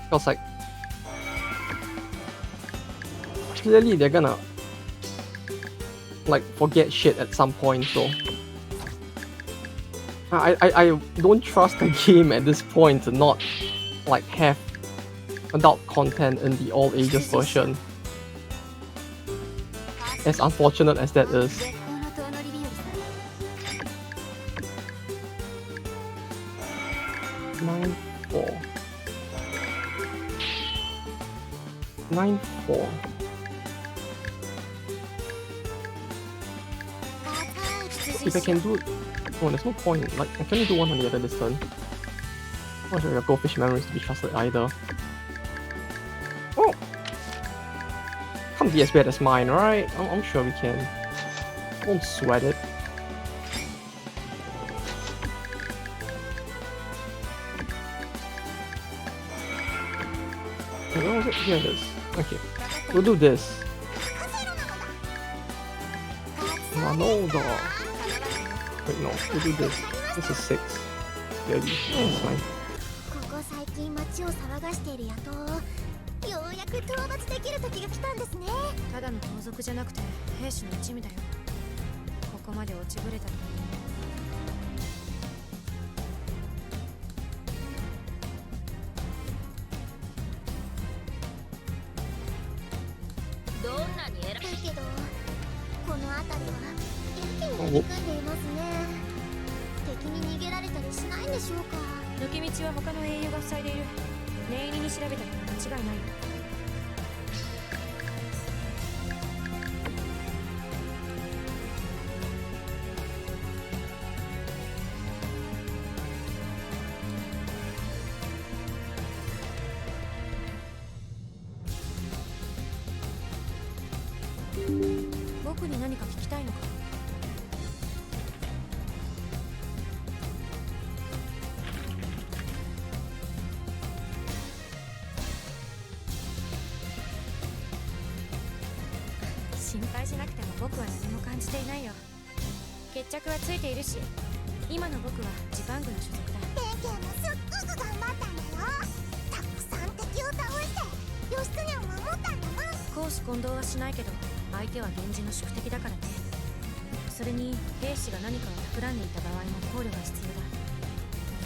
Because like, clearly they're gonna like forget shit at some point, so I don't trust the game at this point to not like have adult content in the all ages version. As unfortunate as that is. Nine four. 9-4. If I can do it, oh, there's no point. Like I can only do one on the other distance. I'm not sure your goldfish memories to be trusted either. Oh, can't be as bad as mine, right? I'm sure we can. Won't sweat it. Where was it? Here it is. Okay, we'll do this. Ronaldo. Wait, no, we'll do this. This is 6. Really? That's fine. ここ最近街を騒がしている野党をようやく討伐できる時が来たんですね。ただの盗賊じゃなくて兵士の一味だよ。ここまで落ちぶれたと。どんなに偉いだけどこの辺りはやけに入り組んでいますね。敵に逃げられたりしないんでしょうか。抜け道は他の英雄が塞いでいる。念入りに調べたら間違いないよ。僕に何か聞きたいのか。心配しなくても僕は何も感じていないよ。決着はついているし、今の僕はジパングの所属だ。ペンケンもすっごく頑張ったんだよ。たくさん敵を倒して義経を守ったんだもん。公私混同はしないけど、相手は源氏の宿敵だからね。それに兵士が何かを企んでいた場合も考慮が必要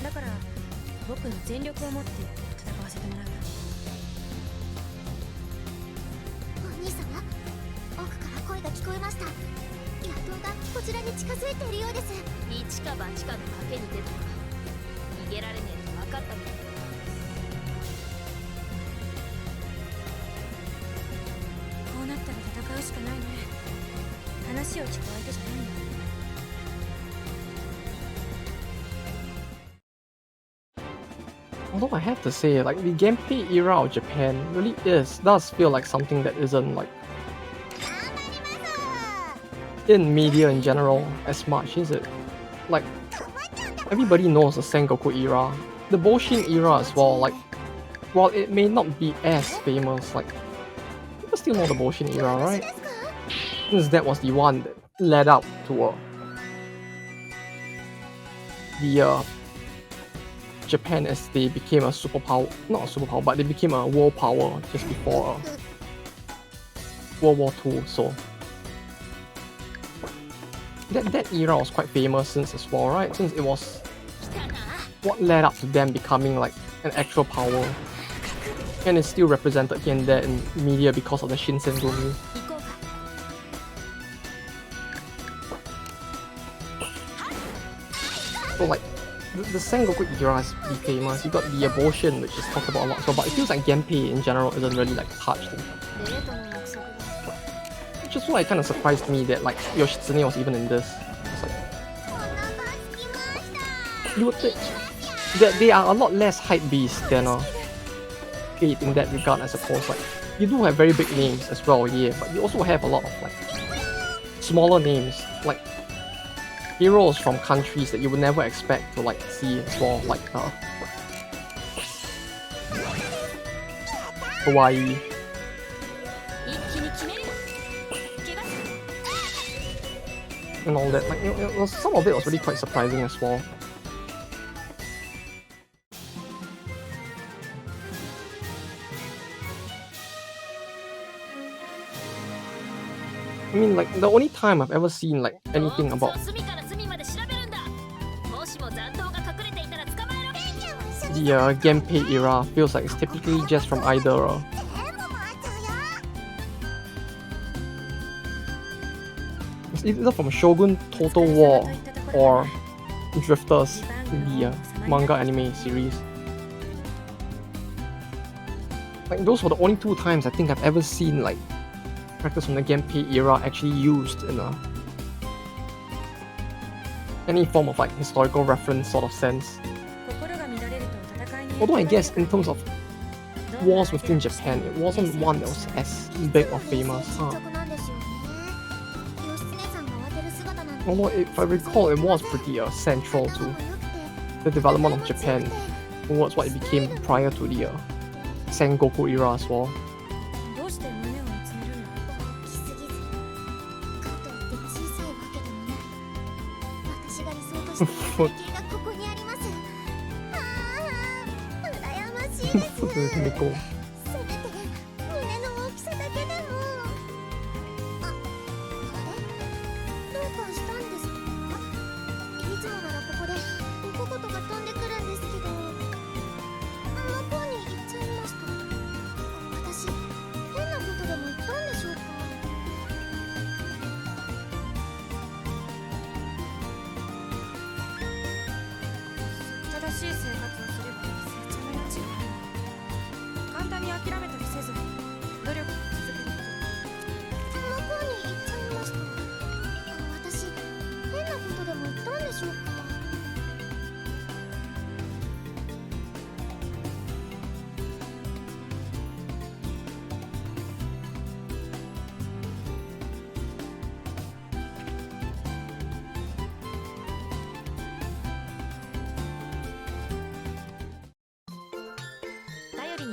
だ。だから僕の全力を持って戦わせてもらう。お兄様、奥から声が聞こえました。野党がこちらに近づいているようです。一か八かの賭けに出たか。逃げられねえと分かったみたいだ。こうなったら戦うしかないね。話を聞く相手じゃないんだ。Although I have to say, like the gameplay era of Japan really does feel like something that isn't like in media in general as much, is it? Like everybody knows the Sengoku era, the Boshin era as well. Like while it may not be as famous, like people still know the Boshin era, right? Since that was the one that led up to the Japan as they became a superpower, not a superpower, but they became a world power just before World War II. So that era was quite famous since as well, right? Since it was what led up to them becoming like an actual power. And it's still represented here and there in media because of the Shinsengumi. So like, the Sengoku era is pretty famous. You got the abortion, which is talked about a lot, so but it feels like Genpei in general isn't really like touched. Which is why it kind of surprised me that like Yoshitsune was even in this. It's like, you would think that they are a lot less hype beasts than Fate in that regard, I suppose. Like, you do have very big names as well, yeah, but you also have a lot of like smaller names, like heroes from countries that you would never expect to like see as well, like Hawaii. And all that, like some of it was really quite surprising as well. I mean, like, the only time I've ever seen like anything about the Genpei era feels like it's typically just from either it's either from Shogun Total War or Drifters, the manga anime series. Like, those were the only two times I think I've ever seen like characters from the Genpei era actually used in any form of like historical reference sort of sense. Although I guess in terms of wars within Japan, it wasn't one that was as big or famous. Although if I recall, it was pretty central to the development of Japan towards what it became prior to the Sengoku era as well. Nico.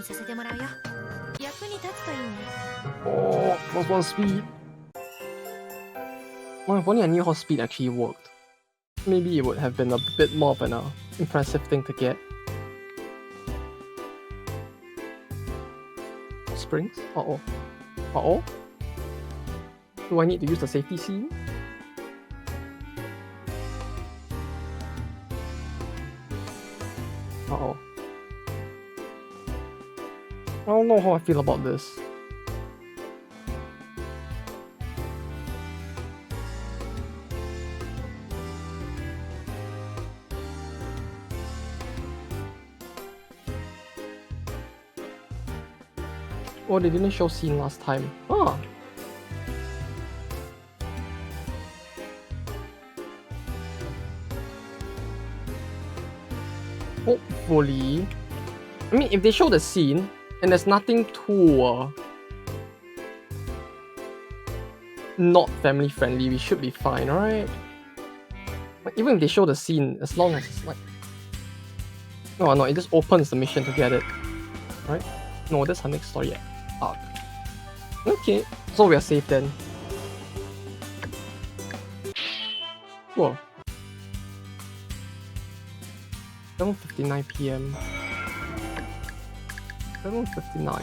させてもらうよ。役に立つといいね。 Oh, plus one speed. Well, if only I knew how speed actually worked. Maybe it would have been a bit more of an impressive thing to get. Springs? Uh-oh. Uh-oh? Do I need to use the safety scene? Uh-oh. I don't know how I feel about this. Oh, they didn't show scene last time. Ah. Hopefully. I mean, if they show the scene and there's nothing too not family friendly, we should be fine, right? Like, even if they show the scene, as long as it's like, no, it just opens the mission to get it, right? No, that's her next story arc. Okay, so we are safe then. Whoa. 7:59 p.m. 7:59.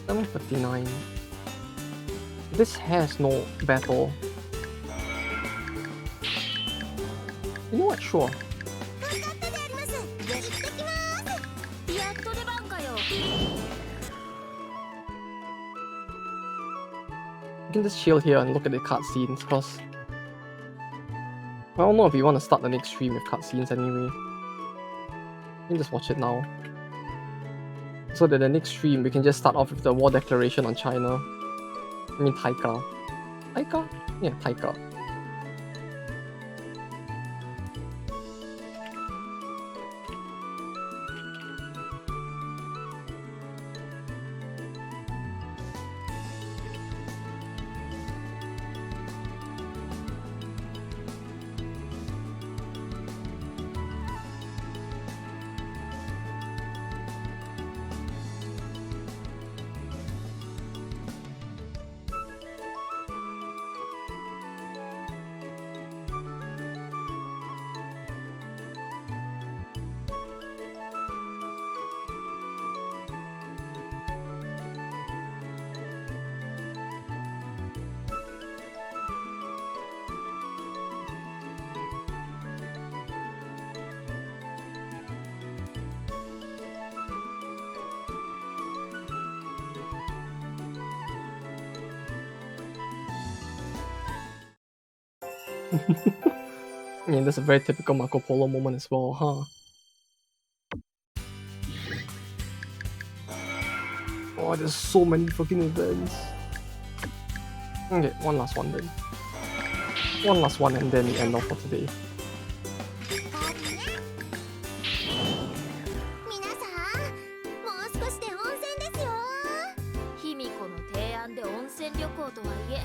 $7:59. This has no battle. You know what? Sure. 助かったであります。行ってきます。やっと出番かよ。 You can just chill here and look at the cutscenes, because I don't know if we want to start the next stream with cutscenes anyway. You can just watch it now. So that the next stream we can just start off with the war declaration on China. I mean Taika. Taika? Yeah, Taika. Yeah, that's a very typical Marco Polo moment as well, huh? Oh, there's so many fucking events. Okay, one last one then. One last one and then we end off for today. 皆さん、もう少しで温泉ですよ。卑弥呼の提案で温泉旅行とはいえ、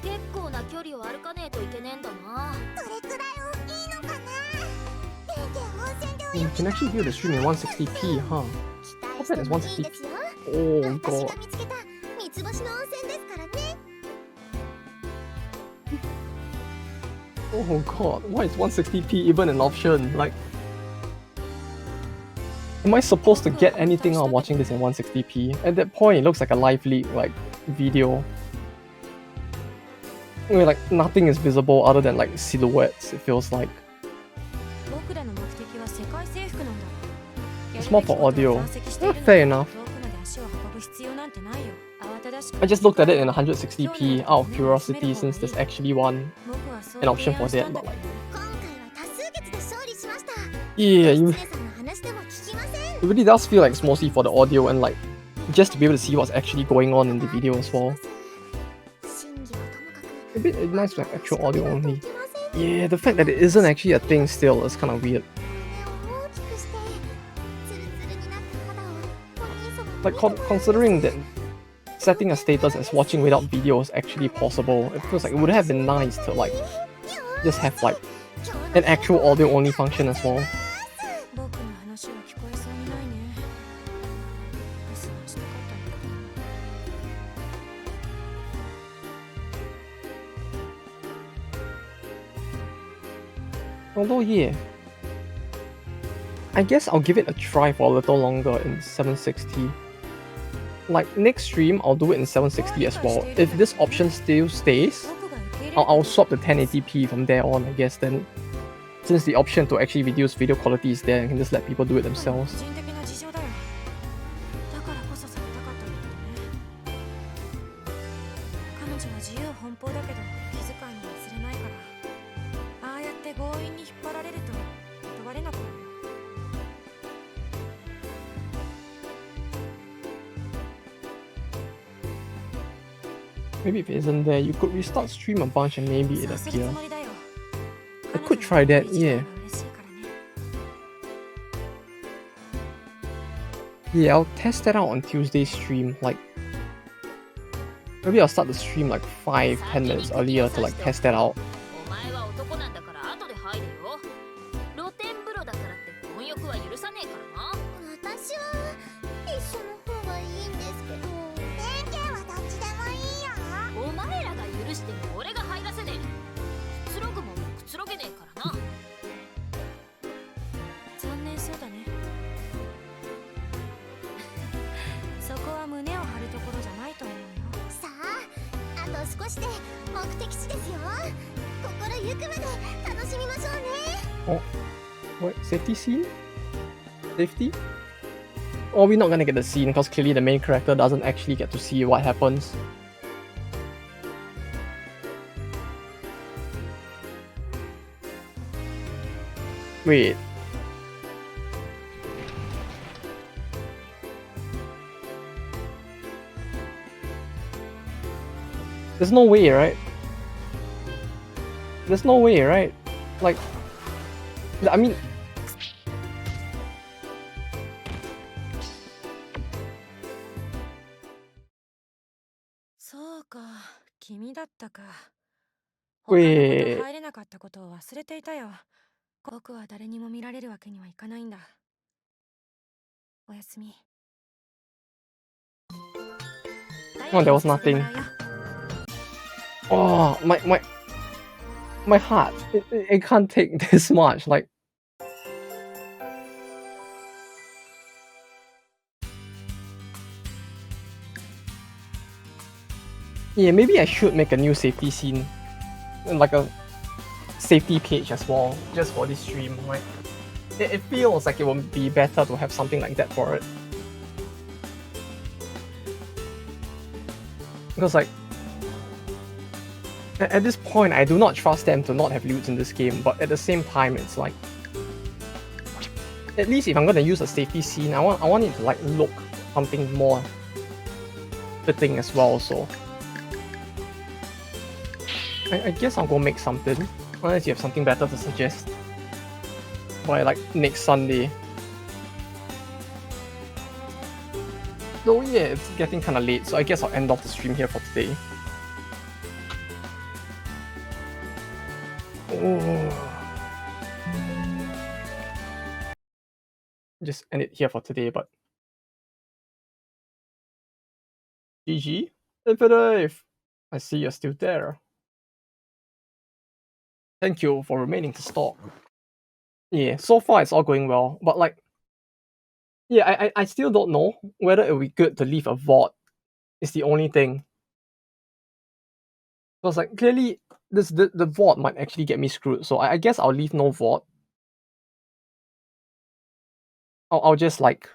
結構な距離を歩かねえといけねえんだな。どれくらい大きいのかな。天気温泉で泳 You can actually view the stream in 160p, huh? ぎ期待してもいいですよ。 Oh 私 god. が見つけた三つ星の温泉ですからね。 Oh god, why is 160p even an option? Like, am I supposed to get anything out of watching this in 160p? At that point, it looks like a live leak, like, video. I mean, like, nothing is visible other than, like, silhouettes, it feels like. 僕らの目的は世界征服なんだ。 It's more for audio. Fair enough. 遠くまで足を運ぶ必要なんてないよ。慌ただしく I just looked at it in 160p out of curiosity since there's actually an option for that, but like, 今回は多数決で勝利しました。 yeah, 狐さんの話でも聞きません。 it really does feel like it's mostly for the audio and like, just to be able to see what's actually going on in the video as well. 真偽はともかく A bit nice like actual audio only. できません。 Yeah, the fact that it isn't actually a thing still is kind of weird. 胸を大きくしてツルツルになった肌をお兄様に Like considering that setting a status as watching without video is actually possible, it feels like it would have been nice to like just have like an actual audio only function as well. 僕の話は聞こえそうにないね。ミスはしたかったんだけど。 Although yeah, I guess I'll give it a try for a little longer in 760. Like next stream, I'll do it in 760 as well. If this option still stays, 僕が受け入れる I'll swap to 1080p from there on, I guess. Then, since the option to actually reduce video quality is there, I can just let people do it 個 themselves. 人的な事情だよ。だからこそされたかったんだけどね。彼女は自由奔放だけど気遣いも忘れないから、ああやって強引に引っ張られると断れなくなるよ。 Maybe if it isn't there, you could restart stream a bunch and maybe it そうするつ appear. もりだよ。 I could try that, 彼女の理 yeah. 解が嬉しいからね。 Yeah, I'll test that out on Tuesday's stream. Like, maybe I'll start the stream like 5-10 minutes earlier to like test that out. お前は男なんだから後で入れよ。露天風呂だからって混浴は許さねえからな。私は一緒の方がいいんですけど。天気はどっちでもいいよ。お前らが許しても俺が入らせねえ。ねえからな。残念そうだね。そこは胸を張るところじゃないと思うよ。さあ、あと少しで目的地ですよ。心ゆくまで楽しみましょうね。 Oh, what? Safety scene? Safety? Oh, we're not gonna get the scene because clearly the main character doesn't actually get to see what happens. Wait. There's no way, right? There's no way, right? Like, I mean,そうか、君だったか。他のこと他のこと入れなかったことを忘れていたよ。僕は誰にも見られるわけにはいかないんだ。おやすみ。 Oh, there was nothing. Oh, my heart. It can't take this much. Like, yeah, maybe I should make a new safety scene, like a safety page as well, just for this stream. Like, it feels like it would be better to have something like that for it. Because like, at this point, I do not trust them to not have loots in this game, but at the same time, it's like, at least if I'm gonna use a safety scene, I want it to like look something more fitting as well. So I guess I'll go make something, unless you have something better to suggest by like next Sunday. So yeah, it's getting kind of late, so I guess I'll end off the stream here for today. Oh. Just end it here for today, but GG, Infinitive! I see you're still there. Thank you for remaining to stalk. Yeah, so far it's all going well, but like, yeah, I still don't know whether it would be good to leave a VOD. Is the only thing. Because like clearly the VOD might actually get me screwed, so I guess I'll leave no VOD. I'll just like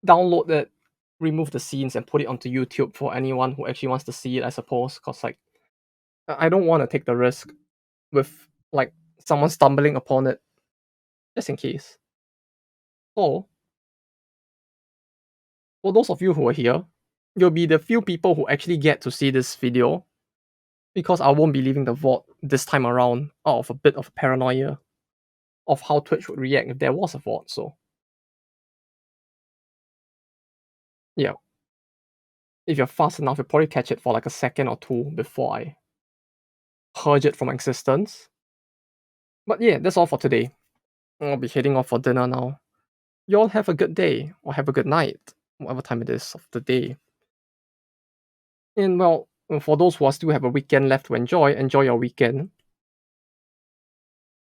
download it, remove the scenes, and put it onto YouTube for anyone who actually wants to see it, I suppose. Because like I don't want to take the risk with like someone stumbling upon it, just in case. So for those of you who are here, you'll be the few people who actually get to see this video, because I won't be leaving the VOD this time around out of a bit of paranoia of how Twitch would react if there was a VOD. So yeah, if you're fast enough, you'll probably catch it for like a second or two before I purge it from existence. But yeah, that's all for today. I'll be heading off for dinner now. You all have a good day, or have a good night, whatever time it is of the day. And well, for those who still have a weekend left to enjoy your weekend.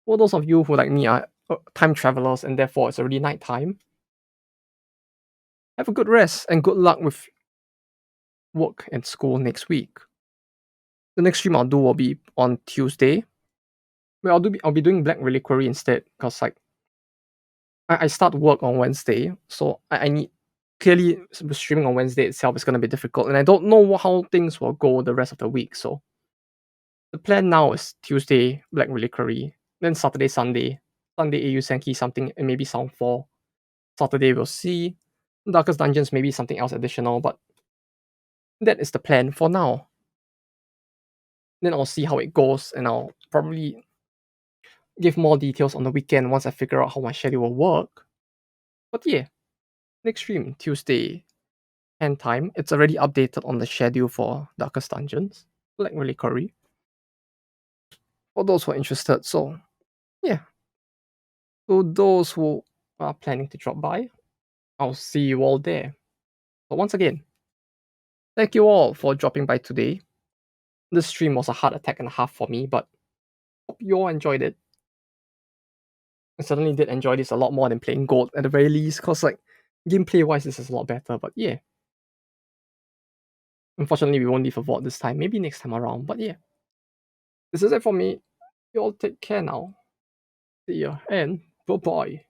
For those of you who, like me, are time travelers and therefore it's already night time, have a good rest and good luck with work and school next week. The next stream I'll do will be on Tuesday. Well, I'll be doing Black Reliquary instead, because like I start work on Wednesday, so I need, clearly streaming on Wednesday itself is gonna be difficult, and I don't know how things will go the rest of the week. So the plan now is Tuesday Black Reliquary, then Saturday Sunday Eiyu Senki something, and maybe Sound 4. Saturday we'll see. Darkest Dungeons, maybe something else additional, but that is the plan for now. Then I'll see how it goes, and I'll probably give more details on the weekend once I figure out how my schedule will work. But yeah, next stream, Tuesday, 10 time. It's already updated on the schedule for Darkest Dungeons, Black Reliquary, for those who are interested. So yeah, to those who are planning to drop by, I'll see you all there. But once again, thank you all for dropping by today. This stream was a heart attack and a half for me, but Hope you all enjoyed it. I certainly did enjoy this a lot more than playing Gold at the very least, cause like gameplay wise this is a lot better, but yeah. Unfortunately we won't leave a vote this time, maybe next time around, but yeah. This is it for me. You all take care now. See ya and bye bye.